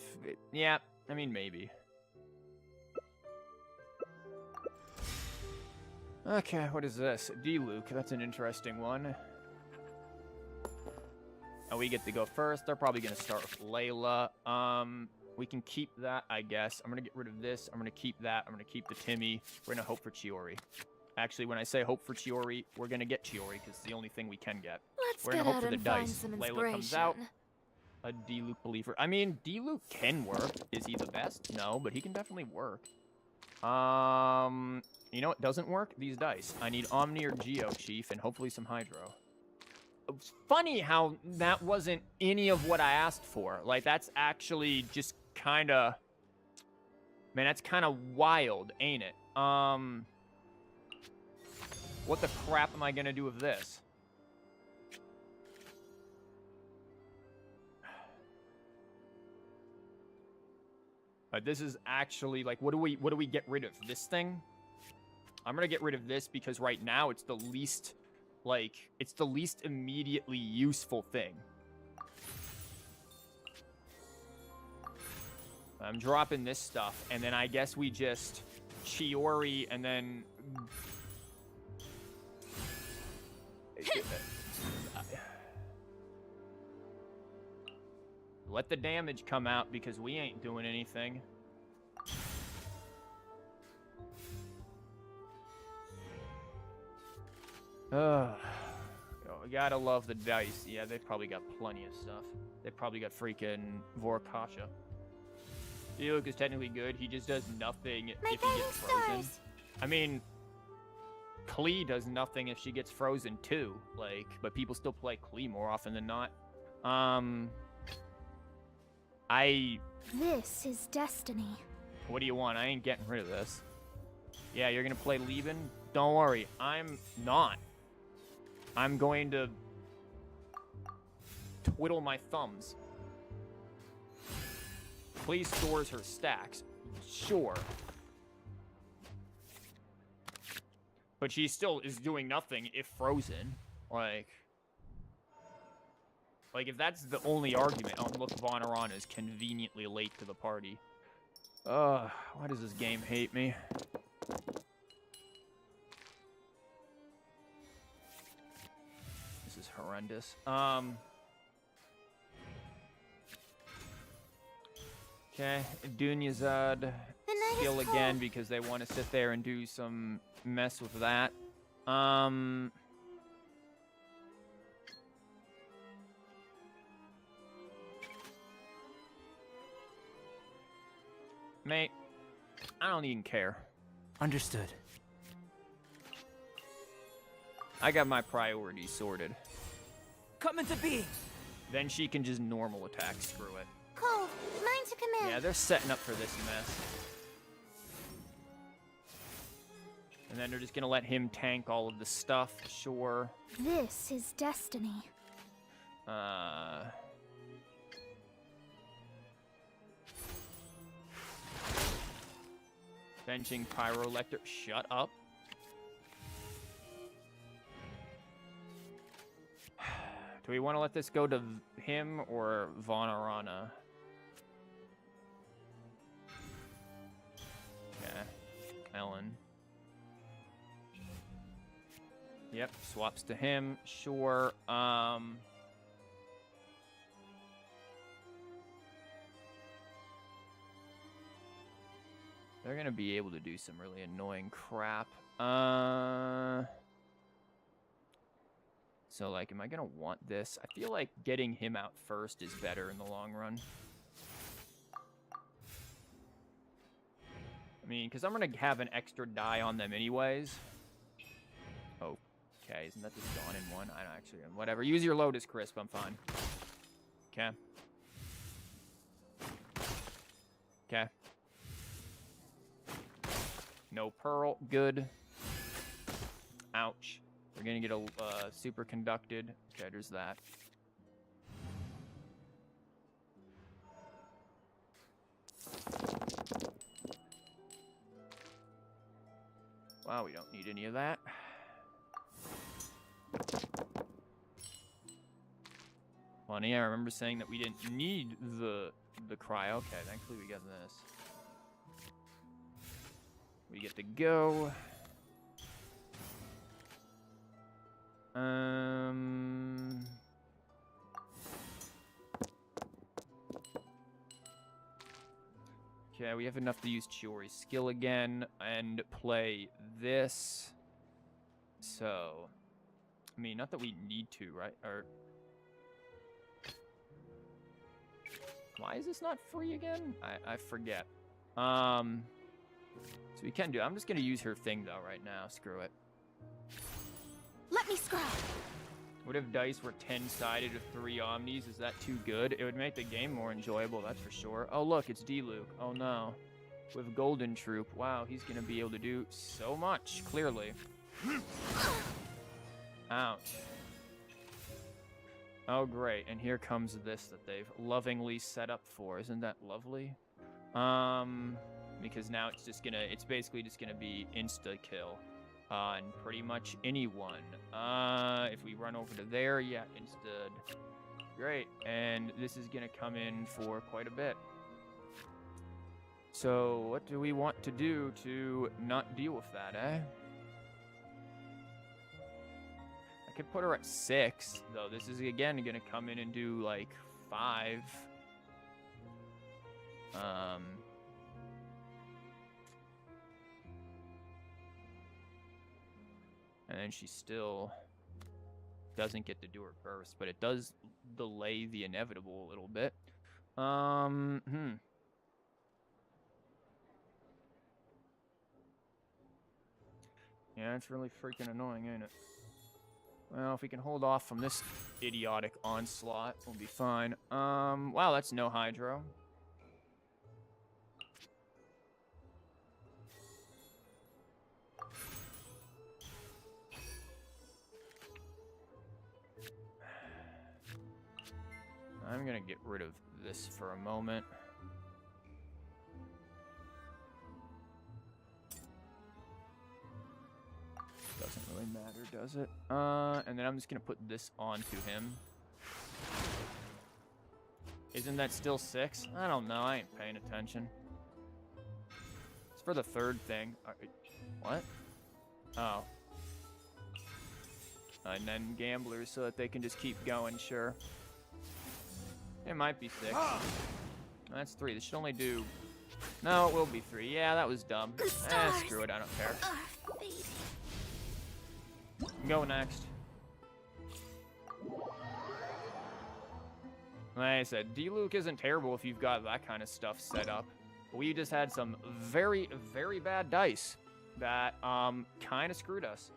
yeah, I mean, maybe. Okay, what is this? D-Luke, that's an interesting one. Oh, we get to go first. They're probably going to start with Layla. We can keep that, I guess. I'm going to get rid of this. I'm going to keep that. I'm going to keep the Timmy. We're going to hope for Chiori. Actually, when I say hope for Chiori, we're gonna get Chiori because it's the only thing we can get. Let's We're get gonna hope out for the and find dice. some Layla comes out. inspiration. A D-loop believer. I mean, D-loop can work. Is he the best? No, but he can definitely work. You know what doesn't work? These dice. I need Omni or Geo Chief and hopefully some Hydro. It's funny how that wasn't any of what I asked for. Like, that's actually just kind of... Man, that's kind of wild, ain't it? What the crap am I going to do with this? This is actually, like, what do we get rid of? This thing? I'm going to get rid of this because right now it's the least, like, it's the least immediately useful thing. I'm dropping this stuff, and then I guess we just Chiori, and then... Let the damage come out because we ain't doing anything. You gotta love the dice. Yeah, they've probably got plenty of stuff. They've probably got freaking Vorkasha. Diluc is technically good. He just does nothing if he gets frozen. I mean, Klee does nothing if she gets frozen too. Like, but people still play Klee more often than not. This is destiny. What do you want? I ain't getting rid of this. Yeah, you're gonna play Leben? Don't worry, I'm not. I'm going to twiddle my thumbs. Please stores her stacks. Sure. But she still is doing nothing if frozen. Like, if that's the only argument, oh, look, Von Aran is conveniently late to the party. Why does this game hate me? This is horrendous. Okay, Dunyazad skill again because they want to sit there and do some mess with that. Mate, I don't even care. Understood. I got my priorities sorted. Come into being. Then she can just normal attack. Screw it. Cole, mine to command. Yeah, they're setting up for this mess. And then they're just gonna let him tank all of the stuff, sure. This is destiny. Benching Pyrolector. Shut up. Do we want to let this go to him or Von Arana? Okay. Ellen. Yep, swaps to him. Sure. They're gonna be able to do some really annoying crap. So, like, am I gonna want this? I feel like getting him out first is better in the long run. I mean, because I'm gonna have an extra die on them anyways. Oh, okay, isn't that just gone in one? I don't actually, whatever. Use your Lotus Crisp, I'm fine. Okay. Okay. No Pearl, good. Ouch. We're gonna get a superconducted. Okay, there's that. Wow, we don't need any of that. Funny, I remember saying that we didn't need the cryo. Okay, thankfully we got this. We get to go. Okay, we have enough to use Chiori's skill again and play this. So, I mean, not that we need to, right? Or why is this not free again? I forget. So we can do. I'm just gonna use her thing though right now. Screw it. Let me scry. What if dice were 10-sided with 3 omnis? Is that too good? It would make the game more enjoyable, that's for sure. Oh, look, it's D-Luke. Oh, no. With Golden Troop. Wow, he's going to be able to do so much, clearly. Ouch. Oh, great. And here comes this that they've lovingly set up for. Isn't that lovely? Because now it's basically just going to be insta-kill. On pretty much anyone. If we run over to there, yeah, instead. Great, and this is gonna come in for quite a bit. So, what do we want to do to not deal with that, eh? I could put her at 6, though. This is, again, gonna come in and do, like, 5. And then she still doesn't get to do her burst, but it does delay the inevitable a little bit. Yeah, it's really freaking annoying, ain't it? Well, if we can hold off from this idiotic onslaught, we'll be fine. Wow, that's no hydro. I'm gonna get rid of this for a moment. Doesn't really matter, does it? And then I'm just gonna put this onto him. Isn't that still 6? I don't know, I ain't paying attention. It's for the 3rd thing. What? Oh. And then gamblers so that they can just keep going, sure. It might be 6. That's 3. This should only do... No, it will be 3. Yeah, that was dumb. Screw it, I don't care. Go next. Like I said, D-Luke isn't terrible if you've got that kind of stuff set up. We just had some very, very bad dice that kind of screwed us.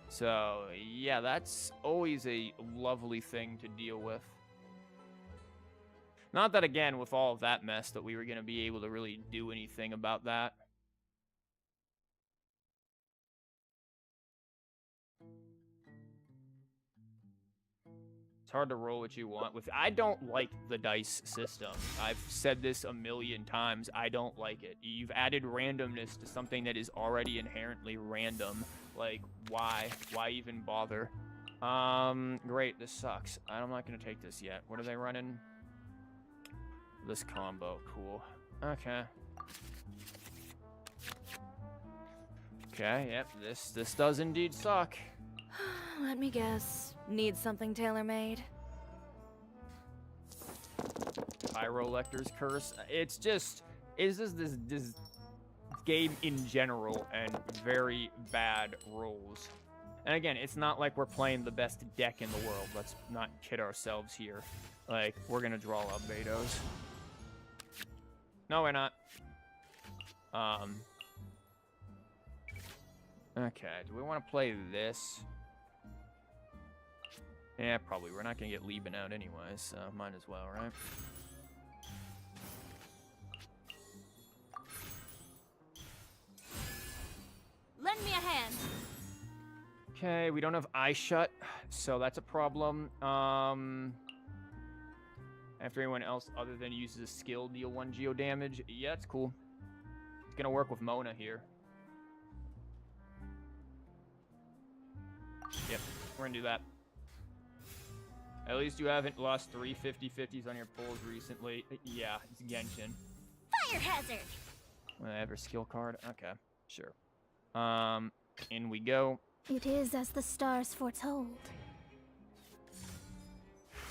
So, yeah, that's always a lovely thing to deal with. Not that, again, with all of that mess, that we were going to be able to really do anything about that. It's hard to roll what you want with. I don't like the dice system. I've said this a million times. I don't like it. You've added randomness to something that is already inherently random. Like, why? Why even bother? Great, this sucks. I'm not gonna take this yet. What are they running? This combo, cool. Okay. Okay, yep, this does indeed suck. Let me guess. Need something tailor-made? Pyrolector's Curse. It's just this game in general and very bad rolls. And again, it's not like we're playing the best deck in the world. Let's not kid ourselves here. Like, we're gonna draw Albedos. No, we're not. Okay, do we want to play this? Yeah, probably. We're not gonna get Lieben out anyway, so might as well, right? Lend me a hand. Okay, we don't have Eye Shut, so that's a problem. After anyone else other than uses a skill deal 1 geo damage. Yeah, that's cool. It's gonna work with Mona here. Yep, we're gonna do that. At least you haven't lost 3 50/50s on your pulls recently. Yeah, it's Genshin. Fire hazard. Whatever, skill card. Okay, sure. In we go. It is as the stars foretold.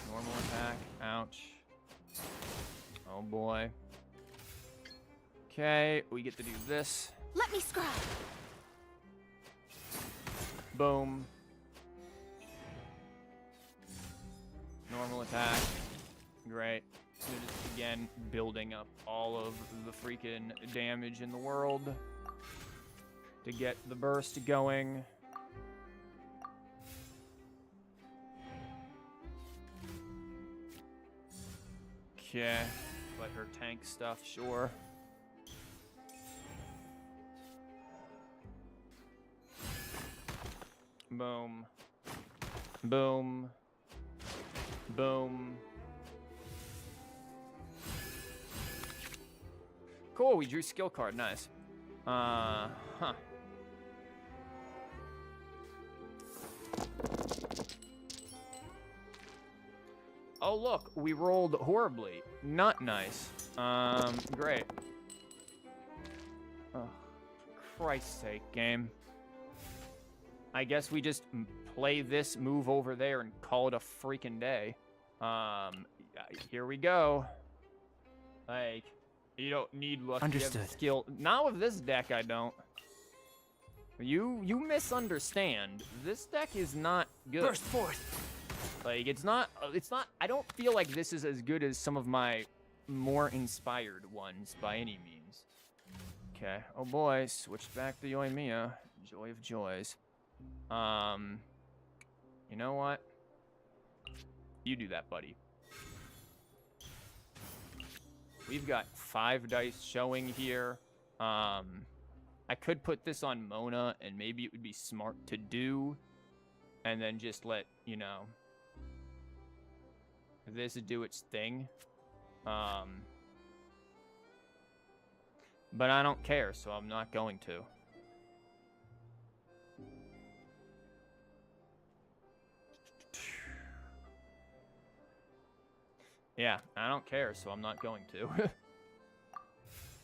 Normal attack. Ouch. Oh boy. Okay, we get to do this. Let me scry. Boom. Normal attack. Great. So just, again, building up all of the freaking damage in the world to get the burst going. Okay. Let her tank stuff, sure. Boom. Boom. Boom. Cool, we drew skill card, nice. Huh. Oh look, we rolled horribly. Not nice. Great. Oh, Christ's sake, game. I guess we just play this move over there and call it a freaking day. Here we go. Like, you don't need luck. Understood. You have skill. Not with this deck, I don't. You misunderstand. This deck is not good. Burst forth. Like, it's not, I don't feel like this is as good as some of my more inspired ones by any means. Okay, oh boy, switched back to Yoimiya. Joy of joys. You know what? You do that, buddy. We've got 5 dice showing here. I could put this on Mona, and maybe it would be smart to do. And then just let, you know, this do its thing. But I don't care, so I'm not going to. Yeah, I don't care, so I'm not going to.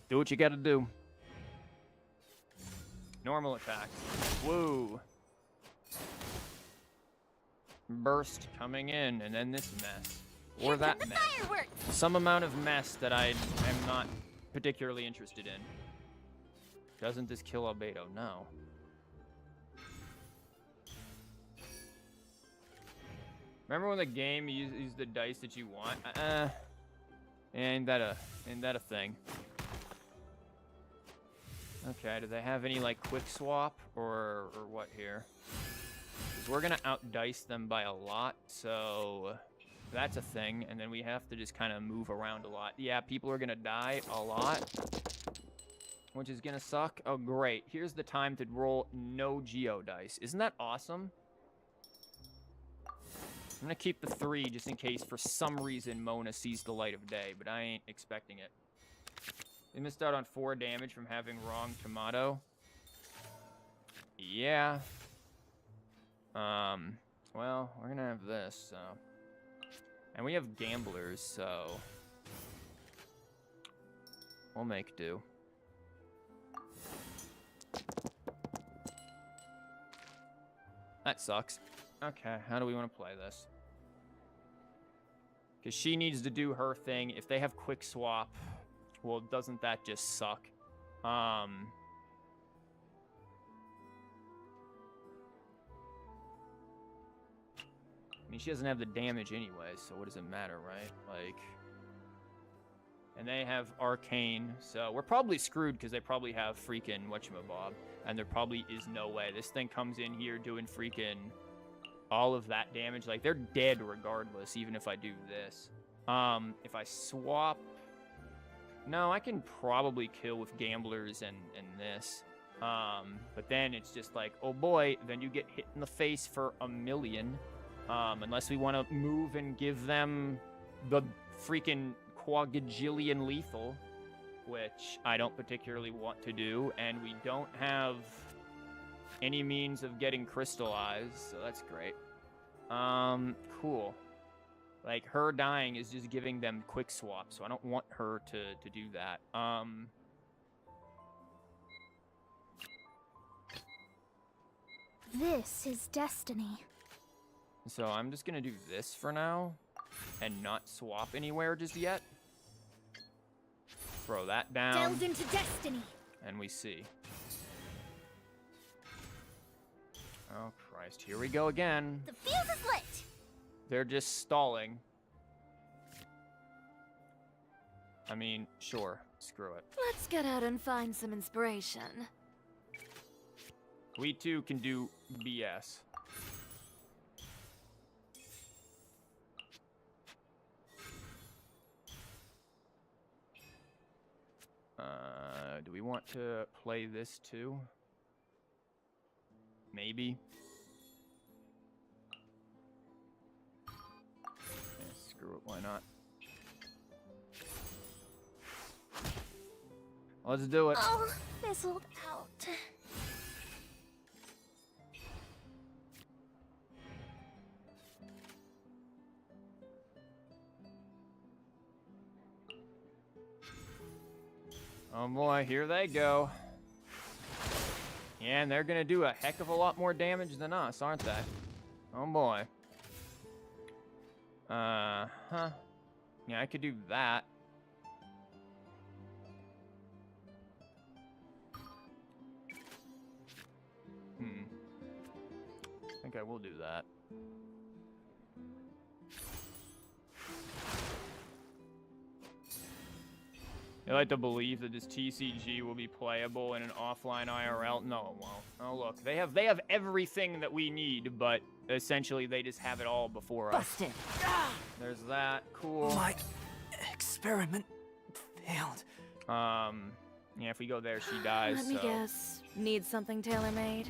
Do what you gotta do. Normal attack. Woo. Burst coming in, and then this mess. Or that mess. Some amount of mess that I am not particularly interested in. Doesn't this kill Albedo? No. Remember when the game you use the dice that you want? Ain't that a thing? Okay, do they have any like quick swap or what here? Because we're gonna outdice them by a lot, so that's a thing. And then we have to just kind of move around a lot. Yeah, people are gonna die a lot, which is gonna suck. Oh great, here's the time to roll no Geo dice. Isn't that awesome? I'm gonna keep the 3 just in case for some reason Mona sees the light of day, but I ain't expecting it. They missed out on 4 damage from having wrong tomato. Yeah. Well, we're gonna have this, so. And we have gamblers, so. We'll make do. That sucks. Okay, how do we want to play this? Because she needs to do her thing. If they have quick swap, well, doesn't that just suck? I mean, she doesn't have the damage anyway, so what does it matter, right? Like, and they have arcane, so we're probably screwed because they probably have freaking whatchamabob, and there probably is no way. This thing comes in here doing freaking all of that damage. Like, they're dead regardless, even if I do this. If I swap... No, I can probably kill with gamblers and this. But then it's just like, oh boy, then you get hit in the face for 1,000,000. Unless we want to move and give them the freaking quadrillion lethal, which I don't particularly want to do, and we don't have any means of getting crystallized, so that's great. Cool. Like, her dying is just giving them quick swap, so I don't want her to do that. This is destiny. So I'm just gonna do this for now, and not swap anywhere just yet. Throw that down. Delved into destiny. And we see. Oh, Christ, here we go again. The fuse is lit! They're just stalling. I mean, sure, screw it. Let's get out and find some inspiration. We too can do BS. Do we want to play this too? Maybe. Yeah, screw it, why not? Let's do it. Oh, fizzled out. Oh boy, here they go. Yeah, and they're gonna do a heck of a lot more damage than us, aren't they? Oh boy. Huh. Yeah, I could do that. I think I will do that. I like to believe that this TCG will be playable in an offline IRL. No, it won't. Oh look, they have everything that we need, but essentially they just have it all before us. Busted. There's that. Cool. My experiment failed. Yeah, if we go there, she dies. Let me so. guess. Need something tailor-made?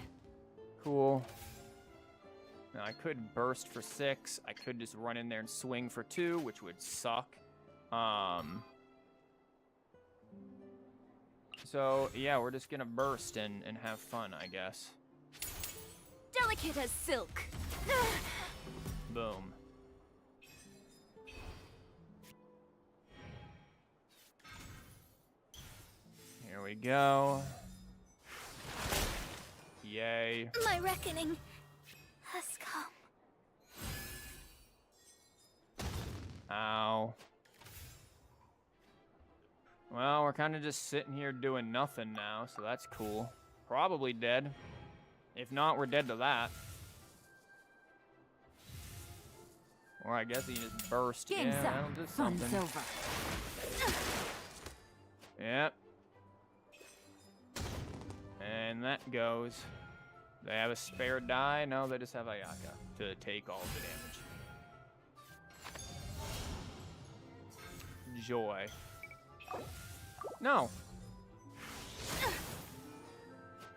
Cool. Now I could burst for 6. I could just run in there and swing for 2, which would suck. So yeah, we're just gonna burst and have fun, I guess. Delicate as silk. Boom. Here we go. Yay. My reckoning has come. Ow. Well, we're kind of just sitting here doing nothing now, so that's cool. Probably dead. If not, we're dead to that. Or I guess he just burst. Game's Yeah, up. that'll do Fun's something. over. Yep. And that goes. They have a spare die? No, they just have Ayaka to take all the damage. Joy. No.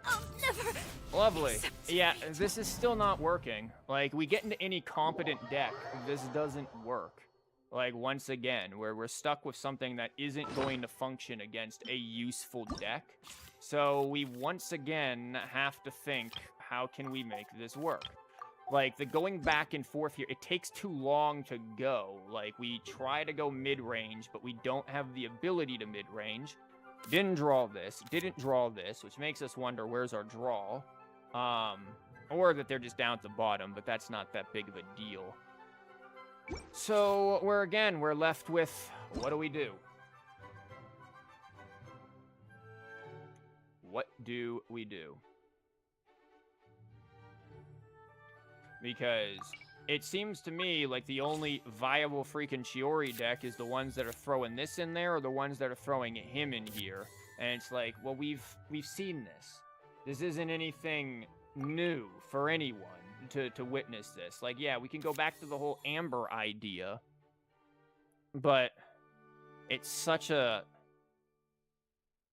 I'll never. Lovely. Yeah, this is still not working. Like, we get into any competent deck, this doesn't work. Like, once again, where we're stuck with something that isn't going to function against a useful deck. So we once again have to think, how can we make this work? Like, the going back and forth here, it takes too long to go. Like, we try to go mid-range, but we don't have the ability to mid-range. Didn't draw this, didn't draw this, which makes us wonder, where's our draw? Or that they're just down at the bottom, but that's not that big of a deal. So, we're left with, what do we do? What do we do? Because it seems to me like the only viable freaking CHIORI deck is the ones that are throwing this in there or the ones that are throwing him in here. And it's like, well, we've seen this. This isn't anything new for anyone to witness this. Like, yeah, we can go back to the whole Amber idea, but it's such a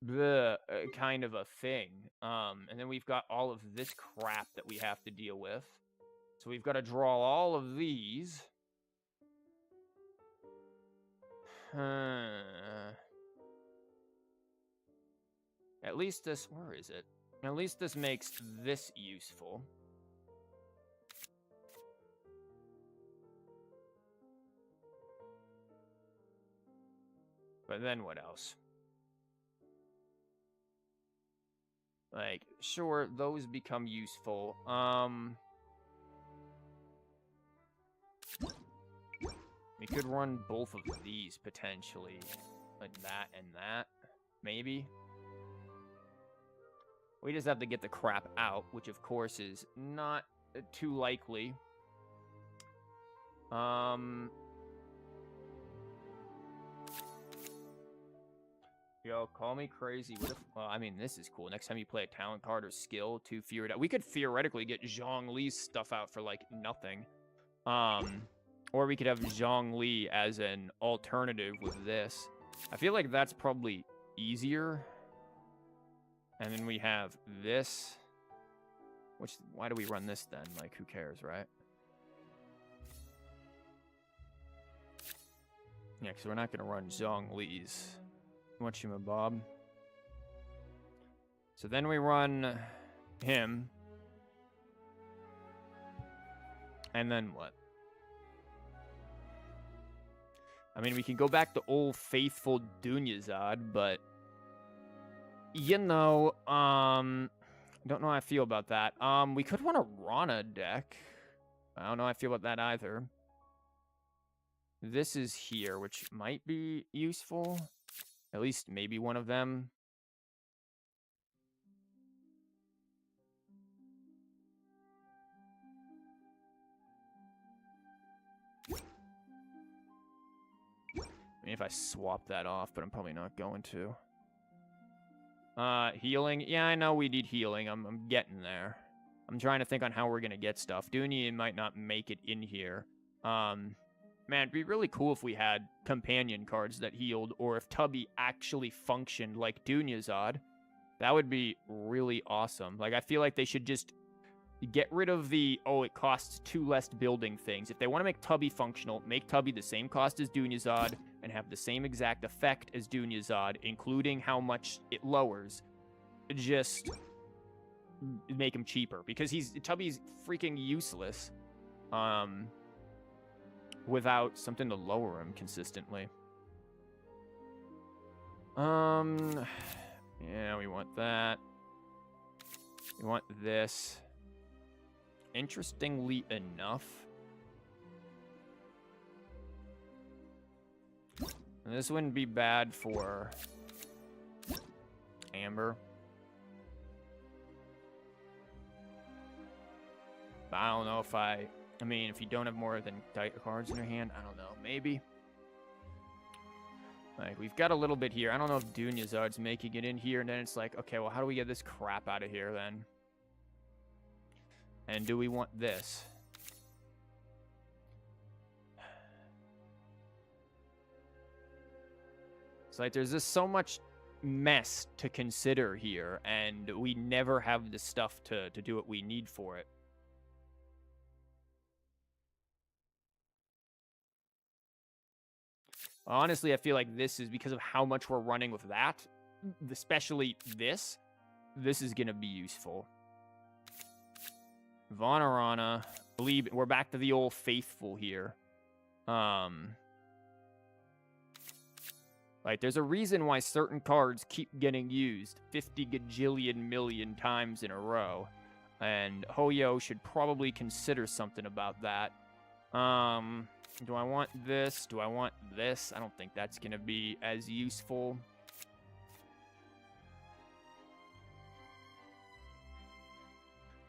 bleh, kind of a thing. And then we've got all of this crap that we have to deal with. So we've got to draw all of these. At least this, where is it? At least this makes this useful. But then what else? Like, sure, those become useful. We could run both of these, potentially. Like that and that, maybe. We just have to get the crap out, which of course is not too likely. Yo, call me crazy. What if? Well, I mean, this is cool. Next time you play a talent card or skill, 2 fear. We could theoretically get Zhongli's stuff out for like nothing. Or we could have Zhongli as an alternative with this. I feel like that's probably easier. And then we have this. Which, why do we run this then? Like, who cares, right? Yeah, because we're not going to run Zhongli's. Whatchamabob. So then we run him. And then what? I mean, we can go back to old faithful Dunyazad, but you know, don't know how I feel about that. We could run a Rana deck. I don't know how I feel about that either. This is here, which might be useful. At least maybe one of them. I mean, if I swap that off, but I'm probably not going to. Healing. Yeah, I know we need healing. I'm getting there. I'm trying to think on how we're going to get stuff. Dunya might not make it in here. Man, it'd be really cool if we had companion cards that healed, or if Tubby actually functioned like Dunyazad. That would be really awesome. Like, I feel like they should just get rid of the, oh, it costs 2 less building things. If they want to make Tubby functional, make Tubby the same cost as Dunyazad and have the same exact effect as Dunyazad, including how much it lowers. Just make him cheaper, because Tubby's freaking useless. Without something to lower him consistently. Yeah, we want that. We want this. Interestingly enough, this wouldn't be bad for Amber. I don't know if I mean, if you don't have more than cards in your hand, I don't know. Maybe. Like, we've got a little bit here. I don't know if Dunyazad's making it in here, and then it's like, okay, well, how do we get this crap out of here, then? And do we want this? It's like there's just so much mess to consider here, and we never have the stuff to do what we need for it. Honestly, I feel like this is because of how much we're running with that, especially this. This is going to be useful. Vonarana, believe we're back to the old faithful here. Like, there's a reason why certain cards keep getting used 50 gajillion million times in a row. And Hoyo should probably consider something about that. Do I want this? Do I want this? I don't think that's going to be as useful.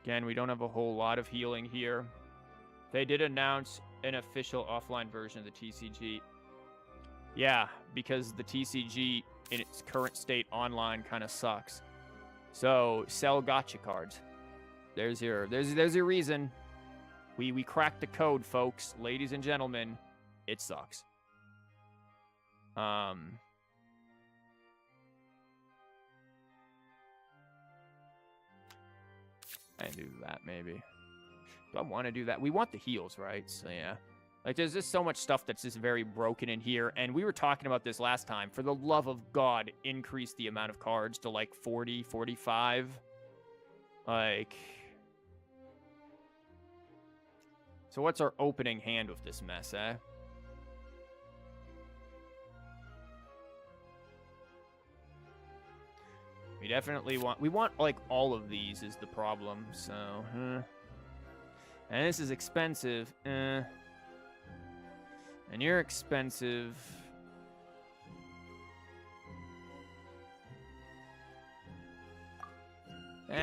Again, we don't have a whole lot of healing here. They did announce an official offline version of the TCG. Yeah, because the TCG in its current state online kind of sucks. So, sell gacha cards. There's your reason. We cracked the code, folks. Ladies and gentlemen, it sucks. I do that, maybe. Do I want to do that? We want the heals, right? So, yeah. Like, there's just so much stuff that's just very broken in here. And we were talking about this last time. For the love of God, increase the amount of cards to, like, 40, 45. Like... So what's our opening hand with this mess, eh? We definitely want like all of these is the problem, so, And this is expensive, And you're expensive.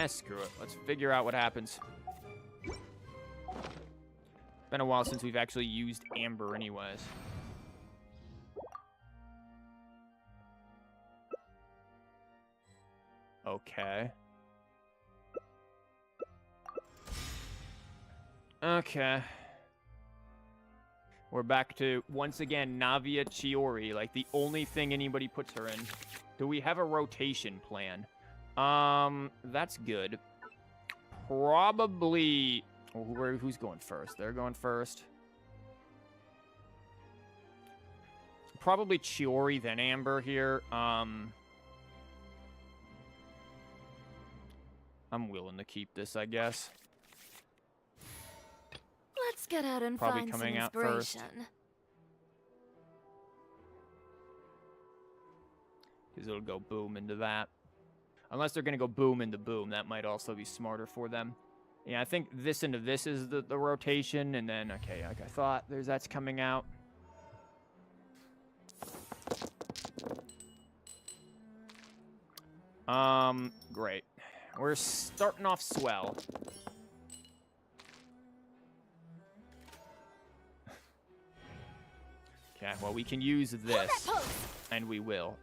Screw it. Let's figure out what happens. Been a while since we've actually used Amber anyways. Okay. Okay. We're back to, once again, Navia Chiori. Like, the only thing anybody puts her in. Do we have a rotation plan? That's good. Probably... Well, who's going first? They're going first. Probably Chiori, then Amber here. I'm willing to keep this, I guess. Let's get out and Probably find some coming out first. inspiration. Because it'll go boom into that. Unless they're going to go boom into boom. That might also be smarter for them. Yeah, I think this into this is the rotation. And then, okay, like I thought, that's coming out. Great. We're starting off swell. Okay, well, we can use this, and we will.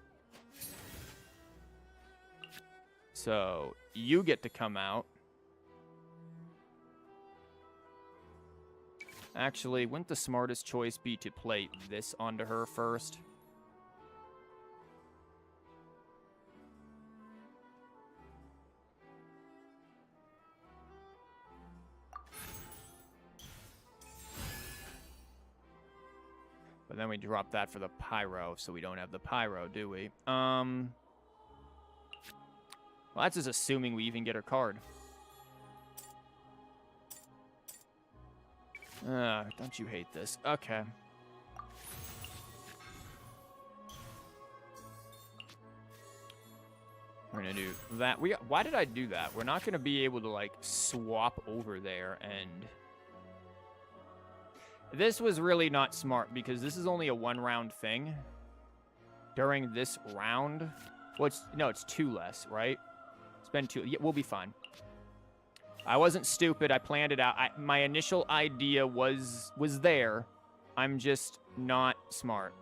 So, you get to come out. Actually, wouldn't the smartest choice be to play this onto her first? But then we drop that for the pyro, so we don't have the pyro, do we? Well, that's just assuming we even get her card. Don't you hate this? Okay. We're gonna do that. Why did I do that? We're not gonna be able to, like, swap over there, and... This was really not smart, because this is only a one-round thing. During this round... Well, it's 2 less, right? It's been 2. Yeah, we'll be fine. I wasn't stupid. I planned it out. My initial idea was there. I'm just not smart.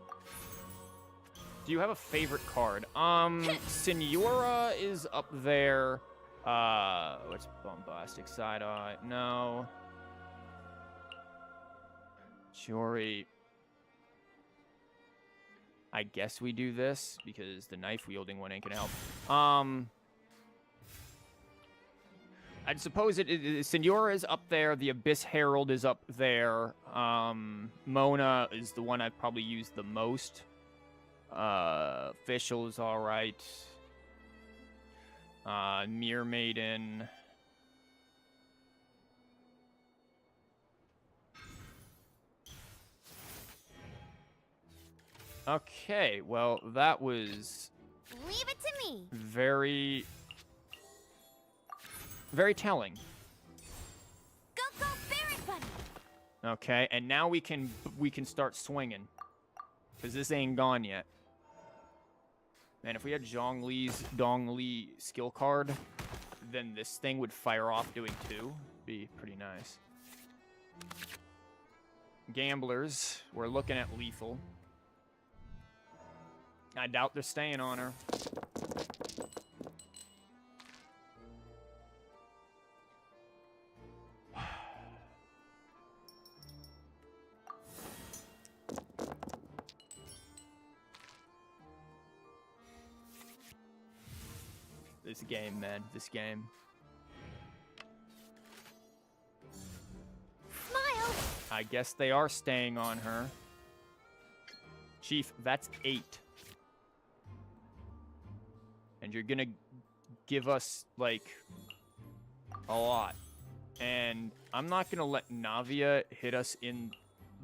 Do you have a favorite card? Senora is up there. What's Bombastic Side-Eye? No. Chiori. I guess we do this, because the knife-wielding one ain't gonna help. I'd suppose Senora is up there. The Abyss Herald is up there. Mona is the one I've probably used the most. Official is all right. Mirror Maiden. Okay, well, that was... Leave it to me. Very telling. Go, Barret Bunny. Okay, and now we can start swinging, because this ain't gone yet. Man, if we had Zhongli's Dongli skill card, then this thing would fire off doing 2. Be pretty nice. Gamblers, we're looking at lethal. I doubt they're staying on her. This game, man. This game. Smile. I guess they are staying on her. Chief, that's 8. And you're gonna give us, like, a lot. And I'm not gonna let Navia hit us in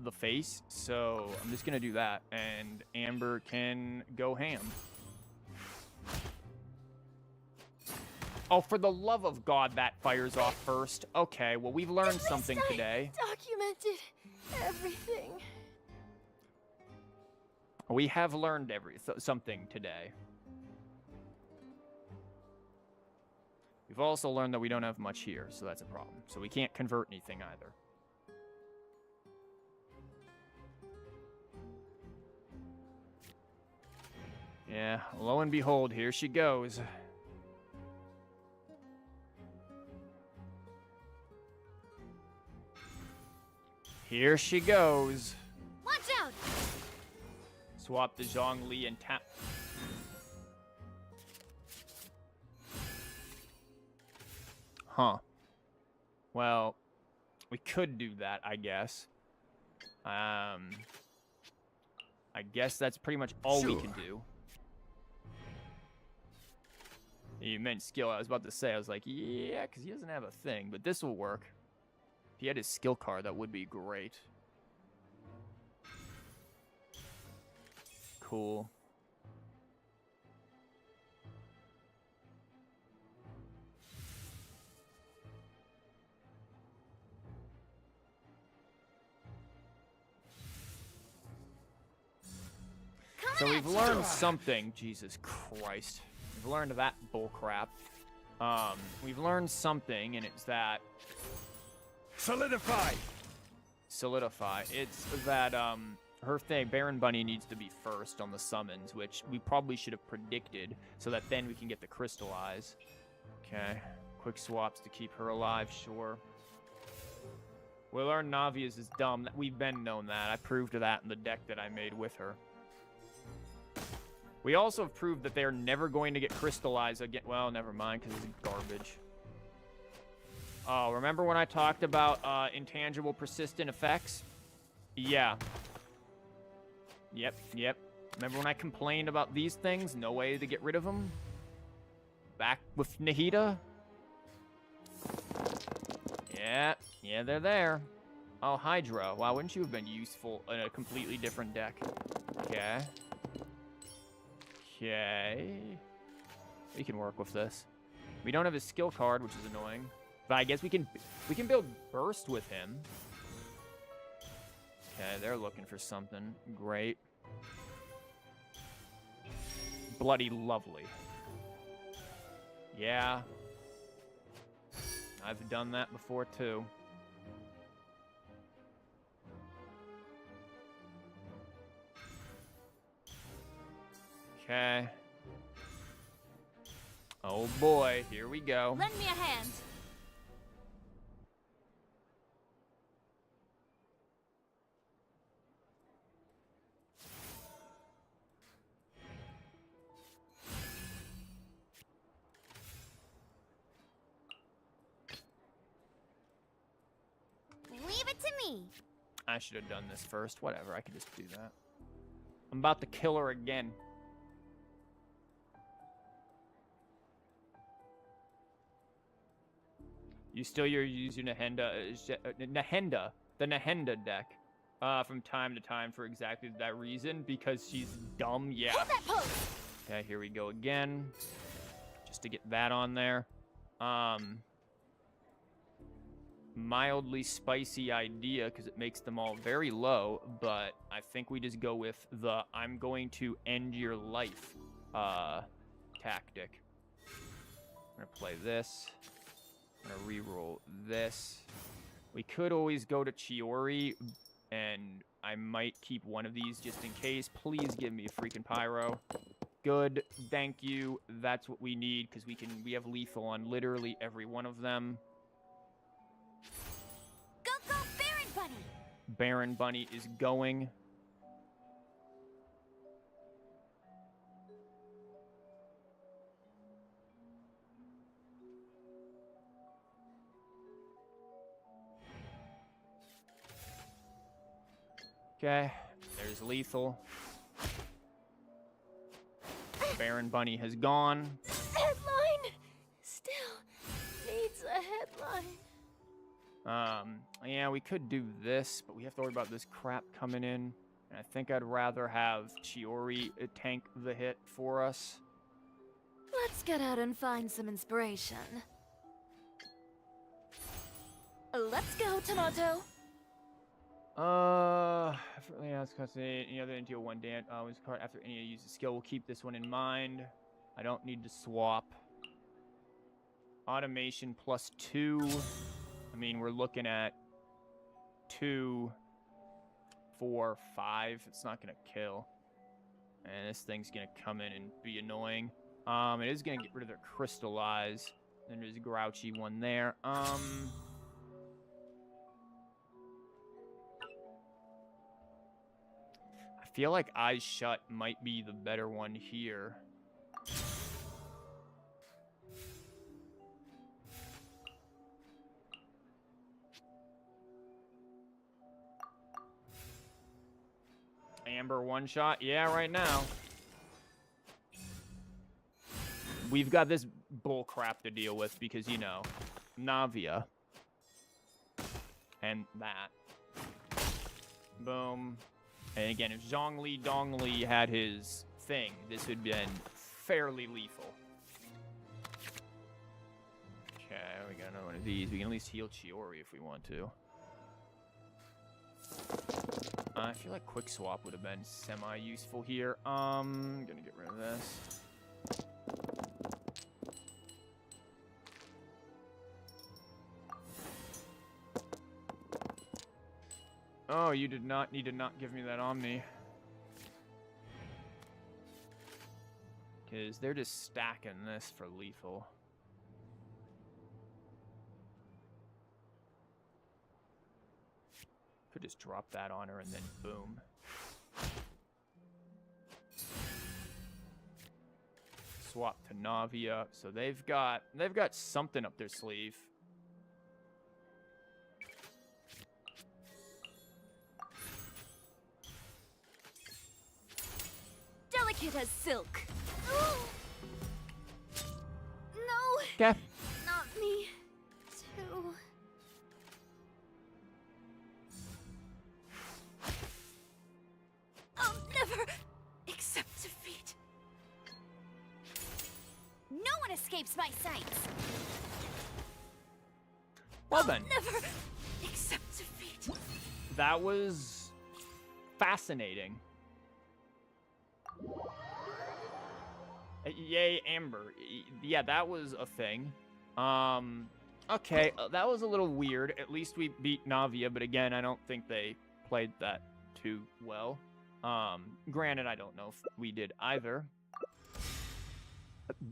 the face, so I'm just gonna do that. And Amber can go ham. Oh, for the love of God, that fires off first. Okay, well, we've learned something today. Documented everything. We have learned something today. We've also learned that we don't have much here, so that's a problem. So we can't convert anything either. Yeah, lo and behold, here she goes. Here she goes. Watch out! Swap the Zhongli and tap. Huh. Well, we could do that, I guess. I guess that's pretty much all we can do. You meant skill. I was about to say, I was like, yeah, because he doesn't have a thing, but this will work. If he had his skill card, that would be great. Cool. So we've learned something. Jesus Christ. We've learned that bullcrap. We've learned something, and it's that... Solidify! Solidify. It's that, her thing, Baron Bunny needs to be first on the summons, which we probably should have predicted, so that then we can get the crystallize. Okay. Quick swaps to keep her alive, sure. Well, our Navias is dumb. We've been known that. I proved that in the deck that I made with her. We also have proved that they're never going to get crystallized again. Well, never mind, because it's garbage. Oh, remember when I talked about intangible persistent effects? Yeah. Yep. Remember when I complained about these things? No way to get rid of them? Back with Nahida? Yeah, they're there. Oh, Hydra. Wow, wouldn't you have been useful in a completely different deck? Okay. We can work with this. We don't have his skill card, which is annoying. But I guess we can build burst with him. Okay, they're looking for something. Great. Bloody lovely. Yeah. I've done that before too. Okay. Oh boy, here we go. Lend me a hand. Leave it to me. I should have done this first. Whatever, I can just do that. I'm about to kill her again. You're using the Nahenda deck from time to time for exactly that reason, because she's dumb, yeah. Hold that pose. Okay, here we go again. Just to get that on there. Mildly spicy idea, because it makes them all very low, but I think we just go with the I'm going to end your life tactic. I'm going to play this. I'm gonna re-roll this. We could always go to Chiori, and I might keep one of these just in case. Please give me a freaking pyro. Good, thank you. That's what we need, because we have lethal on literally every one of them. Go, Baron Bunny! Baron Bunny is going. Okay, there's lethal. Baron Bunny has gone. Headline still needs a headline. Yeah, we could do this, but we have to worry about this crap coming in. And I think I'd rather have Chiori tank the hit for us. Let's get out and find some inspiration. Let's go, Tomato. Yeah, it's because any other into one dance always card after any uses skill. We'll keep this one in mind. I don't need to swap. Automation +2. I mean, we're looking at 2, 4, 5. It's not gonna kill. And this thing's gonna come in and be annoying. It is gonna get rid of their crystallize. Then there's a grouchy one there. I feel like Eyes Shut might be the better one here. Amber one shot? Yeah, right now. We've got this bull crap to deal with because, you know, Navia. And that. Boom. And again, if Zhongli Dongli had his thing, this would have been fairly lethal. Okay, we got another one of these. We can at least heal Chiori if we want to. I feel like Quick Swap would have been semi-useful here. Gonna get rid of this. Oh, you did not need to not give me that Omni. Because they're just stacking this for lethal. Could just drop that on her and then boom. Swap to Navia. So they've got something up their sleeve. Delicate as silk. No, Okay. not me. Too. I'll never accept defeat. No one escapes my sights. Well then, Never accept defeat. that was fascinating. Yay, Amber. Yeah, that was a thing. Okay, that was a little weird. At least we beat Navia, but again, I don't think they played that too well. Granted, I don't know if we did either.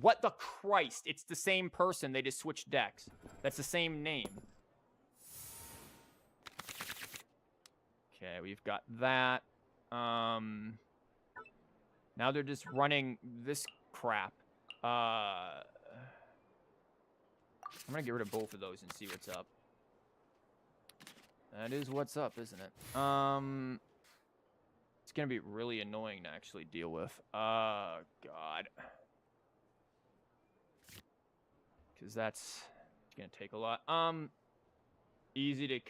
What the Christ? It's the same person. They just switched decks. That's the same name. Okay, we've got that. Now they're just running this crap. I'm gonna get rid of both of those and see what's up. That is what's up, isn't it? It's gonna be really annoying to actually deal with. God. Because that's gonna take a lot. Easy to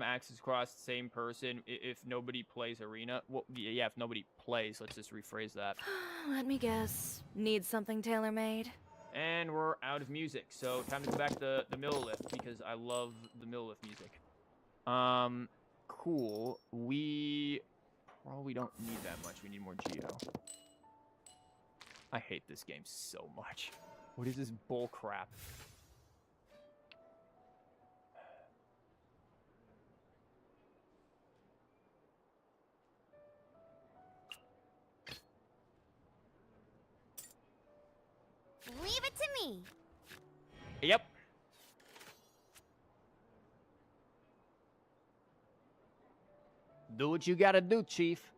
access across the same person if nobody plays arena. Well, yeah, if nobody plays, let's just rephrase that. Let me guess. Need something tailor-made? And we're out of music, so time to go back to the Millilift because I love the Millilift music. Cool. We probably don't need that much. We need more Geo. I hate this game so much. What is this bull crap? Leave it to me. Yep. Do what you gotta do, Chief.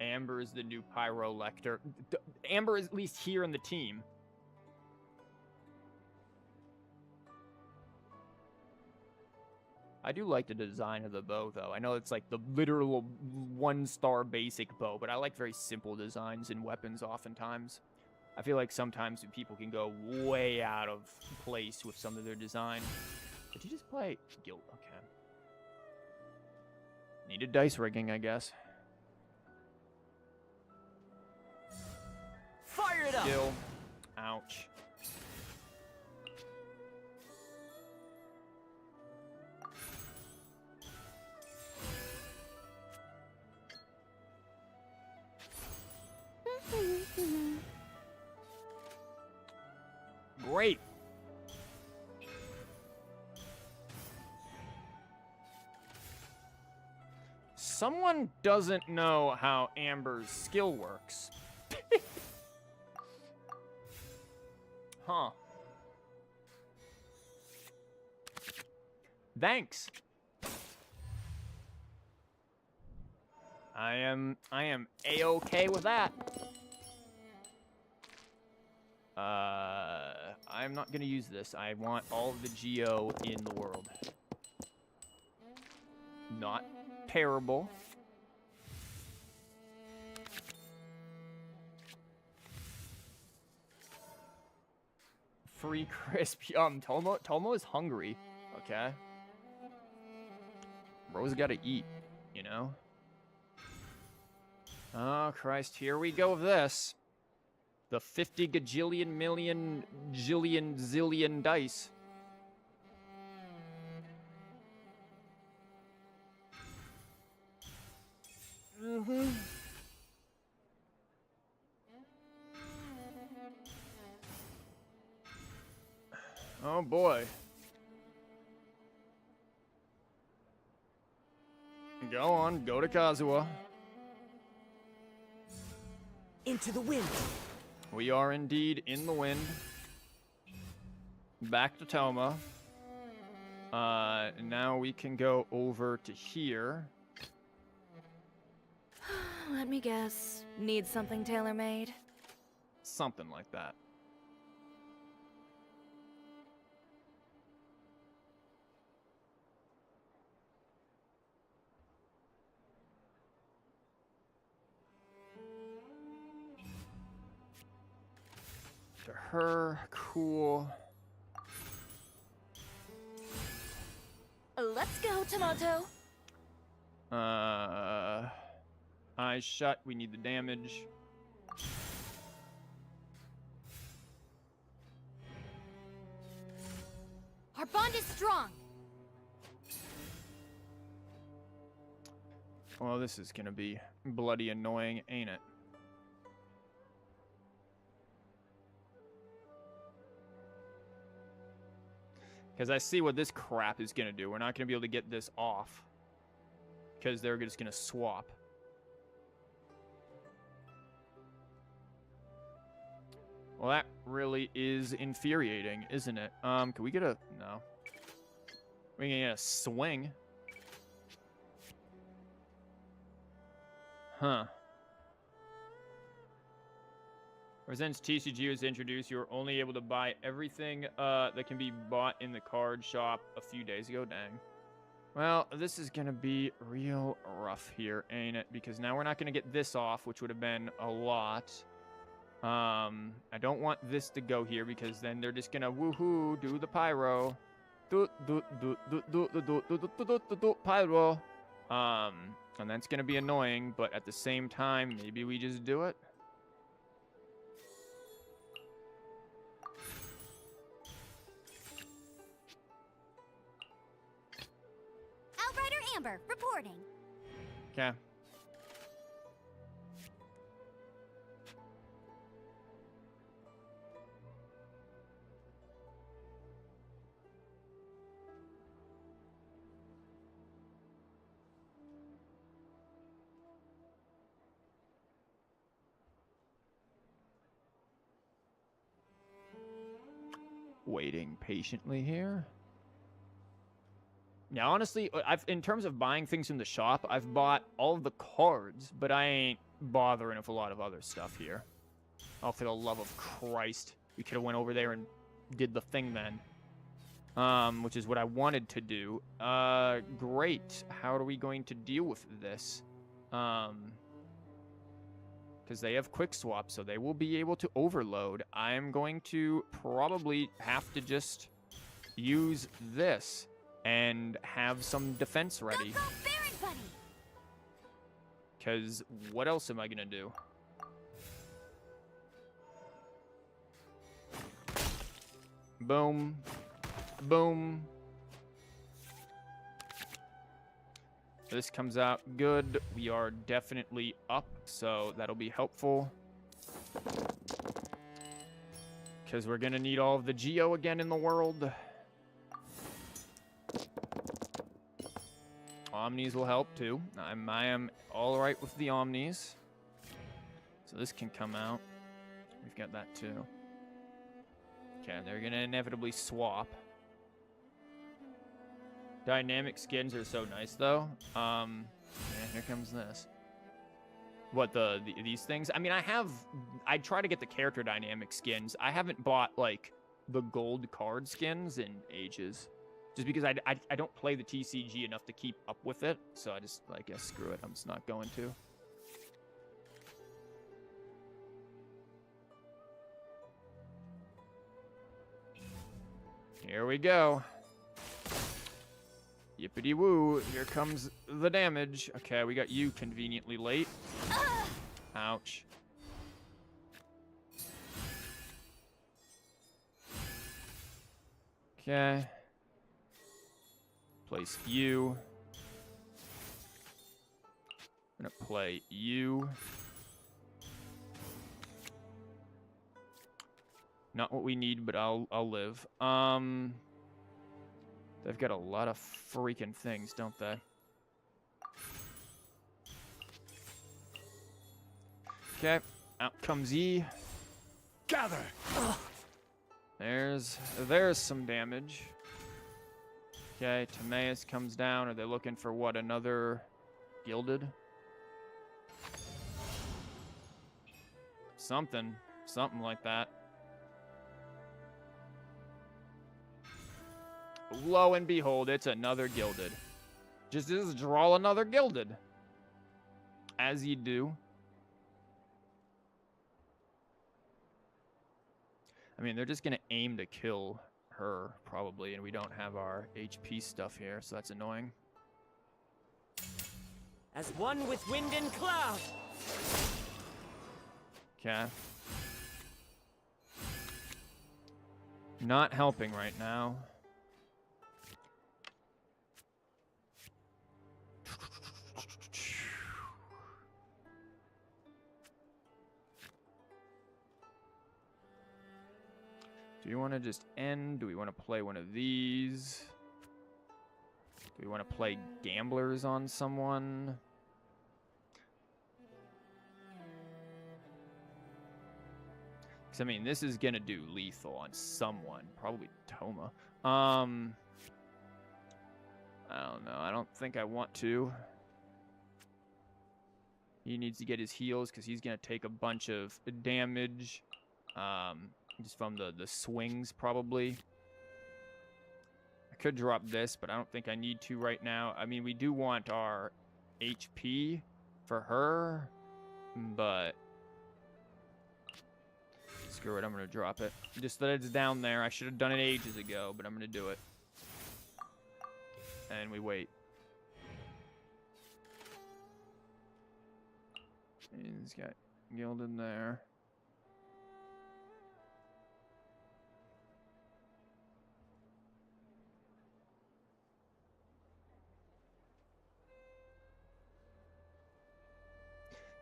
Amber is the new Pyro Lector. Amber is at least here in the team. I do like the design of the bow, though. I know it's like the literal one-star basic bow, but I like very simple designs in weapons oftentimes. I feel like sometimes people can go way out of place with some of their design. Did you just play Guild? Okay. Needed dice rigging, I guess. Fire it up! Skill. Ouch. Great. Someone doesn't know how Amber's skill works. Huh. Thanks. I am A-okay with that. I'm not gonna use this. I want all of the geo in the world. Not terrible. Free crisp. Tomo is hungry. Okay. Bro's gotta eat, you know? Oh, Christ. Here we go with this. The 50 gajillion million jillion zillion dice. Oh boy. Go on, go to Kazuha. Into the wind. We are indeed in the wind. Back to Toma. Now we can go over to here. Let me guess. Need something tailor-made? Something like that. To her, cool. Let's go, Tomato. Eyes shut. We need the damage. Our bond is strong. Well, this is gonna be bloody annoying, ain't it? Because I see what this crap is gonna do. We're not gonna be able to get this off. Because they're just gonna swap. Well, that really is infuriating, isn't it? Can we get a... No. We can get a swing. Huh. Ever since TCG was introduced, you were only able to buy everything that can be bought in the card shop a few days ago. Dang. Well, this is going to be real rough here, ain't it? Because now we're not going to get this off, which would have been a lot. I don't want this to go here because then they're just gonna woohoo do the pyro, pyro, and that's gonna be annoying. But at the same time, maybe we just do it. Outrider Amber reporting. Okay. Waiting patiently here. Yeah, honestly, in terms of buying things from the shop, I've bought all of the cards, but I ain't bothering with a lot of other stuff here. Oh, for the love of Christ. We could have went over there and did the thing then. Which is what I wanted to do. Great. How are we going to deal with this? Because they have quick swap, so they will be able to overload. I'm going to probably have to just use this and have some defense ready. Because what else am I going to do? Boom. Boom. This comes out good. We are definitely up, so that'll be helpful. Because we're going to need all of the geo again in the world. Omnis will help too. I am all right with the Omnis. So this can come out. We've got that too. Okay, they're gonna inevitably swap. Dynamic skins are so nice though. Yeah, here comes this. What, these things? I mean, I try to get the character dynamic skins. I haven't bought, like, the gold card skins in ages. Just because I don't play the TCG enough to keep up with it. So I guess, screw it. I'm just not going to. Here we go. Yippity woo, here comes the damage. Okay, we got you conveniently late. Ouch. Okay. Place you. I'm gonna play you. Not what we need, but I'll live. They've got a lot of freaking things, don't they? Okay, out comes E. Gather. There's some damage. Okay, Timaeus comes down. Are they looking for what? Another gilded? Something like that. Lo and behold, it's another gilded. Just draw another gilded. As you do. I mean, they're just going to aim to kill her, probably, and we don't have our HP stuff here, so that's annoying. As one with wind and cloud. Okay. Not helping right now. Do we want to just end? Do we want to play one of these? Do we want to play gamblers on someone? Because, I mean, this is going to do lethal on someone. Probably Toma. I don't know. I don't think I want to. He needs to get his heals because he's going to take a bunch of damage. Just from the swings, probably. I could drop this, but I don't think I need to right now. I mean, we do want our HP for her, but screw it, I'm going to drop it. Just that it's down there. I should have done it ages ago, but I'm going to do it. And we wait. He's got Gilded there.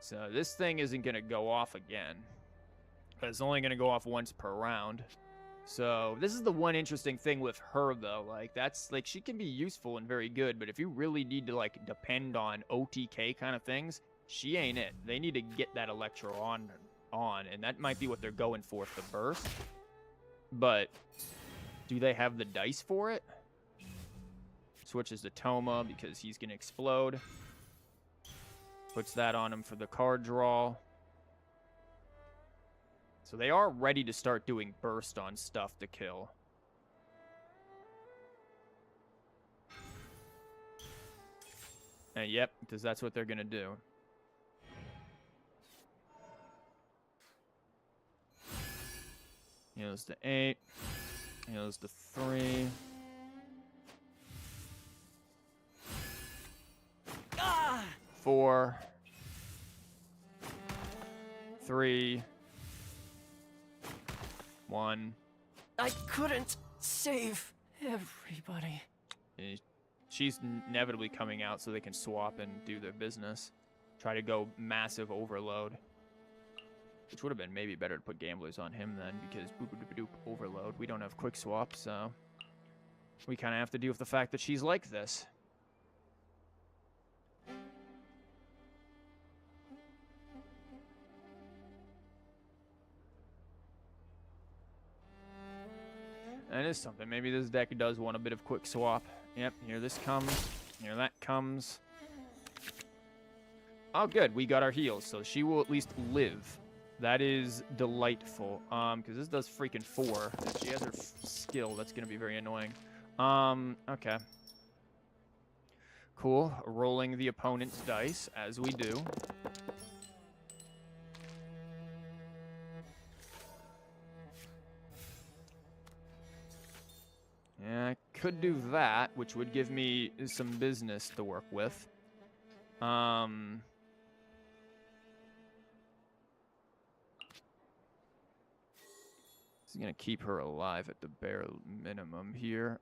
So this thing isn't going to go off again. It's only going to go off once per round. So this is the one interesting thing with her, though. Like, that's, like, she can be useful and very good, but if you really need to, like, depend on OTK kind of things, she ain't it. They need to get that Electro on, and that might be what they're going for the burst. But do they have the dice for it? Switches to Toma because he's going to explode. Puts that on him for the card draw. So they are ready to start doing burst on stuff to kill. And yep, because that's what they're going to do. Heals to 8. Heals to 3. Ah! 4, 3, 1. I couldn't save everybody. She's inevitably coming out so they can swap and do their business. Try to go massive overload. Which would have been maybe better to put gamblers on him then, because boop-a-doop-a-doop overload. We don't have quick swap, so we kind of have to deal with the fact that she's like this. That is something. Maybe this deck does want a bit of quick swap. Yep, here this comes. Here that comes. Oh, good. We got our heals, so she will at least live. That is delightful. Because this does freaking 4. If she has her skill, that's going to be very annoying. Okay. Cool. Rolling the opponent's dice, as we do. Yeah, I could do that, which would give me some business to work with. This is going to keep her alive at the bare minimum here.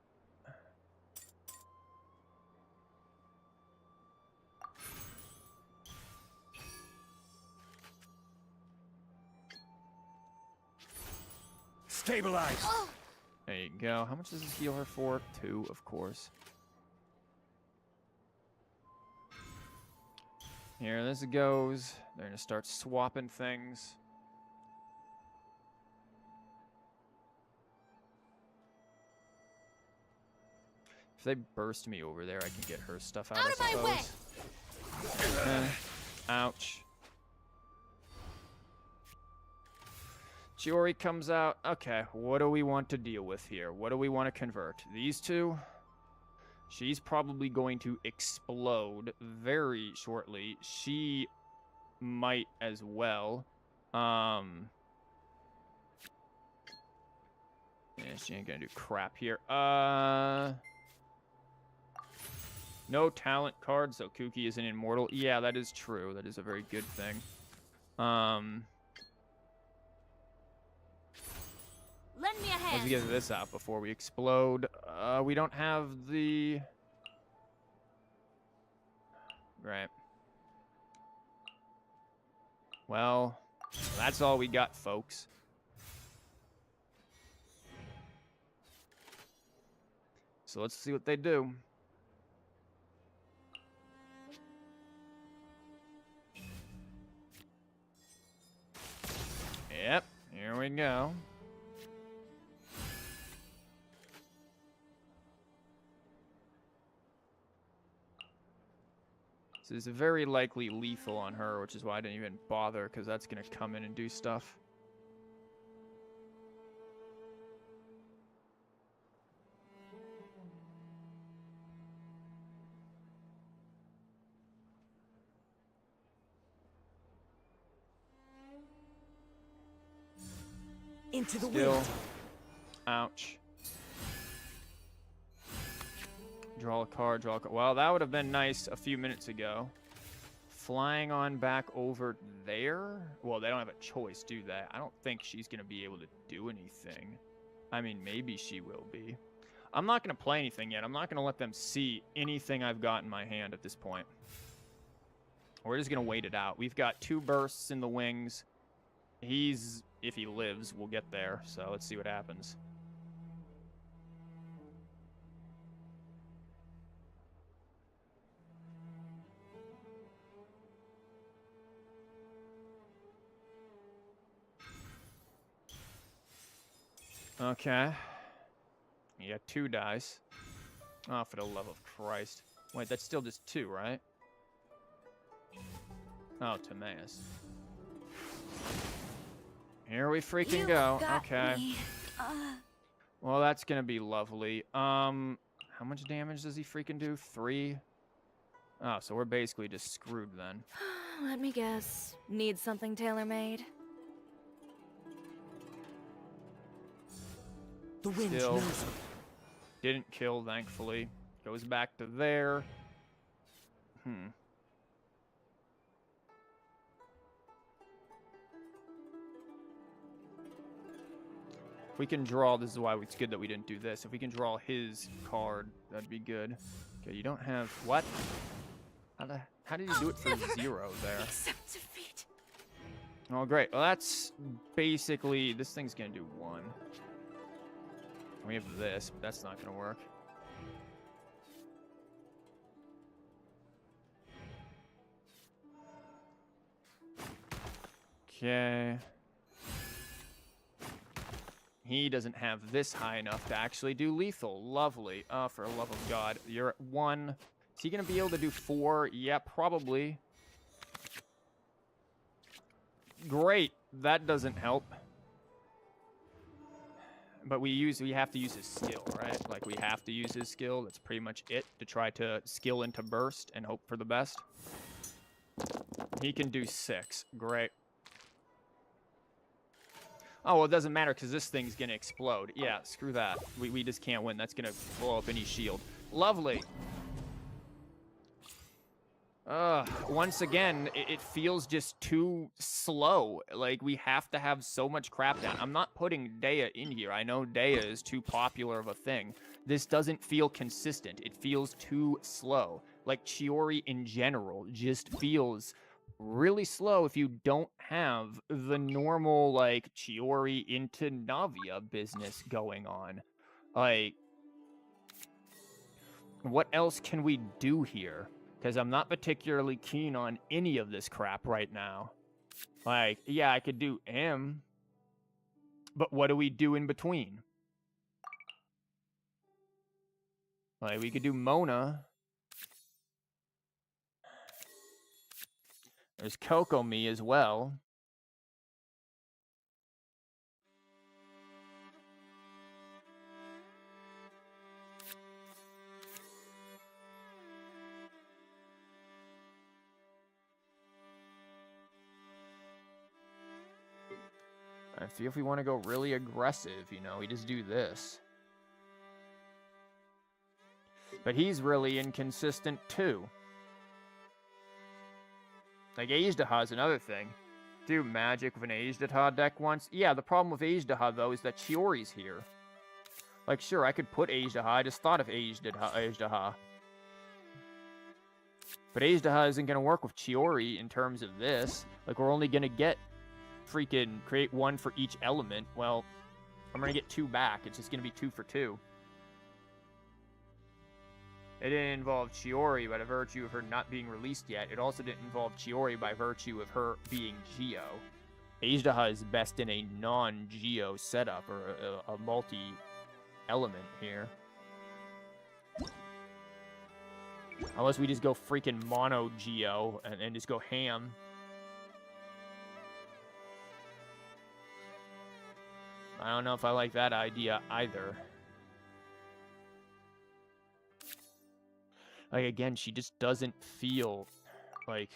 Stabilize. Oh, There you go. How much does this heal her for? 2, of course. Here this goes. They're going to start swapping things. If they burst me over there, I can get her stuff out, out I of my way! suppose. Ouch. CHIORI comes out. Okay, what do we want to deal with here? What do we want to convert? These two? She's probably going to explode very shortly. She might as well. Yeah, she ain't gonna do crap here. No talent card, so Kuki isn't immortal. Yeah, that is true. That is a very good thing. Lend me a hand. Let's get this out before we explode. We don't have the... Right. Well, that's all we got, folks. So let's see what they do. Yep, here we go. This is very likely lethal on her, which is why I didn't even bother, because that's going to come in and do stuff. Into the Still. wind. Ouch. Draw a card, draw a card. Well, that would have been nice a few minutes ago. Flying on back over there? Well, they don't have a choice, do they? I don't think she's going to be able to do anything. I mean, maybe she will be. I'm not going to play anything yet. I'm not going to let them see anything I've got in my hand at this point. We're just going to wait it out. We've got 2 bursts in the wings. He's, if he lives, we'll get there. So let's see what happens. Okay. You got 2 dice. Oh, for the love of Christ. Wait, that's still just 2, right? Oh, Timaeus. Here we freaking go. Okay. Well, that's gonna be lovely. How much damage does he freaking do? 3? Oh, so we're basically just screwed then. Let me guess. Need something tailor-made? The wind Still knows. didn't kill, thankfully. Goes back to there. If we can draw, this is why it's good that we didn't do this. If we can draw his card, that'd be good. Okay, you don't have... What? How did you do it for 0 there? Accept defeat. Oh, great. Well, that's basically... This thing's gonna do 1. We have this, but that's not gonna work. Okay. He doesn't have this high enough to actually do lethal. Lovely. For the love of God. You're at 1. Is he going to be able to do 4? Yeah, probably. Great. That doesn't help. But we have to use his skill, right? Like, we have to use his skill. That's pretty much it, to try to skill into burst and hope for the best. He can do 6. Great. Oh, well, it doesn't matter because this thing's going to explode. Yeah, screw that. We just can't win. That's going to blow up any shield. Lovely. Once again, it feels just too slow. Like, we have to have so much crap down. I'm not putting Dea in here. I know Dea is too popular of a thing. This doesn't feel consistent. It feels too slow. Like, Chiori in general just feels really slow if you don't have the normal, like, Chiori into Navia business going on. Like, what else can we do here? Because I'm not particularly keen on any of this crap right now. Like, yeah, I could do M, but what do we do in between? Like, we could do Mona. There's Kokomi as well. I feel if we want to go really aggressive, you know, we just do this. But he's really inconsistent, too. Like, Ajdaha is another thing. Do magic with an Ajdaha deck once? Yeah, the problem with Ajdaha, though, is that Chiori's here. Like, sure, I could put Ajdaha. I just thought of Ajdaha. But Ajdaha isn't going to work with Chiori in terms of this. Like, we're only going to get freaking create 1 for each element. Well, I'm going to get 2 back. It's just going to be 2 for 2. It didn't involve Chiori by virtue of her not being released yet. It also didn't involve Chiori by virtue of her being Geo. Ajdaha is best in a non-Geo setup, or a multi-element here. Unless we just go freaking mono-Geo and just go ham. I don't know if I like that idea either. Like, again, she just doesn't feel like...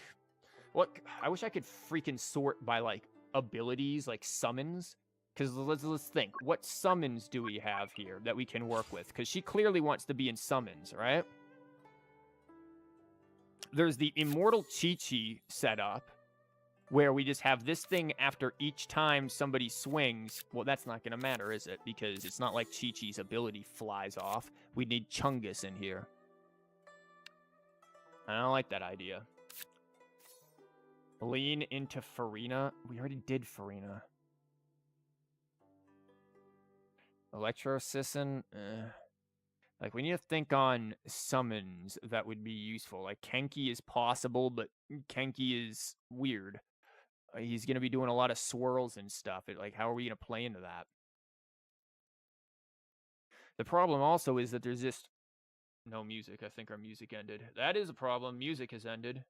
What? I wish I could freaking sort by, like, abilities, like summons. Because let's think. What summons do we have here that we can work with? Because she clearly wants to be in summons, right? There's the Immortal Chi-Chi setup, where we just have this thing after each time somebody swings. Well, that's not going to matter, is it? Because it's not like Chi-Chi's ability flies off. We need Chungus in here. I don't like that idea. Lean into Farina. We already did Farina. Electro Sisson. Like, we need to think on summons that would be useful. Like, Kenki is possible, but Kenki is weird. He's going to be doing a lot of swirls and stuff. Like, how are we going to play into that? The problem also is that there's just no music. I think our music ended. That is a problem. Music has ended.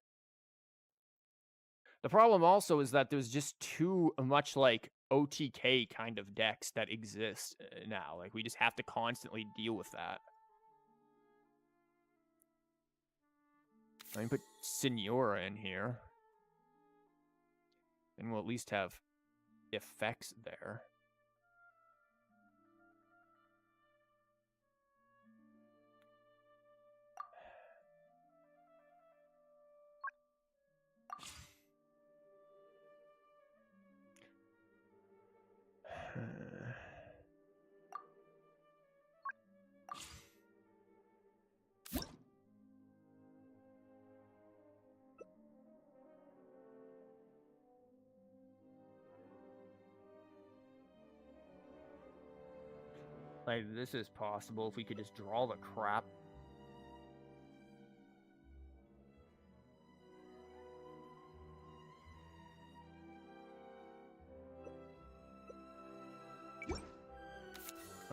The problem also is that there's just too much, like, OTK kind of decks that exist now. Like, we just have to constantly deal with that. I mean, put Senora in here. And we'll at least have effects there. Like, this is possible if we could just draw the crap.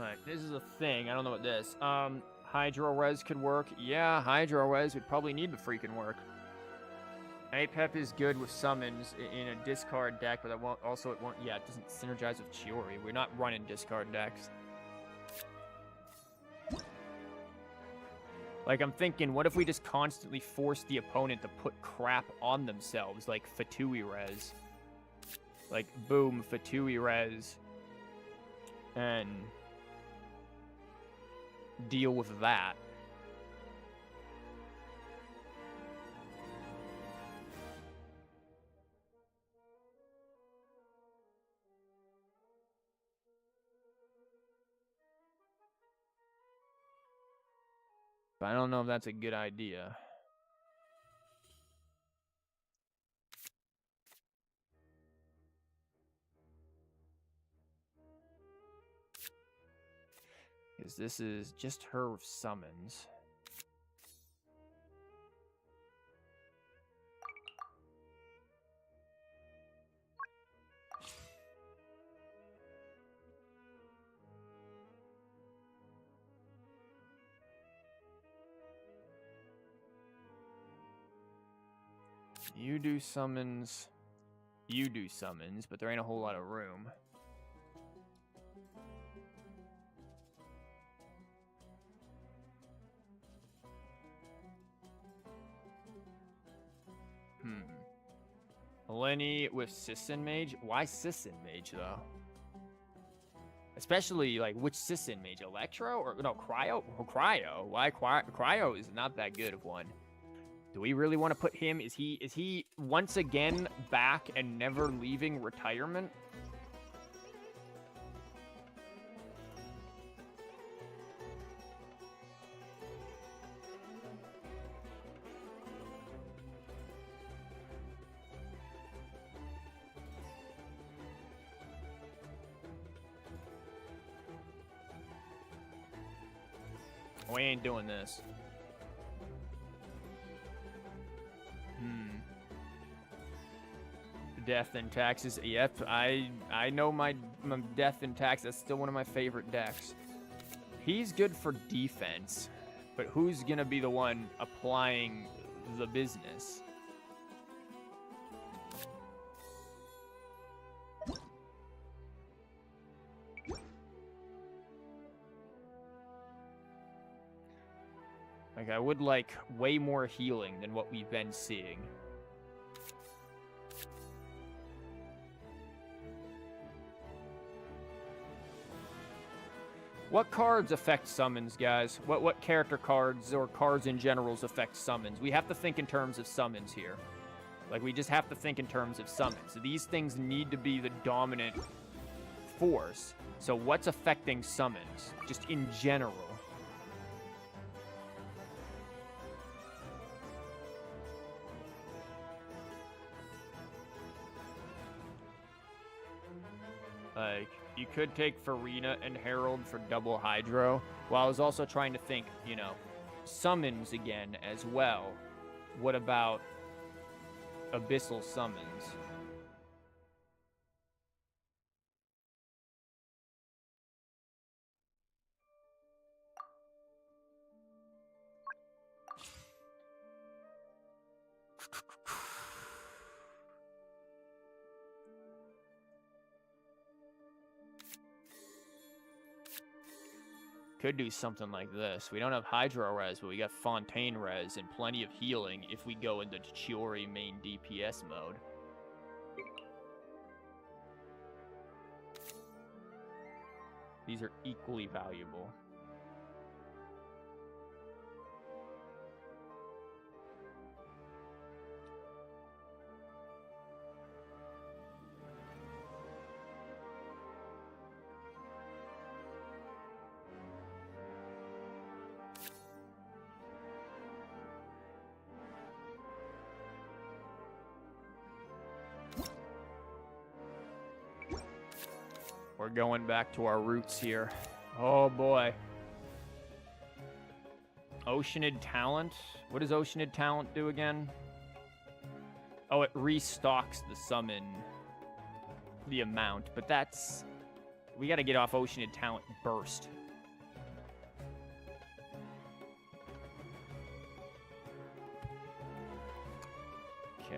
Alright, this is a thing. I don't know what this. Hydro Res could work. Yeah, Hydro Res would probably need the freaking work. Apep is good with summons in a discard deck, but it won't. Yeah, it doesn't synergize with Chiori. We're not running discard decks. Like, I'm thinking, what if we just constantly force the opponent to put crap on themselves, like Fatui Res? Like, boom, Fatui Res. And deal with that. But I don't know if that's a good idea. Because this is just her summons. You do summons, but there ain't a whole lot of room. Lenny with Sisson Mage? Why Sisson Mage, though? Especially, like, which Sisson Mage? Electro? Or, no, Cryo? Oh, Cryo. Why Cryo is not that good of one. Do we really want to put him? Is he once again back and never leaving retirement? We ain't doing this. Death and taxes. Yep, I know my death and tax. That's still one of my favorite decks. He's good for defense, but who's gonna be the one applying the business? Like, I would like way more healing than what we've been seeing. What cards affect summons, guys? What character cards or cards in generals affect summons? We have to think in terms of summons here. Like, we just have to think in terms of summons. So these things need to be the dominant force. So what's affecting summons, just in general? Like, you could take Farina and Herald for double Hydro, while I was also trying to think, you know, summons again as well. What about Abyssal Summons? Could do something like this. We don't have Hydro Res, but we got Fontaine Res and plenty of healing if we go into Chiori main DPS mode. These are equally valuable. We're going back to our roots here. Oh boy. Oceanid Talent? What does Oceanid Talent do again? Oh, it restocks the summon, the amount, but that's We gotta get off Oceanid talent burst. Okay.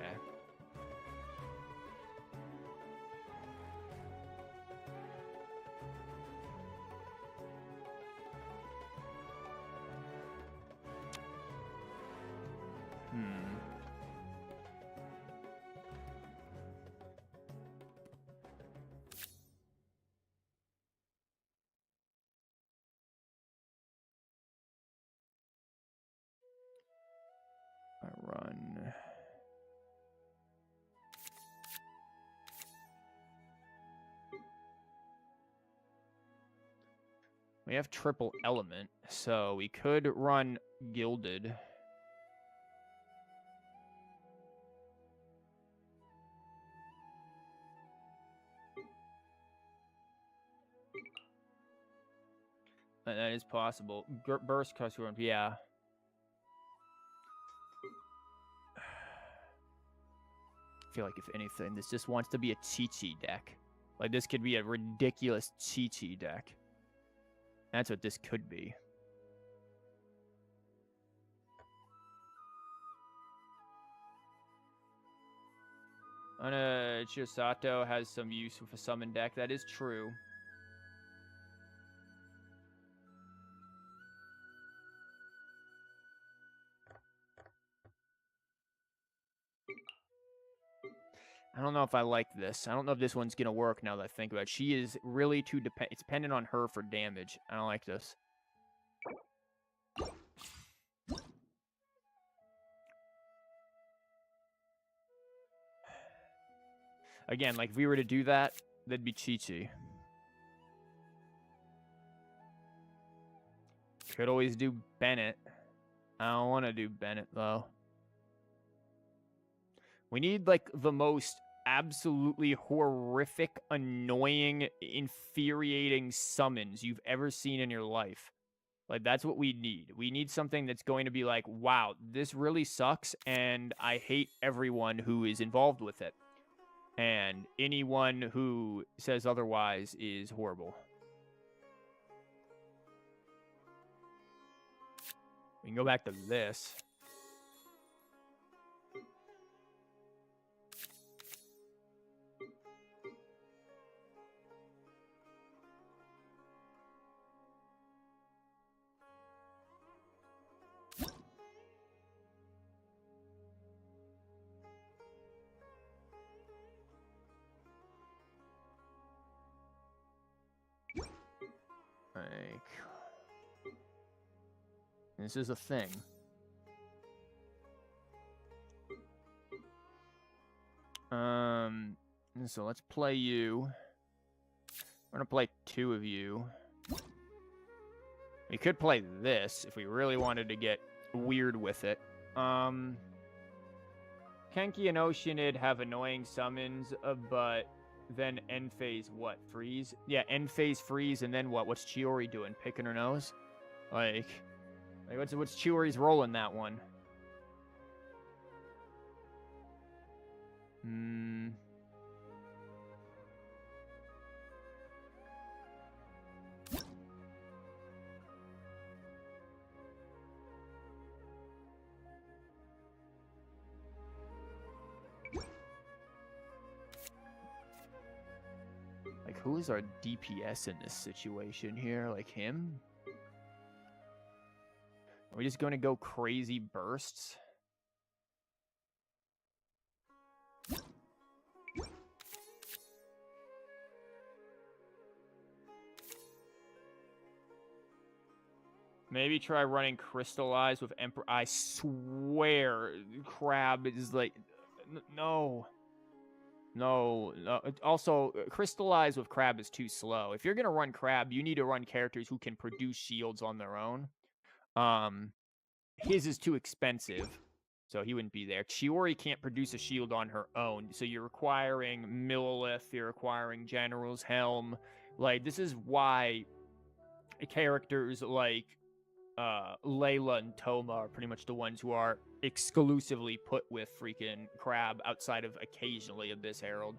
I run. We have triple element, so we could run gilded. That is possible. Burst customer, yeah. I feel like if anything, this just wants to be a Chi-Chi deck. Like this could be a ridiculous Chi-Chi deck. That's what this could be. Chisato has some use with a summon deck. That is true. I don't know if I like this. I don't know if this one's going to work now that I think about it. She is really too it's dependent on her for damage. I don't like this. Again, like if we were to do that, that'd be Chi-Chi. Could always do Bennett. I don't want to do Bennett, though. We need, like, the most absolutely horrific, annoying, infuriating summons you've ever seen in your life. Like, that's what we need. We need something that's going to be like, wow, this really sucks, and I hate everyone who is involved with it. And anyone who says otherwise is horrible. We can go back to this. Like, this is a thing. So let's play you. We're gonna play two of you. We could play this if we really wanted to get weird with it. Kenki and Oceanid have annoying summons, but then end phase what? Freeze? Yeah, end phase freeze, and then what? What's Chiori doing? Picking her nose? Like what's Chiori's role in that one? Like, who is our DPS in this situation here? Like him? Are we just going to go crazy bursts? Maybe try running Crystallize with Emperor. I swear, Crab is like... No. No. Also, Crystallize with Crab is too slow. If you're going to run Crab, you need to run characters who can produce shields on their own. His is too expensive, so he wouldn't be there. Chiori can't produce a shield on her own, so you're requiring Millilith, you're requiring General's Helm. Like, this is why characters like Layla and Toma are pretty much the ones who are exclusively put with freaking Crab outside of occasionally Abyss Herald.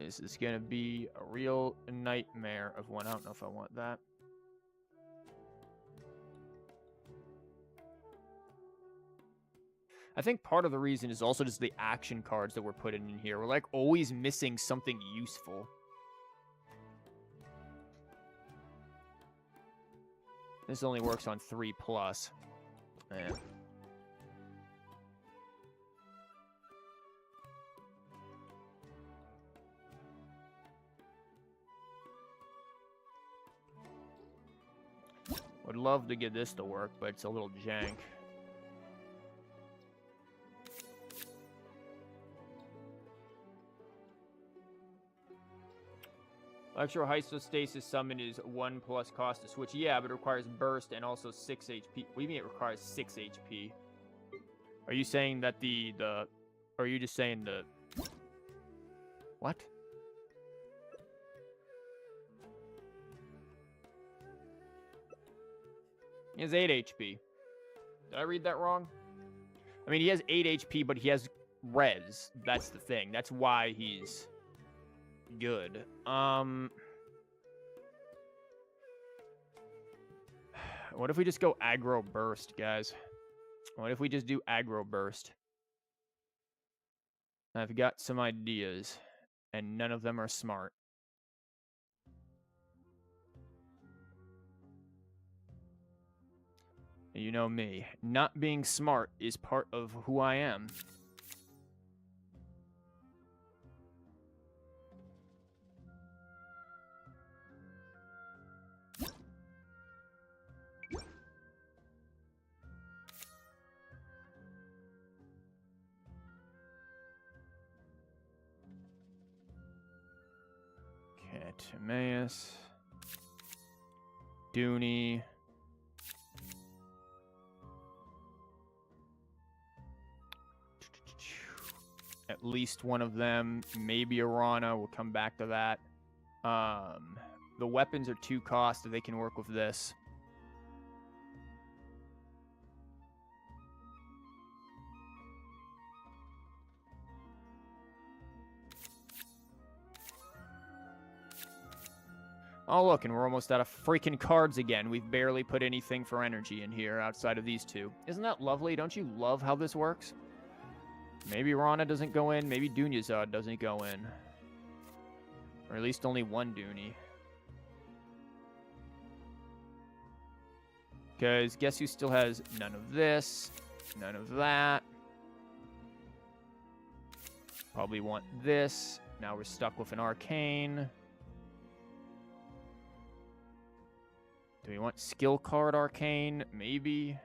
This is gonna be a real nightmare of one. I don't know if I want that. I think part of the reason is also just the action cards that we're putting in here. We're like always missing something useful. This only works on 3+. Man. Would love to get this to work, but it's a little jank. Electro-Hystostasis summon is 1+ cost to switch. Yeah, but it requires burst and also 6 HP. What do you mean it requires 6 HP? Are you saying that or are you just saying the... What? He has 8 HP. Did I read that wrong? I mean, he has 8 HP, but he has res. That's the thing. That's why he's... good. What if we just go aggro burst, guys? What if we just do aggro burst? I've got some ideas, and none of them are smart. You know me. Not being smart is part of who I am. Timaeus, Dooney, at least one of them, maybe Arana. We'll come back to that. The weapons are 2 cost, so they can work with this. Oh, look, and we're almost out of freaking cards again. We've barely put anything for energy in here outside of these 2. Isn't that lovely? Don't you love how this works? Maybe Rana doesn't go in. Maybe Dunyazad doesn't go in. Or at least only one Dooney. Because guess who still has none of this, none of that. Probably want this. Now we're stuck with an arcane. Do we want skill card arcane? Maybe.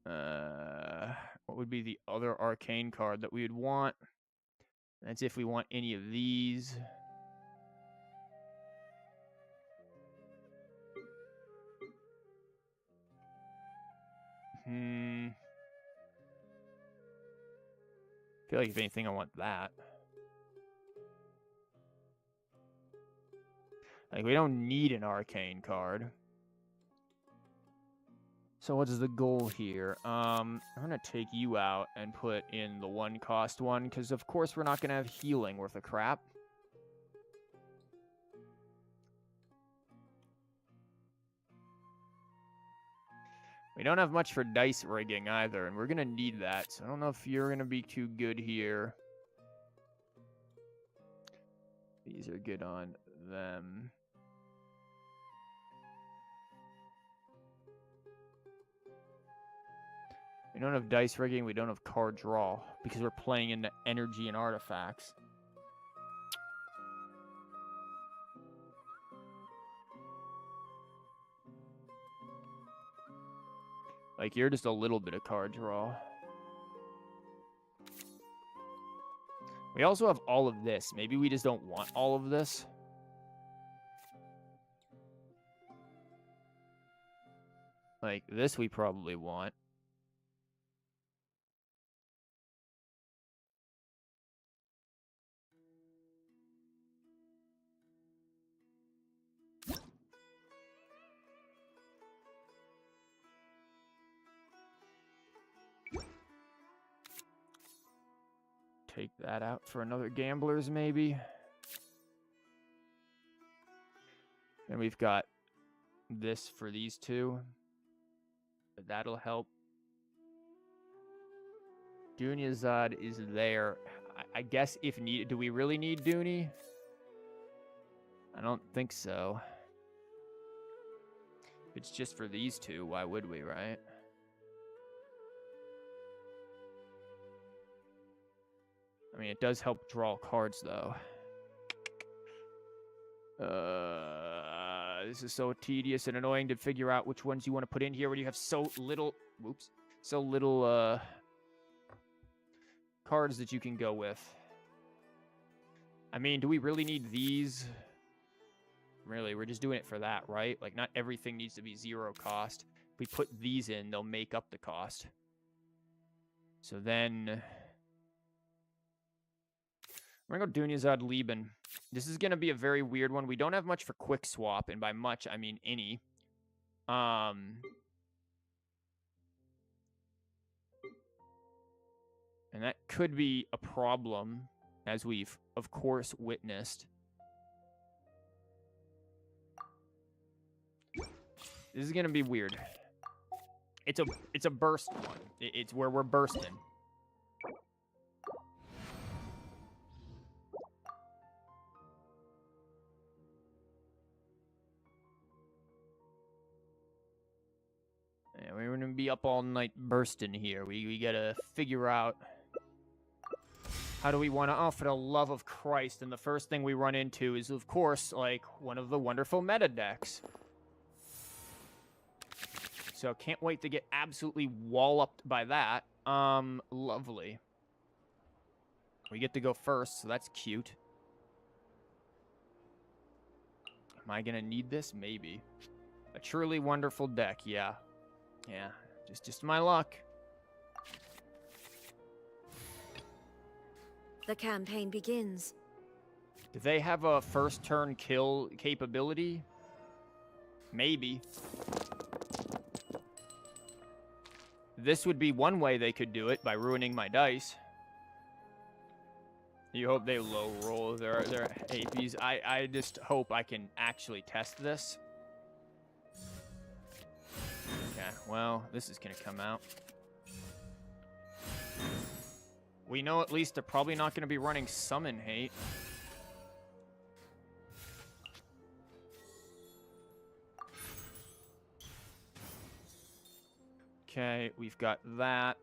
What would be the other arcane card that we would want? That's if we want any of these. I feel like if anything, I want that. Like, we don't need an arcane card. So what is the goal here? I'm going to take you out and put in the 1 cost one, because of course we're not going to have healing worth a crap. We don't have much for dice rigging either, and we're going to need that. So I don't know if you're going to be too good here. These are good on them. We don't have dice rigging, we don't have card draw, because we're playing into energy and artifacts. Like, you're just a little bit of card draw. We also have all of this. Maybe we just don't want all of this. Like, this we probably want. take that out for another gamblers, maybe. And we've got this for these two. But that'll help. Dunyazad is there. I guess if needed. Do we really need Dooney? I don't think so. If it's just for these two, why would we, right? I mean, it does help draw cards, though. This is so tedious and annoying to figure out which ones you want to put in here when you have so little... Whoops. So little, cards that you can go with. I mean, do we really need these? Really, we're just doing it for that, right? Like, not everything needs to be 0 cost. If we put these in, they'll make up the cost. So then... we're going to go Dunyazad Lieben. This is going to be a very weird one. We don't have much for quick swap, and by much, I mean any. And that could be a problem, as we've, of course, witnessed. This is going to be weird. It's a burst one. It's where we're bursting. Yeah, we're going to be up all night bursting here. We got to figure out how do we want to... Oh, for the love of Christ. And the first thing we run into is, of course, like, one of the wonderful meta decks. So can't wait to get absolutely walloped by that. Lovely. We get to go first, so that's cute. Am I going to need this? Maybe. A truly wonderful deck, yeah. Yeah, just my luck. The campaign begins. Do they have a first turn kill capability? Maybe. This would be one way they could do it, by ruining my dice. You hope they low roll their APs. I just hope I can actually test this. Okay, well, this is going to come out. We know at least they're probably not going to be running Summon Hate. Okay, we've got that.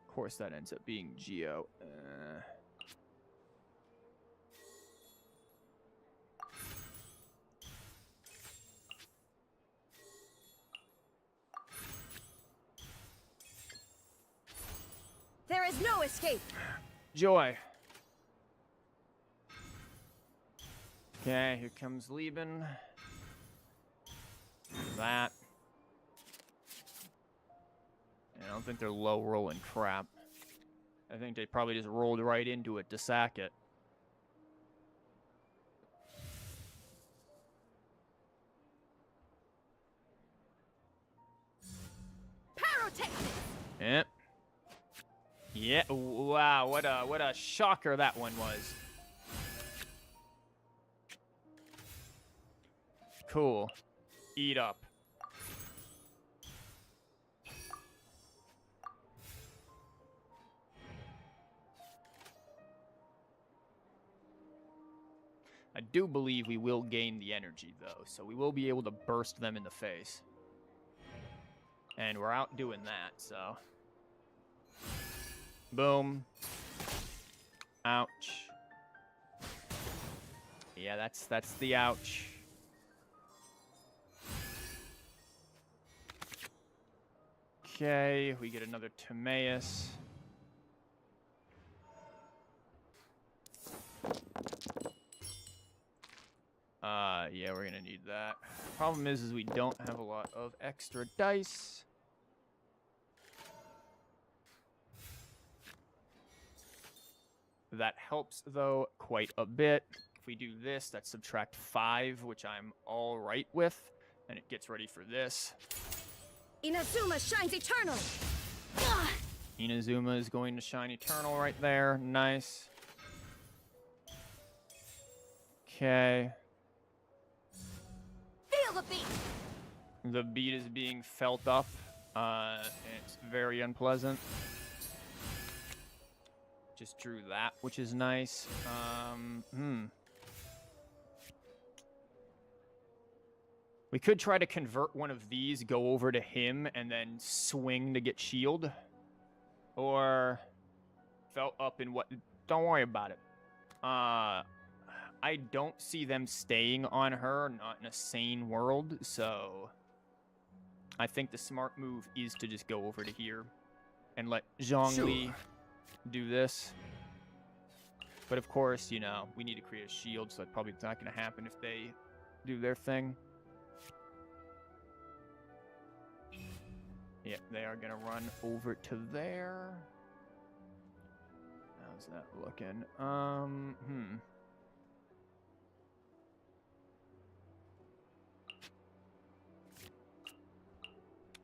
Of course, that ends up being Geo. There is no escape. Joy. Okay, here comes Lieben. That. I don't think they're low rolling crap. I think they probably just rolled right into it to sack it. Pyrotechnic! Yep. Yeah, wow, what a shocker that one was. Cool. Eat up. I do believe we will gain the energy, though, so we will be able to burst them in the face. And we're out doing that, so... Boom. Ouch. Yeah, that's the ouch. Okay, we get another Timaeus. Yeah, we're gonna need that. Problem is we don't have a lot of extra dice. That helps, though, quite a bit. If we do this, that's subtract 5, which I'm all right with. And it gets ready for this. Inazuma shines eternal. Inazuma is going to Shine Eternal right there. Nice. Okay. Feel the beat. The beat is being felt up. And it's very unpleasant. Just drew that, which is nice. We could try to convert one of these, go over to him, and then swing to get shield. Or felt up in what... Don't worry about it. I don't see them staying on her, not in a sane world, so... I think the smart move is to just go over to here and let Zhongli do this. But of course, you know, we need to create a shield, so it's probably not going to happen if they do their thing. Yep, they are going to run over to there. How's that looking?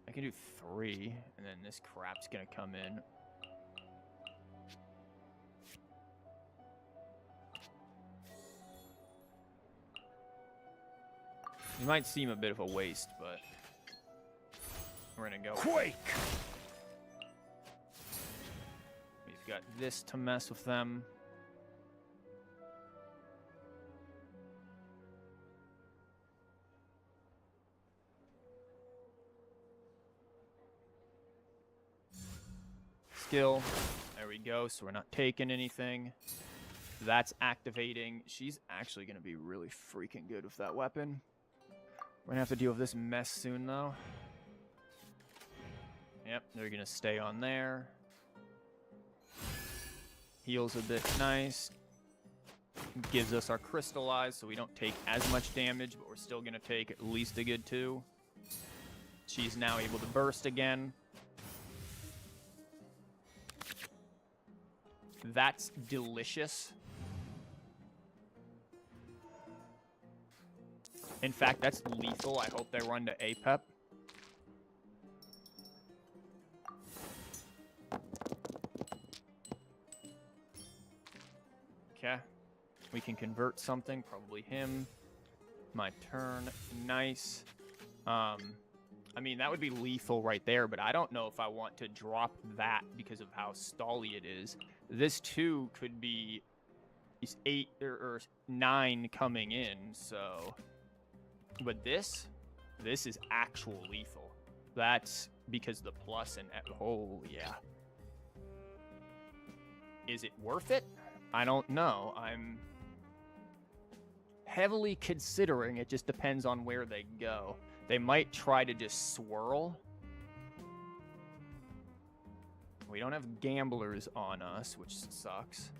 I can do 3, and then this crap's gonna come in. It might seem a bit of a waste, but we're gonna go. Quake! We've got this to mess with them. Skill. There we go. So we're not taking anything. That's activating. She's actually going to be really freaking good with that weapon. We're going to have to deal with this mess soon, though. Yep, they're going to stay on there. Heals a bit nice. Gives us our crystallize, so we don't take as much damage, but we're still going to take at least a good 2. She's now able to burst again. That's delicious. In fact, that's lethal. I hope they run to APEP. Okay. We can convert something. Probably him. My turn. Nice. I mean, that would be lethal right there, but I don't know if I want to drop that because of how stally it is. This 2 could be 8 or 9 coming in, so... But this is actual lethal. That's because the plus and... Oh, yeah. Is it worth it? I don't know. I'm heavily considering. It just depends on where they go. They might try to just swirl. We don't have gamblers on us, which sucks.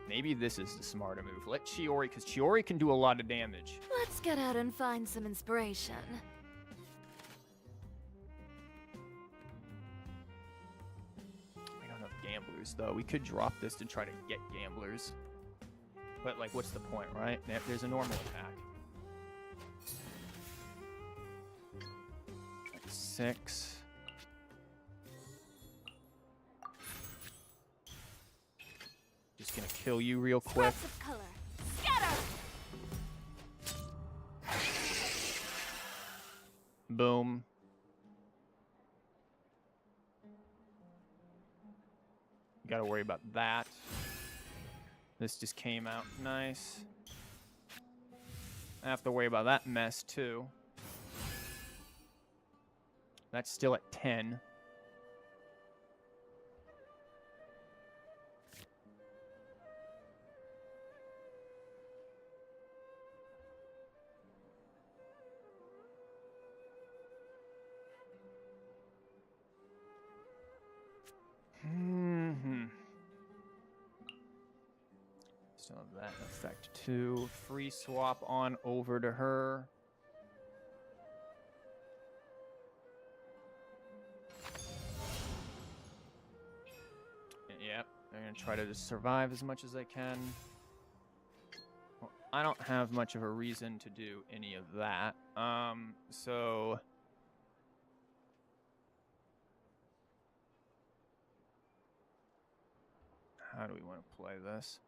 Maybe this is the smarter move. Let CHIORI, because CHIORI can do a lot of damage. Let's get out and find some inspiration. We don't have gamblers, though. We could drop this to try to get gamblers. But, like, what's the point, right? There's a normal attack. 6. Just gonna kill you real quick. Sparks of color. Scatter! Boom. Gotta worry about that. This just came out nice. I have to worry about that mess, too. That's still at 10. Still have that effect too. Free swap on over to her. Yep, they're gonna try to just survive as much as they can. Well, I don't have much of a reason to do any of that. So How do we want to play this?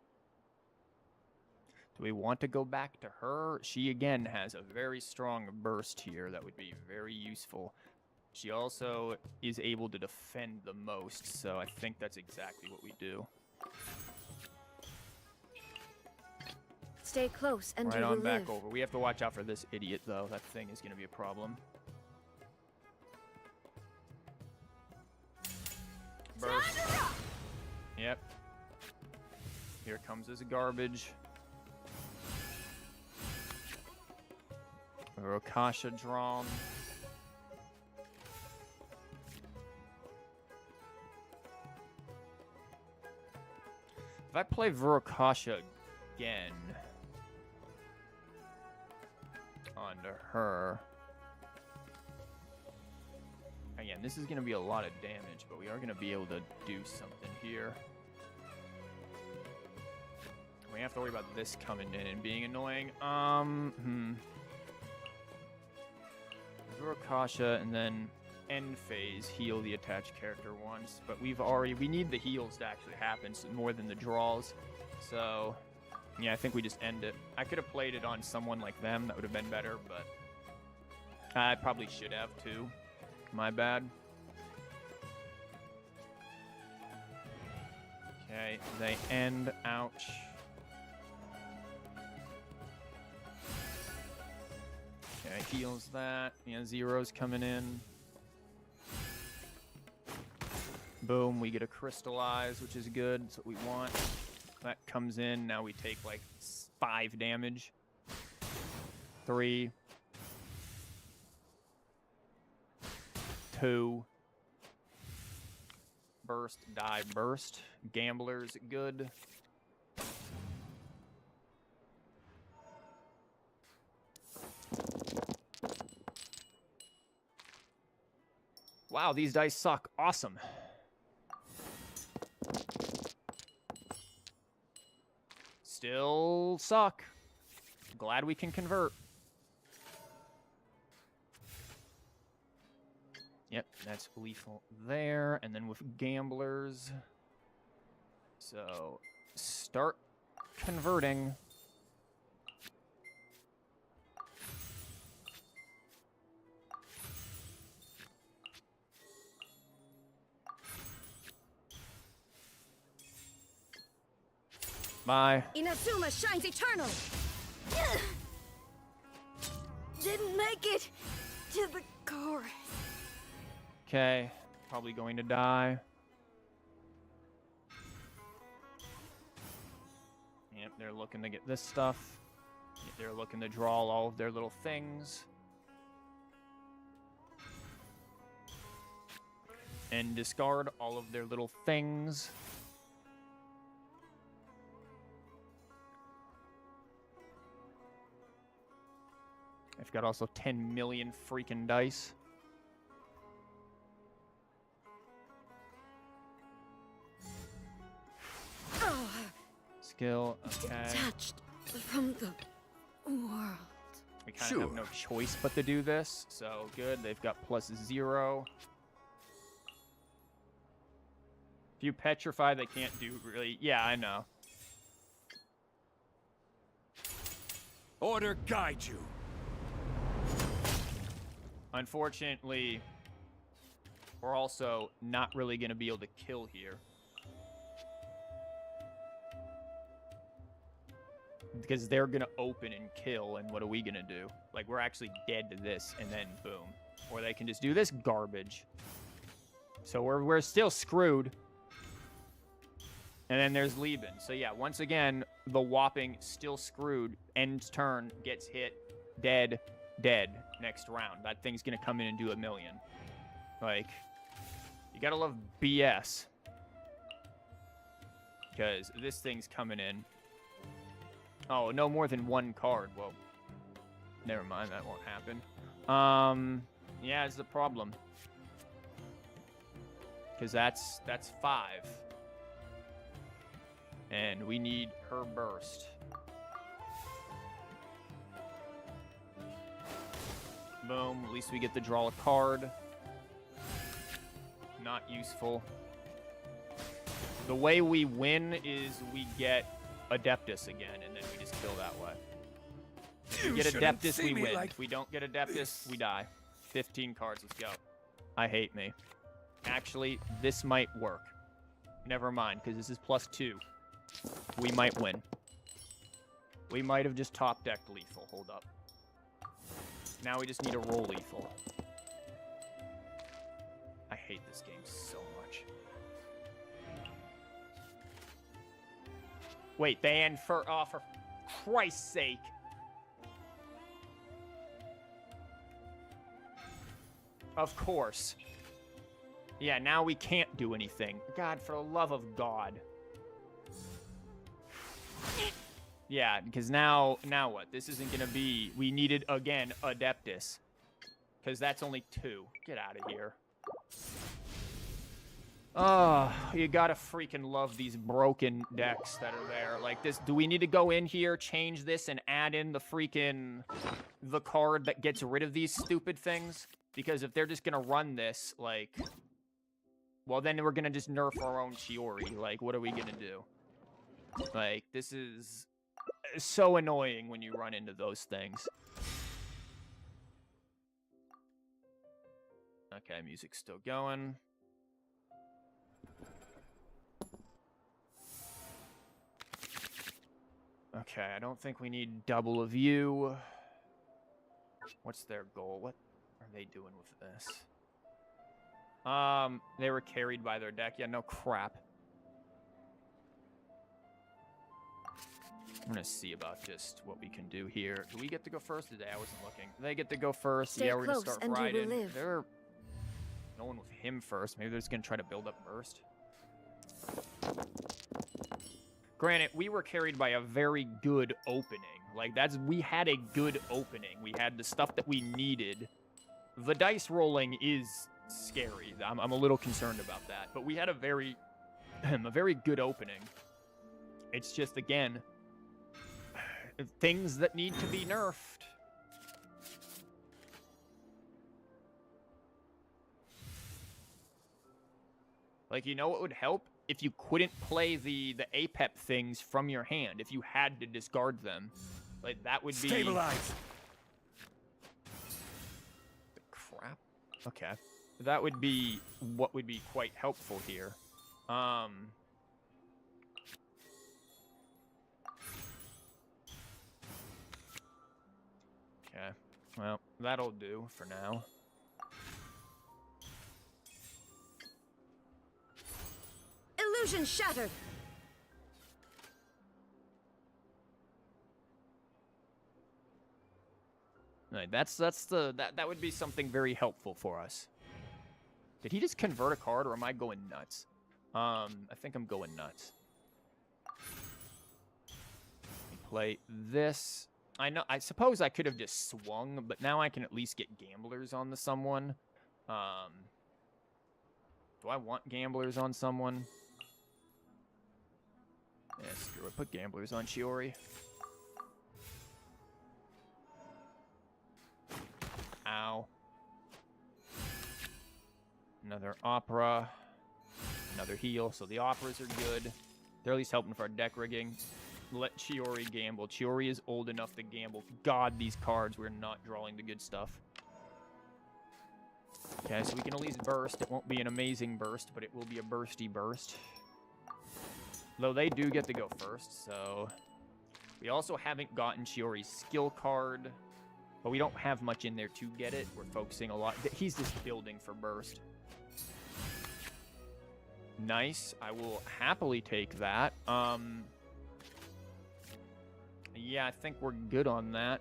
Do we want to go back to her? She, again, has a very strong burst here that would be very useful. She also is able to defend the most, so I think that's exactly what we do. Stay close and Right you will on back live. over. We have to watch out for this idiot, though. That thing is going to be a problem. Burst. Yep. Here comes his garbage. Rokasha drawn. If I play Vurokasha again onto her, again, this is going to be a lot of damage, but we are going to be able to do something here. We have to worry about this coming in and being annoying. Vurokasha and then end phase heal the attached character once, but we need the heals to actually happen more than the draws. So yeah, I think we just end it. I could have played it on someone like them, that would have been better, but I probably should have too. My bad. Okay, they end. Ouch. Okay, heals that. Yeah, zero's coming in. Boom, we get a crystallize, which is good. That's what we want. That comes in. Now we take like 5 damage. 3. 2. Burst, die, burst. Gamblers, good. Wow, these dice suck. Awesome. Still suck. Glad we can convert. Yep, that's lethal there. And then with gamblers. So, start converting. Bye. Inazuma shines eternal! Didn't make it to the chorus. Okay, probably going to die. Yep, they're looking to get this stuff. They're looking to draw all of their little things. And discard all of their little things. I've got also 10 million freaking dice. Skill, okay. Detached from the world. We kind of have no choice but to do this, so good. They've got +0. If you petrify, they can't do really... Yeah, I know. Order guide you. Unfortunately, we're also not really going to be able to kill here. Because they're going to open and kill, and what are we going to do? Like, we're actually dead to this, and then boom. Or they can just do this garbage. So we're still screwed. And then there's Lieben. So yeah, once again, the whopping still screwed. End turn, gets hit, dead, dead. Next round. That thing's going to come in and do 1,000,000. Like, you got to love BS. Because this thing's coming in. Oh, no more than 1 card. Well, never mind. That won't happen. Yeah, it's the problem. Because that's 5. And we need her burst. Boom. At least we get to draw a card. Not useful. The way we win is we get Adeptus again, and then we just kill that way. If we get shouldn't Adeptus, see we me win. like If we don't get Adeptus, this. we die. 15 cards, let's go. I hate me. Actually, this might work. Never mind, because this is +2. We might win. We might have just top-decked lethal. Hold up. Now we just need to roll lethal. I hate this game so much. Wait, ban for Christ's sake. Of course. Yeah, now we can't do anything. God, for the love of God. Yeah, because now what? This isn't gonna be... We needed, again, Adeptus. Because that's only 2. Get out of here. Oh, you gotta freaking love these broken decks that are there. Like this, do we need to go in here, change this, and add in the freaking... the card that gets rid of these stupid things? Because if they're just gonna run this, like... Well, then we're gonna just nerf our own CHIORI. Like, what are we gonna do? Like, this is so annoying when you run into those things. Okay, music's still going. Okay, I don't think we need double of you. What's their goal? What are they doing with this? They were carried by their deck. Yeah, no crap. I'm gonna see about just what we can do here. Do we get to go first today? I wasn't looking. They get to go first. Stay yeah, we're gonna close start and you will riding. live. They're going with him first. Maybe they're just gonna try to build up burst. Granted, we were carried by a very good opening. Like, we had a good opening. We had the stuff that we needed. The dice rolling is scary. I'm a little concerned about that. But we had a very good opening. It's just, again, things that need to be nerfed. Like, you know what would help? If you couldn't play the APEP things from your hand, if you had to discard them, like, that would be... Stabilize. The crap? Okay. That would be what would be quite helpful here. Okay. Well, that'll do for now. Illusion shattered. Right, that would be something very helpful for us. Did he just convert a card, or am I going nuts? I think I'm going nuts. Play this. I suppose I could have just swung, but now I can at least get gamblers on someone. Do I want gamblers on someone? Yeah, screw it. Put gamblers on CHIORI. Ow. Another opera. Another heal. So the operas are good. They're at least helping for our deck rigging. Let CHIORI gamble. CHIORI is old enough to gamble. God, these cards, we're not drawing the good stuff. Okay, so we can at least burst. It won't be an amazing burst, but it will be a bursty burst. Though they do get to go first, so... We also haven't gotten CHIORI's skill card, but we don't have much in there to get it. We're focusing a lot. He's just building for burst. Nice. I will happily take that. Yeah, I think we're good on that.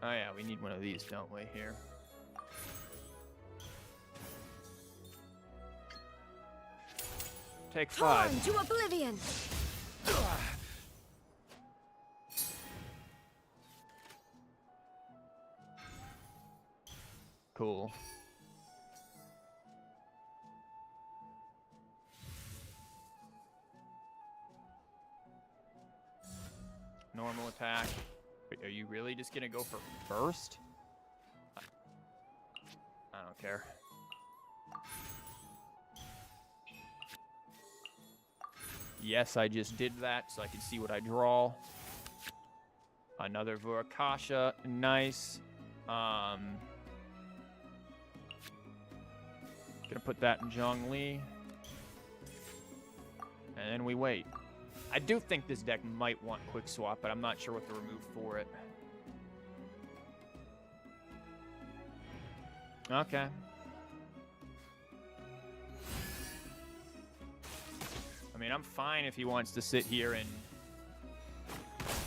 Oh yeah, we need one of these, don't we, here? Take 5. Torn to oblivion. Cool. Normal attack. Are you really just gonna go for first? I don't care. Yes, I just did that so I can see what I draw. Another Vurakasha, nice. Gonna put that in Zhongli. And then we wait. I do think this deck might want quick swap, but I'm not sure what to remove for it. Okay. I mean, I'm fine if he wants to sit here and,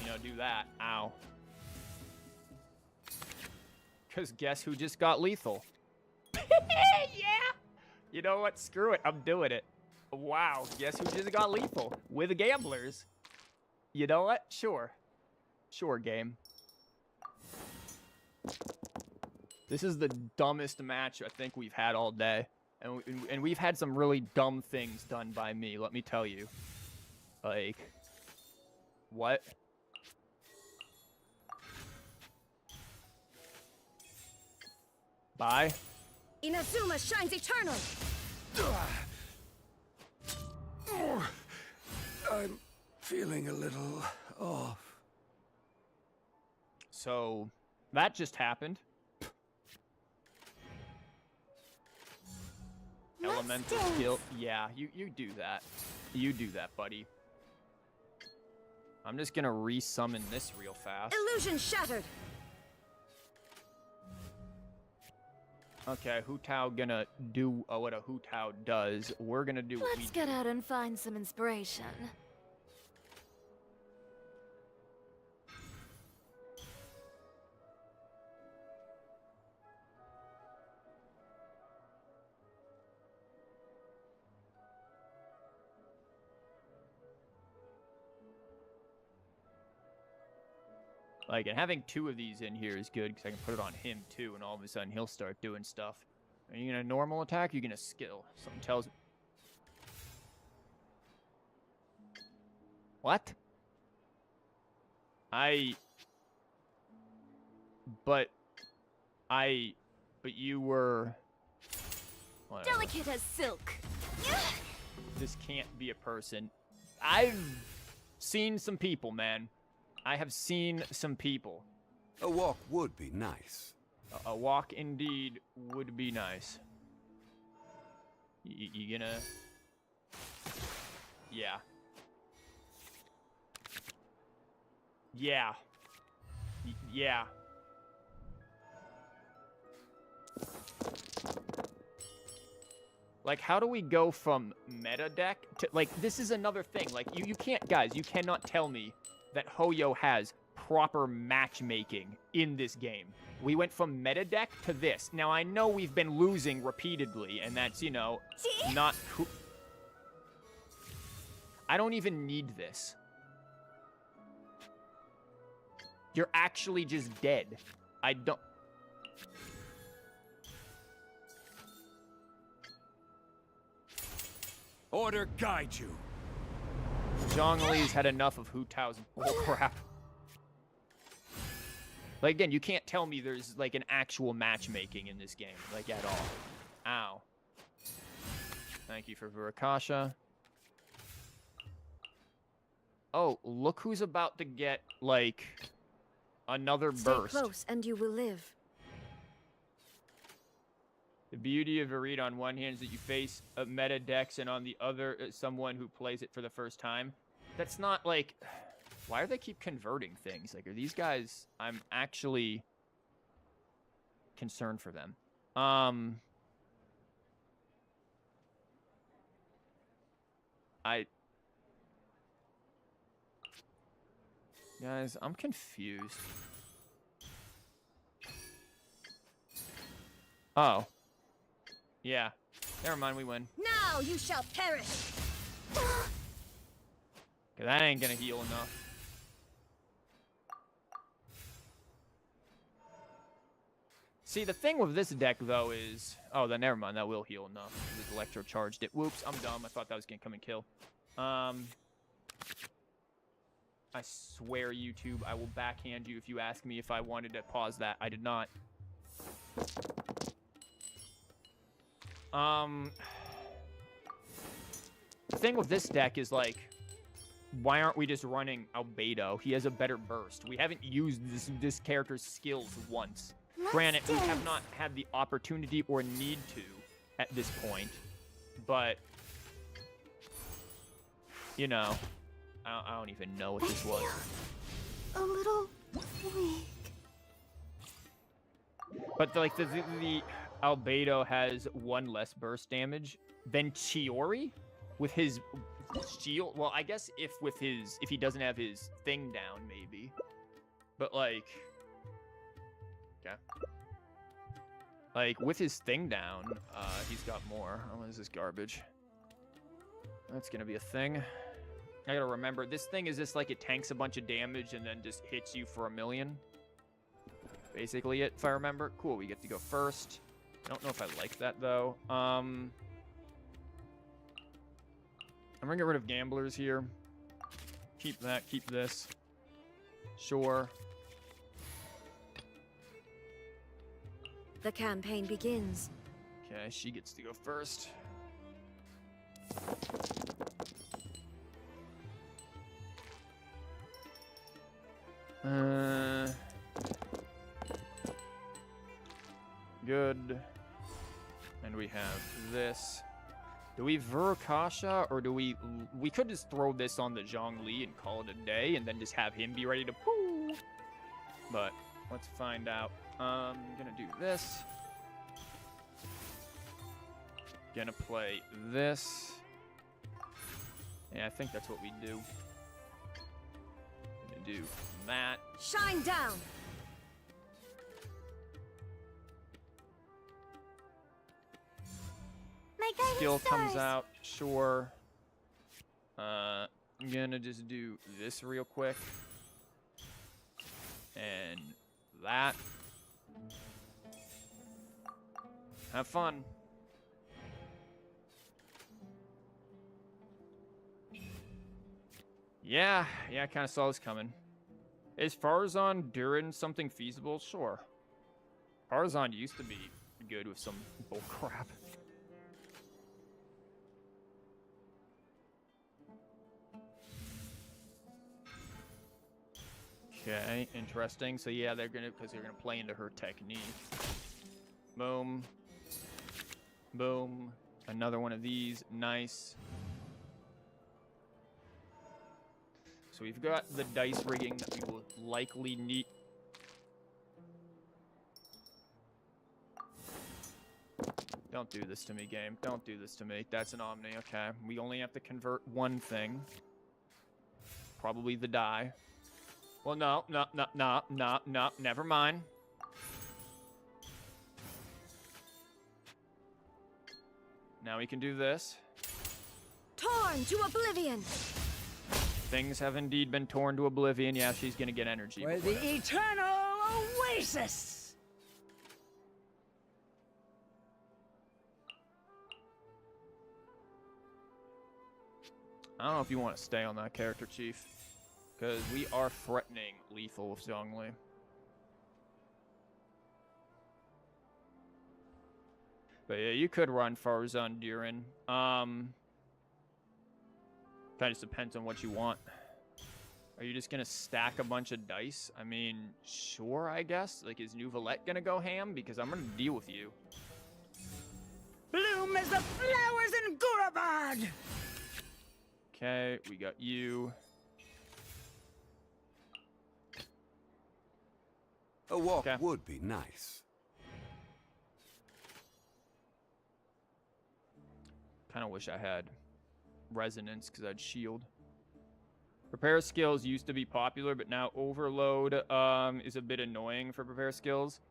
you know, do that. Ow. Because guess who just got lethal? Yeah! You know what? Screw it. I'm doing it. Wow. Guess who just got lethal? With gamblers. You know what? Sure. Sure, game. This is the dumbest match I think we've had all day. And we've had some really dumb things done by me, let me tell you. Like, what? Bye. Inazuma shines eternal. I'm feeling a little off. So, that just happened. Elemental skill. Yeah, you do that. You do that, buddy. I'm just gonna resummon this real fast. Illusion shattered. Okay, Hu Tao gonna do what a Hu Tao does. We're gonna do what we Let's get out and find some inspiration. like, and having two of these in here is good because I can put it on him too, and all of a sudden he'll start doing stuff. Are you gonna normal attack? Or are you gonna skill? Something tells me. What? But you were... Whatever. Delicate as silk. This can't be a person. I've seen some people, man. I have seen some people. A walk would be nice. A walk indeed would be nice. You gonna... Yeah. Yeah. Yeah. Like, how do we go from meta deck to, like, this is another thing. Like, you can't, guys, you cannot tell me that Hoyo has proper matchmaking in this game. We went from meta deck to this. Now, I know we've been losing repeatedly, and that's, you know, not who... I don't even need this. You're actually just dead. I don't... Order guide you. Zhongli's had enough of Hu Tao's bullcrap. Like, again, you can't tell me there's, like, an actual matchmaking in this game. Like, at all. Ow. Thank you for Vurakasha. Oh, look who's about to get, like, another burst. Stay close and you will live. The beauty of a read on one hand is that you face a meta decks, and on the other, someone who plays it for the first time. That's not, like... Why do they keep converting things? Like, are these guys... I'm actually concerned for them. Guys, I'm confused. Oh. Yeah. Never mind, we win. Now you shall perish. Cause that ain't gonna heal enough. See, the thing with this deck, though, is... Oh, then never mind. That will heal enough. It electro charged it. Whoops, I'm dumb. I thought that was gonna come and kill. I swear, YouTube, I will backhand you if you ask me if I wanted to pause that. I did not. The thing with this deck is, like, why aren't we just running Albedo? He has a better burst. We haven't used this character's skills once. Granted, we have not had the opportunity or need to at this point, but, you know, I don't even know what this was. A little weak. But, like, the Albedo has 1 less burst damage than CHIORI with his shield. Well, I guess if he doesn't have his thing down, maybe. But, like, okay. Like, with his thing down, he's got more. Oh, what is this garbage? That's gonna be a thing. I gotta remember, this thing is just like it tanks a bunch of damage and then just hits you for 1,000,000. Basically it, if I remember. Cool, we get to go first. I don't know if I like that, though. I'm gonna get rid of gamblers here. Keep that, keep this. Sure. The campaign begins. Okay, she gets to go first. Good. And we have this. Do we Vurkasha, or do we could just throw this on the Zhongli and call it a day, and then just have him be ready to poo. But let's find out. I'm gonna do this. Gonna play this. Yeah, I think that's what we do. Gonna do that. Shine down. My guiding Skill comes stars. out, sure. I'm gonna just do this real quick. And that. Have fun. Yeah, I kind of saw this coming. Is Farazan Durin something feasible? Sure. Farazan used to be good with some bull crap. Okay, interesting. So yeah, they're gonna play into her technique. Boom. Boom. Another one of these. Nice. So we've got the dice rigging that we will likely need. Don't do this to me, game. Don't do this to me. That's an Omni. Okay. We only have to convert one thing. Probably the die. Well, no. Never mind. Now we can do this. Torn to oblivion. Things have indeed been torn to oblivion. Yeah, she's gonna get energy. Where the eternal oasis. I don't know if you want to stay on that character, Chief. Because we are threatening lethal with Zhongli. But yeah, you could run Farazan Durin. Kind of just depends on what you want. Are you just going to stack a bunch of dice? I mean, sure, I guess. Like, is Novelty going to go ham? Because I'm going to deal with you. Bloom as the flowers in Gurabad. Okay, we got you. A walk Okay. would be nice. Kind of wish I had resonance because I'd shield. Prepare skills used to be popular, but now overload is a bit annoying for prepare skills.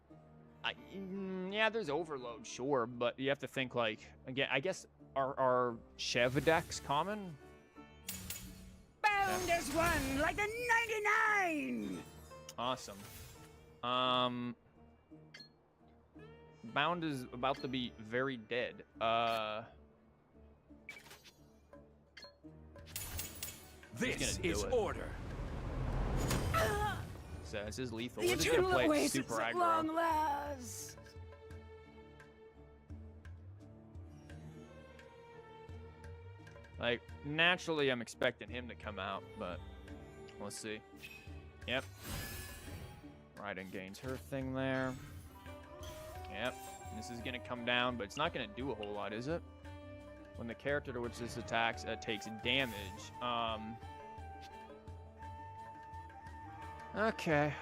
Yeah, there's overload, sure, but you have to think, like, again, I guess are Shev decks common? Bound as one, like the 99. Awesome. Bound is about to be very dead. This gonna do is it. order. So this is lethal. The We're just gonna eternal play it oasis super at aggro. long last. Like, naturally, I'm expecting him to come out, but we'll see. Yep. Raiden gains her thing there. Yep. This is gonna come down, but it's not gonna do a whole lot, is it? When the character to which this attacks takes damage. Okay.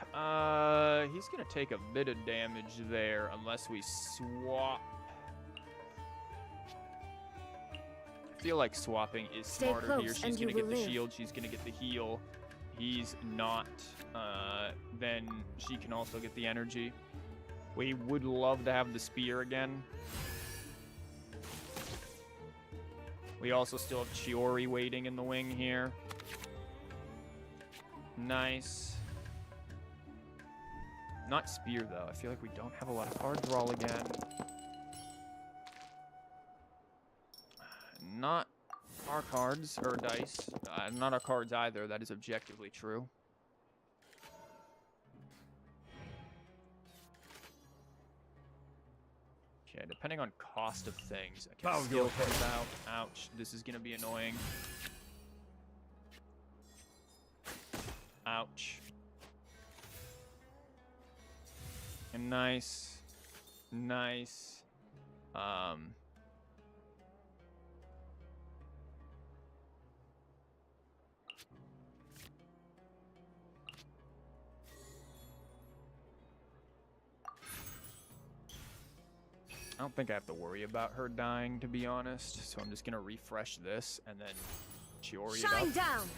He's gonna take a bit of damage there unless we swap. I feel like swapping is Stay smarter close here. She's and gonna you get will the live. shield. She's gonna get the heal. He's not. Then she can also get the energy. We would love to have the spear again. We also still have CHIORI waiting in the wing here. Nice. Not spear, though. I feel like we don't have a lot of card draw again. Not our cards, or dice. Not our cards either. That is objectively true. Okay, depending on cost of things. Okay, Bow skill your head. comes out. Ouch. This is going to be annoying. Ouch. And nice. Nice. I don't think I have to worry about her dying, to be honest. So I'm just gonna refresh this and then CHIORI it Shine up. down.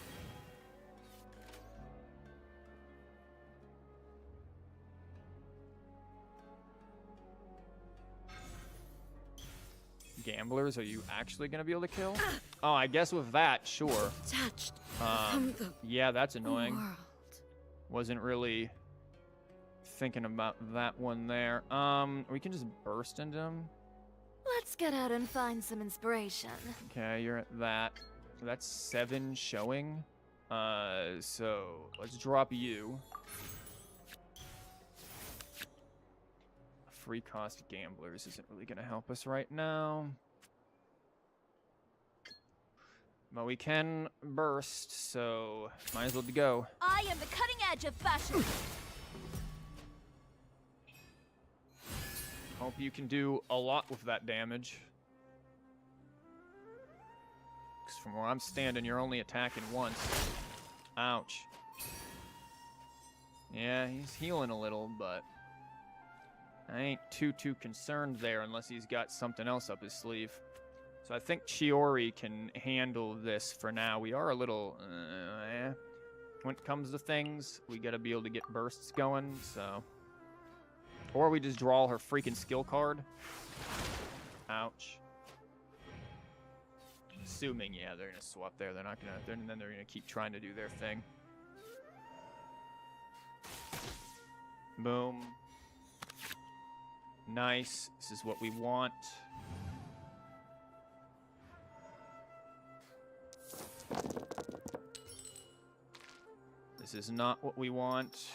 Gamblers, are you actually gonna be able to kill? Oh, I guess with that, sure. Touched from the Yeah, that's annoying. world. Wasn't really thinking about that one there. We can just burst into him. Let's get out and find some inspiration. Okay, you're at that. So that's 7 showing. So let's drop you. Free cost gamblers isn't really gonna help us right now. But we can burst, so might as well go. I am the cutting edge of fashion. Hope you can do a lot with that damage. Because from where I'm standing, you're only attacking once. Ouch. Yeah, he's healing a little, but I ain't too concerned there unless he's got something else up his sleeve. So I think CHIORI can handle this for now. We are a little, when it comes to things, we gotta be able to get bursts going, so. Or we just draw her freaking skill card. Ouch. Assuming, yeah, they're gonna swap there. They're not gonna, then they're gonna keep trying to do their thing. Boom. Nice. This is what we want. This is not what we want.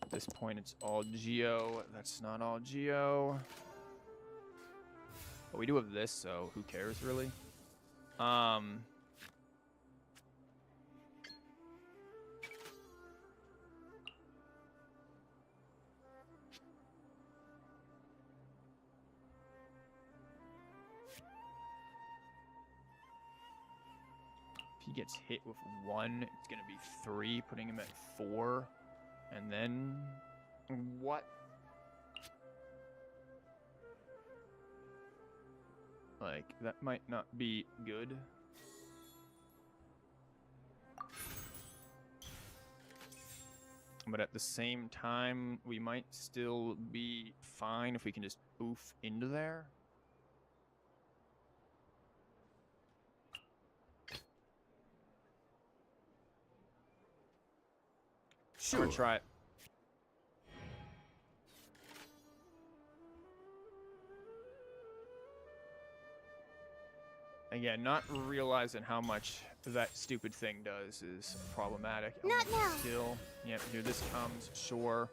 At this point, it's all Geo. That's not all Geo. But we do have this, so who cares, really? If he gets hit with 1, it's going to be 3, putting him at 4. And then... what? Like, that might not be good. But at the same time, we might still be fine if we can just oof into there. Sure. I'm gonna try it. Again, not realizing how much that stupid thing does is problematic. Not now. Still, yep, here this comes, sure.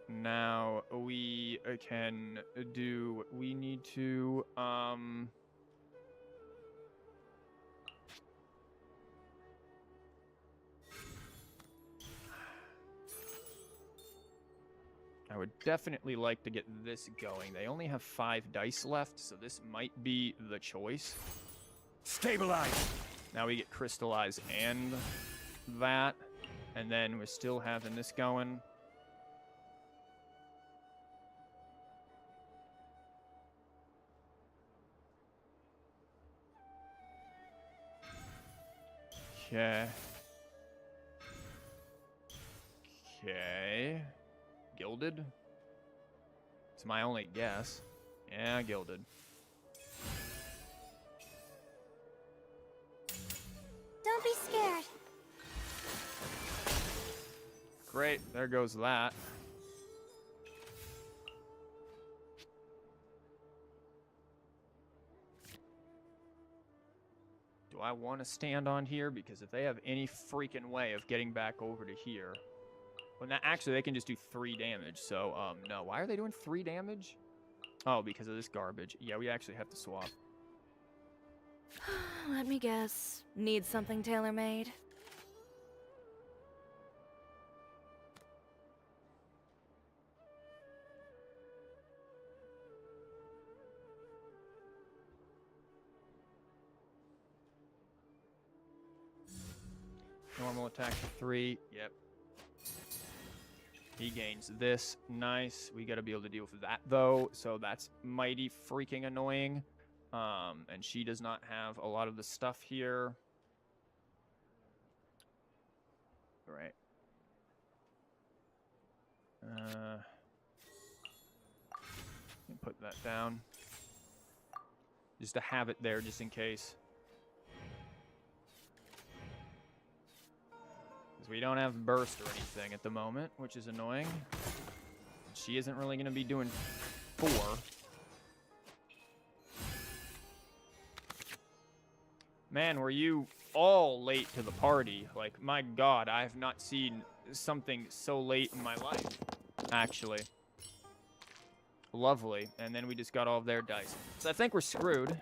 Now we can do, we need to, I would definitely like to get this going. They only have 5 dice left, so this might be the choice. Stabilize. Now we get crystallize and that, and then we're still having this going. Okay. Okay. Gilded? It's my only guess. Yeah, gilded. Don't be scared. Great, there goes that. Do I want to stand on here? Because if they have any freaking way of getting back over to here... Well, now, actually, they can just do 3 damage, so, no. Why are they doing 3 damage? Oh, because of this garbage. Yeah, we actually have to swap. Let me guess. Need something tailor-made? Normal attack for 3. Yep. He gains this. Nice. We gotta be able to deal with that, though, so that's mighty freaking annoying. And she does not have a lot of the stuff here. Right. Put that down. Just to have it there, just in case. We don't have burst or anything at the moment, which is annoying. She isn't really going to be doing 4. Man, were you all late to the party? Like, my god, I have not seen something so late in my life, actually. Lovely. And then we just got all of their dice. So I think we're screwed,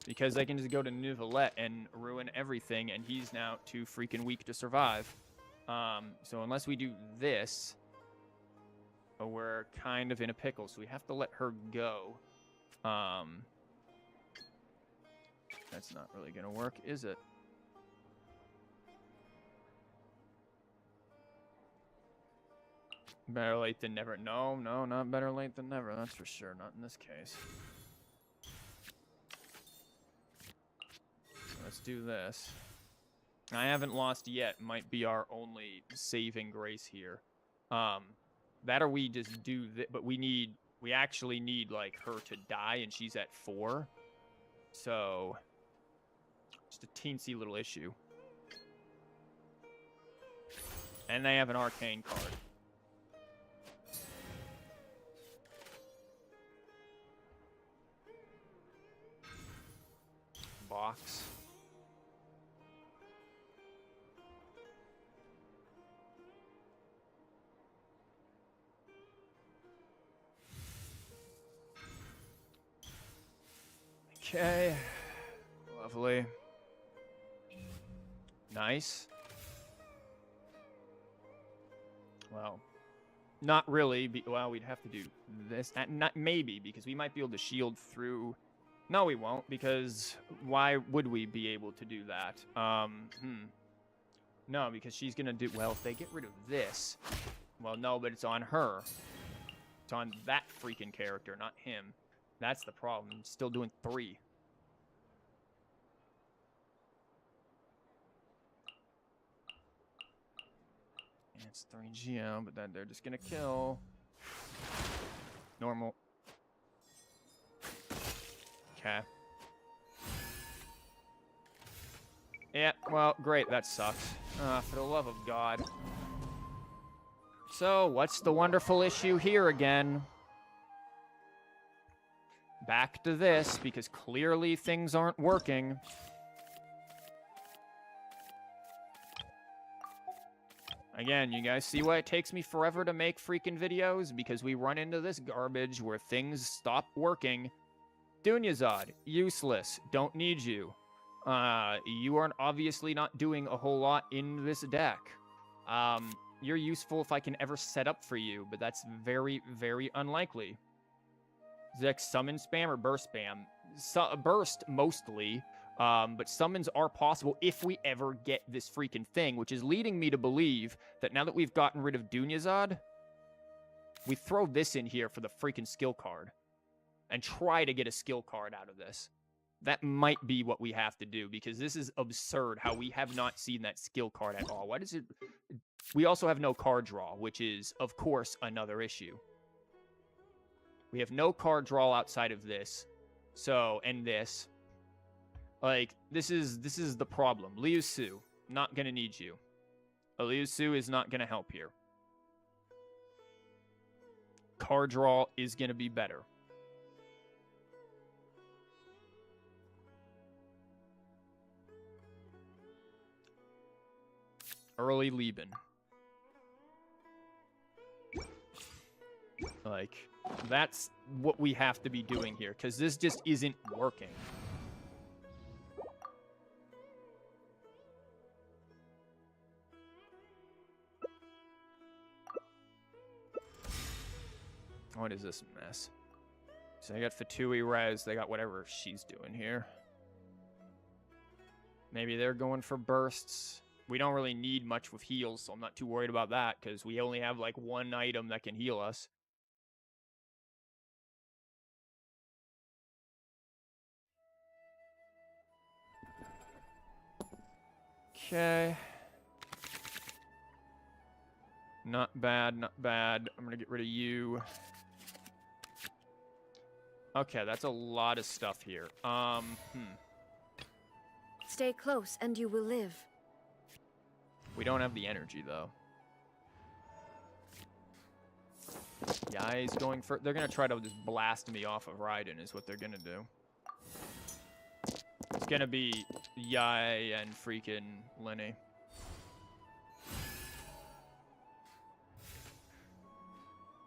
because they can just go to Novelty and ruin everything, and he's now too freaking weak to survive. So unless we do this, we're kind of in a pickle, so we have to let her go. That's not really gonna work, is it? Better late than never. No, not better late than never, that's for sure. Not in this case. So let's do this. I haven't lost yet. Might be our only saving grace here. That or we just do that, but we actually need, like, her to die, and she's at 4. So, just a teensy little issue. And they have an arcane card. Box. Okay, lovely. Nice. Well, not really. Well, we'd have to do this. Not maybe, because we might be able to shield through. No, we won't, because why would we be able to do that? No, because she's gonna do. Well, if they get rid of this, well, no, but it's on her. It's on that freaking character, not him. That's the problem. Still doing 3. It's 3 GM, but then they're just gonna kill. Normal. Okay. Yeah, well, great. That sucks. For the love of God. So, what's the wonderful issue here again? back to this, because clearly things aren't working. Again, you guys see why it takes me forever to make freaking videos? Because we run into this garbage where things stop working. Dunyazad, useless, don't need you. You are obviously not doing a whole lot in this deck. You're useful if I can ever set up for you, but that's very, very unlikely. Zex, summon spam or burst spam? Burst, mostly. But summons are possible if we ever get this freaking thing, which is leading me to believe that now that we've gotten rid of Dunyazad, we throw this in here for the freaking skill card and try to get a skill card out of this. That might be what we have to do, because this is absurd how we have not seen that skill card at all. Why does it... We also have no card draw, which is, of course, another issue. We have no card draw outside of this. So, and this. Like, this is the problem. Liu Su, not gonna need you. Liu Su is not gonna help here. Card draw is gonna be better. Early Lieben. Like, that's what we have to be doing here, because this just isn't working. What is this mess? So I got Fatui Rez, they got whatever she's doing here. Maybe they're going for bursts. We don't really need much with heals, so I'm not too worried about that, because we only have like one item that can heal us. Okay. Not bad, not bad. I'm gonna get rid of you. Okay, that's a lot of stuff here. Stay close and you will live. We don't have the energy, though. Yai's going for... They're gonna try to just blast me off of Raiden, is what they're gonna do. It's gonna be Yai and freaking Lenny.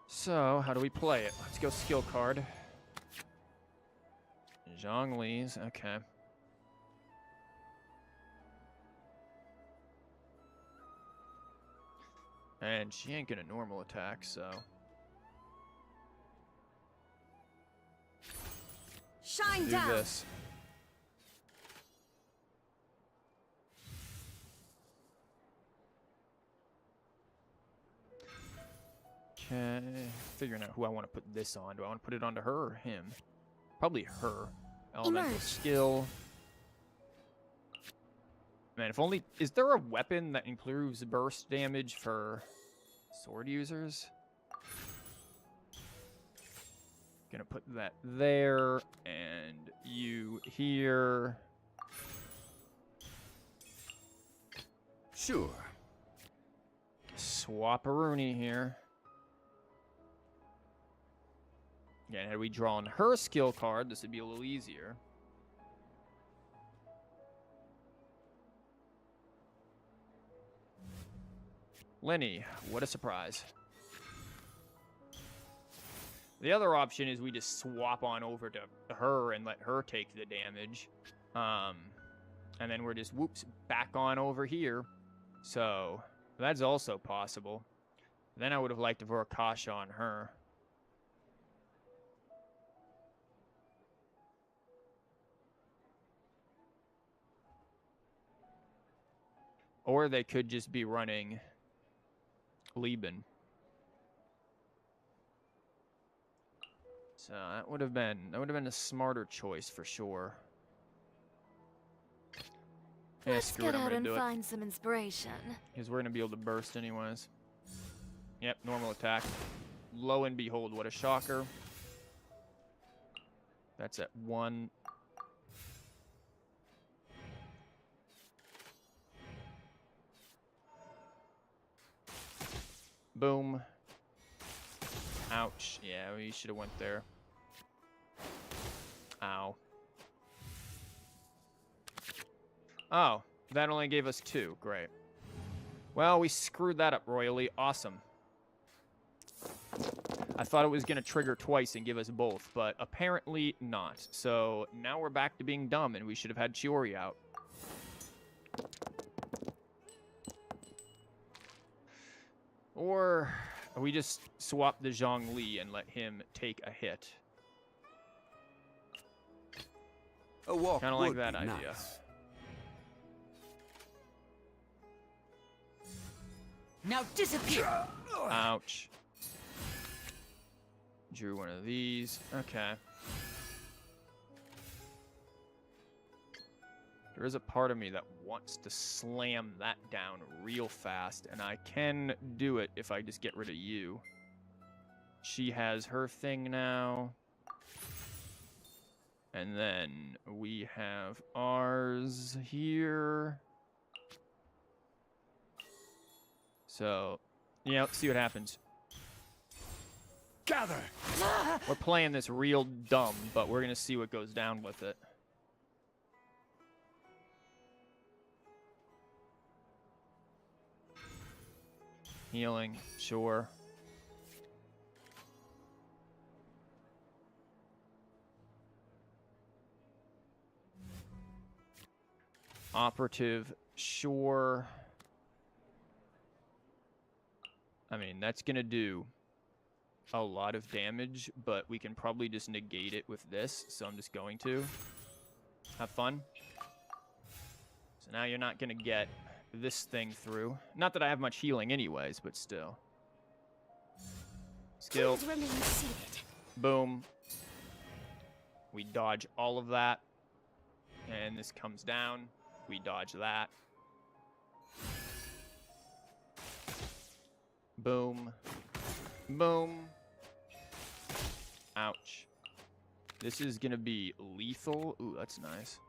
So, how do we play it? Let's go skill card. Zhongli's, okay. And she ain't gonna normal attack, so... Shine do down. this. Okay, figuring out who I want to put this on. Do I want to put it onto her or him? Probably her. Elemental Emerge. skill. Man, if only... Is there a weapon that improves burst damage for sword users? Gonna put that there, and you here. Sure. Swap-a-rooney here. Yeah, had we drawn her skill card, this would be a little easier. Lenny, what a surprise. The other option is we just swap on over to her and let her take the damage. And then we're just, whoops, back on over here. So, that's also possible. Then I would have liked to Vorakasha on her. Or they could just be running Lieben. So that would have been a smarter choice for sure. Yeah, Let's screw it, get I'm out gonna and do it. find some inspiration. Because we're gonna be able to burst anyways. Yep, normal attack. Lo and behold, what a shocker. That's at 1. Boom. Ouch. Yeah, we should have went there. Oh, that only gave us 2. Great. Well, we screwed that up royally. Awesome. I thought it was going to trigger twice and give us both, but apparently not. So now we're back to being dumb, and we should have had CHIORI out. Or we just swap the Zhongli and let him take a hit. A walk Kind of like would that be idea. nice. Now disappear. Ouch. Drew one of these. Okay. There is a part of me that wants to slam that down real fast, and I can do it if I just get rid of you. She has her thing now. And then we have ours here. So, yeah, let's see what happens. Gather. We're playing this real dumb, but we're going to see what goes down with it. Healing, sure. Operative, sure. I mean, that's going to do a lot of damage, but we can probably just negate it with this, so I'm just going to. Have fun. So now you're not going to get this thing through. Not that I have much healing anyways, but still. Skill. Please remain seated. Boom. We dodge all of that. And this comes down. We dodge that. Boom. Boom. Ouch. This is going to be lethal. Ooh, that's nice.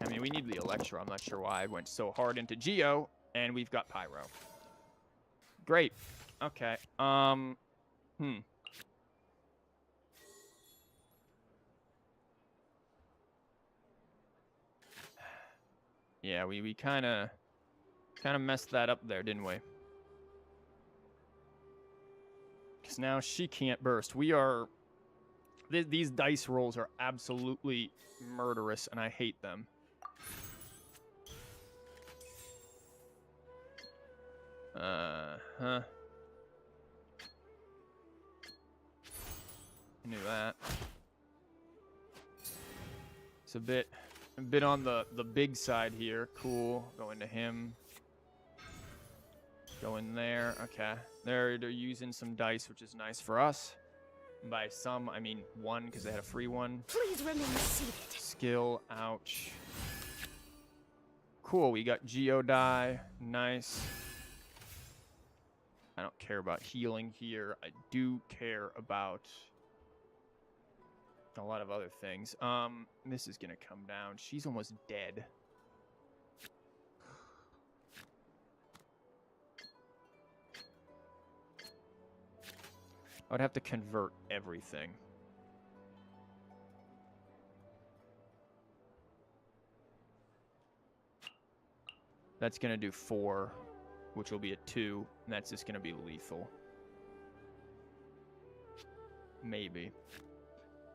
I mean, we need the Electro. I'm not sure why I went so hard into Geo, and we've got Pyro. Great. Okay. Yeah, we kind of messed that up there, didn't we? Because now she can't burst. We are... These dice rolls are absolutely murderous, and I hate them. I knew that. It's a bit on the big side here. Cool. Going to him. Going there. Okay. They're using some dice, which is nice for us. By some, I mean one, because they had a free one. Please remain seated. Skill, ouch. Cool, we got Geo die. Nice. I don't care about healing here. I do care about a lot of other things. This is gonna come down. She's almost dead. I would have to convert everything. That's going to do 4, which will be a 2, and that's just going to be lethal. Maybe.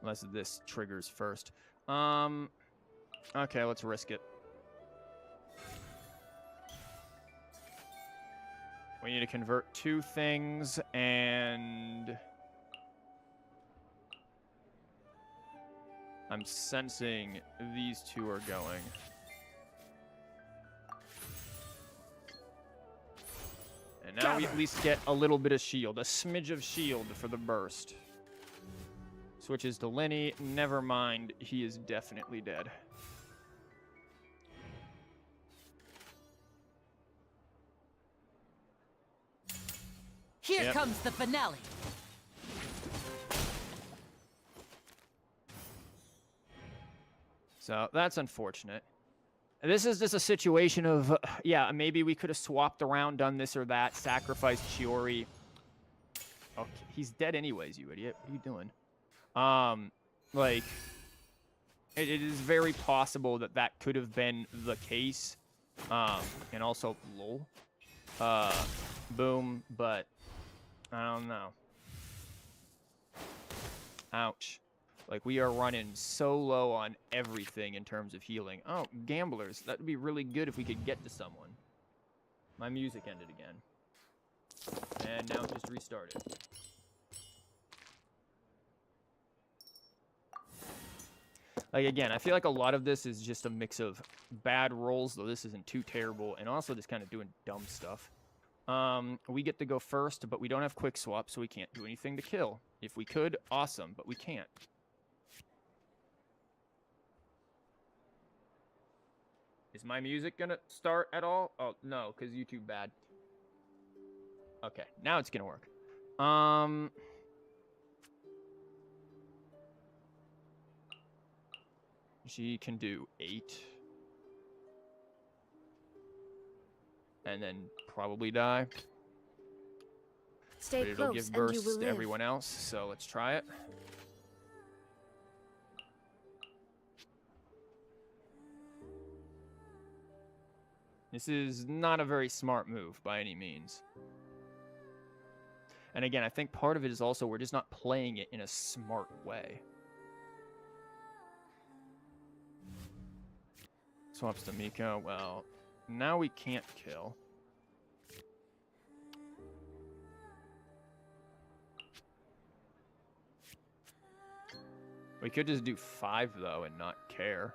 Unless this triggers first. Okay, let's risk it. We need to convert 2 things, and I'm sensing these 2 are going. And now we at least get a little bit of shield, a smidge of shield for the burst. Switches to Lenny. Never mind, he is definitely dead. Here comes the finale. So that's unfortunate. This is just a situation of, yeah, maybe we could have swapped around, done this or that, sacrificed CHIORI. Okay, he's dead anyways, you idiot. What are you doing? Like, it is very possible that that could have been the case. And also, lol. Boom, but I don't know. Ouch. Like, we are running so low on everything in terms of healing. Oh, gamblers. That would be really good if we could get to someone. My music ended again. And now it just restarted. Like, again, I feel like a lot of this is just a mix of bad rolls, though this isn't too terrible, and also just kind of doing dumb stuff. We get to go first, but we don't have quick swap, so we can't do anything to kill. If we could, awesome, but we can't. Is my music gonna start at all? Oh, no, because YouTube bad. Okay, now it's gonna work. She can do 8. And then probably die. Stay But it'll close give and you bursts will to live. everyone else, so let's try it. This is not a very smart move by any means. And again, I think part of it is also we're just not playing it in a smart way. Swaps to Mika. Well, now we can't kill. We could just do 5, though, and not care.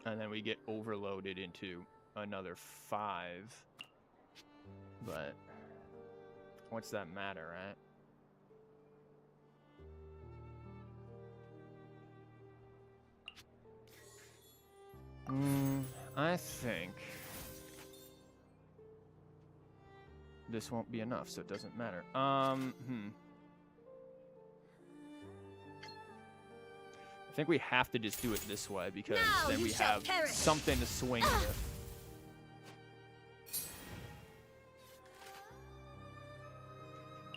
And then we get overloaded into another 5. But what's that matter, right? I think this won't be enough, so it doesn't matter. I think we have to just do it this way because Now then you we shall have perish. something to swing with.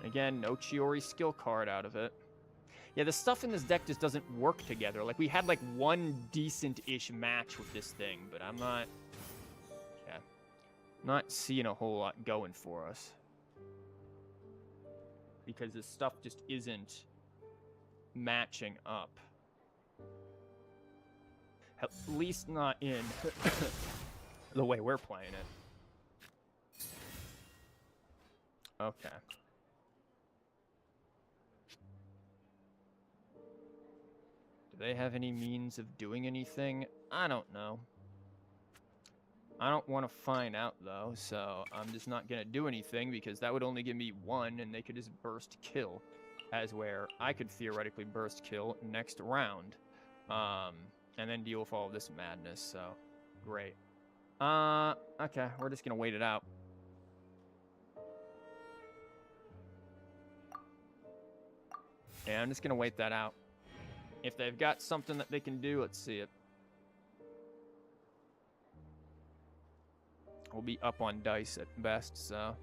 Again, no CHIORI skill card out of it. Yeah, the stuff in this deck just doesn't work together. Like, we had, like, one decent-ish match with this thing, but I'm not... Yeah. Not seeing a whole lot going for us. Because this stuff just isn't matching up. At least not in the way we're playing it. Okay. Do they have any means of doing anything? I don't know. I don't want to find out, though, so I'm just not going to do anything because that would only give me 1, and they could just burst kill, as where I could theoretically burst kill next round, and then deal with all of this madness, so great. Okay, we're just going to wait it out. Yeah, I'm just going to wait that out. If they've got something that they can do, let's see it. We'll be up on dice at best, so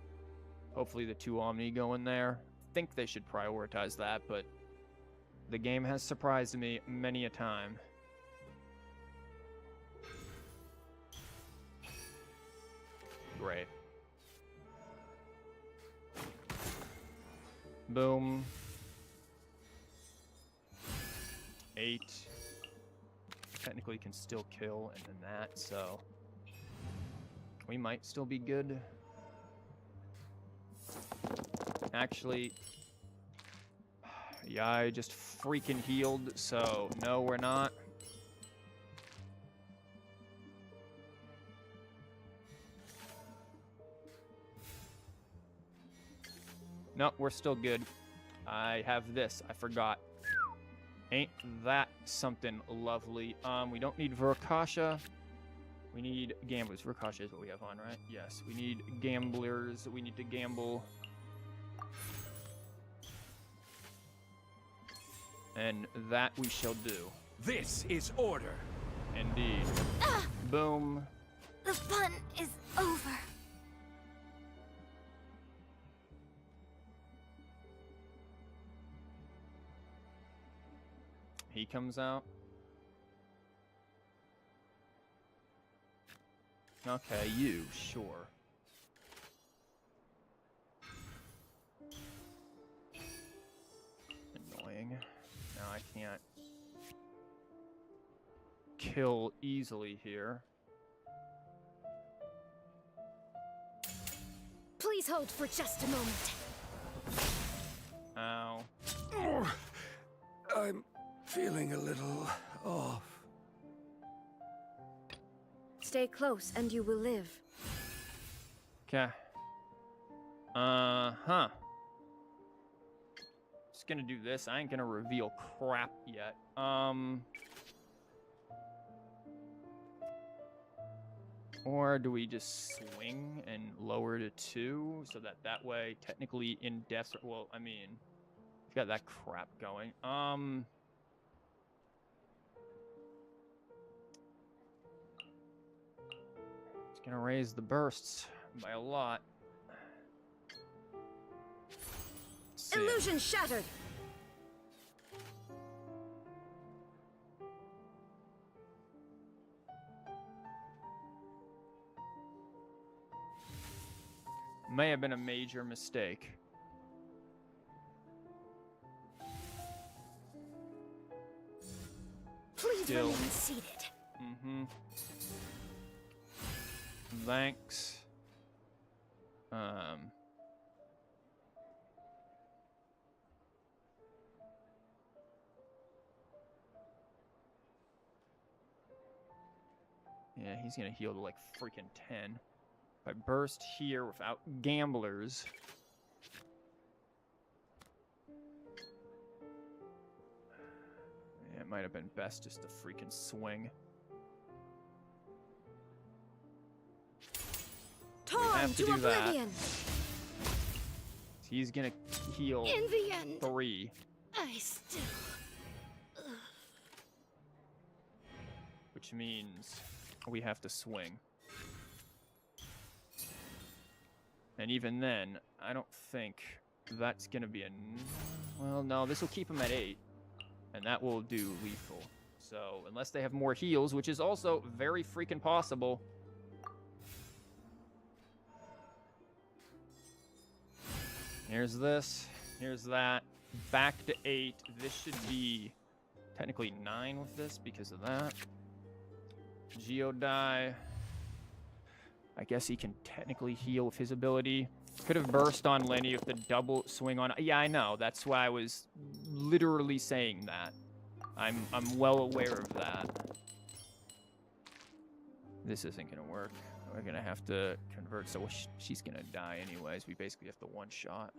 hopefully the 2 Omni go in there. I think they should prioritize that, but the game has surprised me many a time. Great. Boom. 8. Technically can still kill, and then that, so we might still be good. Actually, yeah, I just freaking healed, so no, we're not. No, we're still good. I have this. I forgot. Ain't that something lovely? We don't need Verkasha. We need gamblers. Verkasha is what we have on, right? Yes, we need gamblers. We need to gamble. And that we shall do. This is order. Indeed. Boom. The fun is over. He comes out. Okay, you, sure. Annoying. Now I can't kill easily here. Please hold for just a moment. Ow. I'm feeling a little off. Stay close and you will live. Okay. Huh. Just gonna do this. I ain't gonna reveal crap yet. Or do we just swing and lower to 2 so that way technically in death? Well, I mean, we've got that crap going. It's gonna raise the bursts by a lot. See. Illusion shattered. May have been a major mistake. Please Still. remain seated. Mm-hmm. Thanks. Yeah, he's gonna heal to like freaking 10. If I burst here without gamblers. Yeah, it might have been best just to freaking swing. Torn have to to do that. oblivion. He's gonna heal In the end, 3. I still. Which means we have to swing. And even then, I don't think that's gonna be well, no, this will keep him at 8. And that will do lethal. So, unless they have more heals, which is also very freaking possible. Here's this. Here's that. Back to 8. This should be technically 9 with this because of that. Geodie. I guess he can technically heal with his ability. Could have burst on Lenny with the double swing on. Yeah, I know. That's why I was literally saying that. I'm well aware of that. This isn't gonna work. We're gonna have to convert. So she's gonna die anyways. We basically have to one shot.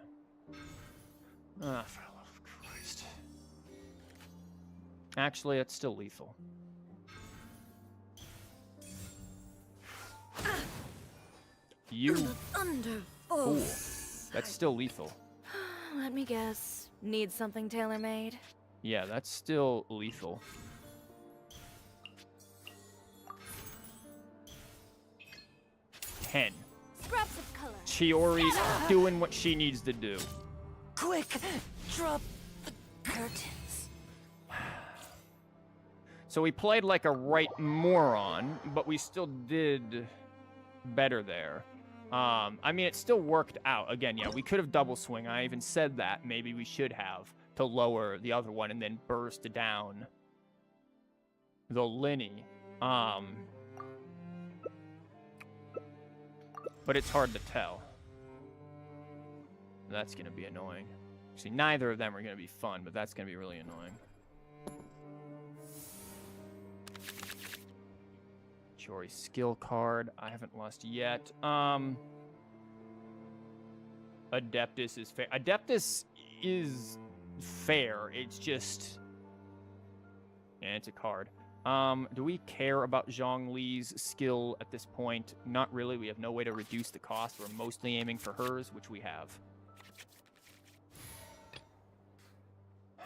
Ah, for the love of Christ. Actually, it's still lethal. You. The thunder Cool. falls. That's still lethal. Let me guess. Need something tailor-made? Yeah, that's still lethal. Ten. Scraps of color. Chiori doing what she needs to do. Quick, drop the curtains. So we played like a right moron, but we still did better there. I mean, it still worked out. Again, yeah, we could have double swing. I even said that. Maybe we should have to lower the other one and then burst down the Linny. But it's hard to tell. That's going to be annoying. See, neither of them are going to be fun, but that's going to be really annoying. Chiori skill card. I haven't lost yet. Adeptus is fair. Adeptus is fair. It's just... Yeah, it's a card. Do we care about Zhongli's skill at this point? Not really. We have no way to reduce the cost. We're mostly aiming for hers, which we have.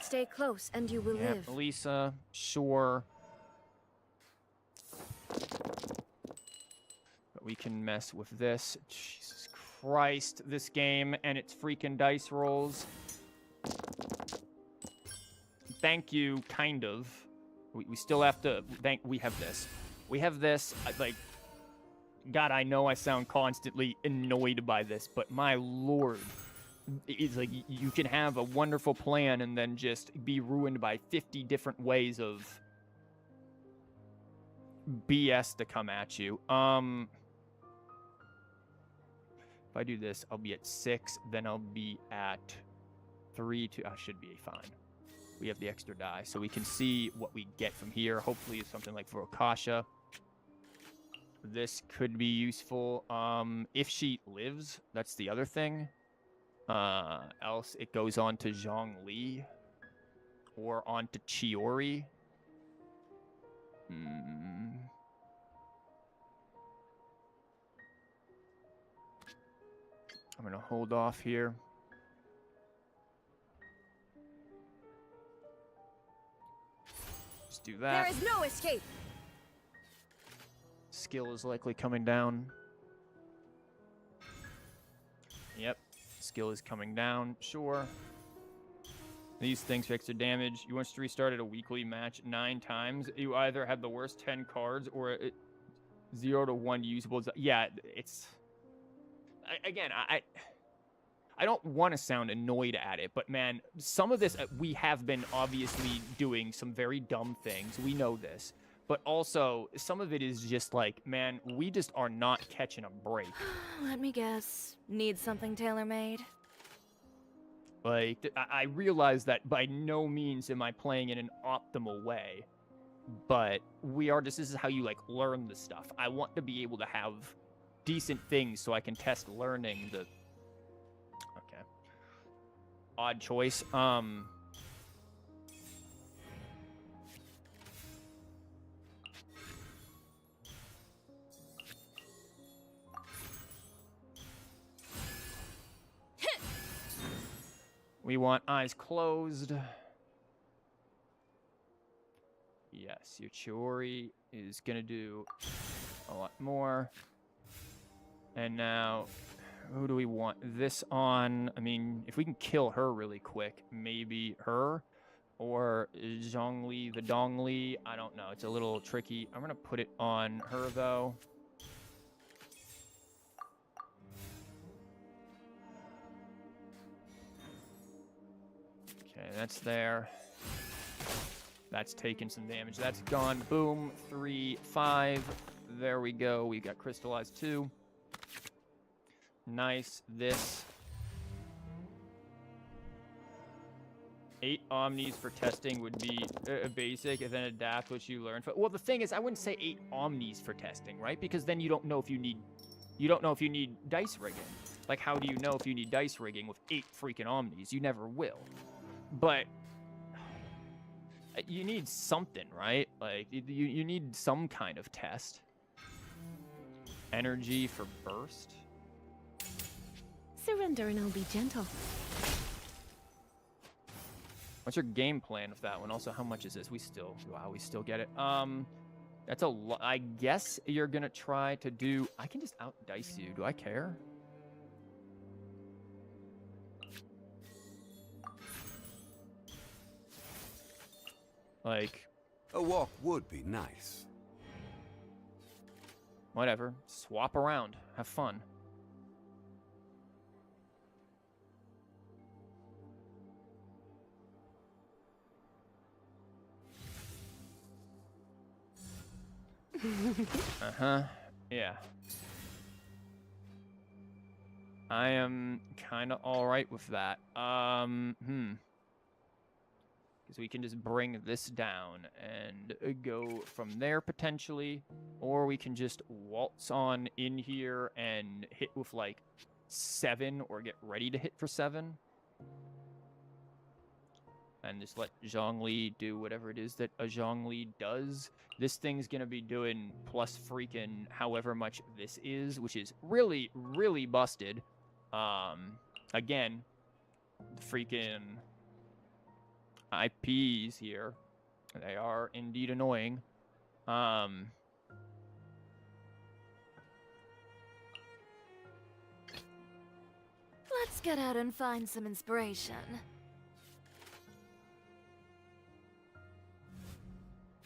Stay close and you will Yeah, live. Lisa, sure. we can mess with this. Jesus Christ, this game and its freaking dice rolls. Thank you, kind of. We still have to we have this. We have this, like, God, I know I sound constantly annoyed by this, but my lord. It's like you can have a wonderful plan and then just be ruined by 50 different ways of BS to come at you. If I do this, I'll be at 6, then I'll be at 3, 2. I should be fine. We have the extra die, so we can see what we get from here. Hopefully it's something like for Akasha. This could be useful. If she lives, that's the other thing. Else it goes on to Zhongli or on to CHIORI. I'm gonna hold off here. Just do that. There is no escape. Skill is likely coming down. Yep. Skill is coming down. Sure. These things fix their damage. You want to restart at a weekly match 9 times. You either have the worst 10 cards or 0 to 1 usables. Yeah, it's... I don't want to sound annoyed at it, but man, some of this, we have been obviously doing some very dumb things. We know this. But also, some of it is just like, man, we just are not catching a break. Let me guess. Need something tailor-made? Like, I realize that by no means am I playing in an optimal way. But we are just, this is how you, like, learn the stuff. I want to be able to have decent things so I can test learning the... Okay. Odd choice. We want eyes closed. Yes, your CHIORI is going to do a lot more. And now, who do we want this on? I mean, if we can kill her really quick, maybe her. Or Zhongli the Dongli. I don't know. It's a little tricky. I'm going to put it on her, though. Okay, that's there. That's taken some damage. That's gone. Boom. 3, 5. There we go. We got crystallized 2. Nice. This. 8 omnis for testing would be basic, and then adapt what you learn. Well, the thing is, I wouldn't say 8 omnis for testing, right? Because then you don't know if you need, dice rigging. Like, how do you know if you need dice rigging with 8 freaking omnis? You never will. But you need something, right? Like, you need some kind of test. Energy for burst. Surrender and I'll be gentle. What's your game plan with that one? Also, how much is this? We still get it. That's a lot. I guess you're gonna try to do... I can just out-dice you. Do I care? Like... A walk would be nice. Whatever. Swap around. Have fun. Uh-huh. Yeah. I am kind of all right with that. Because we can just bring this down and go from there potentially, or we can just waltz on in here and hit with like 7 or get ready to hit for 7. And just let Zhongli do whatever it is that a Zhongli does. This thing's gonna be doing plus freaking however much this is, which is really, really busted. Again, the freaking IPs here, they are indeed annoying. get out and find some inspiration.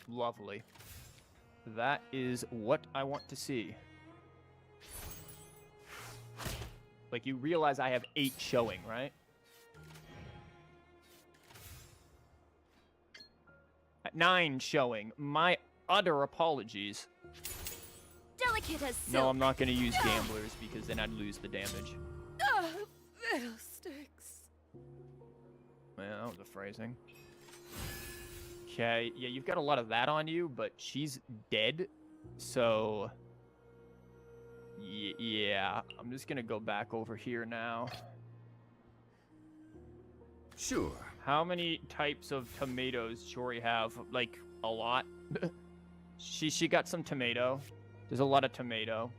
Lovely. That is what I want to see. Like, you realize I have 8 showing, right? At 9 showing. My utter apologies. Delicate as silk. No, I'm not going to use gamblers because then I'd lose the damage. Fiddlesticks. Man, that was a phrasing. Okay, yeah, you've got a lot of that on you, but she's dead, so... Yeah, I'm just gonna go back over here now. Sure. How many types of tomatoes Chiori have? Like, a lot? She got some tomato. There's a lot of tomato.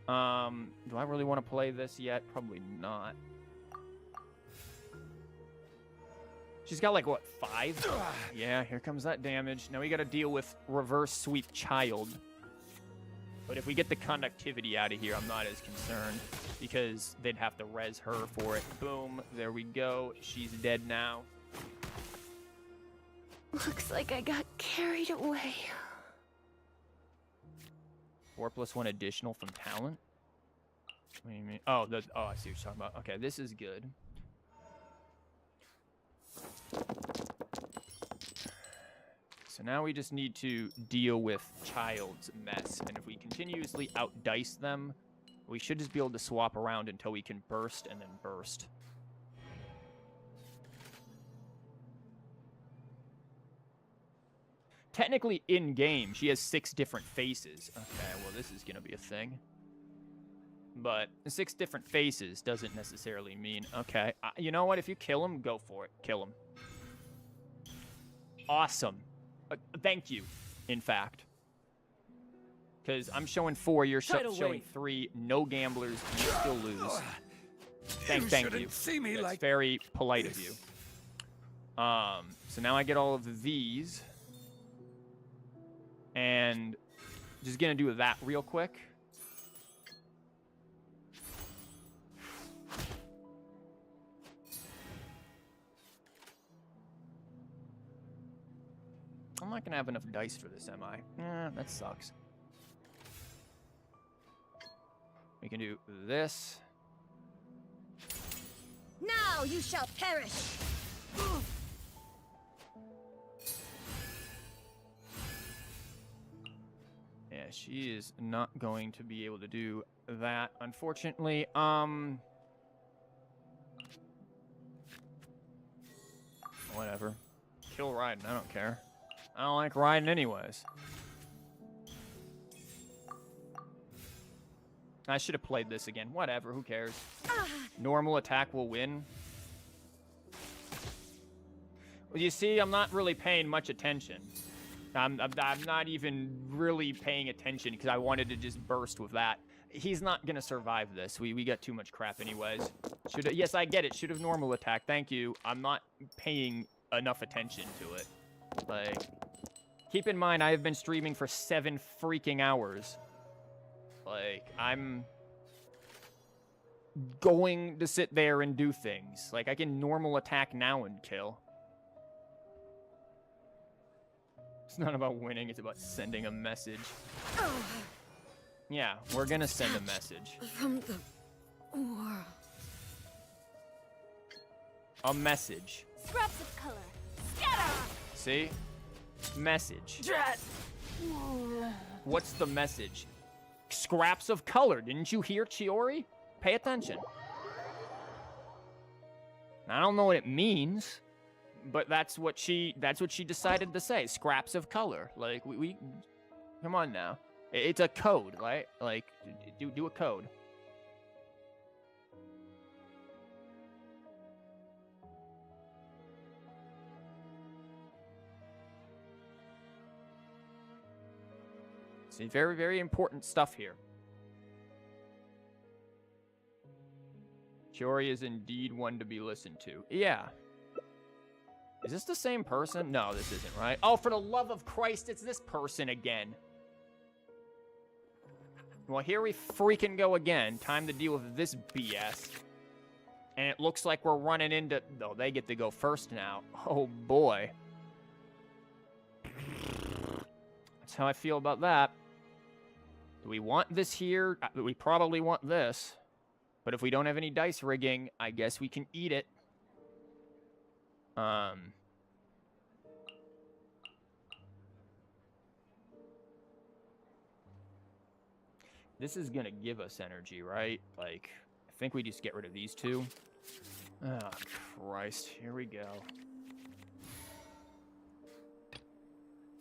Do I really want to play this yet? Probably not. She's got like, what, 5? Yeah, here comes that damage. Now we gotta deal with reverse sweep child. But if we get the conductivity out of here, I'm not as concerned because they'd have to res her for it. Boom, there we go. She's dead now. Looks like I got carried away. 4+1 additional from talent? What do you mean? Oh, I see what you're talking about. Okay, this is good. So now we just need to deal with Child's mess, and if we continuously outdice them, we should just be able to swap around until we can burst and then burst. Technically, in-game, she has 6 different faces. Okay, well, this is going to be a thing. But 6 different faces doesn't necessarily mean... Okay, you know what? If you kill him, go for it. Kill him. Awesome. Thank you, in fact. Because I'm showing 4, you're showing 3. No gamblers, you still lose. Thank you. See me That's like very polite of you. So now I get all of these. And just gonna do that real quick. I'm not gonna have enough dice for this, am I? That sucks. We can do this. Now you shall perish. Yeah, she is not going to be able to do that, unfortunately. Whatever. Kill Raiden, I don't care. I don't like Raiden anyways. I should have played this again. Whatever, who cares? Normal attack will win. Well, you see, I'm not really paying much attention. I'm not even really paying attention because I wanted to just burst with that. He's not going to survive this. We got too much crap anyways. Yes, I get it. Should have normal attack. Thank you. I'm not paying enough attention to it. Like, keep in mind, I have been streaming for 7 freaking hours. Like, I'm going to sit there and do things. Like, I can normal attack now and kill. It's not about winning, it's about sending a message. Yeah, we're gonna send a message. From the world. A message. Scraps of color. Scatter! See? Message. Drat! What's the message? Scraps of color. Didn't you hear, Chiori? Pay attention. I don't know what it means, but that's what she decided to say. Scraps of color. Like, we come on now. It's a code, right? Like, do a code. See, very, very important stuff here. Chiori is indeed one to be listened to. Yeah. Is this the same person? No, this isn't, right? Oh, for the love of Christ, it's this person again. Well, here we freaking go again. Time to deal with this BS. And it looks like we're running into... Oh, they get to go first now. Oh, boy. That's how I feel about that. Do we want this here? We probably want this. But if we don't have any dice rigging, I guess we can eat it. This is going to give us energy, right? Like, I think we just get rid of these two. Oh, Christ. Here we go.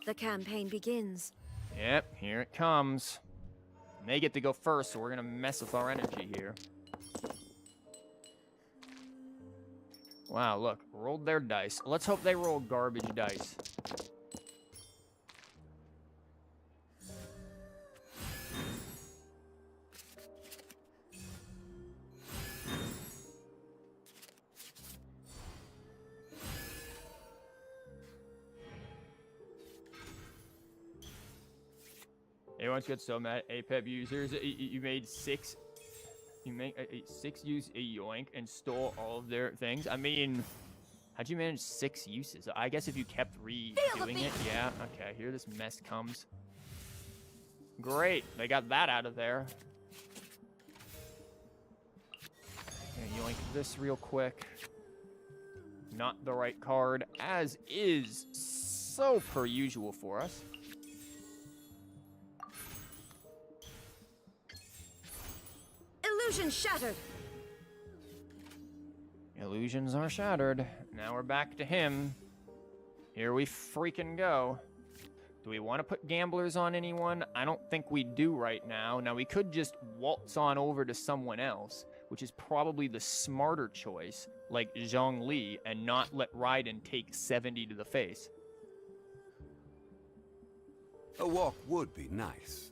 The campaign begins. Yep, here it comes. And they get to go first, so we're going to mess with our energy here. Wow, look. Rolled their dice. Let's hope they roll garbage dice. Everyone's got so mad. APEP users, you made six. You make six use a yoink and stole all of their things. I mean, how'd you manage 6 uses? I guess if you kept redoing it, yeah. Okay, here this mess comes. Great, they got that out of there. Okay, yoink this real quick. Not the right card, as is so per usual for us. Illusion shattered. Illusions are shattered. Now we're back to him. Here we freaking go. Do we want to put gamblers on anyone? I don't think we do right now. Now we could just waltz on over to someone else, which is probably the smarter choice, like Zhongli, and not let Raiden take 70 to the face. A walk would be nice.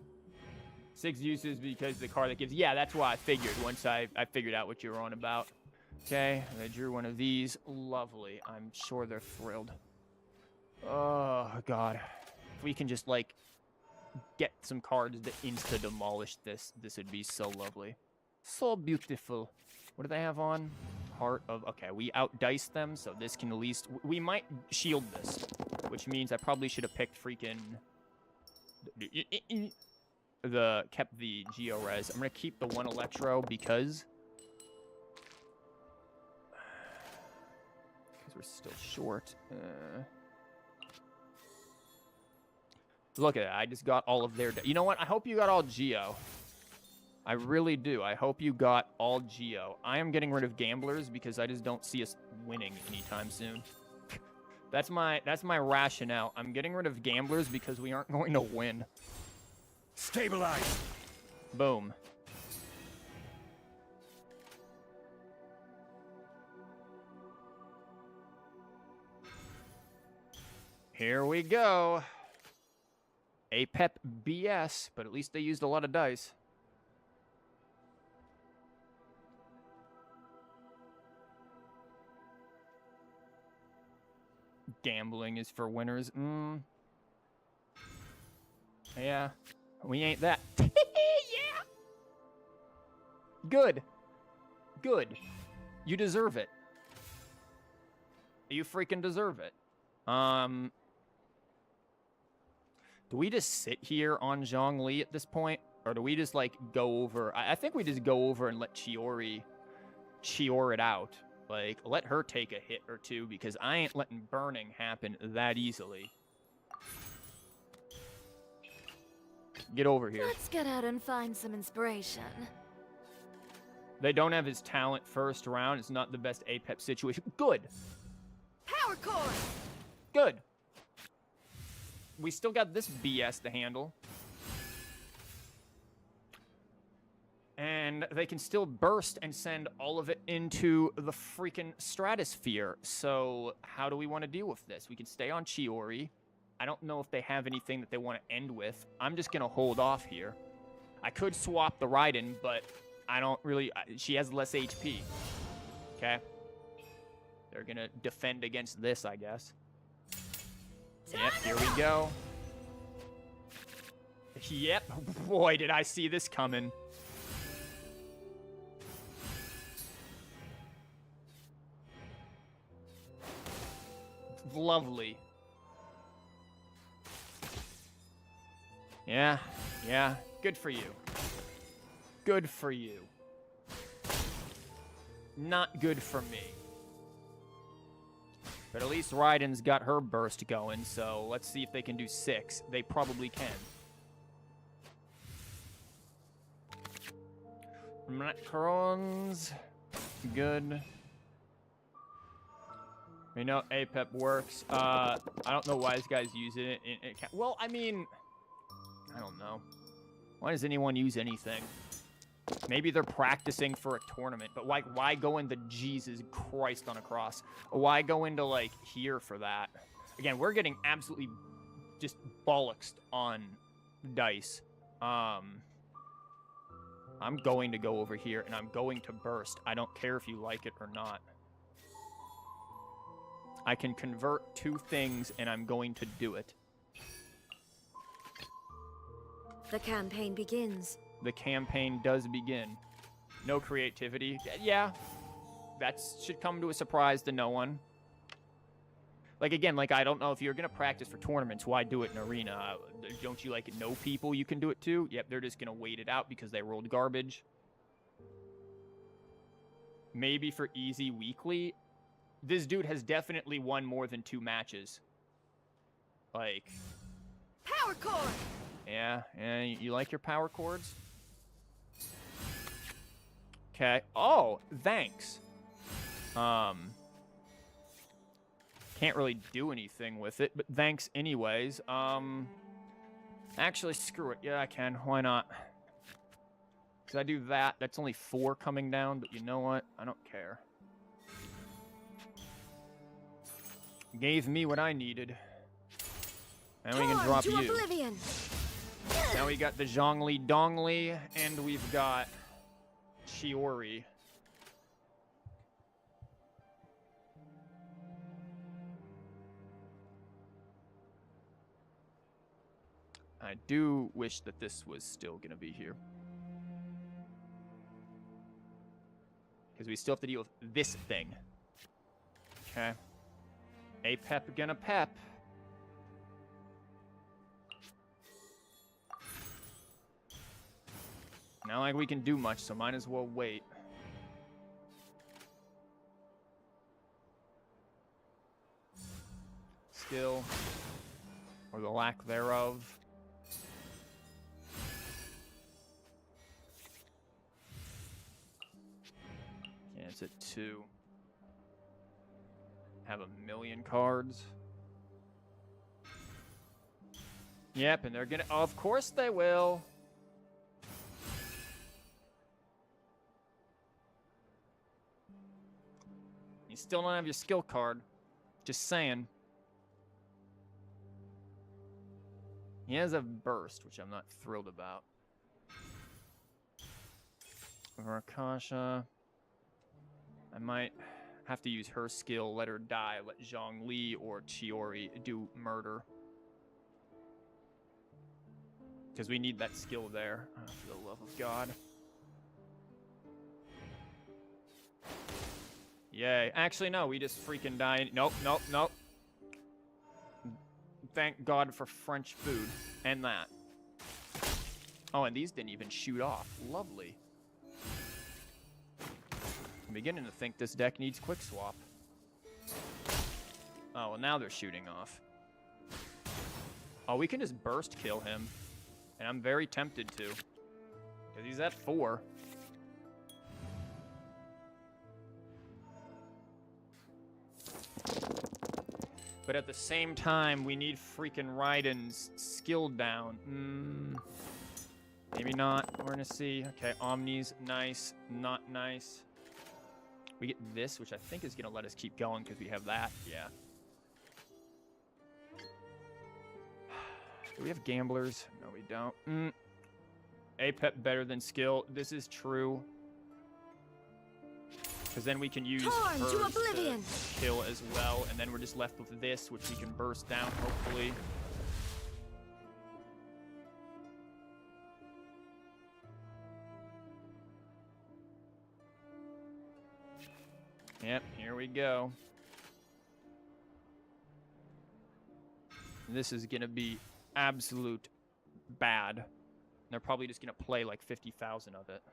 6 uses because the card that gives... Yeah, that's why I figured once I figured out what you were on about. Okay, I drew one of these. Lovely. I'm sure they're thrilled. Oh, God. If we can just, like, get some cards that insta-demolish this, this would be so lovely. So beautiful. What do they have on? Heart of... Okay, we outdiced them, so this can at least... We might shield this, which means I probably should have picked freaking... kept the Geo-Res. I'm gonna keep the 1 Electro because we're still short. Look at it. I just got all of their... You know what? I hope you got all Geo. I really do. I hope you got all Geo. I am getting rid of gamblers because I just don't see us winning anytime soon. That's my rationale. I'm getting rid of gamblers because we aren't going to win. Stabilize. Boom. Here we go. APEP BS, but at least they used a lot of dice. Gambling is for winners. Yeah. We ain't that. Yeah. Good. Good. You deserve it. You freaking deserve it. Do we just sit here on Zhongli at this point? Or do we just, like, go over... I think we just go over and let CHIORI it out. Like, let her take a hit or two, because I ain't letting burning happen that easily. Get over here. Let's get out and find some inspiration. They don't have his talent first round. It's not the best APEP situation. Good. Power core. Good. We still got this BS to handle. And they can still burst and send all of it into the freaking stratosphere. So how do we want to deal with this? We can stay on CHIORI. I don't know if they have anything that they want to end with. I'm just going to hold off here. I could swap the Raiden, but I don't really... She has less HP. Okay. They're going to defend against this, I guess. Yep, here we go. Yep. Boy, did I see this coming. Lovely. Yeah, yeah. Good for you. Good for you. Not good for me. But at least Raiden's got her burst going, so let's see if they can do 6. They probably can. Macrons. Good. You know, APEP works. I don't know why this guy's using it. Well, I mean, I don't know. Why does anyone use anything? Maybe they're practicing for a tournament, but like, why go into Jesus Christ on a cross? Why go into, like, here for that? Again, we're getting absolutely just bollocksed on dice. I'm going to go over here, and I'm going to burst. I don't care if you like it or not. I can convert 2 things, and I'm going to do it. The campaign begins. The campaign does begin. No creativity. Yeah, that should come to a surprise to no one. Like, again, like, I don't know if you're going to practice for tournaments, why do it in arena? Don't you, like, know people you can do it to? Yep, they're just going to wait it out because they rolled garbage. Maybe for easy weekly. This dude has definitely won more than 2 matches. Like... Power cord! Yeah, you like your power chords? Okay. Oh, thanks. Can't really do anything with it, but thanks anyways. Actually, screw it. Yeah, I can. Why not? Because I do that. That's only 4 coming down, but you know what? I don't care. Gave me what I needed. And we can drop you. Oblivion. Now we got the Zhongli Dongli, and we've got CHIORI. I do wish that this was still going to be here. Because we still have to deal with this thing. Okay. A pep gonna pep. Not like we can do much, so might as well wait. Skill. Or the lack thereof. Yeah, it's at 2. Have 1,000,000 cards. Yep, and they're gonna... Of course they will. You still don't have your skill card. Just saying. He has a burst, which I'm not thrilled about. Rakasha. I might have to use her skill, let her die, let Zhongli or CHIORI do murder. Because we need that skill there, for the love of God. Yay. Actually, no, we just freaking die. Nope, nope, nope. Thank God for French food. And that. Oh, and these didn't even shoot off. Lovely. I'm beginning to think this deck needs quick swap. Oh, well, now they're shooting off. Oh, we can just burst kill him. And I'm very tempted to. Because he's at 4. But at the same time, we need freaking Raiden's skill down. Maybe not. We're gonna see. Okay, Omni's nice. Not nice. We get this, which I think is gonna let us keep going because we have that. Yeah. Do we have gamblers? No, we don't. APEP better than skill. This is true. Because then we can use hers to kill as well, and then we're just left with this, which we can burst down, hopefully. Yep, here we go. This is going to be absolute bad. They're probably just going to play like 50,000 of it.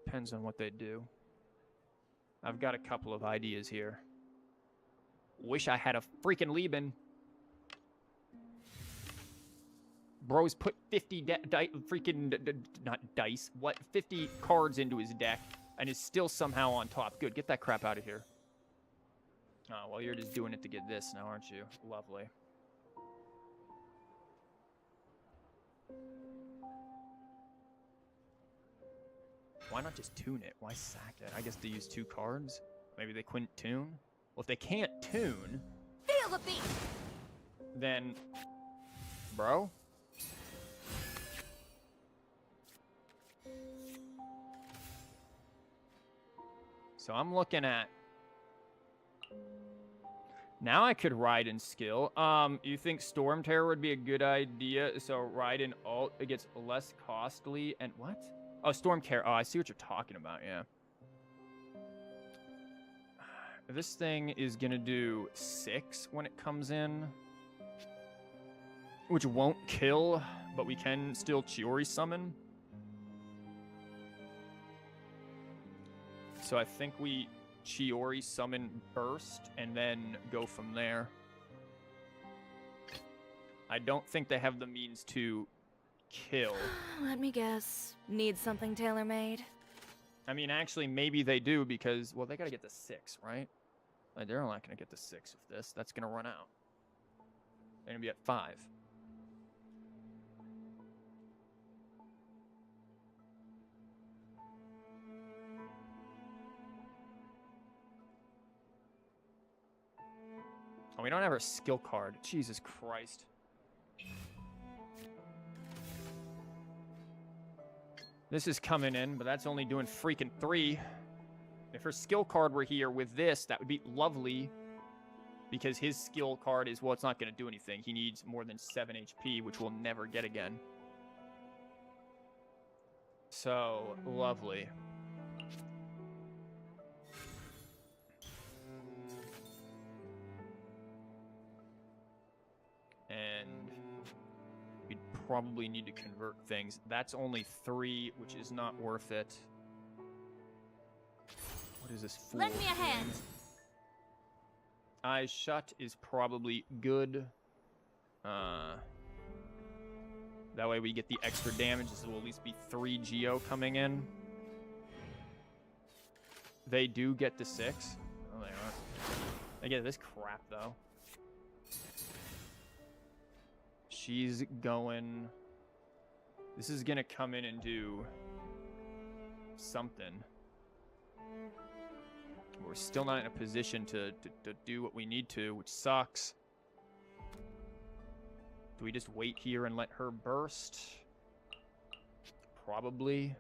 Depends on what they do. I've got a couple of ideas here. Wish I had a freaking Lieben. Bro's put 50 not dice, what, 50 cards into his deck and is still somehow on top. Good, get that crap out of here. Oh, well, you're just doing it to get this now, aren't you? Lovely. Why not just tune it? Why sack it? I guess they use 2 cards. Maybe they couldn't tune. Well, if they can't tune, Feel the beat! then, bro. So I'm looking at. Now I could ride in skill. You think Storm Terror would be a good idea? So ride in alt, it gets less costly. And what? Oh, Storm Terror. Oh, I see what you're talking about. Yeah. This thing is gonna do 6 when it comes in, which won't kill, but we can still CHIORI summon. So I think we CHIORI summon burst and then go from there. I don't think they have the means to kill. Let me guess. Need something tailor-made? I mean, actually, maybe they do because, well, they gotta get the 6, right? Like, they're not gonna get the 6 of this. That's gonna run out. They're gonna be at 5. Oh, we don't have our skill card. Jesus Christ. This is coming in, but that's only doing freaking 3. If her skill card were here with this, that would be lovely. Because his skill card is, well, it's not going to do anything. He needs more than 7 HP, which we'll never get again. So, lovely. And we'd probably need to convert things. That's only 3, which is not worth it. What is this for? Lend me a hand. Eyes shut is probably good. That way we get the extra damage. This will at least be 3 Geo coming in. They do get the 6. Oh, they are. They get this crap, though. She's going... This is going to come in and do something. We're still not in a position to do what we need to, which sucks. Do we just wait here and let her burst? Probably.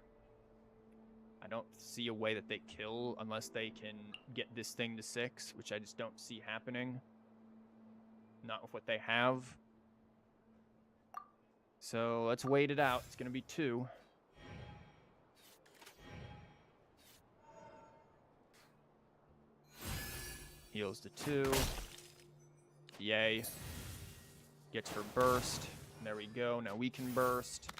I don't see a way that they kill unless they can get this thing to 6, which I just don't see happening. Not with what they have. So let's wait it out. It's going to be 2. Heals to 2. Yay. Gets her burst. There we go. Now we can burst.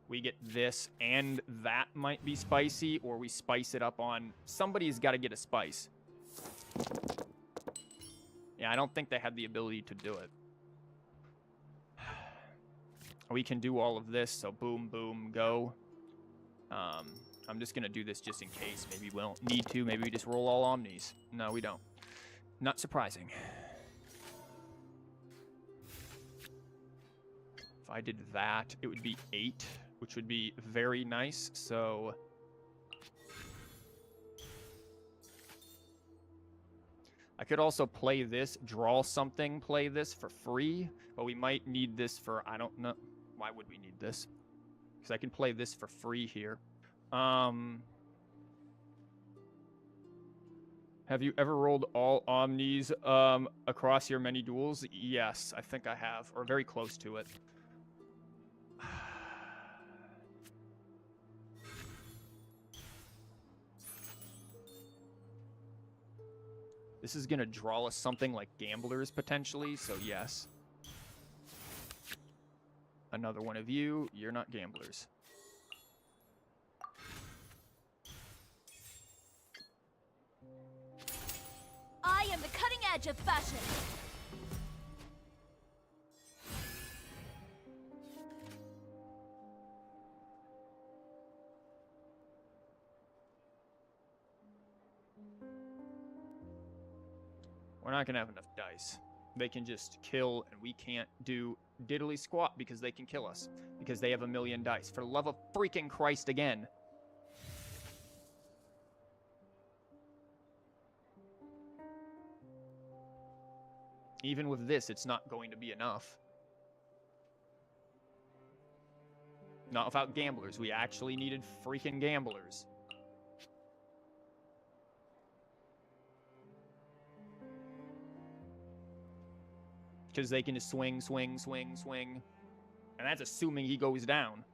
We get this, and that might be spicy, or we spice it up on... Somebody's got to get a spice. Yeah, I don't think they have the ability to do it. We can do all of this, so boom, boom, go. I'm just going to do this just in case. Maybe we don't need to. Maybe we just roll all Omnis. No, we don't. Not surprising. If I did that, it would be 8, which would be very nice. So... I could also play this, draw something, play this for free, but we might need this for, I don't know. Why would we need this? Because I can play this for free here. I Have you ever rolled all omnis across your many duels? Yes, I think I have, or very close to it. This is gonna draw us something like gamblers potentially, so yes. Another one of you, you're not gamblers. I am the cutting edge of fashion. We're not gonna have enough dice. They can just kill, and we can't do diddly squat because they can kill us. Because they have 1,000,000 dice. For the love of freaking Christ again. Even with this, it's not going to be enough. Not without gamblers. We actually needed freaking gamblers. Because they can just swing, swing, swing, swing. And that's assuming he goes down.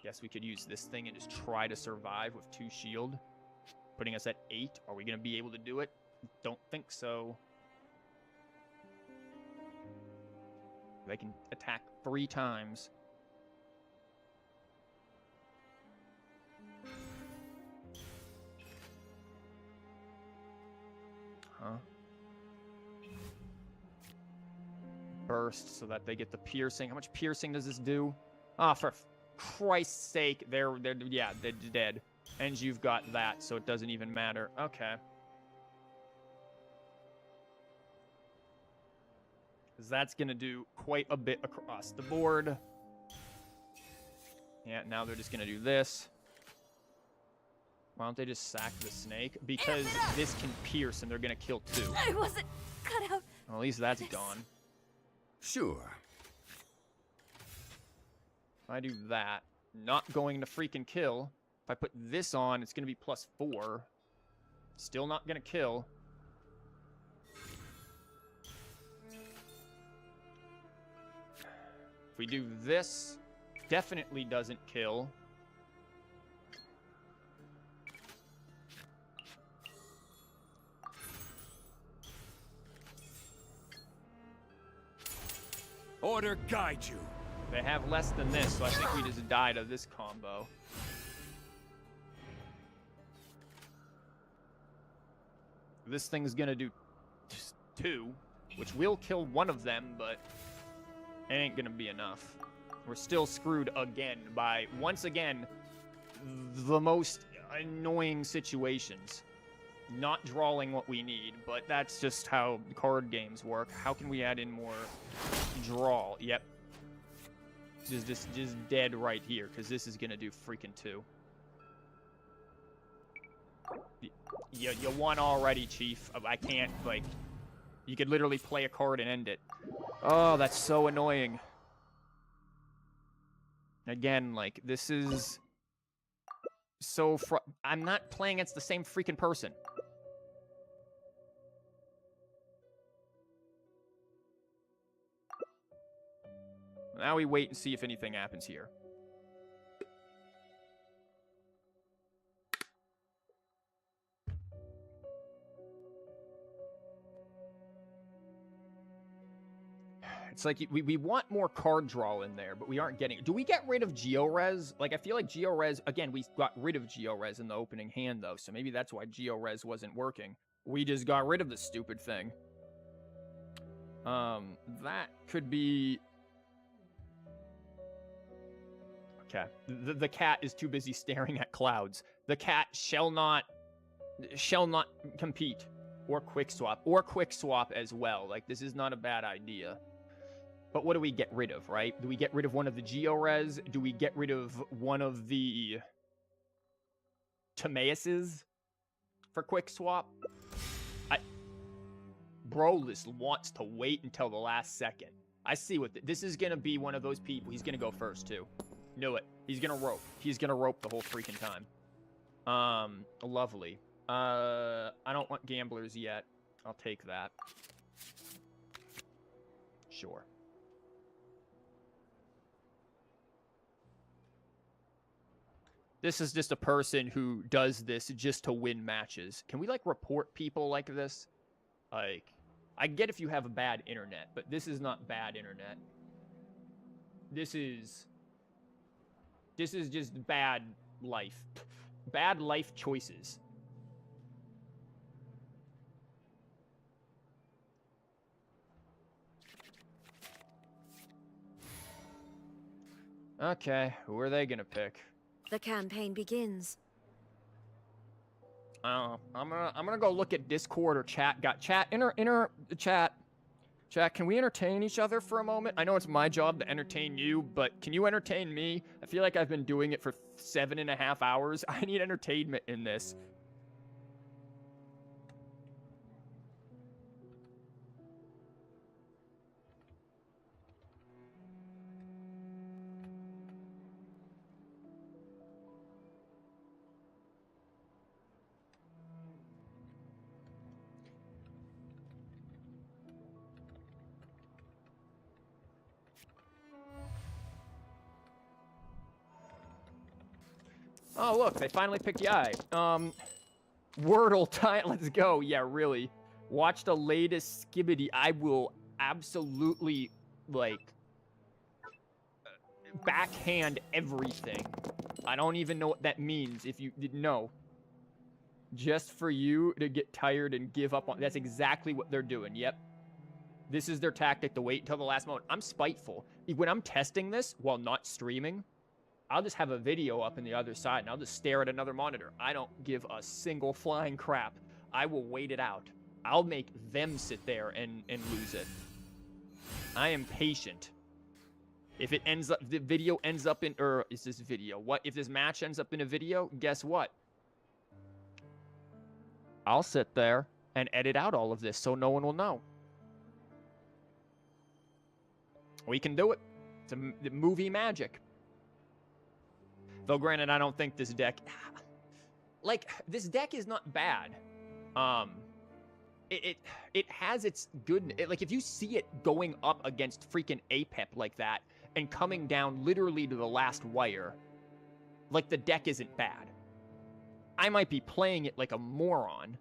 Guess we could use this thing and just try to survive with 2 shield. Putting us at 8. Are we going to be able to do it? Don't think so. They can attack 3 times. Huh? Burst so that they get the piercing. How much piercing does this do? Ah, for Christ's sake, they're dead. And you've got that, so it doesn't even matter. Okay. Because that's going to do quite a bit across the board. Yeah, now they're just going to do this. Why don't they just sack the snake? Because this can pierce and they're going to kill 2. I wasn't cut out. Well, at least that's gone. Sure. If I do that, not going to freaking kill. If I put this on, it's going to be +4. Still not going to kill. If we do this, definitely doesn't kill. Order guide you. They have less than this, so I think we just die to this combo. This thing's gonna do 2, which will kill one of them, but it ain't gonna be enough. We're still screwed again by, once again, the most annoying situations. Not drawing what we need, but that's just how card games work. How can we add in more draw? Yep. Just dead right here, because this is going to do freaking 2. You won already, Chief. I can't, like... You could literally play a card and end it. Oh, that's so annoying. Again, like, this is... so I'm not playing against the same freaking person. Now we wait and see if anything happens here. It's like we want more card draw in there, but we aren't getting it. Do we get rid of GeoRes? Like, I feel like GeoRes, again, we got rid of GeoRes in the opening hand, though, so maybe that's why GeoRes wasn't working. We just got rid of the stupid thing. That could be... Okay. The cat is too busy staring at clouds. The cat shall not compete. Or quick swap as well. Like, this is not a bad idea. But what do we get rid of, right? Do we get rid of one of the GeoRes? Do we get rid of one of the Timeuses for quick swap? Brolis wants to wait until the last second. I see what this is gonna be. One of those people. He's gonna go first too. Knew it. He's gonna rope. He's gonna rope the whole freaking time. Lovely. I don't want gamblers yet. I'll take that. Sure. This is just a person who does this just to win matches. Can we, like, report people like this? Like, I get if you have a bad internet, but this is not bad internet. This is just bad life. Bad life choices. Okay, who are they gonna pick? The campaign begins. I'm gonna go look at Discord or chat. Got chat. Chat. Chat. Can we entertain each other for a moment? I know it's my job to entertain you, but can you entertain me? I feel like I've been doing it for 7.5 hours. I need entertainment in this. Oh, look, they finally picked Yai. Wordle time. Let's go. Yeah, really. Watch the latest Skibbity. I will absolutely, like, backhand everything. I don't even know what that means if you didn't know. Just for you to get tired and give up on. That's exactly what they're doing. Yep. This is their tactic, to wait until the last moment. I'm spiteful. When I'm testing this while not streaming, I'll just have a video up in the other side, and I'll just stare at another monitor. I don't give a single flying crap. I will wait it out. I'll make them sit there and lose it. I am patient. If it ends up, the video ends up in, or is this video? What if this match ends up in a video? Guess what? I'll sit there and edit out all of this so no one will know. We can do it. It's a movie magic. Though, granted, I don't think this deck... Like, this deck is not bad. It has its good... like, if you see it going up against freaking APEP like that and coming down literally to the last wire, like, the deck isn't bad. I might be playing it like a moron,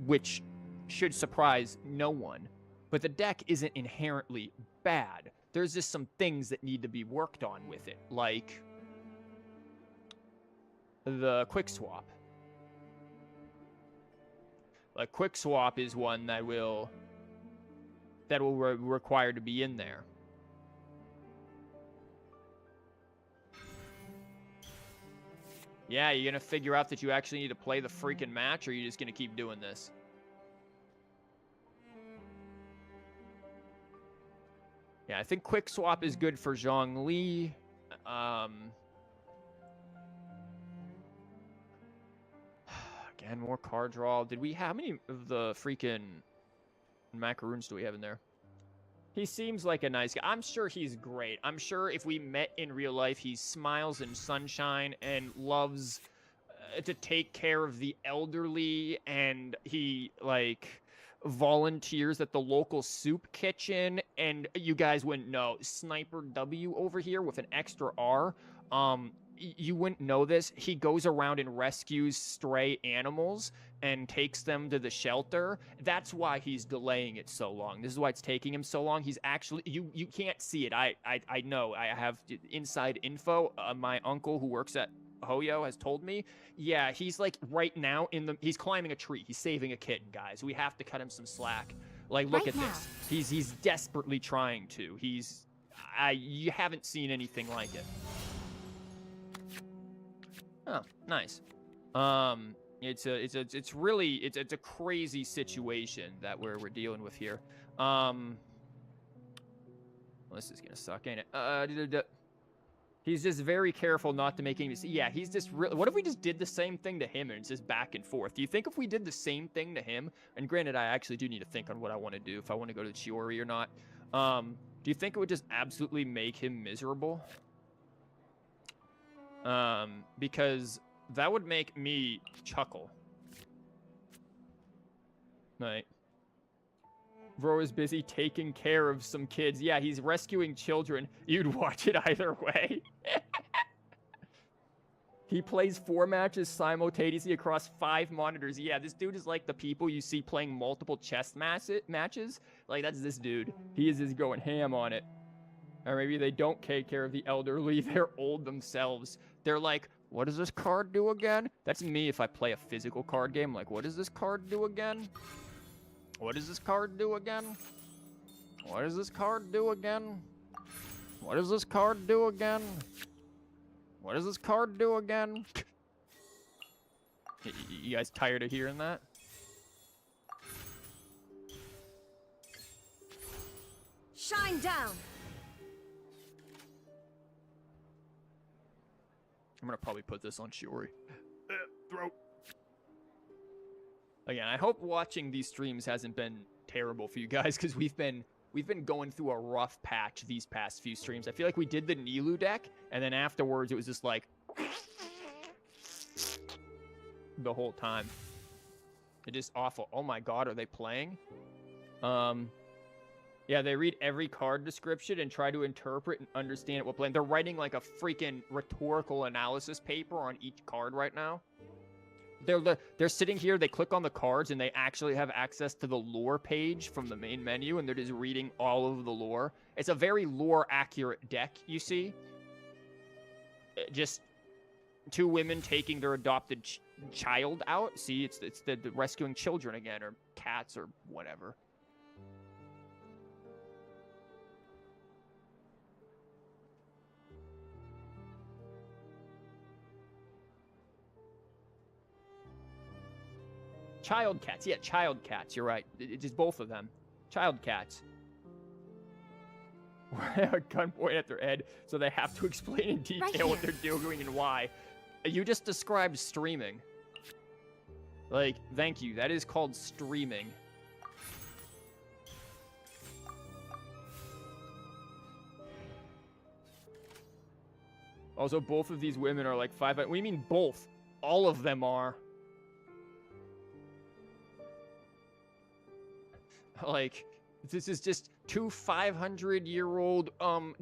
which should surprise no one. But the deck isn't inherently bad. There's just some things that need to be worked on with it, like the quick swap. A quick swap is one that will require to be in there. Yeah, you're gonna figure out that you actually need to play the freaking match, or are you just gonna keep doing this? Yeah, I think quick swap is good for Zhongli. Again, more card draw. Did we have, how many of the freaking macaroons do we have in there? He seems like a nice guy. I'm sure he's great. I'm sure if we met in real life, he smiles in sunshine and loves to take care of the elderly, and he, like, volunteers at the local soup kitchen, and you guys wouldn't know. Sniper W over here with an extra R. You wouldn't know this. He goes around and rescues stray animals and takes them to the shelter. That's why he's delaying it so long. This is why it's taking him so long. He's actually, you can't see it. I know. I have inside info. My uncle who works at Hoyo has told me. Yeah, he's like right now he's climbing a tree. He's saving a kitten, guys. We have to cut him some slack. Like, look at this. He's desperately trying to. You haven't seen anything like it. Oh, nice. It's a crazy situation that we're dealing with here. This is gonna suck, ain't it? He's just very careful not to make any mistakes. Yeah, he's just really... What if we just did the same thing to him and it's just back and forth? Do you think if we did the same thing to him... And granted, I actually do need to think on what I want to do, if I want to go to CHIORI or not. Do you think it would just absolutely make him miserable? Because that would make me chuckle. Right. Bro is busy taking care of some kids. Yeah, he's rescuing children. You'd watch it either way. He plays 4 matches simultaneously across 5 monitors. Yeah, this dude is like the people you see playing multiple chess matches. Like, that's this dude. He is just going ham on it. Or maybe they don't take care of the elderly. They're old themselves. They're like, what does this card do again? That's me if I play a physical card game. Like, what does this card do again? What does this card do again? What does this card do again? What does this card do again? What does this card do again? You guys tired of hearing that? Shine down. I'm gonna probably put this on CHIORI. Throat. Again, I hope watching these streams hasn't been terrible for you guys, because we've been going through a rough patch these past few streams. I feel like we did the Nilu deck, and then afterwards it was just like the whole time. It just awful. Oh my god, are they playing? Yeah, they read every card description and try to interpret and understand what playing. They're writing like a freaking rhetorical analysis paper on each card right now. They're sitting here, they click on the cards, and they actually have access to the lore page from the main menu, and they're just reading all of the lore. It's a very lore-accurate deck, you see. Just 2 women taking their adopted child out. See, it's the rescuing children again, or cats, or whatever. Child cats. Yeah, child cats. You're right. It's just both of them. Child cats. A gun point at their head, so they have to explain in detail what they're doing and why. You just described streaming. Like, thank you. That is called streaming. Also, both of these women are like 5. What do you mean both? All of them are. Like, this is just 2 500-year-old,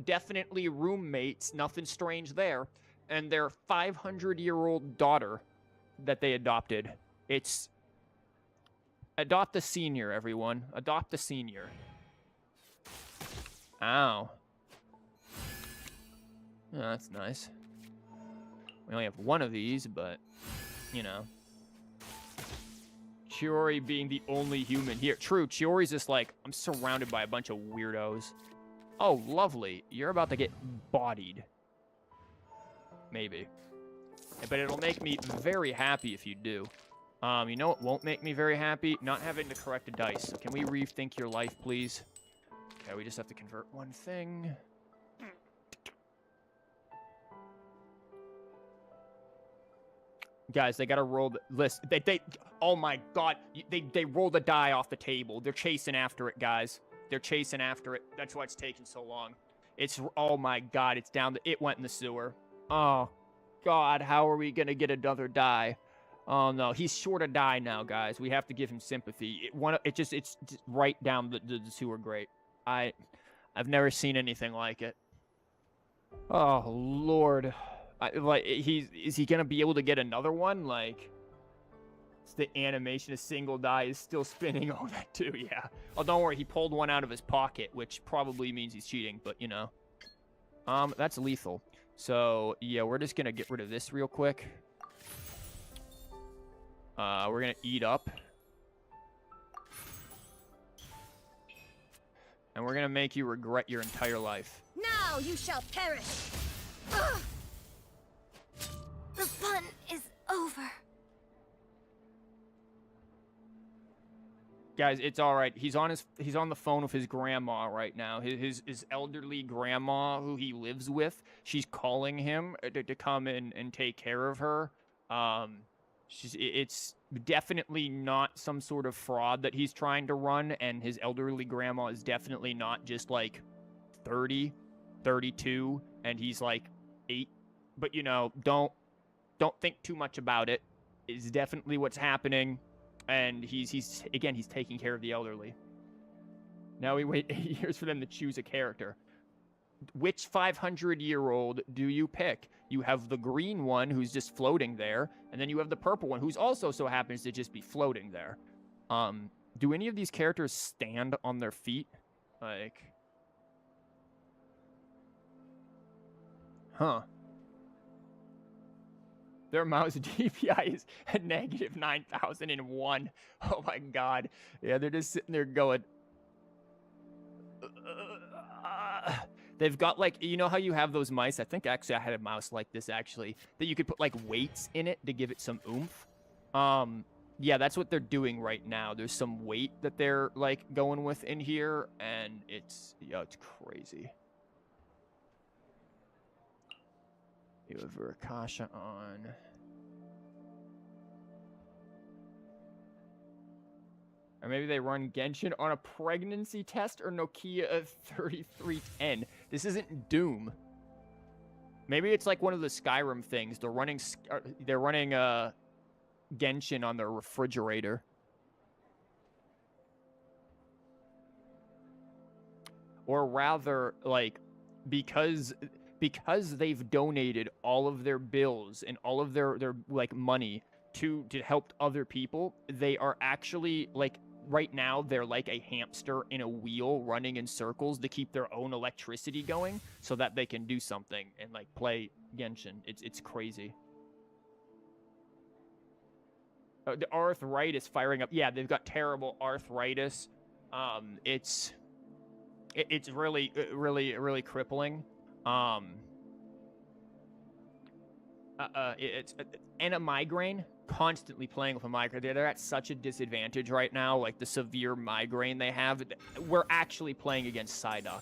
definitely roommates, nothing strange there, and their 500-year-old daughter that they adopted. It's... Adopt a senior, everyone. Adopt a senior. Ow. Oh, that's nice. We only have 1 of these, but, you know. CHIORI being the only human here. True, CHIORI's just like, I'm surrounded by a bunch of weirdos. Oh, lovely. You're about to get bodied. Maybe. But it'll make me very happy if you do. You know what won't make me very happy? Not having to correct a dice. So can we rethink your life, please? Okay, we just have to convert 1 thing. Guys, they gotta roll the list. Oh my god, they rolled a die off the table. They're chasing after it, guys. They're chasing after it. That's why it's taking so long. It's, oh my god, it's down. It went in the sewer. Oh god, how are we gonna get another die? Oh no, he's short a die now, guys. We have to give him sympathy. It's just right down the sewer grate. I've never seen anything like it. Oh lord. Like, is he gonna be able to get another one? Like, it's the animation, a single die is still spinning. Oh, that too, yeah. Oh, don't worry, he pulled 1 out of his pocket, which probably means he's cheating, but, you know. That's lethal. So, yeah, we're just gonna get rid of this real quick. We're gonna eat up. And we're gonna make you regret your entire life. Now you shall perish. Ugh. The fun is over. Guys, it's all right. He's on the phone with his grandma right now. His elderly grandma, who he lives with. She's calling him to come in and take care of her. It's definitely not some sort of fraud that he's trying to run, and his elderly grandma is definitely not just like 30, 32, and he's like 8. But, you know, don't think too much about it. It's definitely what's happening, and he's taking care of the elderly. Now we wait 8 years for them to choose a character. Which 500-year-old do you pick? You have the green one who's just floating there, and then you have the purple one who's also so happens to just be floating there. Do any of these characters stand on their feet? Like, huh? Their mouse DPI is a negative 9,001. Oh my god. Yeah, they're just sitting there going. They've got, like, you know how you have those mice? I think actually I had a mouse like this, actually, that you could put, like, weights in it to give it some oomph. Yeah, that's what they're doing right now. There's some weight that they're, like, going with in here, and it's crazy. You have Akasha on. Or maybe they run Genshin on a pregnancy test or Nokia 3310. This isn't Doom. Maybe it's like one of the Skyrim things. They're running Genshin on their refrigerator. Or rather, like, because they've donated all of their bills and all of their like money to help other people, they are actually, like, right now they're like a hamster in a wheel running in circles to keep their own electricity going so that they can do something and, like, play Genshin. It's crazy. The arthritis firing up. Yeah, they've got terrible arthritis. It's really crippling. And a migraine. Constantly playing with a migraine. They're at such a disadvantage right now. Like, the severe migraine they have. We're actually playing against Psyduck.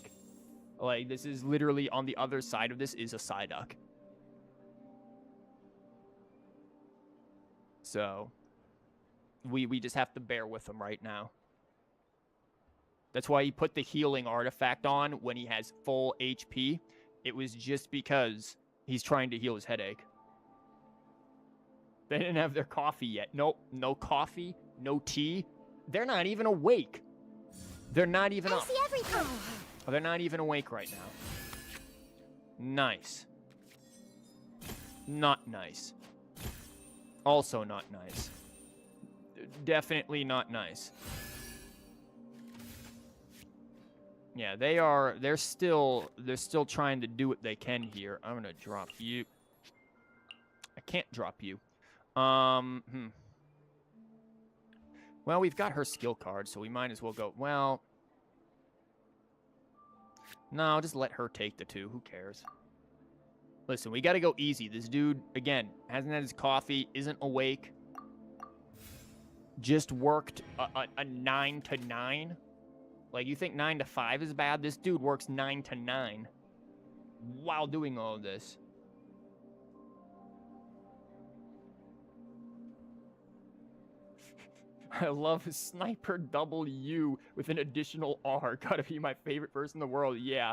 Like, this is literally on the other side of this is a Psyduck. So, we just have to bear with him right now. That's why he put the healing artifact on when he has full HP. It was just because he's trying to heal his headache. They didn't have their coffee yet. Nope, no coffee, no tea. They're not even awake. They're not even up. I see everything. Oh, they're not even awake right now. Nice. Not nice. Also not nice. Definitely not nice. Yeah, they're still trying to do what they can here. I'm gonna drop you. I can't drop you. Well, we've got her skill card, so we might as well go. Well, no, just let her take the 2. Who cares? Listen, we got to go easy. This dude, again, hasn't had his coffee, isn't awake. Just worked a 9 to 9. Like, you think 9 to 5 is bad? This dude works 9 to 9 while doing all of this. I love Sniper W with an additional R. Gotta be my favorite person in the world. Yeah.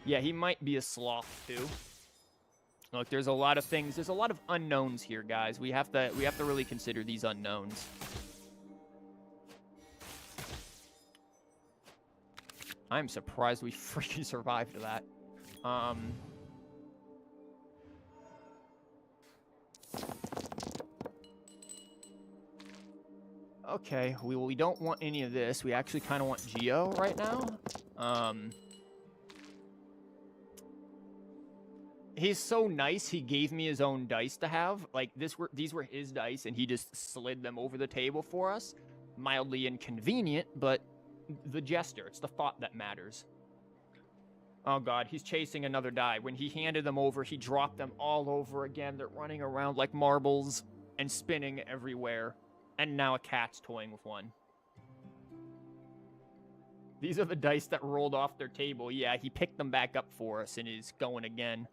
Yeah, he might be a sloth too. Look, there's a lot of things. There's a lot of unknowns here, guys. We have to really consider these unknowns. I'm surprised we freaking survived that. Okay, we don't want any of this. We actually kind of want Geo right now. He's so nice, he gave me his own dice to have. Like, these were his dice, and he just slid them over the table for us. Mildly inconvenient, but the gesture, it's the thought that matters. Oh god, he's chasing another die. When he handed them over, he dropped them all over again. They're running around like marbles and spinning everywhere. And now a cat's toying with one. These are the dice that rolled off their table. Yeah, he picked them back up for us and is going again.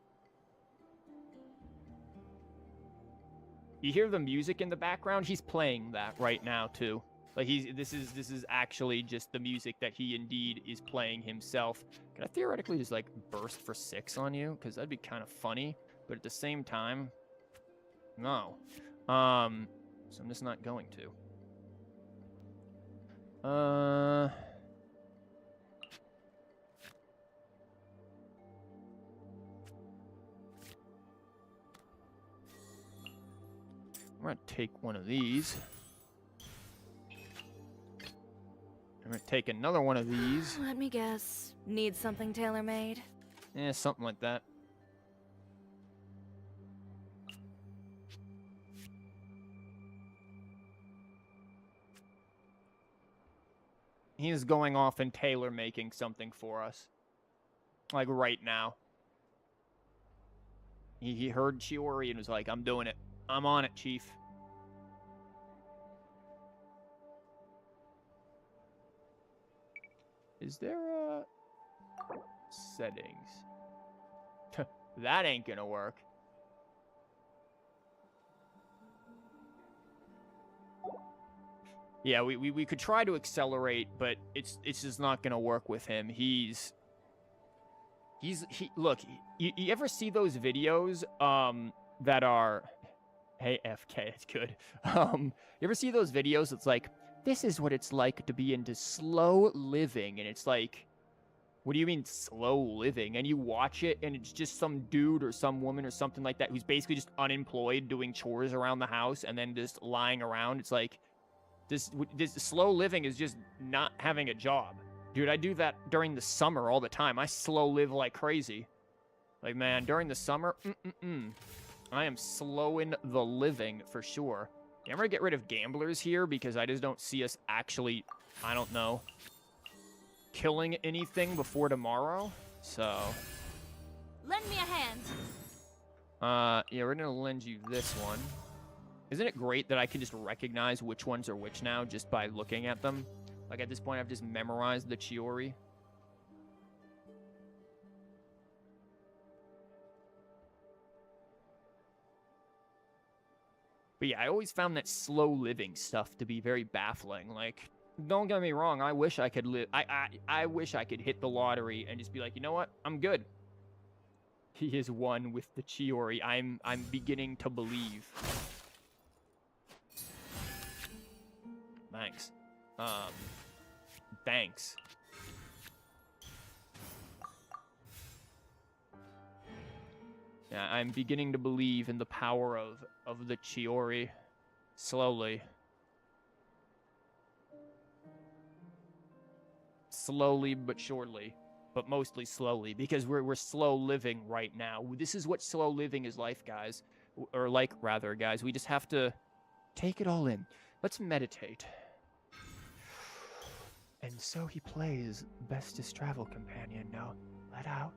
You hear the music in the background? He's playing that right now too. Like this is actually just the music that he indeed is playing himself. Can I theoretically just like burst for 6 on you? Because that'd be kind of funny, but at the same time, no. So I'm just not going to. I'm gonna take one of these. I'm gonna take another one of these. Let me guess. Need something tailor-made? Yeah, something like that. He is going off and tailor-making something for us. Like right now. He heard CHIORI and was like, I'm doing it. I'm on it, Chief. Is there a... settings? That ain't gonna work. Yeah, we could try to accelerate, but it's just not gonna work with him. Look, you ever see those videos that are, hey FK, it's good. You ever see those videos? It's like, this is what it's like to be into slow living, and it's like, what do you mean slow living? And you watch it, and it's just some dude or some woman or something like that who's basically just unemployed doing chores around the house and then just lying around. It's like, this slow living is just not having a job. Dude, I do that during the summer all the time. I slow live like crazy. Like, man, during the summer, I am slowing the living for sure. Yeah, I'm gonna get rid of gamblers here because I just don't see us actually, I don't know, killing anything before tomorrow. So, Lend me a hand. yeah, we're gonna lend you this one. Isn't it great that I can just recognize which ones are which now just by looking at them? Like, at this point, I've just memorized the CHIORI. But yeah, I always found that slow living stuff to be very baffling. Like, don't get me wrong, I wish I could live. I wish I could hit the lottery and just be like, you know what? I'm good. He is one with the CHIORI. I'm beginning to believe. Thanks. Thanks. Yeah, I'm beginning to believe in the power of the CHIORI. Slowly. Slowly but surely. But mostly slowly, because we're slow living right now. This is what slow living is like, guys. Or like, rather, guys. We just have to take it all in. Let's meditate. And so he plays bestest travel companion. Now, let out.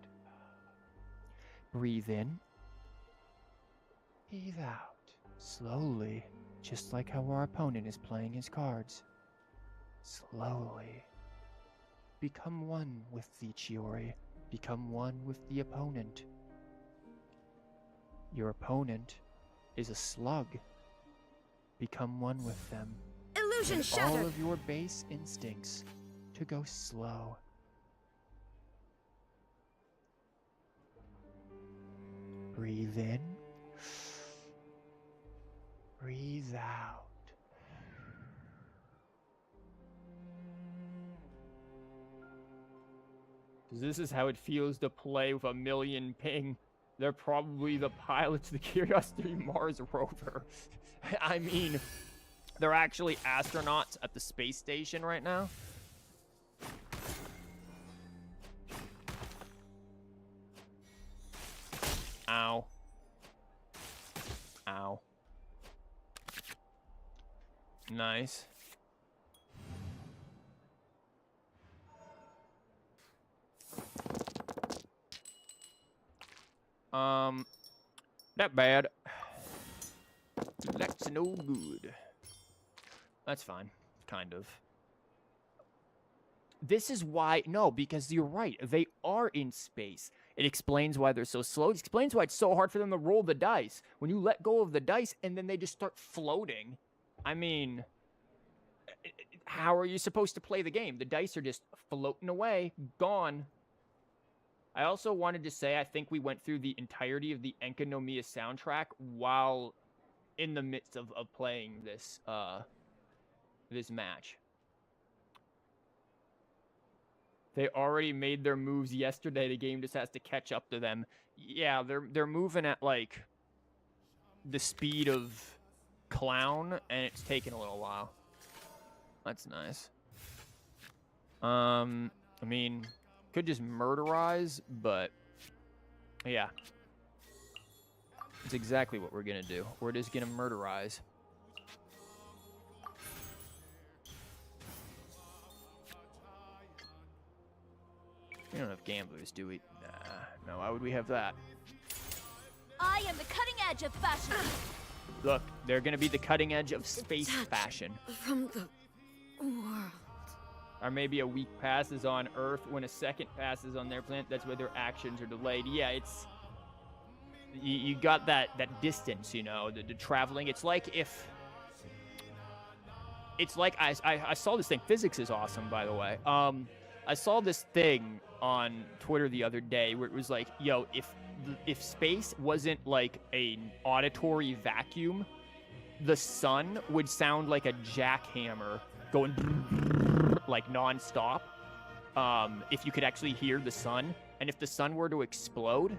Breathe in. Breathe out. Slowly. Just like how our opponent is playing his cards. Slowly. Become one with the CHIORI. Become one with the opponent. Your opponent is a slug. Become one with them. Illusion With shattered. all of your base instincts to go slow. Breathe in. Breathe out. This is how it feels to play with a million ping. They're probably the pilots of the Curiosity Mars rover. I mean, they're actually astronauts at the space station right now. Ow. Ow. Nice. Not bad. That's no good. That's fine. Kind of. This is why, no, because you're right. They are in space. It explains why they're so slow. It explains why it's so hard for them to roll the dice. When you let go of the dice and then they just start floating, I mean, how are you supposed to play the game? The dice are just floating away, gone. I also wanted to say I think we went through the entirety of the Enka no Miya soundtrack while in the midst of playing this this match. They already made their moves yesterday. The game just has to catch up to them. Yeah, they're moving at like the speed of Clown, and it's taking a little while. That's nice. I mean, could just murderize, but yeah. It's exactly what we're gonna do. We're just gonna murderize. We don't have gamblers, do we? Nah, no, why would we have that? I am the cutting edge of fashion. Look, they're gonna be the cutting edge of space fashion. From the world. Or maybe a week passes on Earth when a second passes on their planet. That's where their actions are delayed. Yeah, it's... You got that distance, you know, the traveling. It's like if... It's like I saw this thing. Physics is awesome, by the way. I saw this thing on Twitter the other day where it was like, yo, if space wasn't like an auditory vacuum, the sun would sound like a jackhammer going like nonstop. If you could actually hear the sun, and if the sun were to explode,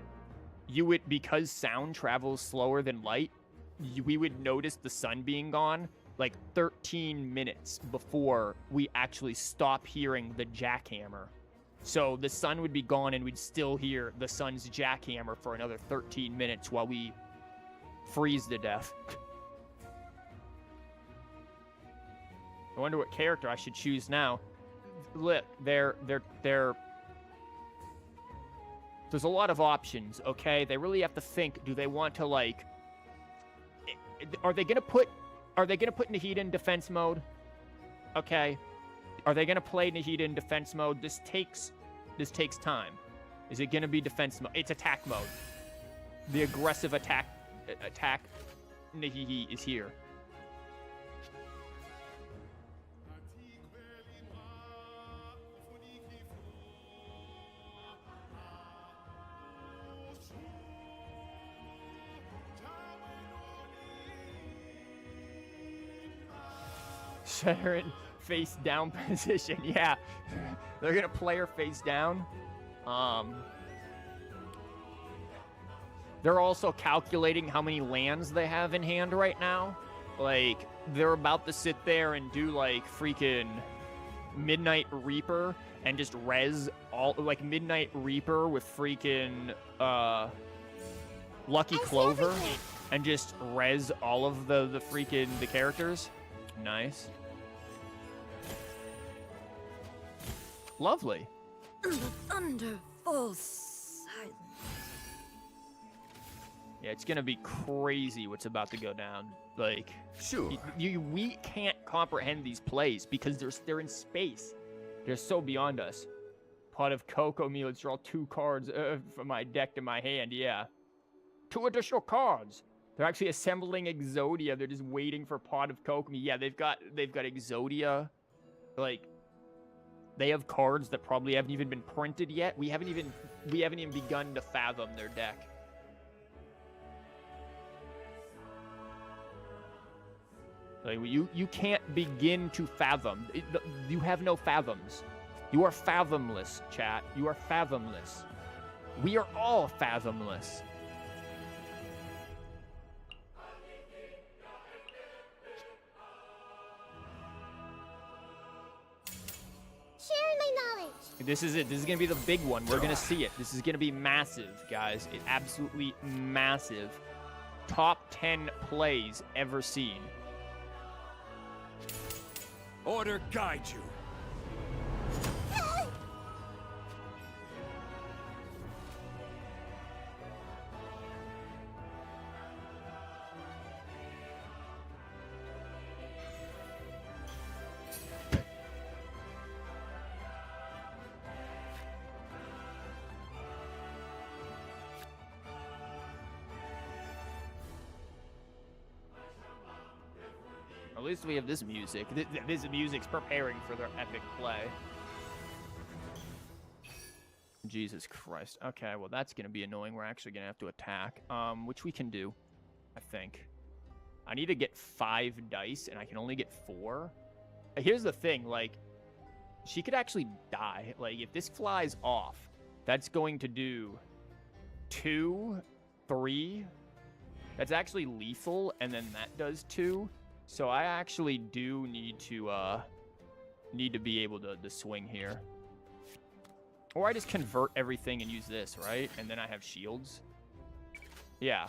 you would, because sound travels slower than light, we would notice the sun being gone like 13 minutes before we actually stop hearing the jackhammer. So the sun would be gone and we'd still hear the sun's jackhammer for another 13 minutes while we freeze to death. I wonder what character I should choose now. Look, there's a lot of options, okay? They really have to think, do they want to like, are they gonna put Nahida in defense mode? Okay. Are they gonna play Nahida in defense mode? This takes time. Is it gonna be defense mode? It's attack mode. The aggressive attack Nahida is here. Sharon face down position. Yeah, they're gonna play her face down. They're also calculating how many lands they have in hand right now. Like, they're about to sit there and do like freaking Midnight Reaper and just res all, like Midnight Reaper with freaking Lucky Clover and just res all of the freaking the characters. Nice. Lovely. Under full silence. Yeah, it's gonna be crazy what's about to go down. Like, Sure. We can't comprehend these plays because they're in space. They're so beyond us. Pot of cocoa meal. Let's draw 2 cards from my deck to my hand. Yeah, 2 additional cards. They're actually assembling Exodia. They're just waiting for Pot of Cocoa. Yeah, they've got Exodia. Like, they have cards that probably haven't even been printed yet. We haven't even begun to fathom their deck. Like, you can't begin to fathom. You have no fathoms. You are fathomless, chat. You are fathomless. We are all fathomless. Sharing my knowledge. This is it. This is going to be the big one. We're going to see it. This is going to be massive, guys. Absolutely massive. Top 10 plays ever seen. Order guide you. At least we have this music. This music's preparing for their epic play. Jesus Christ. Okay, well that's gonna be annoying. We're actually gonna have to attack, which we can do, I think. I need to get 5 dice, and I can only get 4. Here's the thing, like, she could actually die. Like, if this flies off, that's going to do 2, 3. That's actually lethal, and then that does 2. So I actually do need to be able to swing here. Or I just convert everything and use this, right? And then I have shields. Yeah.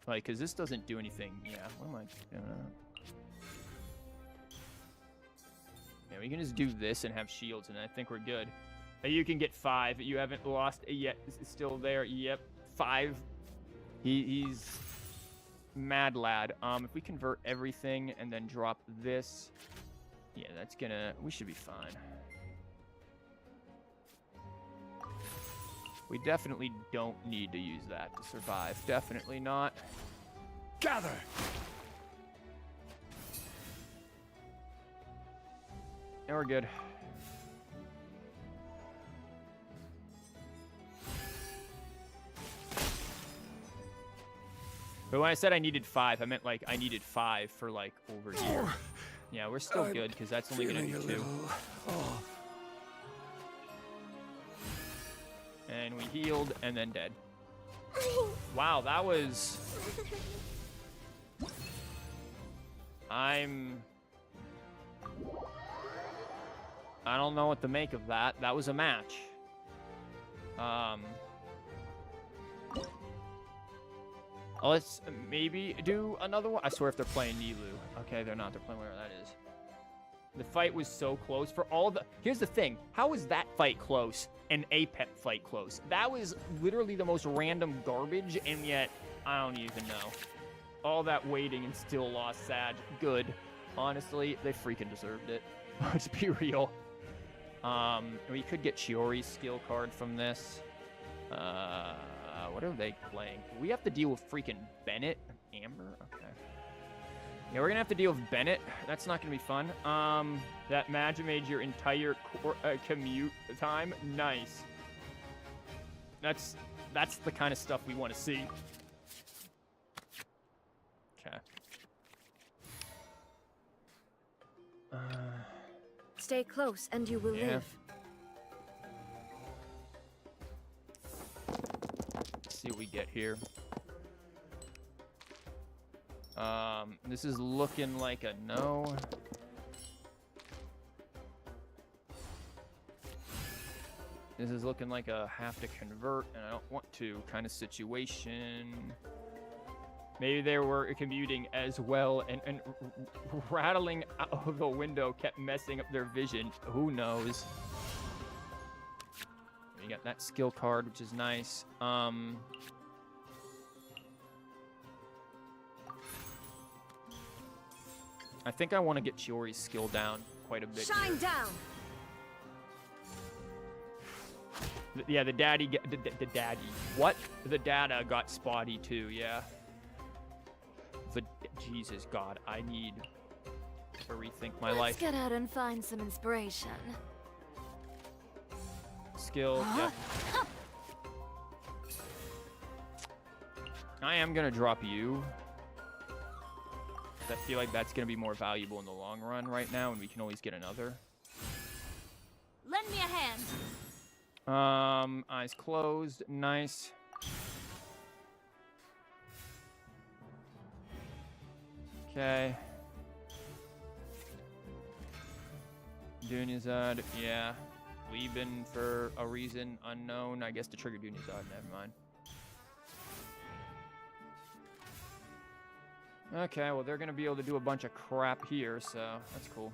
Like, because this doesn't do anything. Yeah, what am I doing? Yeah, we can just do this and have shields, and I think we're good. You can get 5. You haven't lost it yet. It's still there. Yep, 5. He's mad lad. If we convert everything and then drop this, yeah, that's gonna. We should be fine. We definitely don't need to use that to survive. Definitely not. Gather. And we're good. But when I said I needed 5, I meant like I needed 5 for like over here. Yeah, we're still good because that's only gonna do 2. And we healed and then dead. Wow, that was... I don't know what to make of that. That was a match. Let's maybe do another one. I swear if they're playing Nilu. Okay, they're not. They're playing whatever that is. The fight was so close for all the... Here's the thing. How was that fight close and APEP fight close? That was literally the most random garbage, and yet I don't even know. All that waiting and still lost Sag. Good. Honestly, they freaking deserved it. Let's be real. We could get CHIORI's skill card from this. What are they playing? We have to deal with freaking Bennett. Amber? Okay. Yeah, we're gonna have to deal with Bennett. That's not gonna be fun. That Magi made your entire commute time. Nice. That's the kind of stuff we want to see. Okay. Stay close and you will live. Let's see what we get here. This is looking like a no. This is looking like a have to convert, and I don't want to kind of situation. Maybe they were commuting as well, and rattling out of the window kept messing up their vision. Who knows? You got that skill card, which is nice. I think I want to get CHIORI's skill down quite a bit. Shine down. Yeah, the daddy. The daddy. What? The data got spotty too. Yeah. Jesus God, I need to rethink my life. Let's get out and find some inspiration. Skill. Yep. I am gonna drop you. I feel like that's gonna be more valuable in the long run right now, and we can always get another. Lend me a hand. Eyes closed. Nice. Okay. Dunizad, yeah. Leaving for a reason unknown. I guess to trigger Dunizad, never mind. Okay, well, they're going to be able to do a bunch of crap here, so that's cool.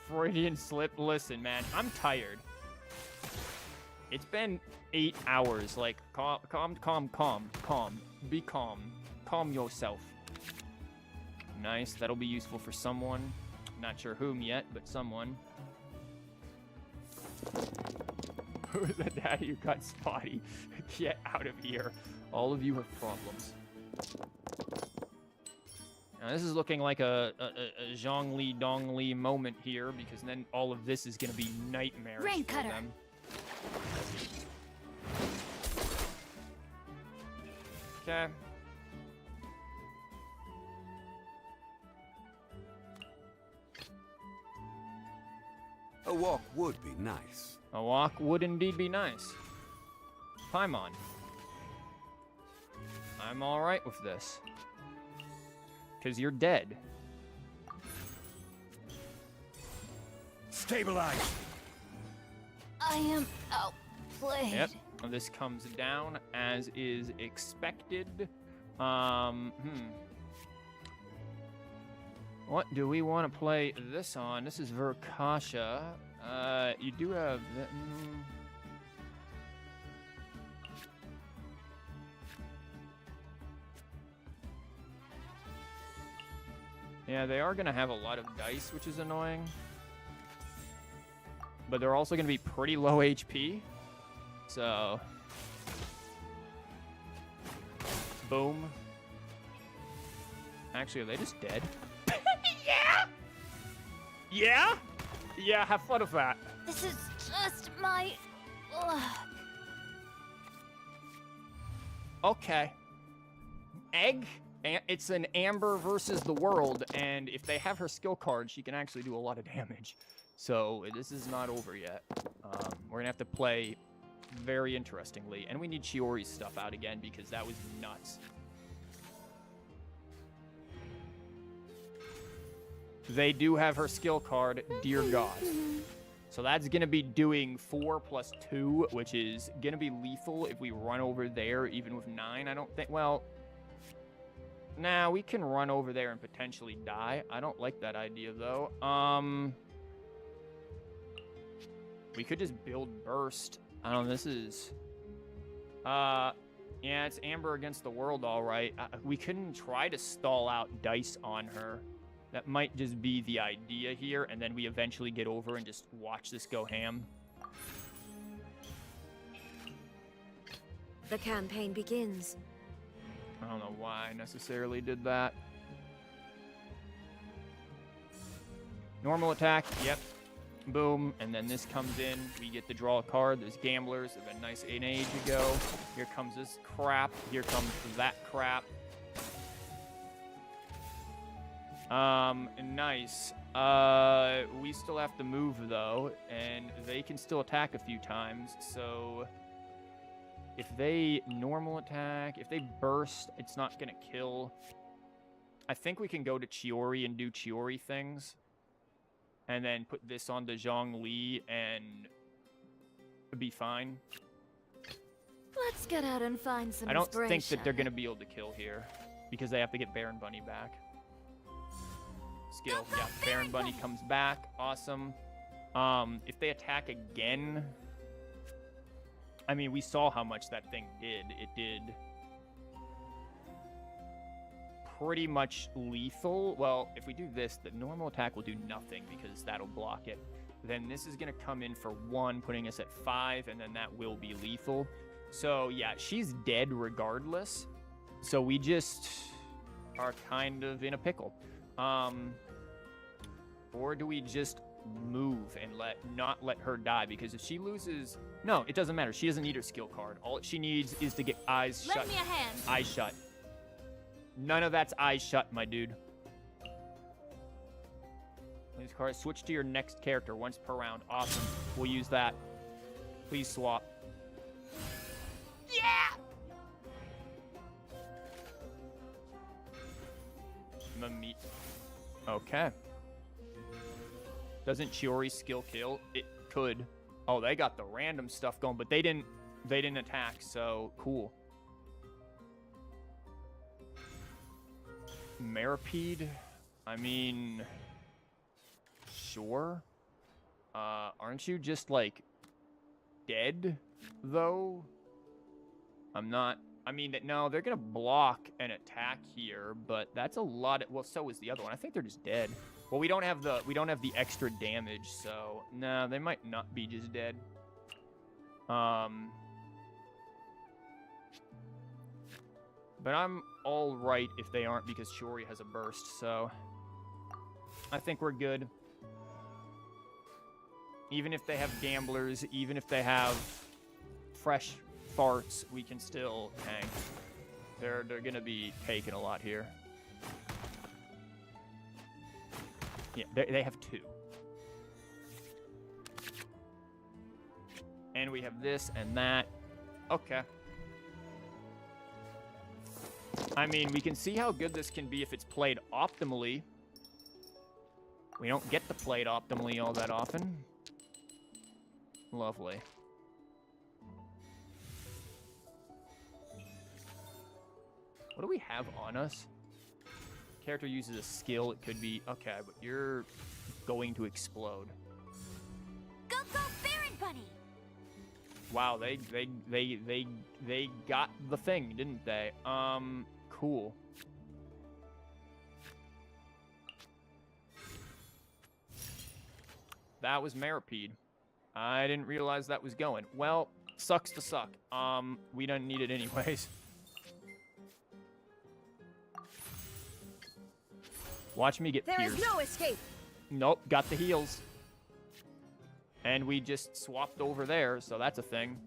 Freudian slip. Listen, man, I'm tired. It's been 8 hours. Like, calm. Be calm. Calm yourself. Nice. That'll be useful for someone. Not sure whom yet, but someone. Who's the daddy who got spotty? Get out of here. All of you have problems. Now, this is looking like a Zhongli Dongli moment here, because then all of this is going to be nightmarish Rain for cutter. them. Okay. A walk would be nice. A walk would indeed be nice. Paimon. I'm alright with this. Because you're dead. Stabilize. I am outplayed. Yep. This comes down as is expected. What do we want to play this on? This is Verkasha. You do have... Yeah, they are going to have a lot of dice, which is annoying. But they're also going to be pretty low HP. So... Boom. Actually, are they just dead? Yeah! Yeah? Yeah, have fun with that. This is just my... Ugh. Okay. Egg? It's an Amber versus the world, and if they have her skill card, she can actually do a lot of damage. So this is not over yet. We're gonna have to play very interestingly, and we need CHIORI's stuff out again because that was nuts. They do have her skill card, Dear God. So that's gonna be doing 4 plus 2, which is gonna be lethal if we run over there, even with 9. I don't think. Well. Nah, we can run over there and potentially die. I don't like that idea, though. We could just build Burst. I don't know, this is... yeah, it's Amber against the world, all right. We couldn't try to stall out dice on her. That might just be the idea here, and then we eventually get over and just watch this go ham. The campaign begins. I don't know why I necessarily did that. Normal attack, yep. Boom, and then this comes in. We get to draw a card. There's gamblers. They've been nice an age ago. Here comes this crap. Here comes that crap. Nice. We still have to move, though, and they can still attack a few times, so... If they normal attack, if they burst, it's not going to kill. I think we can go to CHIORI and do CHIORI things. And then put this on the Zhongli and be fine. Let's get out and find some I don't think inspiration. that they're going to be able to kill here. Because they have to get Baron Bunny back. Skill, yeah, Baron Bunny comes back. Awesome. If they attack again... I mean, we saw how much that thing did. It did pretty much lethal. Well, if we do this, the normal attack will do nothing because that'll block it. Then this is going to come in for 1, putting us at 5, and then that will be lethal. So, yeah, she's dead regardless. So we just are kind of in a pickle. Or do we just move and not let her die? Because if she loses... No, it doesn't matter. She doesn't need her skill card. All she needs is to get eyes shut. Lend me a hand. Eyes shut. None of that's eyes shut, my dude. Please, card. Switch to your next character once per round. Awesome. We'll use that. Please swap. Yeah! Mami. Okay. Doesn't CHIORI skill kill? It could. Oh, they got the random stuff going, but they didn't attack, so cool. Maripede? I mean, sure. Aren't you just, like, dead, though? I'm not... I mean, no, they're gonna block an attack here, but that's a lot of... Well, so is the other one. I think they're just dead. Well, we don't have the extra damage, so no, they might not be just dead. But I'm all right if they aren't because CHIORI has a burst, so I think we're good. Even if they have gamblers, even if they have fresh farts, we can still tank. They're gonna be taking a lot here. Yeah, they have 2. And we have this and that. Okay. I mean, we can see how good this can be if it's played optimally. We don't get to play it optimally all that often. Lovely. What do we have on us? Character uses a skill. It could be... Okay, but you're going to explode. Go, go, Baron Bunny! Wow, they got the thing, didn't they? Cool. That was Maripede. I didn't realize that was going. Well, sucks to suck. We don't need it anyways. Watch me get There pierced. is no escape. Nope, got the heals. And we just swapped over there, so that's a thing.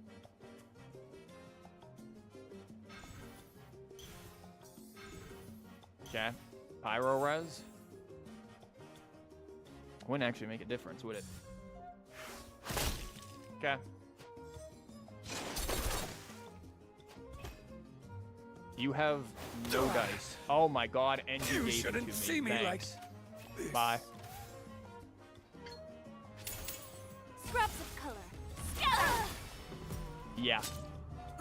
Okay. Pyro res. Wouldn't actually make a difference, would it? Okay. You have no dice. Oh my god, and you gave it to me. shouldn't see me like Thanks. this. Bye. Scraps of color. Scatter! Yeah.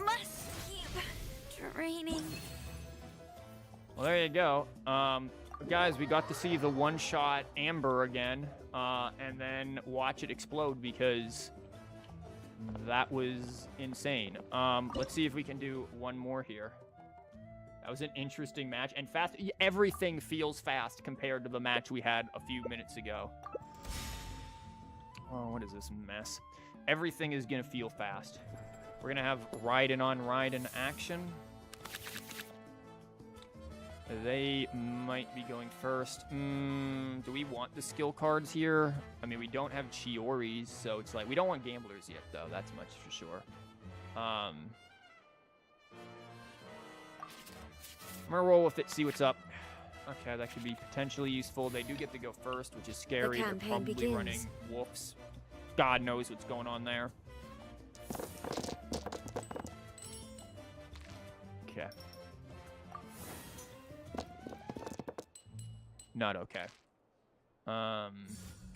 Must keep training. Well, there you go. Guys, we got to see the one-shot Amber again, and then watch it explode because that was insane. Let's see if we can do one more here. That was an interesting match, and fast. Everything feels fast compared to the match we had a few minutes ago. Oh, what is this mess? Everything is gonna feel fast. We're gonna have Raiden on Raiden action. They might be going first. Do we want the skill cards here? I mean, we don't have CHIORIs, so it's like we don't want gamblers yet, though. That's much for sure. I'm gonna roll with it, see what's up. Okay, that could be potentially useful. They do get to go first, which is scary. They're campaign probably begins. running wolves. God knows what's going on there. Okay. Not okay.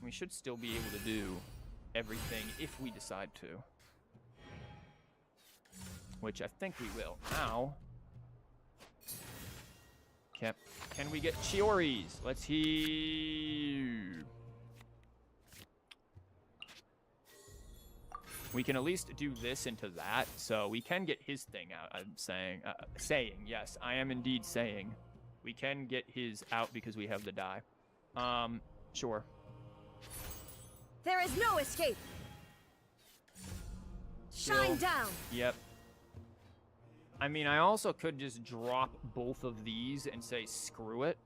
We should still be able to do everything if we decide to. Which I think we will. Ow. Okay. Can we get CHIORIs? Let's hear. We can at least do this into that, so we can get his thing out. I'm saying, yes, I am indeed saying. We can get his out because we have the die. Sure. There is no escape. Shine down. Yep. I mean, I also could just drop both of these and say screw it.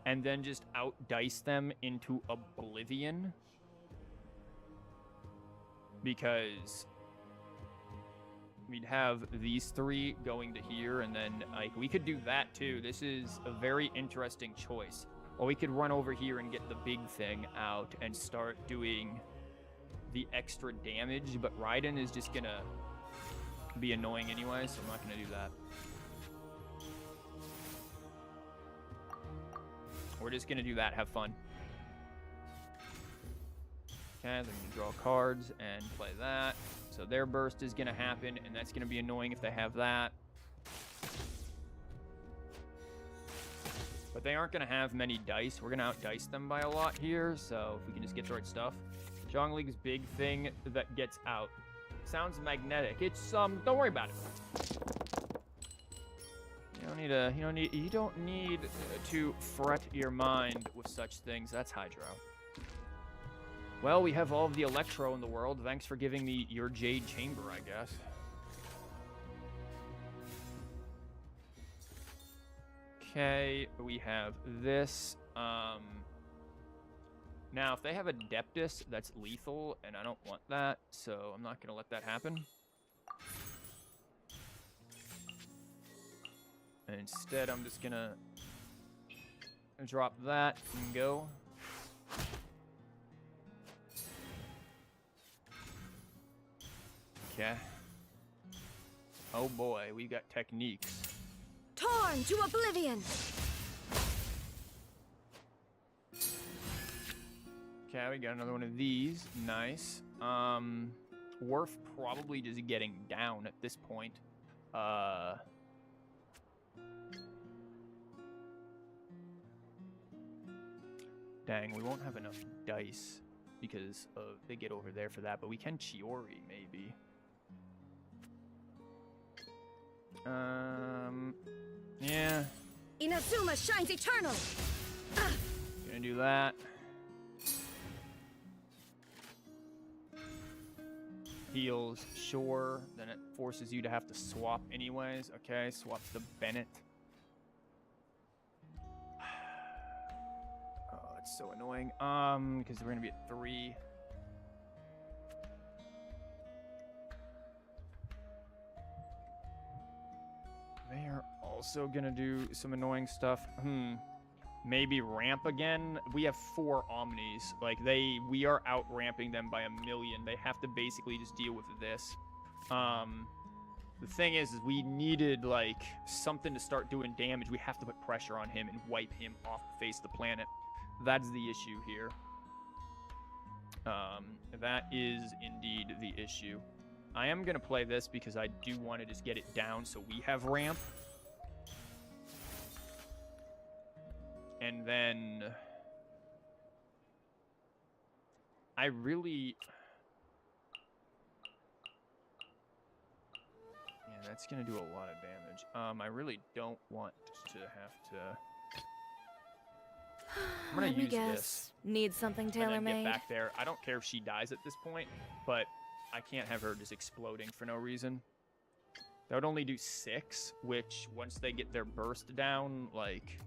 And then just out-dice them into oblivion. Because we'd have these 3 going to here, and then like we could do that too. This is a very interesting choice. Or we could run over here and get the big thing out and start doing the extra damage, but Raiden is just gonna be annoying anyway, so I'm not gonna do that. We're just gonna do that, have fun. Okay, then we can draw cards and play that. So their burst is gonna happen, and that's gonna be annoying if they have that. But they aren't gonna have many dice. We're gonna out-dice them by a lot here, so if we can just get the right stuff. Zhongli's big thing that gets out. Sounds magnetic. It's don't worry about it. You don't need to fret your mind with such things. That's Hydro. Well, we have all of the Electro in the world. Thanks for giving me your Jade Chamber, I guess. Okay, we have this. Now, if they have Adeptus, that's lethal, and I don't want that, so I'm not going to let that happen. And instead, I'm just going to drop that and go. Okay. Oh boy, we got techniques. Torn to oblivion! Okay, we got another one of these. Nice. Worth probably just getting down at this point. Dang, we won't have enough dice because they get over there for that, but we can CHIORI maybe. Yeah. Inazuma shines eternal! Gonna do that. Heals, sure. Then it forces you to have to swap anyways. Okay, swaps to Bennett. Oh, that's so annoying. Because we're gonna be at 3. They are also gonna do some annoying stuff. Maybe ramp again. We have 4 Omnis. Like, we are out ramping them by 1,000,000. They have to basically just deal with this. The thing is we needed, like, something to start doing damage. We have to put pressure on him and wipe him off the face of the planet. That's the issue here. That is indeed the issue. I am going to play this because I do want to just get it down so we have ramp. And then I really... Yeah, that's going to do a lot of damage. I really don't want to have to... I'm going to use this. Need something And then tailor-made. get back there. I don't care if she dies at this point, but I can't have her just exploding for no reason. That would only do 6, which once they get their burst down, like...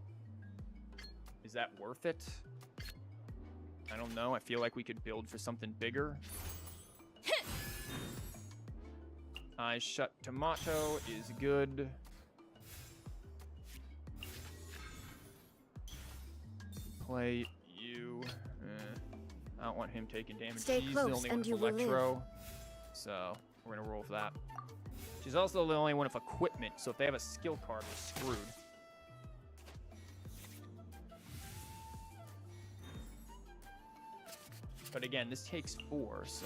Is that worth it? I don't know. I feel like we could build for something bigger. I shut tomato is good. Play you. I don't want him taking damage. Stay She's close the only one and with you will electro. So we're gonna roll with that. She's also the only one with equipment, so if they have a skill card, we're screwed. But again, this takes 4, so...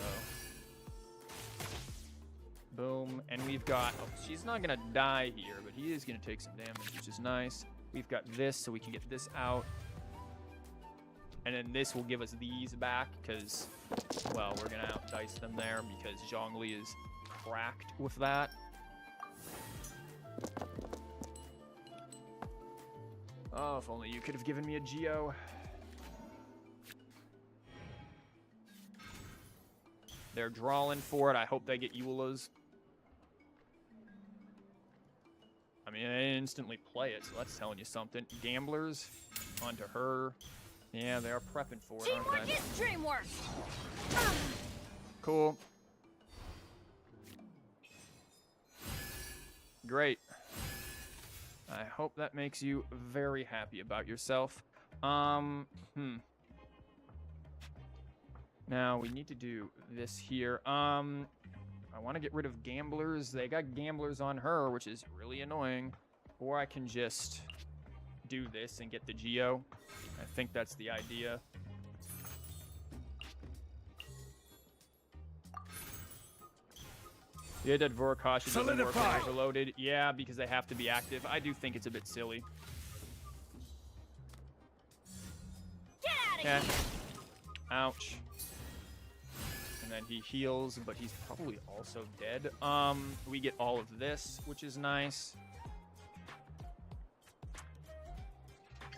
Boom. And we've got... Oh, she's not going to die here, but he is going to take some damage, which is nice. We've got this, so we can get this out. And then this will give us these back, because... Well, we're going to outdice them there, because Zhongli is cracked with that. Oh, if only you could have given me a Geo. They're drawing for it. I hope they get Eula's. I mean, they instantly play it, so that's telling you something. Gamblers onto her. Yeah, they are prepping for it, aren't Teamwork they? is dreamwork! Cool. Great. I hope that makes you very happy about yourself. Now, we need to do this here. I want to get rid of gamblers. They got gamblers on her, which is really annoying. Or I can just do this and get the Geo. I think that's the idea. Yeah, that Vorakashi doesn't work when Solidify. overloaded. Yeah, because they have to be active. I do think it's a bit silly. Get out of Okay. here! Ouch. And then he heals, but he's probably also dead. We get all of this, which is nice.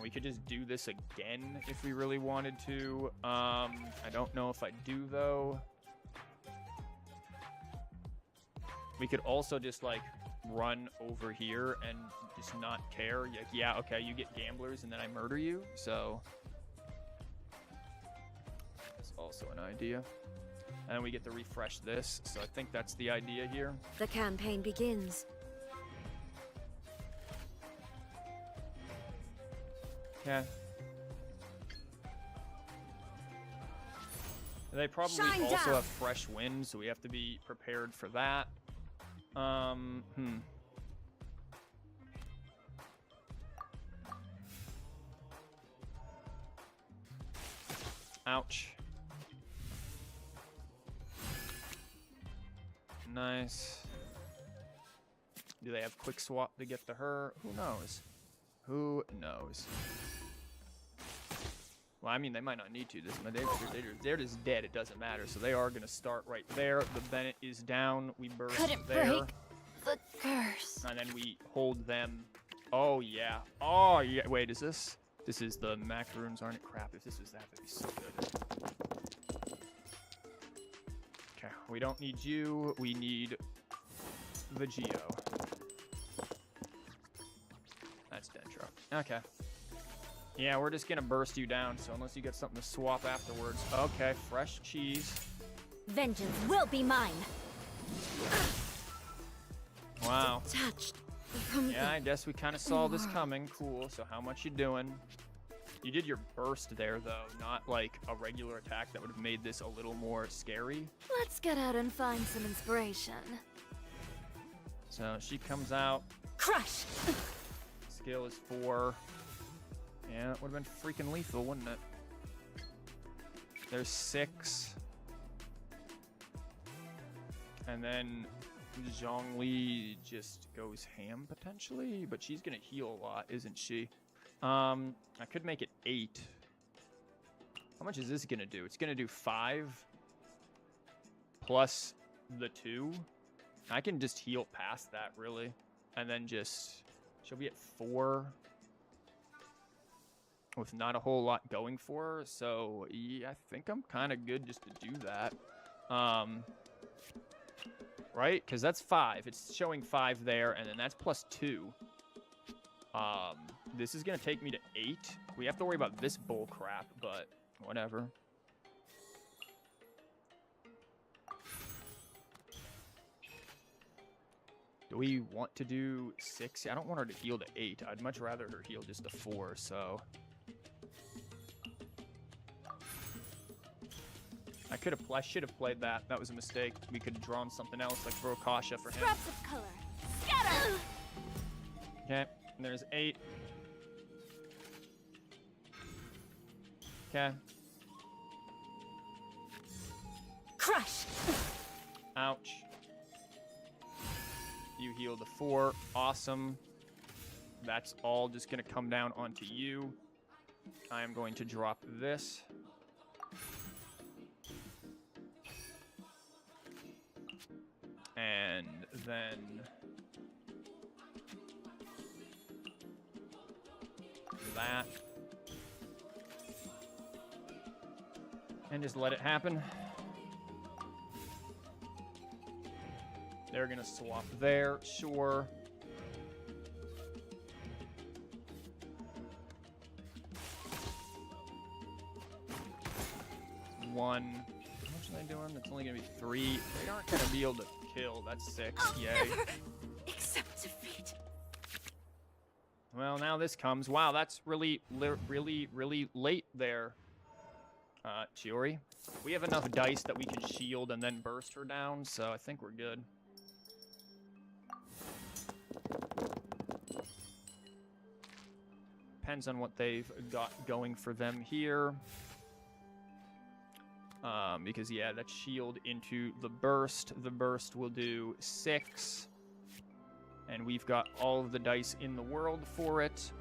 We could just do this again if we really wanted to. I don't know if I do, though. We could also just, like, run over here and just not care. Like, yeah, okay, you get gamblers and then I murder you. So that's also an idea. And then we get to refresh this. So I think that's the idea here. The campaign begins. Okay. They probably Shine also down. have fresh wind, so we have to be prepared for that. Ouch. Nice. Do they have quick swap to get to her? Who knows? Who knows? Well, I mean, they might not need to. They're just dead. It doesn't matter. So they are going to start right there. The Bennett is down. We burst Couldn't there. break the curse. And then we hold them. Oh, yeah. Oh, yeah. Wait, is this? This is the macaroons, aren't it? Crap. If this was that, that'd be so good. Okay. We don't need you. We need the Geo. That's Dendro. Okay. Yeah, we're just gonna burst you down, so unless you get something to swap afterwards. Okay, fresh cheese. Vengeance will be mine. Wow. Touched from Yeah, I guess we kind of saw this coming. Cool. So how much you doing? You did your burst there, though, not like a regular attack that would have made this a little more scary. Let's get out and find some inspiration. So she comes out. crush. Skill is 4. Yeah, it would have been freaking lethal, wouldn't it? There's 6. And then Zhongli just goes ham, potentially. But she's going to heal a lot, isn't she? I could make it 8. How much is this going to do? It's going to do 5. Plus the 2. I can just heal past that, really. And then just... She'll be at 4. With not a whole lot going for her, so yeah, I think I'm kind of good just to do that. Right? Because that's 5. It's showing 5 there, and then that's plus 2. This is going to take me to 8. We have to worry about this bull crap, but whatever. Do we want to do 6? I don't want her to heal to 8. I'd much rather her heal just to 4, so... I should have played that. That was a mistake. We could have drawn something else, like throw Kasha for him. Scraps of color. Scatter! Okay, there's 8. Okay. Crush. Ouch. You heal to 4. Awesome. That's all just going to come down onto you. I am going to drop this. And then that. And just let it happen. They're gonna swap there, sure. One. How much are they doing? That's only gonna be 3. They aren't gonna be able to kill. That's 6. Yay. Never accept defeat. Well, now this comes. Wow, that's really late there, CHIORI. We have enough dice that we can shield and then burst her down, so I think we're good. Depends on what they've got going for them here. Because, yeah, that's shield into the burst. The burst will do 6. And we've got all of the dice in the world for it.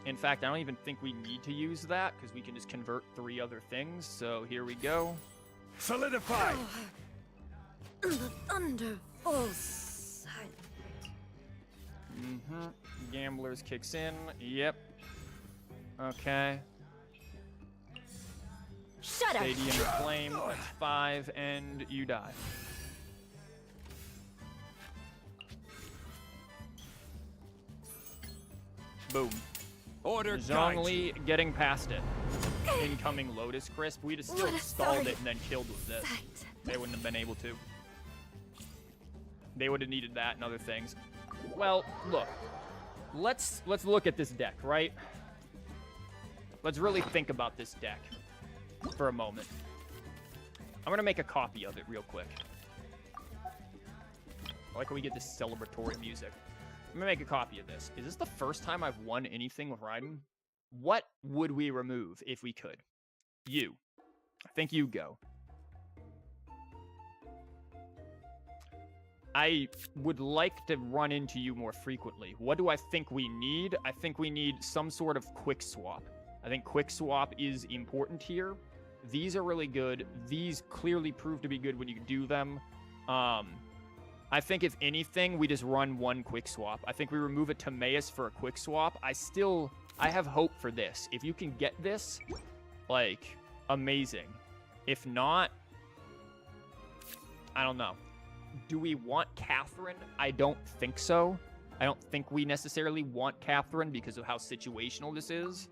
In fact, I don't even think we need to use that, because we can just convert 3 other things. So here we go. Solidify! The thunder falls silent. Gamblers kicks in. Yep. Okay. Shudder. Stadium flame. That's 5, and you die. Boom. Order Zhongli getting past it. Incoming Lotus Crisp. We'd have still What a stalled sorry it and then killed with this. sight. They wouldn't have been able to. They would have needed that and other things. Well, look. Let's look at this deck, right? Let's really think about this deck for a moment. I'm gonna make a copy of it real quick. I like how we get this celebratory music. I'm gonna make a copy of this. Is this the first time I've won anything with Raiden? What would we remove if we could? You. I think you go. I would like to run into you more frequently. What do I think we need? I think we need some sort of quick swap. I think quick swap is important here. These are really good. These clearly prove to be good when you do them. I think if anything, we just run one quick swap. I think we remove a Timaeus for a quick swap. I have hope for this. If you can get this, like, amazing. If not, I don't know. Do we want Catherine? I don't think so. I don't think we necessarily want Catherine because of how situational this is.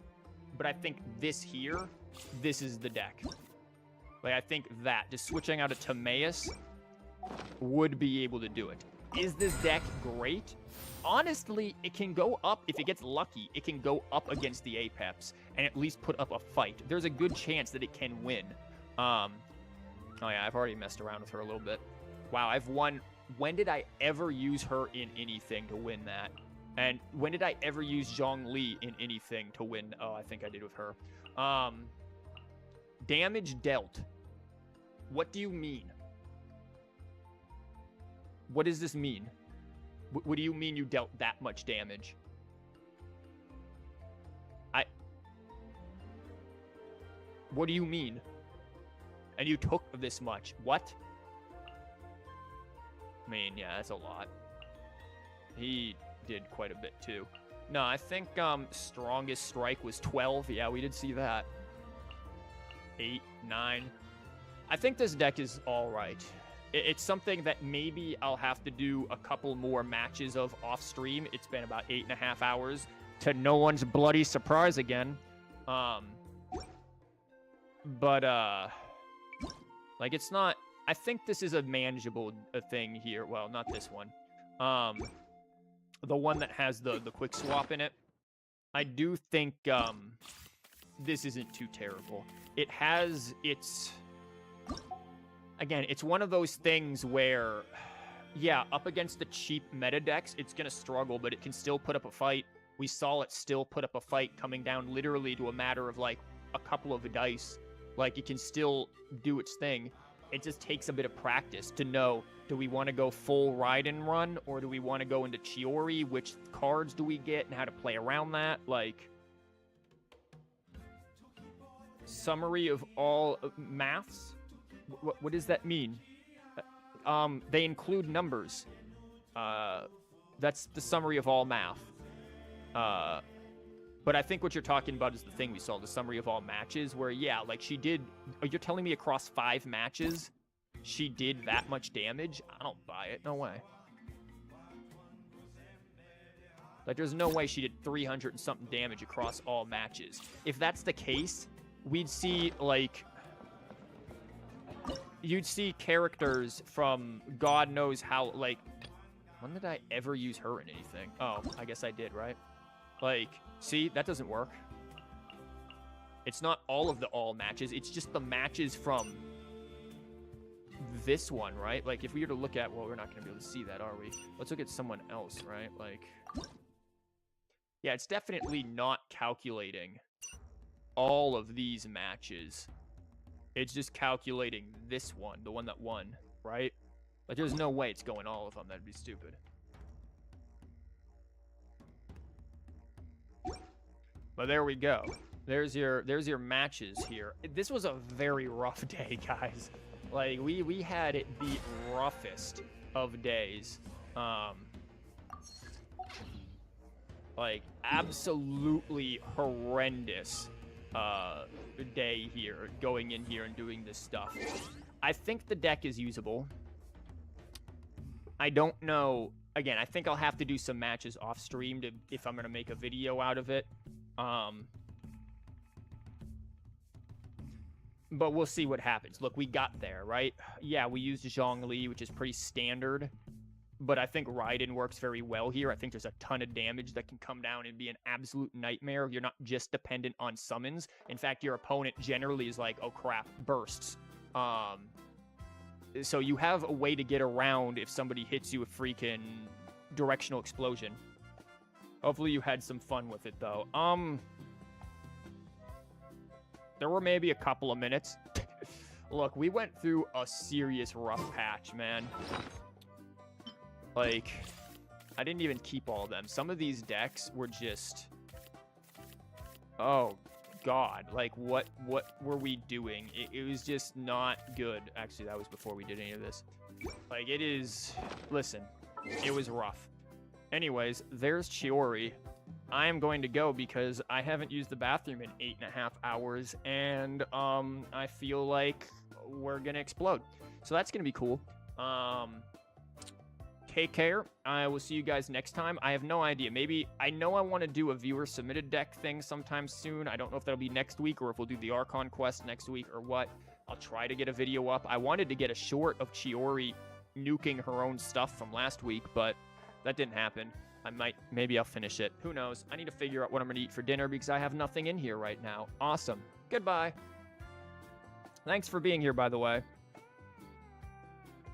But I think this here, this is the deck. Like, I think that, just switching out a Timaeus would be able to do it. Is this deck great? Honestly, it can go up, if it gets lucky, it can go up against the Apex and at least put up a fight. There's a good chance that it can win. Oh yeah, I've already messed around with her a little bit. Wow, I've won. When did I ever use her in anything to win that? And when did I ever use Zhongli in anything to win? Oh, I think I did with her. Damage dealt. What do you mean? What does this mean? What do you mean you dealt that much damage? What do you mean? And you took this much. What? I mean, yeah, that's a lot. He did quite a bit, too. No, I think strongest strike was 12. Yeah, we did see that. 8, 9. I think this deck is all right. It's something that maybe I'll have to do a couple more matches of off stream. It's been about 8.5 hours, to no one's bloody surprise again. Like, it's not... I think this is a manageable thing here. Well, not this one. The one that has the quick swap in it. I do think this isn't too terrible. It has its... Again, it's one of those things where, yeah, up against the cheap meta decks, it's going to struggle, but it can still put up a fight. We saw it still put up a fight coming down literally to a matter of, like, a couple of dice. Like, it can still do its thing. It just takes a bit of practice to know, do we want to go full ride and run, or do we want to go into CHIORI? Which cards do we get, and how to play around that? Like, summary of all maths? What does that mean? They include numbers. That's the summary of all math. But I think what you're talking about is the thing we saw, the summary of all matches, where, yeah, like, she did... You're telling me across 5 matches, she did that much damage? I don't buy it. No way. Like, there's no way she did 300 and something damage across all matches. If that's the case, we'd see, like... You'd see characters from God knows how, like... When did I ever use her in anything? Oh, I guess I did, right? Like, see, that doesn't work. It's not all of the all matches. It's just the matches from this one, right? Like, if we were to look at... Well, we're not going to be able to see that, are we? Let's look at someone else, right? Like... Yeah, it's definitely not calculating all of these matches. It's just calculating this one, the one that won, right? Like, there's no way it's going all of them. That'd be stupid. But there we go. There's your matches here. This was a very rough day, guys. Like, we had it the roughest of days. Like, absolutely horrendous day here, going in here and doing this stuff. I think the deck is usable. I don't know again, I think I'll have to do some matches off stream if I'm gonna make a video out of it. But we'll see what happens. Look, we got there, right? Yeah, we used Zhongli, which is pretty standard. But I think Raiden works very well here. I think there's a ton of damage that can come down and be an absolute nightmare. You're not just dependent on summons. In fact, your opponent generally is like, oh crap, bursts. So you have a way to get around if somebody hits you with freaking directional explosion. Hopefully you had some fun with it, though. There were maybe a couple of minutes. Look, we went through a serious rough patch, man. Like, I didn't even keep all of them. Some of these decks were just... Oh, God. Like, what were we doing? It was just not good. Actually, that was before we did any of this. Like, it is... Listen, it was rough. Anyways, there's Chiori. I am going to go because I haven't used the bathroom in 8.5 hours, and I feel like we're gonna explode. So that's gonna be cool. Take care. I will see you guys next time. I have no idea. Maybe, I know I want to do a viewer submitted deck thing sometime soon. I don't know if that'll be next week or if we'll do the Archon quest next week or what. I'll try to get a video up. I wanted to get a short of Chiori nuking her own stuff from last week, but that didn't happen. Maybe I'll finish it. Who knows? I need to figure out what I'm going to eat for dinner because I have nothing in here right now. Awesome. Goodbye. Thanks for being here, by the way.